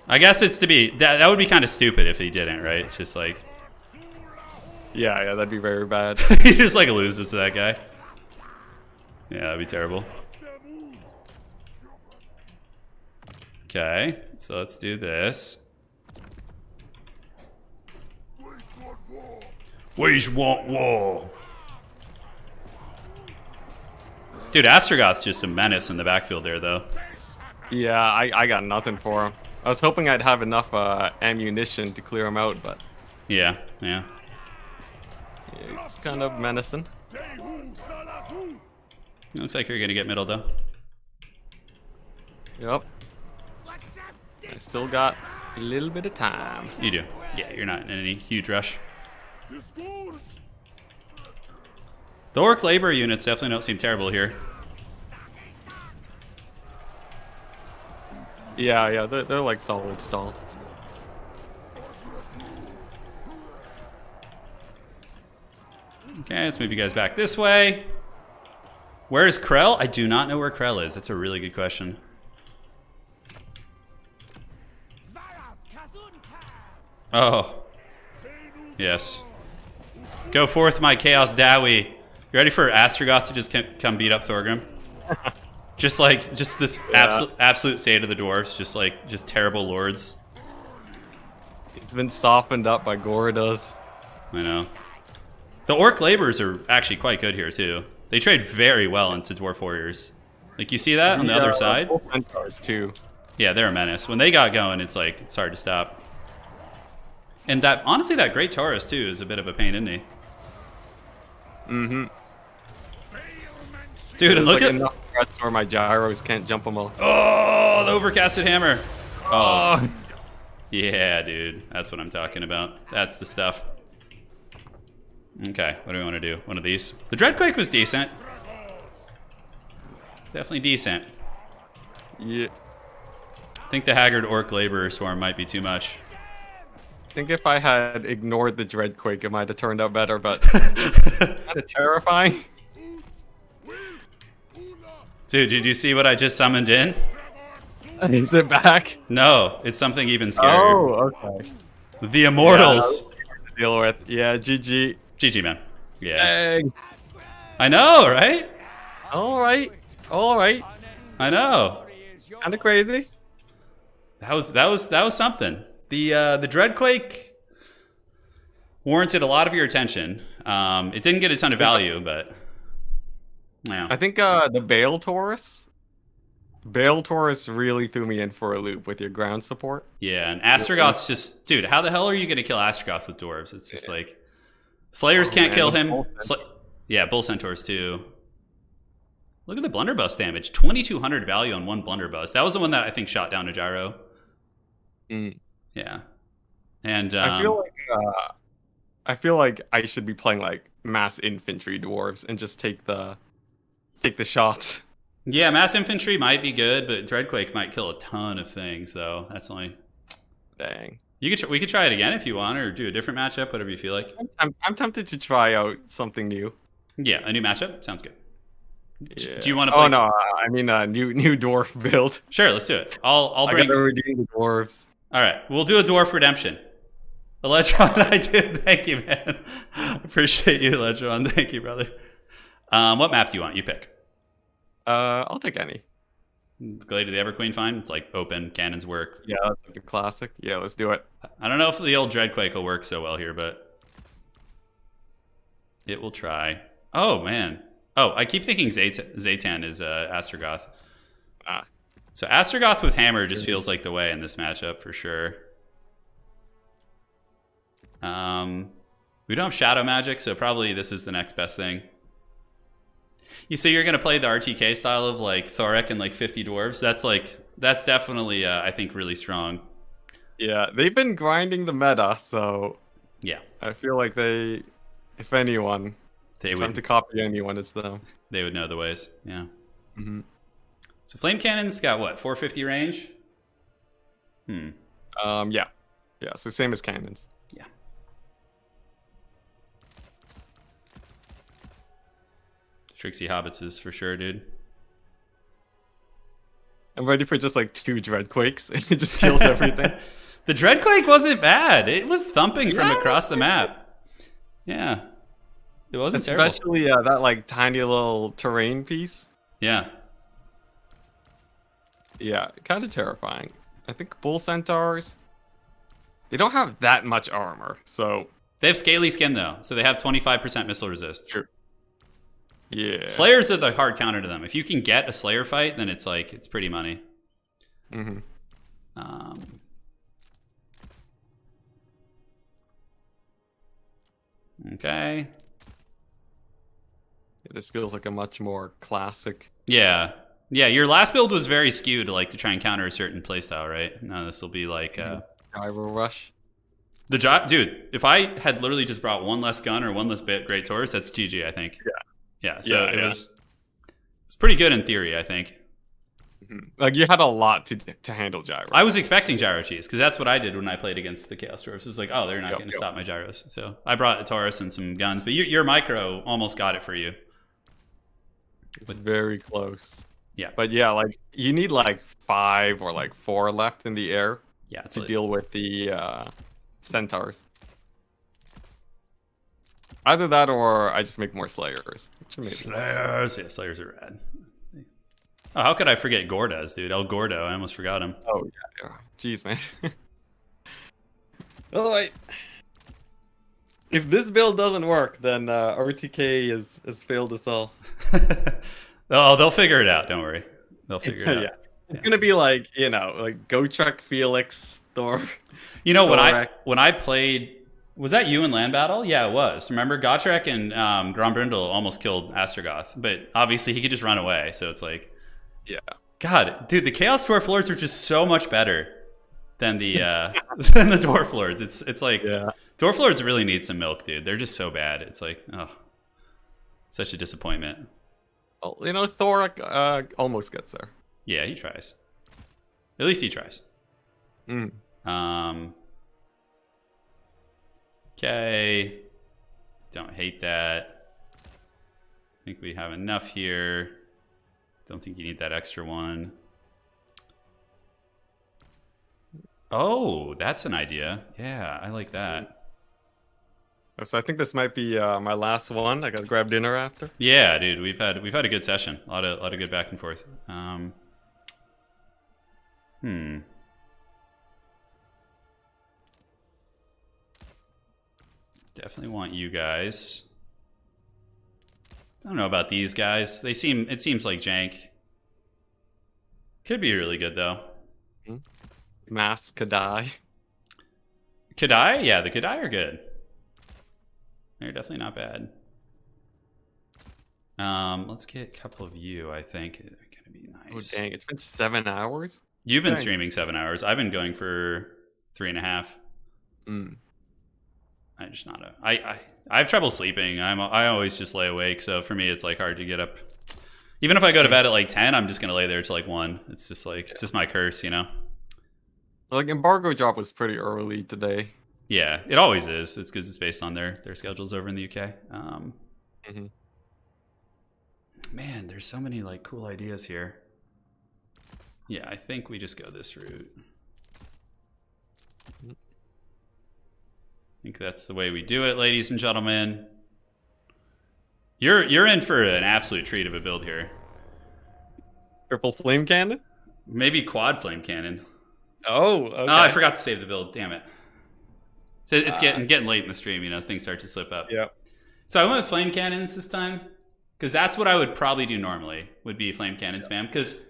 Speaker 1: I guess it's to be that would be kind of stupid if he didn't, right? It's just like
Speaker 2: Yeah, that'd be very bad.
Speaker 1: he just like loses to that guy. Yeah, that'd be terrible. Okay, so let's do this. We want war. Dude, Astrogoth's just a menace in the backfield there, though.
Speaker 2: Yeah, I got nothing for him. I was hoping I'd have enough ammunition to clear him out, but
Speaker 1: Yeah.
Speaker 2: it's kind of menacing.
Speaker 1: Looks like you're gonna get middle, though.
Speaker 2: Yep. I still got a little bit of time.
Speaker 1: You do. Yeah, you're not in any huge rush. The Orc labor units definitely don't seem terrible here.
Speaker 2: Yeah, they're like solid stall.
Speaker 1: Okay, let's move you guys back this way. Where's Krell? I do not know where Krell is. That's a really good question. Oh. Yes. Go forth, my Chaos Dowie. You ready for Astrogoth to just come beat up Thorgrim? Just this absolute state of the dwarves, just terrible lords.
Speaker 2: It's been softened up by Gorodas.
Speaker 1: I know. The Orc laborers are actually quite good here too. They trade very well into Dwarf Warriors. Like you see that on the other side?
Speaker 2: Centaurs too.
Speaker 1: Yeah, they're a menace. When they got going, it's hard to stop. And honestly, that Great Taurus too is a bit of a pain, isn't he?
Speaker 2: Mm-hmm.
Speaker 1: Dude, and look at
Speaker 2: enough threats where my gyros can't jump them all.
Speaker 1: oh, the overcasted hammer. Oh, yeah, dude, that's what I'm talking about. That's the stuff. Okay, what do we want to do? One of these. The Dreadquake was decent. Definitely decent.
Speaker 2: Yeah.
Speaker 1: I think the Haggard Orc Laborer Swarm might be too much.
Speaker 2: I think if I had ignored the Dreadquake, it might have turned out better, but kind of terrifying.
Speaker 1: Dude, did you see what I just summoned in?
Speaker 2: Is it back?
Speaker 1: No, it's something even scarier.
Speaker 2: Oh, okay.
Speaker 1: The Immortals.
Speaker 2: Yeah, to deal with. Yeah, GG.
Speaker 1: GG, man. Yeah.
Speaker 2: Dang.
Speaker 1: I know, right?
Speaker 2: All right.
Speaker 1: I know.
Speaker 2: Kind of crazy.
Speaker 1: That was something. The Dreadquake warranted a lot of your attention. It didn't get a ton of value, but yeah.
Speaker 2: I think the Bale Taurus really threw me in for a loop with your ground support.
Speaker 1: Yeah, and Astrogoth's just, dude, how the hell are you gonna kill Astrogoth with dwarves? It's just like Slayers can't kill him. Yeah, Bull Centaurs too. Look at the blunderbuss damage. 2,200 value on one blunderbuss. That was the one that I think shot down a gyro.
Speaker 2: Mm.
Speaker 1: Yeah. And
Speaker 2: I feel like I should be playing like mass infantry dwarves and just take the shots.
Speaker 1: Yeah, mass infantry might be good, but Dreadquake might kill a ton of things though. That's only
Speaker 2: Dang.
Speaker 1: we could try it again if you want, or do a different matchup, whatever you feel like.
Speaker 2: I'm tempted to try out something new.
Speaker 1: Yeah, a new matchup sounds good.
Speaker 2: Yeah.
Speaker 1: Do you want to play?
Speaker 2: Oh no, I mean a new dwarf build.
Speaker 1: Sure, let's do it. I'll bring.
Speaker 2: I gotta redeem the dwarves.
Speaker 1: All right, we'll do a dwarf redemption. Electron, I did. Thank you, man. Appreciate you, Electron. Thank you, brother. What map do you want? You pick.
Speaker 2: I'll take any.
Speaker 1: Glade of the Everqueen, fine. It's like open, cannons work.
Speaker 2: Yeah, that's like the classic. Yeah, let's do it.
Speaker 1: I don't know if the old Dreadquake will work so well here, but it will try. Oh man. Oh, I keep thinking Zaytan is Astragoth.
Speaker 2: Ah.
Speaker 1: So Astragoth with hammer just feels like the way in this matchup for sure. We don't have shadow magic, so probably this is the next best thing. So you're gonna play the RTK style of like Thorek and like 50 dwarves. That's definitely I think really strong.
Speaker 2: Yeah, they've been grinding the meta, so
Speaker 1: Yeah,
Speaker 2: I feel like they, if anyone,
Speaker 1: they
Speaker 2: trying
Speaker 1: would
Speaker 2: to copy anyone, it's them.
Speaker 1: they would know the ways. Yeah.
Speaker 2: Mm-hmm.
Speaker 1: So flame cannon's got what, 450 range?
Speaker 2: Yeah. Yeah, so same as cannons.
Speaker 1: Yeah. Trixie Hobbits is for sure, dude.
Speaker 2: I'm ready for just like 2 Dreadquakes, and it just kills everything.
Speaker 1: The Dreadquake wasn't bad. It was thumping from across the map. Yeah. It wasn't terrible.
Speaker 2: Especially that like tiny little terrain piece.
Speaker 1: Yeah.
Speaker 2: Yeah, kind of terrifying. I think Bull Centaurs, they don't have that much armor, so...
Speaker 1: They have scaly skin, though, so they have 25% missile resist.
Speaker 2: True. Yeah.
Speaker 1: Slayers are the hard counter to them. If you can get a Slayer fight, then it's like, it's pretty money.
Speaker 2: Mm-hmm.
Speaker 1: Okay.
Speaker 2: This feels like a much more classic...
Speaker 1: Yeah. Yeah, your last build was very skewed like to try and counter a certain playstyle, right? No, this will be like...
Speaker 2: Gyro Rush.
Speaker 1: Dude, if I had literally just brought one less gun or one less Great Taurus, that's GG, I think.
Speaker 2: Yeah.
Speaker 1: Yeah, so it was pretty good in theory, I think.
Speaker 2: Mm-hmm. Like, you had a lot to handle gyro.
Speaker 1: I was expecting gyro cheese, because that's what I did when I played against the Chaos Dwarfs. It was like, oh, they're not going to stop my gyros. So I brought a Taurus and some guns, but your micro almost got it for you.
Speaker 2: It's very close.
Speaker 1: Yeah.
Speaker 2: But yeah, like, you need like 5 or like 4 left in the air to deal with the centaurs. Either that or I just make more slayers.
Speaker 1: Slayers! Yeah, slayers are rad. Oh, how could I forget Gordas, dude? El Gordo, I almost forgot him.
Speaker 2: Oh, yeah. Jeez, man. Well, if this build doesn't work, then RTK has failed us all.
Speaker 1: Oh, they'll figure it out. Don't worry. They'll figure it out.
Speaker 2: It's gonna be like, like Gotrek, Felix, Thor.
Speaker 1: You know, when I played, was that you in Land Battle? Yeah, it was. Remember, Gotrek and Grombrindle almost killed Astragoth, but obviously he could just run away. So it's like,
Speaker 2: yeah.
Speaker 1: God, dude, the Chaos Dwarf Lords are just so much better than the than the Dwarf Lords. It's like, Dwarf Lords really need some milk, dude. They're just so bad. It's like, oh, such a disappointment.
Speaker 2: Well, Thor almost gets there.
Speaker 1: Yeah, he tries. At least he tries. Okay. Don't hate that. I think we have enough here. Don't think you need that extra one. Oh, that's an idea. Yeah, I like that.
Speaker 2: So I think this might be my last one. I gotta grab dinner after.
Speaker 1: Yeah, dude, we've had a good session. A lot of good back and forth. Definitely want you guys. I don't know about these guys. It seems like jank. Could be really good though.
Speaker 2: Mass Kadai.
Speaker 1: Kadai? Yeah, the Kadai are good. They're definitely not bad. Let's get a couple of you, I think. They're gonna be nice.
Speaker 2: Oh dang, it's been 7 hours?
Speaker 1: You've been streaming 7 hours. I've been going for 3.5. I have trouble sleeping. I always just lay awake, so for me it's like hard to get up. Even if I go to bed at like 10, I'm just gonna lay there till like 1. It's just like it's just my curse, you know.
Speaker 2: Like Embargo drop was pretty early today.
Speaker 1: Yeah, it always is. It's because it's based on their schedules over in the UK. Man, there's so many like cool ideas here. Yeah, I think we just go this route. I think that's the way we do it, ladies and gentlemen. You're in for an absolute treat of a build here.
Speaker 2: Triple flame cannon?
Speaker 1: Maybe quad flame cannon.
Speaker 2: Oh, okay.
Speaker 1: Oh, I forgot to save the build. Damn it. So it's getting late in the stream, you know, things start to slip up.
Speaker 2: Yeah.
Speaker 1: So I went with flame cannons this time. Because that's what I would probably do normally, would be flame cannon spam. Because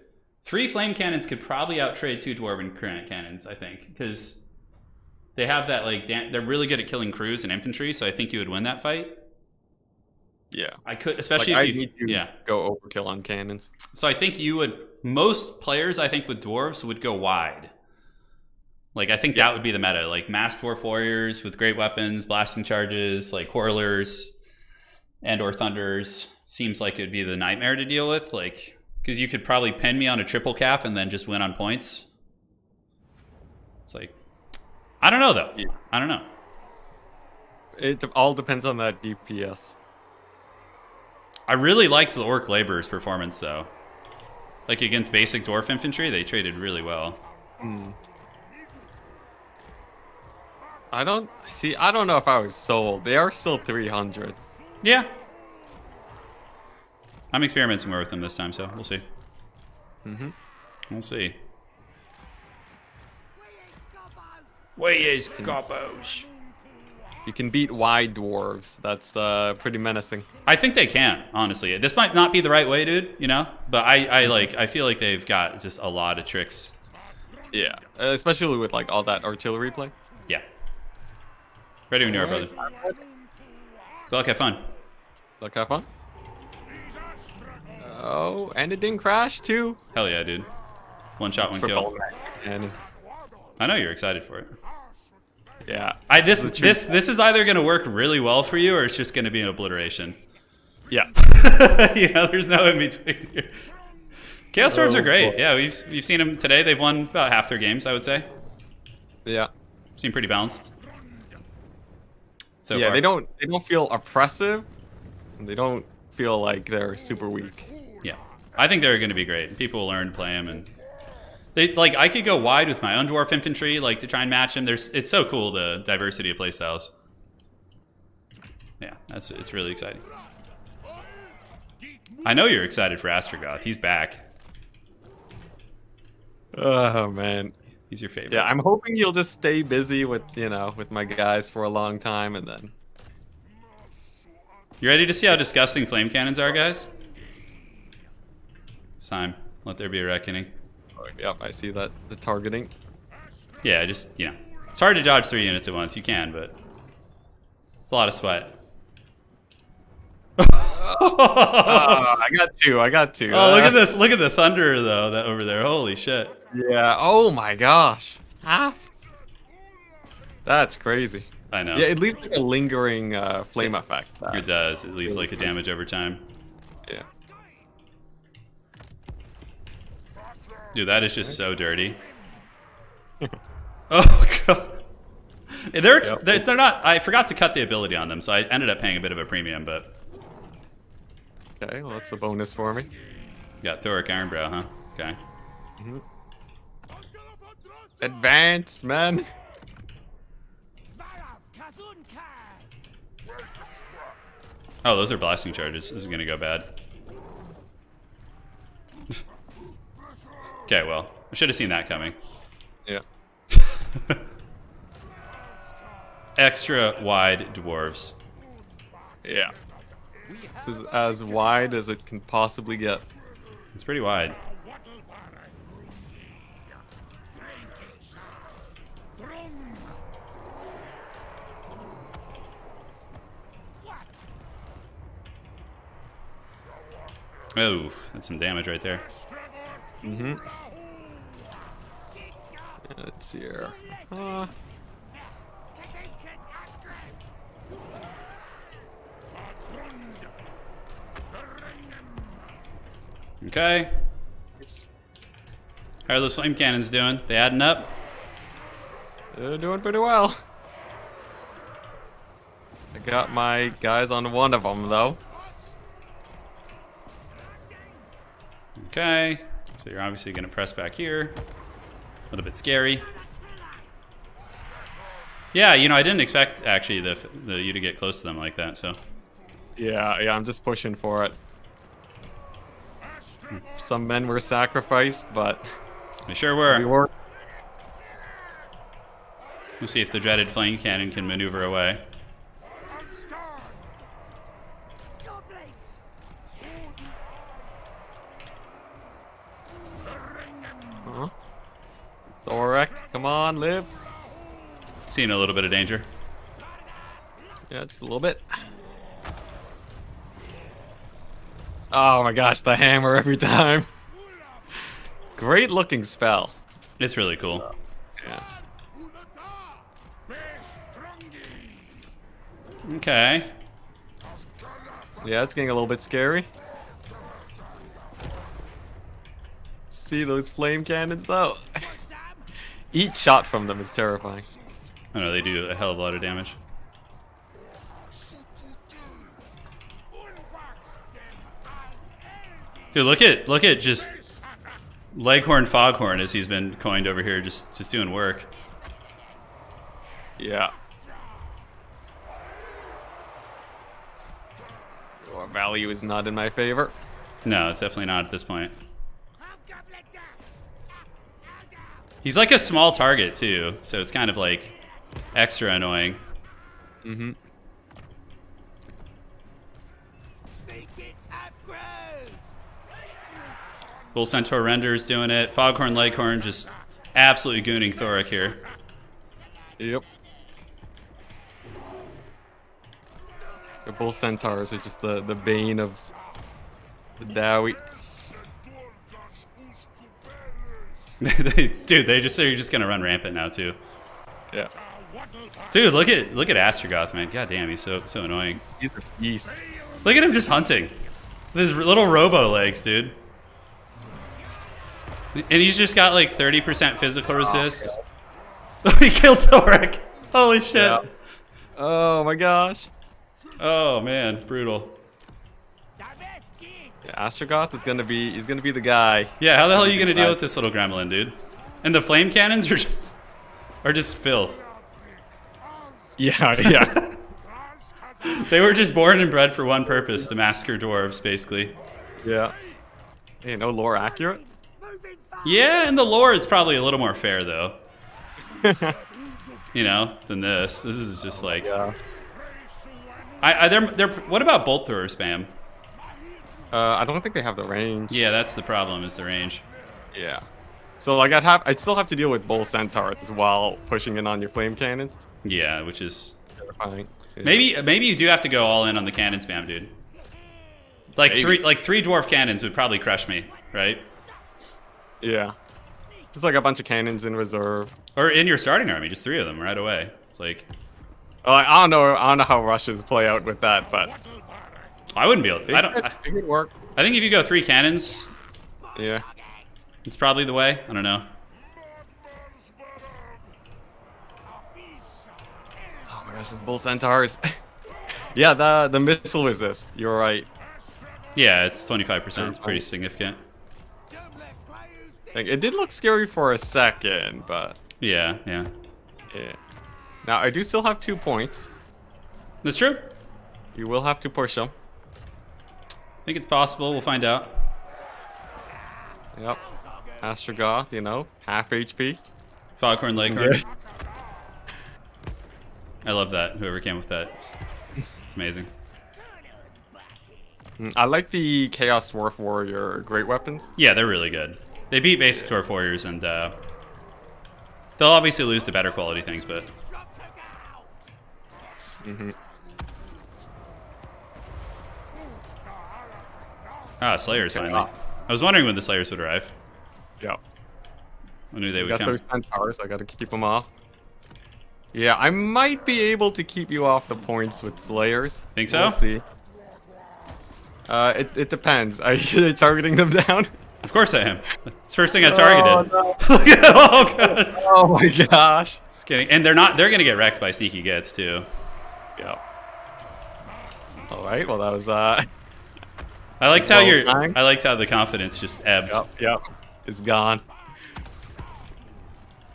Speaker 1: 3 flame cannons could probably outtrade 2 dwarven cannons, I think. Because they have that, like, they're really good at killing crews and infantry, so I think you would win that fight.
Speaker 2: Yeah.
Speaker 1: I could, especially
Speaker 2: like,
Speaker 1: if you...
Speaker 2: I need to go overkill on cannons.
Speaker 1: So I think you would... Most players, I think, with dwarves would go wide. Like, I think that would be the meta. Like, mass dwarf warriors with great weapons, blasting charges, like, quarrelers, and/or thunders. Seems like it would be the nightmare to deal with, like, because you could probably pin me on a triple cap and then just win on points. It's like, I don't know though. Yeah. I don't know.
Speaker 2: It all depends on that DPS.
Speaker 1: I really liked the Orc Laborer's performance though. Like against basic dwarf infantry, they traded really well.
Speaker 2: I don't know if I was sold. They are still 300.
Speaker 1: Yeah. I'm experimenting more with them this time, so we'll see. We'll see. Where is Gobos?
Speaker 2: You can beat wide dwarves. That's pretty menacing.
Speaker 1: I think they can, honestly. This might not be the right way, dude, you know? But I feel like they've got just a lot of tricks.
Speaker 2: Yeah, especially with like all that artillery play.
Speaker 1: Yeah. Ready when you are, brother. Good luck, have fun.
Speaker 2: Look, have fun. Oh, and it didn't crash too.
Speaker 1: Hell yeah, dude. One shot, one kill.
Speaker 2: And
Speaker 1: I know you're excited for it.
Speaker 2: yeah.
Speaker 1: This is either gonna work really well for you or it's just gonna be an obliteration.
Speaker 2: Yeah.
Speaker 1: You know, there's no in between here. Chaos Dwarves are great. Boy. Yeah, we've seen them today. They've won about half their games, I would say.
Speaker 2: Yeah.
Speaker 1: Seem pretty balanced. So
Speaker 2: yeah,
Speaker 1: far.
Speaker 2: they don't feel oppressive. And they don't feel like they're super weak.
Speaker 1: Yeah, I think they're going to be great. People will learn to play them, and they like. I could go wide with my own dwarf infantry, like to try and match them. It's so cool the diversity of playstyles. Yeah, it's really exciting. I know you're excited for Astrogoth. He's back.
Speaker 2: Oh man,
Speaker 1: he's your favorite.
Speaker 2: Yeah, I'm hoping you'll just stay busy with with my guys for a long time, and then.
Speaker 1: You ready to see how disgusting flame cannons are, guys? It's time. Let there be a reckoning.
Speaker 2: Oh, yep, I see that. The targeting.
Speaker 1: Yeah, just, you know. It's hard to dodge 3 units at once. You can, but it's a lot of sweat.
Speaker 2: I got two.
Speaker 1: Oh, look at the thunder though, that over there. Holy shit.
Speaker 2: Yeah. Oh my gosh. That's crazy.
Speaker 1: I know.
Speaker 2: Yeah, it leaves like a lingering flame effect.
Speaker 1: It does. It leaves like a damage over time.
Speaker 2: Yeah.
Speaker 1: Dude, that is just so dirty. Oh god. They're not. I forgot to cut the ability on them, so I ended up paying a bit of a premium. But
Speaker 2: okay, well that's a bonus for me.
Speaker 1: Got Thoric Ironbrow, huh? Okay.
Speaker 2: Advance, man.
Speaker 1: Oh, those are blasting charges. This is gonna go bad. Okay, well, I should have seen that coming.
Speaker 2: Yeah.
Speaker 1: Extra wide dwarves.
Speaker 2: Yeah. It's as wide as it can possibly get.
Speaker 1: It's pretty wide. Oh, that's some damage right there.
Speaker 2: Let's see here.
Speaker 1: Okay. How are those flame cannons doing? They adding up?
Speaker 2: They're doing pretty well. I got my guys on one of them though.
Speaker 1: Okay, so you're obviously going to press back here. A little bit scary. Yeah, you know, I didn't expect actually you to get close to them like that. So.
Speaker 2: Yeah, I'm just pushing for it. Some men were sacrificed, but
Speaker 1: they sure were.
Speaker 2: We were.
Speaker 1: We'll see if the dreaded flame cannon can maneuver away.
Speaker 2: Come on, live.
Speaker 1: Seeing a little bit of danger.
Speaker 2: Yeah, just a little bit. Oh my gosh, the hammer every time. Great looking spell.
Speaker 1: It's really cool.
Speaker 2: Yeah.
Speaker 1: Okay.
Speaker 2: Yeah, it's getting a little bit scary. See those flame cannons though? Each shot from them is terrifying.
Speaker 1: I know they do a hell of a lot of damage. Dude, look at just Leghorn Foghorn as he's been coined over here, just doing work.
Speaker 2: Yeah. Your value is not in my favor.
Speaker 1: No, it's definitely not at this point. He's like a small target too, so it's kind of like extra annoying.
Speaker 2: Mm-hmm.
Speaker 1: Bull Centaur Render's doing it. Foghorn Leghorn just absolutely gooning Thoric here.
Speaker 2: Yep. The Bull Centaurs are just the bane of the Dowie.
Speaker 1: Dude, they're just gonna run rampant now too.
Speaker 2: Yeah.
Speaker 1: Dude, look at Astrogoth, man. God damn, he's so annoying.
Speaker 2: He's a beast.
Speaker 1: Look at him just hunting. With his little robo legs, dude. And he's just got like 30% physical resist. Oh, he killed Thoric. Holy shit.
Speaker 2: Yeah. Oh my gosh.
Speaker 1: Oh man, brutal.
Speaker 2: Yeah, Astrogoth is gonna be the guy.
Speaker 1: Yeah, how the hell are you gonna deal with this little gremlin, dude? And the flame cannons are just filth.
Speaker 2: Yeah, yeah.
Speaker 1: They were just born and bred for one purpose, to massacre dwarves, basically.
Speaker 2: Yeah. Hey, no lore accurate?
Speaker 1: Yeah, in the lore it's probably a little more fair though. You know, than this. This is just like
Speaker 2: Yeah.
Speaker 1: they're what about bolt thrower spam?
Speaker 2: I don't think they have the range.
Speaker 1: Yeah, that's the problem, is the range.
Speaker 2: Yeah. So like I'd still have to deal with Bull Centaurs while pushing in on your flame cannons.
Speaker 1: Yeah, which is
Speaker 2: Terrifying. Yeah.
Speaker 1: maybe you do have to go all in on the cannon spam, dude. Like
Speaker 2: Maybe.
Speaker 1: three dwarf cannons would probably crush me, right?
Speaker 2: Yeah. Just like a bunch of cannons in reserve.
Speaker 1: Or in your starting army, just 3 of them right away. It's like
Speaker 2: I don't know how rushes play out with that, but
Speaker 1: I wouldn't be able.
Speaker 2: it could work.
Speaker 1: I think if you go 3 cannons,
Speaker 2: Yeah.
Speaker 1: it's probably the way. I don't know.
Speaker 2: Oh my gosh, those Bull Centaurs. Yeah, the missile resist. You're right.
Speaker 1: Yeah, it's 25%. It's pretty significant.
Speaker 2: Like it did look scary for a second, but
Speaker 1: Yeah.
Speaker 2: yeah. Now I do still have 2 points.
Speaker 1: That's true.
Speaker 2: You will have to push them.
Speaker 1: I think it's possible. We'll find out.
Speaker 2: Yep. Astrogoth, you know, half HP.
Speaker 1: Foghorn Leghorn.
Speaker 2: Yeah.
Speaker 1: I love that. Whoever came with that. It's amazing.
Speaker 2: I like the Chaos Dwarf Warrior great weapons.
Speaker 1: Yeah, they're really good. They beat basic dwarf warriors, and they'll obviously lose the better quality things, but Slayers finally. I was wondering when the Slayers would arrive.
Speaker 2: Yep.
Speaker 1: I knew they would
Speaker 2: Got
Speaker 1: come.
Speaker 2: those Centaurs, I gotta keep them off. Yeah, I might be able to keep you off the points with Slayers.
Speaker 1: Think so?
Speaker 2: We'll see. It depends. Are you targeting them down?
Speaker 1: Of course I am. It's the first thing I targeted.
Speaker 2: Oh,
Speaker 1: Look at oh god.
Speaker 2: Oh my gosh.
Speaker 1: Just kidding. And they're gonna get wrecked by sneaky gets too.
Speaker 2: Yep. Alright, well that was
Speaker 1: I liked how
Speaker 2: well timed.
Speaker 1: I liked how the confidence just ebbed.
Speaker 2: Yep. It's gone.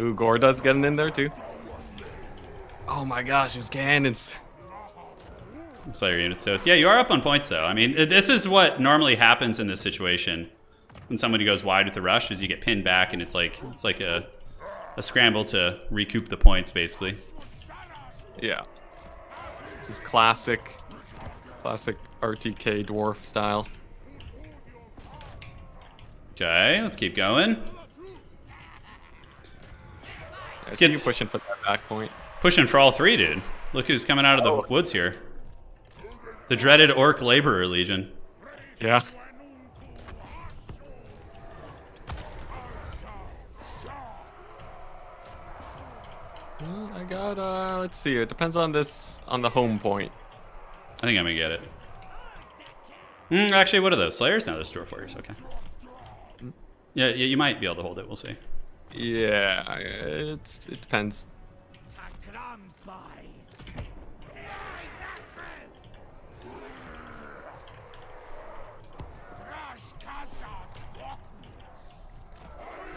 Speaker 2: Ooh, Gorda's getting in there too. Oh my gosh, there's cannons.
Speaker 1: Slayer units toast. Yeah, you are up on points though. I mean, this is what normally happens in this situation. When somebody goes wide with the rush, is you get pinned back, and it's like a scramble to recoup the points, basically.
Speaker 2: Yeah. This is classic RTK dwarf style.
Speaker 1: Okay, let's keep going.
Speaker 2: I see you pushing for that back point.
Speaker 1: Pushing for all three, dude. Look who's coming out of the woods here. The dreaded Orc Laborer Legion.
Speaker 2: Yeah. Well, I got, let's see, it depends on the home point.
Speaker 1: I think I'm gonna get it. Actually, what are those? Slayers? No, those Dwarf Warriors, okay. Yeah, you might be able to hold it, we'll see.
Speaker 2: Yeah, it depends.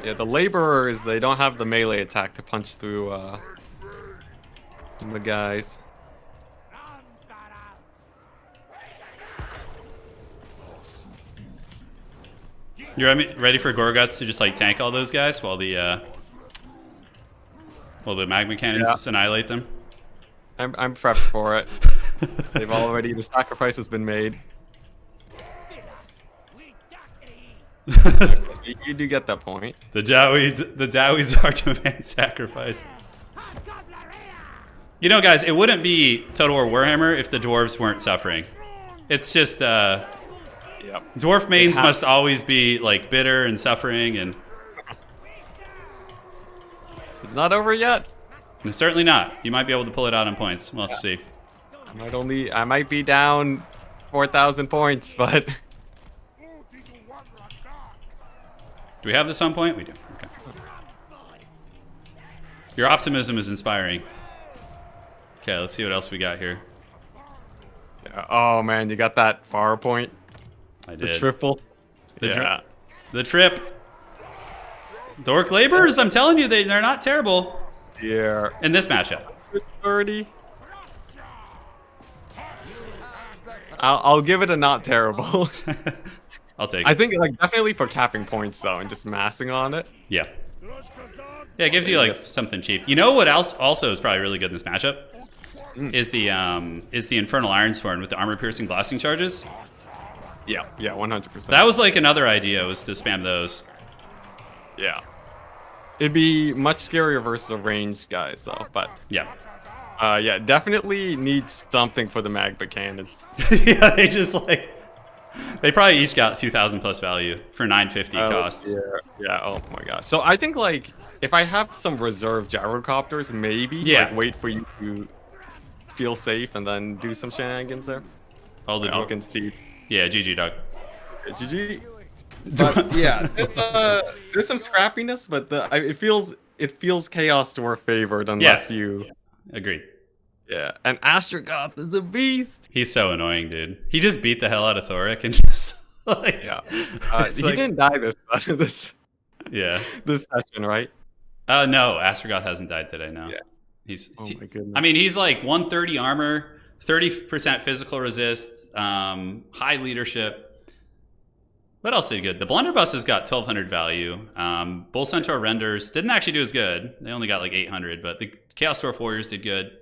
Speaker 2: Yeah, the laborers, they don't have the melee attack to punch through the guys.
Speaker 1: You're ready for Gorguts to just like tank all those guys while the magma cannons just annihilate them?
Speaker 2: I'm prepped for it. The sacrifice has been made. You do get that point.
Speaker 1: The Dowies are demand sacrifice. You know, guys, it wouldn't be Total War Warhammer if the dwarves weren't suffering. It's just dwarf mains must always be like bitter and suffering, and
Speaker 2: it's not over yet.
Speaker 1: No, certainly not. You might be able to pull it out on points. We'll have to see.
Speaker 2: I might be down 4,000 points, but
Speaker 1: do we have this on point? We do. Okay. Your optimism is inspiring. Okay, let's see what else we got here.
Speaker 2: Yeah. Oh man, you got that far point.
Speaker 1: I did.
Speaker 2: The triple.
Speaker 1: The trip. The Orc Laborers, I'm telling you, they're not terrible.
Speaker 2: Yeah.
Speaker 1: In this matchup.
Speaker 2: 30. I'll give it a not terrible.
Speaker 1: I'll take it.
Speaker 2: I think like definitely for capping points though, and just massing on it.
Speaker 1: Yeah. Yeah, it gives you like something cheap. You know what else also is probably really good in this matchup? Is the Infernal Ironsworn with the armor piercing blasting charges.
Speaker 2: Yeah, 100%.
Speaker 1: That was like another idea, was to spam those.
Speaker 2: Yeah. It'd be much scarier versus the ranged guys though, but
Speaker 1: yeah.
Speaker 2: Yeah, definitely needs something for the magma cannons.
Speaker 1: Yeah, they probably each got 2,000 plus value for 950 cost.
Speaker 2: Yeah, oh my gosh. So I think like if I have some reserve gyrocopters, maybe like wait for you to feel safe and then do some shenanigans there.
Speaker 1: Oh, the
Speaker 2: dwarf can see.
Speaker 1: Yeah, GG dog.
Speaker 2: GG. But yeah, there's some scrappiness, but it feels Chaos Dwarf favored unless you.
Speaker 1: Agreed.
Speaker 2: Yeah, and Astrogoth is a beast.
Speaker 1: He's so annoying, dude. He just beat the hell out of Thoric and just like
Speaker 2: he didn't die this session, right?
Speaker 1: No, Astrogoth hasn't died today. No.
Speaker 2: Yeah.
Speaker 1: He's.
Speaker 2: Oh my goodness.
Speaker 1: I mean, he's like 130 armor, 30% physical resist, high leadership. What else did good? The Blunderbuss has got 1,200 value. Bull Centaur Renders didn't actually do as good. They only got like 800, but the Chaos Dwarf Warriors did good.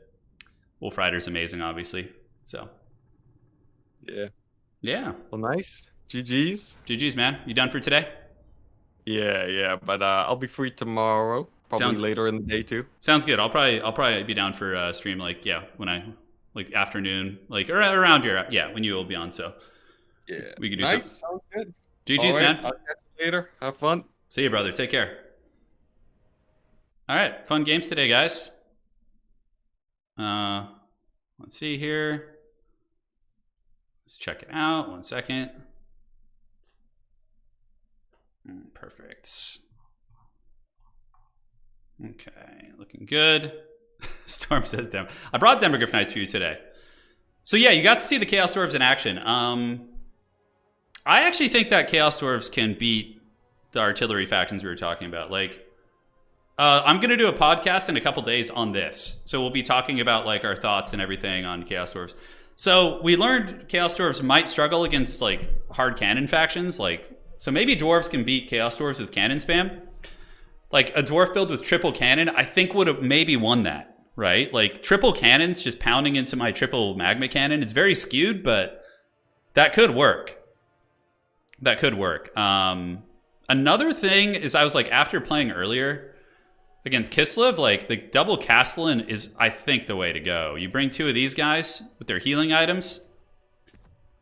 Speaker 1: Wolf Rider's amazing, obviously. So.
Speaker 2: Yeah.
Speaker 1: Yeah.
Speaker 2: Well, nice. GG's.
Speaker 1: GG's, man. You done for today?
Speaker 2: Yeah. But I'll be free tomorrow. Probably later in the day too.
Speaker 1: Sounds good. I'll probably be down for a stream when I afternoon, around here. Yeah, when you will be on. So.
Speaker 2: Yeah.
Speaker 1: We can do
Speaker 2: something.
Speaker 1: Sounds
Speaker 2: good.
Speaker 1: GG's, man.
Speaker 2: I'll catch you later. Have fun.
Speaker 1: See you, brother. Take care. All right. Fun games today, guys. Let's see here. Let's check it out. 1 second. Perfect. Okay. Looking good. Storm says Dem. I brought Demogryph Knights for you today. So yeah, you got to see the Chaos Dwarves in action. I actually think that Chaos Dwarves can beat the artillery factions we were talking about. I'm going to do a podcast in a couple days on this. So we'll be talking about our thoughts and everything on Chaos Dwarves. So we learned Chaos Dwarves might struggle against hard cannon factions. So maybe Dwarves can beat Chaos Dwarves with cannon spam. A Dwarf build with triple cannon, I think would have maybe won that, right? Triple cannons just pounding into my triple magma cannon. It's very skewed, but that could work. Another thing is I was after playing earlier, against Kislev, like the double Castellan is, I think, the way to go. You bring 2 of these guys with their healing items,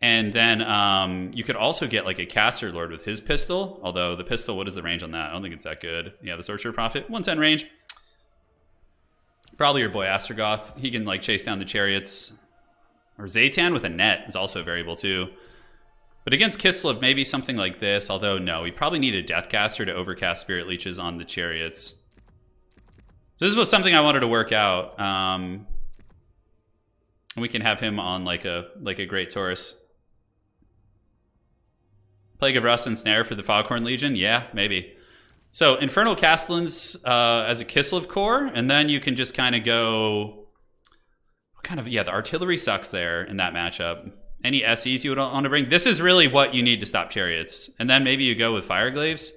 Speaker 1: and then you could also get like a Caster Lord with his pistol. Although the pistol, what is the range on that? I don't think it's that good. Yeah, the Sorcerer Prophet, 110 range. Probably your boy Astrogoth. He can like chase down the chariots. Or Zaytan with a net is also a variable too. But against Kislev, maybe something like this. Although, no, we probably need a Deathcaster to overcast Spirit Leeches on the chariots. So this was something I wanted to work out. And we can have him on like a Great Taurus. Plague of Rust and Snare for the Foghorn Legion? Yeah, maybe. So Infernal Castellans as a Kislev core. And then you can just kind of go... the artillery sucks there in that matchup. Any SEs you would want to bring? This is really what you need to stop chariots. And then maybe you go with Fireglaves.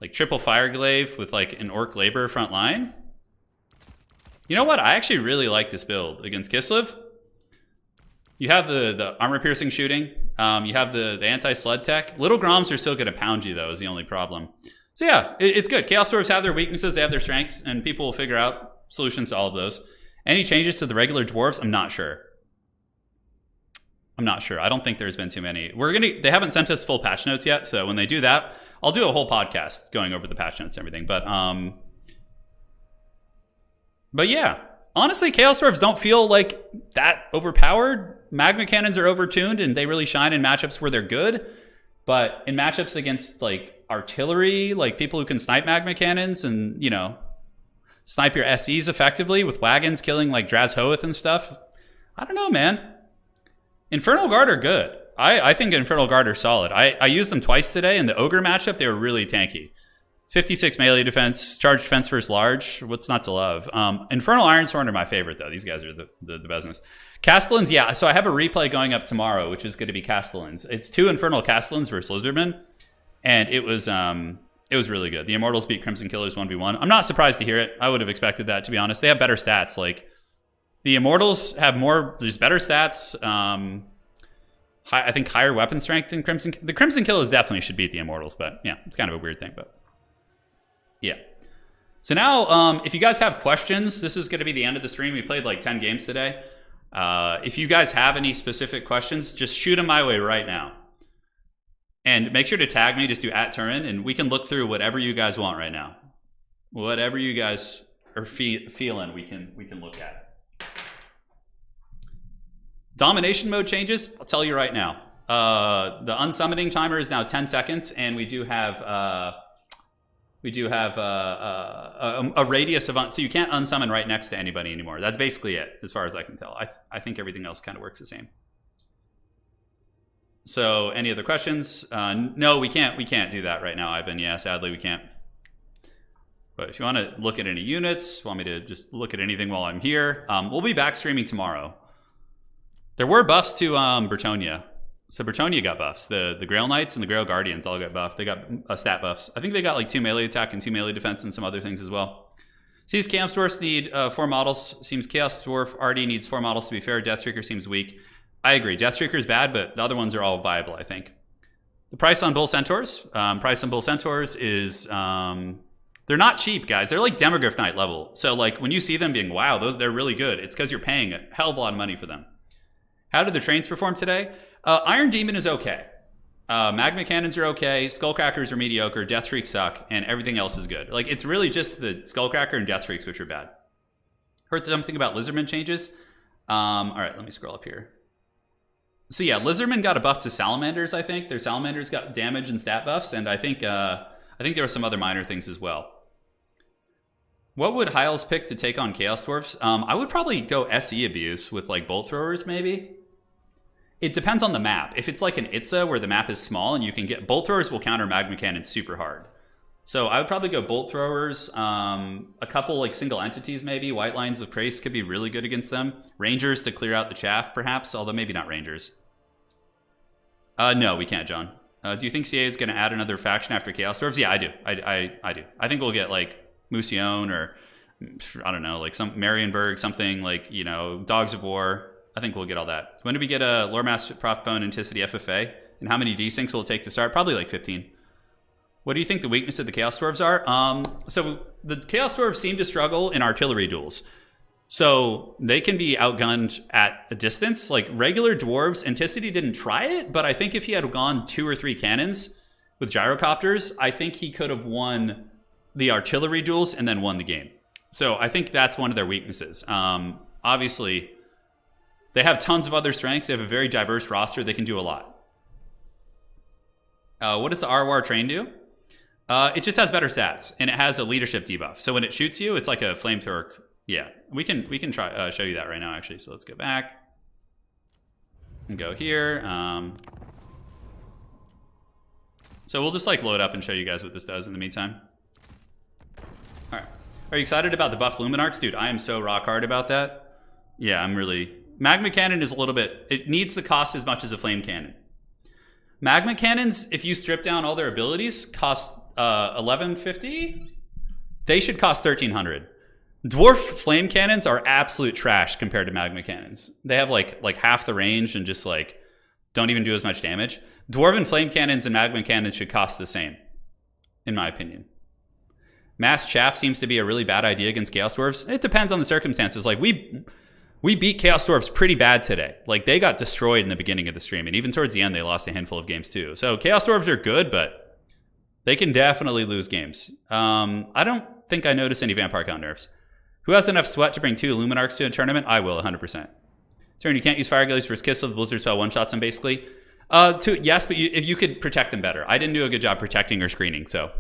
Speaker 1: Like triple Fireglaive with like an Orc Laborer front line. You know what? I actually really like this build against Kislev. You have the armor-piercing shooting. You have the anti-sled tech. Little Groms are still going to pound you, though, is the only problem. So yeah, it's good. Chaos Dwarves have their weaknesses. They have their strengths. And people will figure out solutions to all of those. Any changes to the regular Dwarves? I'm not sure. I don't think there's been too many. They haven't sent us full patch notes yet, so when they do that, I'll do a whole podcast going over the patch notes and everything. But yeah, honestly, Chaos Dwarves don't feel like that overpowered. Magma Cannons are overtuned, and they really shine in matchups where they're good. But in matchups against like artillery, like people who can snipe Magma Cannons and, you know, snipe your SEs effectively with wagons killing like Draz Hoeth and stuff. I don't know, man. Infernal Guard are good. I think Infernal Guard are solid. I used them twice today in the Ogre matchup. They were really tanky. 56 melee defense, charge defense versus large. What's not to love? Infernal Ironsworn are my favorite, though. These guys are the business. Castellans, yeah. So I have a replay going up tomorrow, which is going to be Castellans. It's 2 Infernal Castellans versus Lizardmen, and it was really good. The Immortals beat Crimson Killers 1v1. I'm not surprised to hear it. I would have expected that, to be honest. They have better stats. Like, the Immortals have there's better stats. I think higher weapon strength than Crimson. The Crimson Killers definitely should beat the Immortals, but yeah, it's kind of a weird thing, but yeah. So now, if you guys have questions, this is going to be the end of the stream. We played like 10 games today. If you guys have any specific questions, just shoot them my way right now. And make sure to tag me, just do @Turin, and we can look through whatever you guys want right now. Whatever you guys are feeling, we can look at. Domination mode changes, I'll tell you right now. The unsummoning timer is now 10 seconds, and we do have a radius of so you can't unsummon right next to anybody anymore. That's basically it, as far as I can tell. I think everything else kind of works the same. So, any other questions? No, we can't do that right now, Ivan. Yeah, sadly, we can't. But if you want to look at any units, want me to just look at anything while I'm here, we'll be back streaming tomorrow. There were buffs to Bretonnia. So Bretonnia got buffs. The Grail Knights and the Grail Guardians all got buffed. They got stat buffs. I think they got like 2 melee attack and 2 melee defense and some other things as well. Seems Chaos Dwarfs need 4 models. Seems Chaos Dwarf already needs 4 models to be fair. Deathstreaker seems weak. I agree. Deathstreaker is bad, but the other ones are all viable, I think. The price on Bull Centaurs. Is... they're not cheap, guys. They're like Demogryph Knight level. So like when you see them being, wow, they're really good, it's because you're paying a hell of a lot of money for them. How did the trains perform today? Iron Demon is okay. Magma Cannons are okay. Skullcrackers are mediocre. Deathstreaks suck. And everything else is good. Like, it's really just the Skullcracker and Deathstreaks which are bad. Heard something about Lizardman changes? All right, let me scroll up here. So yeah, Lizardman got a buff to Salamanders, I think. Their Salamanders got damage and stat buffs. And I think there were some other minor things as well. What would Hyles pick to take on Chaos Dwarfs? I would probably go SE Abuse with like Bolt Throwers, maybe. It depends on the map. If it's like an Itza where the map is small and you can get... Bolt Throwers will counter Magma Cannons super hard. So I would probably go Bolt Throwers. A couple like single entities maybe. White Lines of Krace could be really good against them. Rangers to clear out the chaff perhaps, although maybe not Rangers. No, we can't, John. Do you think CA is going to add another faction after Chaos Dwarfs? Yeah, I do. I do. I think we'll get like Mousillon or I don't know, like some Marienburg, something like, you know, Dogs of War. I think we'll get all that. When do we get a Lore Master Prof Bone Anticity FFA? And how many desyncs will it take to start? Probably like 15. What do you think the weakness of the Chaos Dwarves are? So the Chaos Dwarves seem to struggle in artillery duels. So they can be outgunned at a distance. Like regular dwarves, Anticity didn't try it, but I think if he had gone 2 or 3 cannons with gyrocopters, I think he could have won the artillery duels and then won the game. So I think that's one of their weaknesses. Obviously, they have tons of other strengths. They have a very diverse roster. They can do a lot. What does the Arwar Train do? It just has better stats, and it has a leadership debuff. So when it shoots you, it's like a flamethrower. Yeah, we can try show you that right now, actually. So let's go back and go here. So we'll just like load up and show you guys what this does in the meantime. All right. Are you excited about the buff Luminarchs? Dude, I am so rock hard about that. Yeah, I'm really... Magma Cannon is a little bit... It needs the cost as much as a Flame Cannon. Magma Cannons, if you strip down all their abilities, cost $1150. They should cost $1300. Dwarf Flame Cannons are absolute trash compared to Magma Cannons. They have like half the range and just like don't even do as much damage. Dwarven Flame Cannons and Magma Cannons should cost the same, in my opinion. Mass Chaff seems to be a really bad idea against Chaos Dwarves. It depends on the circumstances. Like we beat Chaos Dwarves pretty bad today. Like they got destroyed in the beginning of the stream, and even towards the end they lost a handful of games too. So Chaos Dwarves are good, but they can definitely lose games. I don't think I noticed any Vampire Count nerfs. Who has enough sweat to bring 2 Luminarchs to a tournament? I will, 100%. Turin, you can't use Fire Gillies versus Kiss, so the Blizzard spell one-shots them, basically. Yes, but if you could protect them better. I didn't do a good job protecting or screening, so.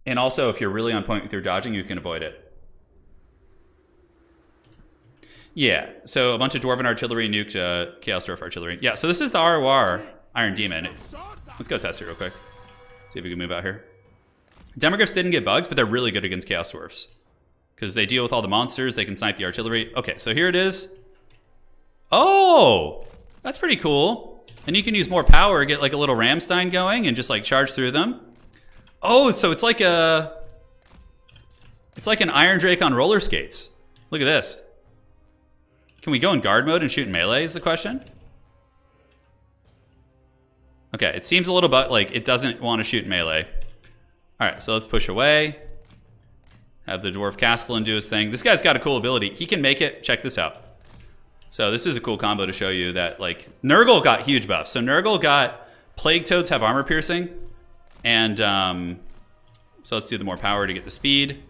Speaker 1: And also, if you're really on point with your dodging, you can avoid it. Yeah, so a bunch of Dwarven Artillery nuked Chaos Dwarf Artillery. Yeah, so this is the ROR Iron Demon. Let's go test it real quick. See if we can move out here. Demogryphs didn't get bugged, but they're really good against Chaos Dwarfs. Because they deal with all the monsters, they can snipe the artillery. Okay, so here it is. Oh, that's pretty cool. And you can use more power, get like a little Ramstein going, and just like charge through them. Oh, so it's like an Iron Drake on roller skates. Look at this. Can we go in guard mode and shoot in melee is the question? Okay, it seems a little bit like it doesn't want to shoot in melee. All right, so let's push away. Have the Dwarf Castellan do his thing. This guy's got a cool ability. He can make it. Check this out. So this is a cool combo to show you that, like, Nurgle got huge buffs. So Nurgle got Plague Toads have armor piercing. And so let's do the more power to get the speed.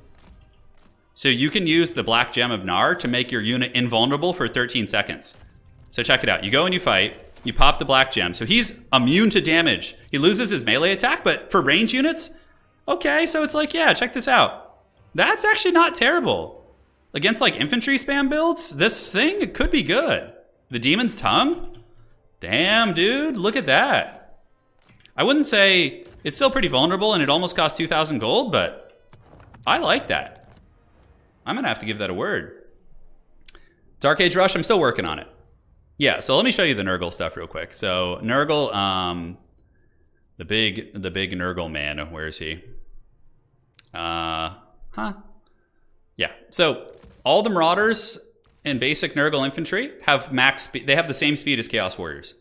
Speaker 1: So you can use the Black Gem of Gnar to make your unit invulnerable for 13 seconds. So check it out. You go and you fight. You pop the Black Gem. So he's immune to damage. He loses his melee attack, but for range units, okay, so it's like, yeah, check this out. That's actually not terrible. Against like infantry spam builds, this thing, it could be good. The Demon's Tongue? Damn, dude, look at that. I wouldn't say, it's still pretty vulnerable and it almost costs 2,000 gold, but I like that. I'm gonna have to give that a word. Dark Age Rush, I'm still working on it. Yeah, so let me show you the Nurgle stuff real quick. So Nurgle, the big Nurgle man, where is he? Yeah, so all the Marauders in basic Nurgle infantry have max speed. They have the same speed as Chaos Warriors.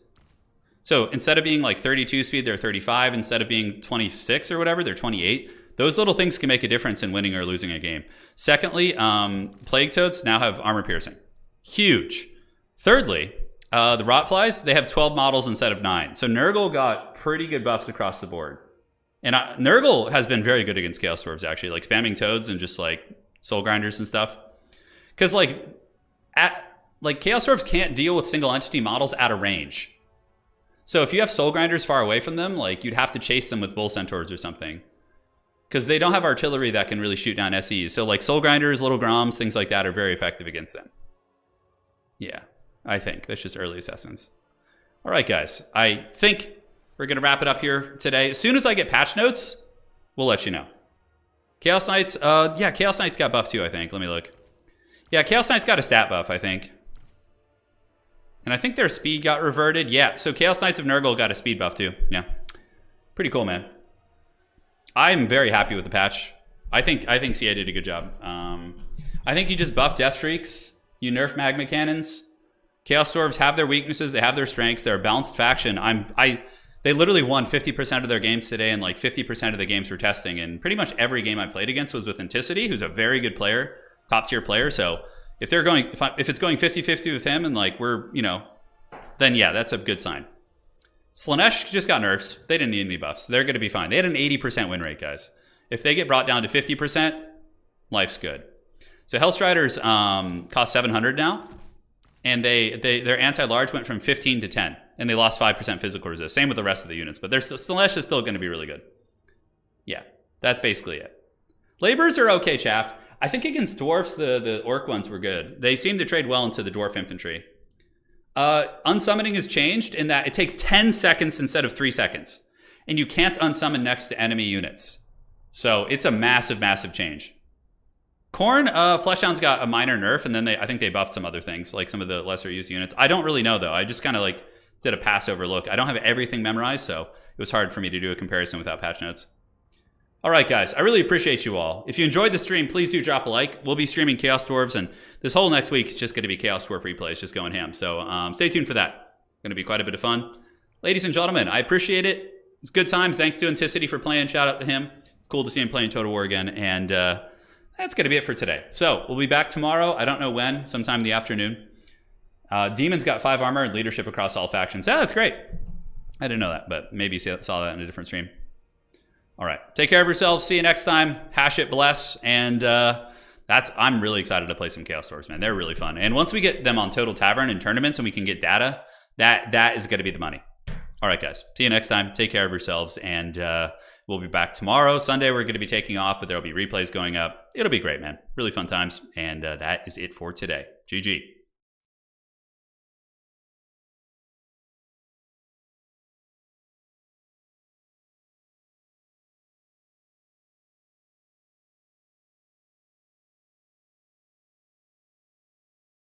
Speaker 1: So instead of being like 32 speed, they're 35. Instead of being 26 or whatever, they're 28. Those little things can make a difference in winning or losing a game. Secondly, Plague Toads now have armor piercing. Huge. Thirdly, the Rotflies, they have 12 models instead of 9. So Nurgle got pretty good buffs across the board. And Nurgle has been very good against Chaos Dwarves, actually, like spamming Toads and just like Soul Grinders and stuff. Because like Chaos Dwarves can't deal with single entity models at a range. So if you have Soul Grinders far away from them, like you'd have to chase them with Bull Centaurs or something. Because they don't have artillery that can really shoot down SEs. So like Soul Grinders, Little Groms, things like that are very effective against them. Yeah, I think. That's just early assessments. All right, guys. I think we're going to wrap it up here today. As soon as I get patch notes, we'll let you know. Chaos Knights, yeah, Chaos Knights got buffed too, I think. Let me look. Yeah, Chaos Knights got a stat buff, I think. And I think their speed got reverted. Yeah, so Chaos Knights of Nurgle got a speed buff too. Yeah. Pretty cool, man. I'm very happy with the patch. I think CA did a good job. I think you just buff Death Shrieks. You nerf Magma Cannons. Chaos Dwarves have their weaknesses. They have their strengths. They're a balanced faction. They literally won 50% of their games today, and like 50% of the games we're testing. And pretty much every game I played against was with Anticity, who's a very good player, top tier player. So if they're going, if it's going 50-50 with him, and like we're, then yeah, that's a good sign. Slaanesh just got nerfs. They didn't need any buffs. They're going to be fine. They had an 80% win rate, guys. If they get brought down to 50%, life's good. So Hellstriders cost 700 now, and their anti-large went from 15 to 10, and they lost 5% physical resist. Same with the rest of the units, but Slaanesh is still going to be really good. Yeah, that's basically it. Labors are okay, chaff. I think against dwarfs, the orc ones were good. They seem to trade well into the dwarf infantry. Unsummoning has changed in that it takes 10 seconds instead of 3 seconds, and you can't unsummon next to enemy units. So it's a massive, massive change. Khorne, Fleshhound's got a minor nerf, and then I think they buffed some other things, like some of the lesser used units. I don't really know, though. I just kind of like did a pass-over look. I don't have everything memorized, so it was hard for me to do a comparison without patch notes. All right, guys, I really appreciate you all. If you enjoyed the stream, please do drop a like. We'll be streaming Chaos Dwarves, and this whole next week is just going to be Chaos Dwarf replays, just going ham. So stay tuned for that. Going to be quite a bit of fun. Ladies and gentlemen, I appreciate it. It's good times. Thanks to Anticity for playing. Shout out to him. It's cool to see him playing Total War again, and that's going to be it for today. So we'll be back tomorrow. I don't know when, sometime in the afternoon. Demon's got 5 armor and leadership across all factions. Yeah, that's great. I didn't know that, but maybe you saw that in a different stream. All right. Take care of yourselves. See you next time. Hashut, bless. And I'm really excited to play some Chaos Dwarves, man. They're really fun. And once we get them on Total Tavern and tournaments and we can get data, that is going to be the money. All right, guys. See you next time. Take care of yourselves. And we'll be back tomorrow. Sunday, we're going to be taking off, but there'll be replays going up. It'll be great, man. Really fun times. And that is it for today. GG.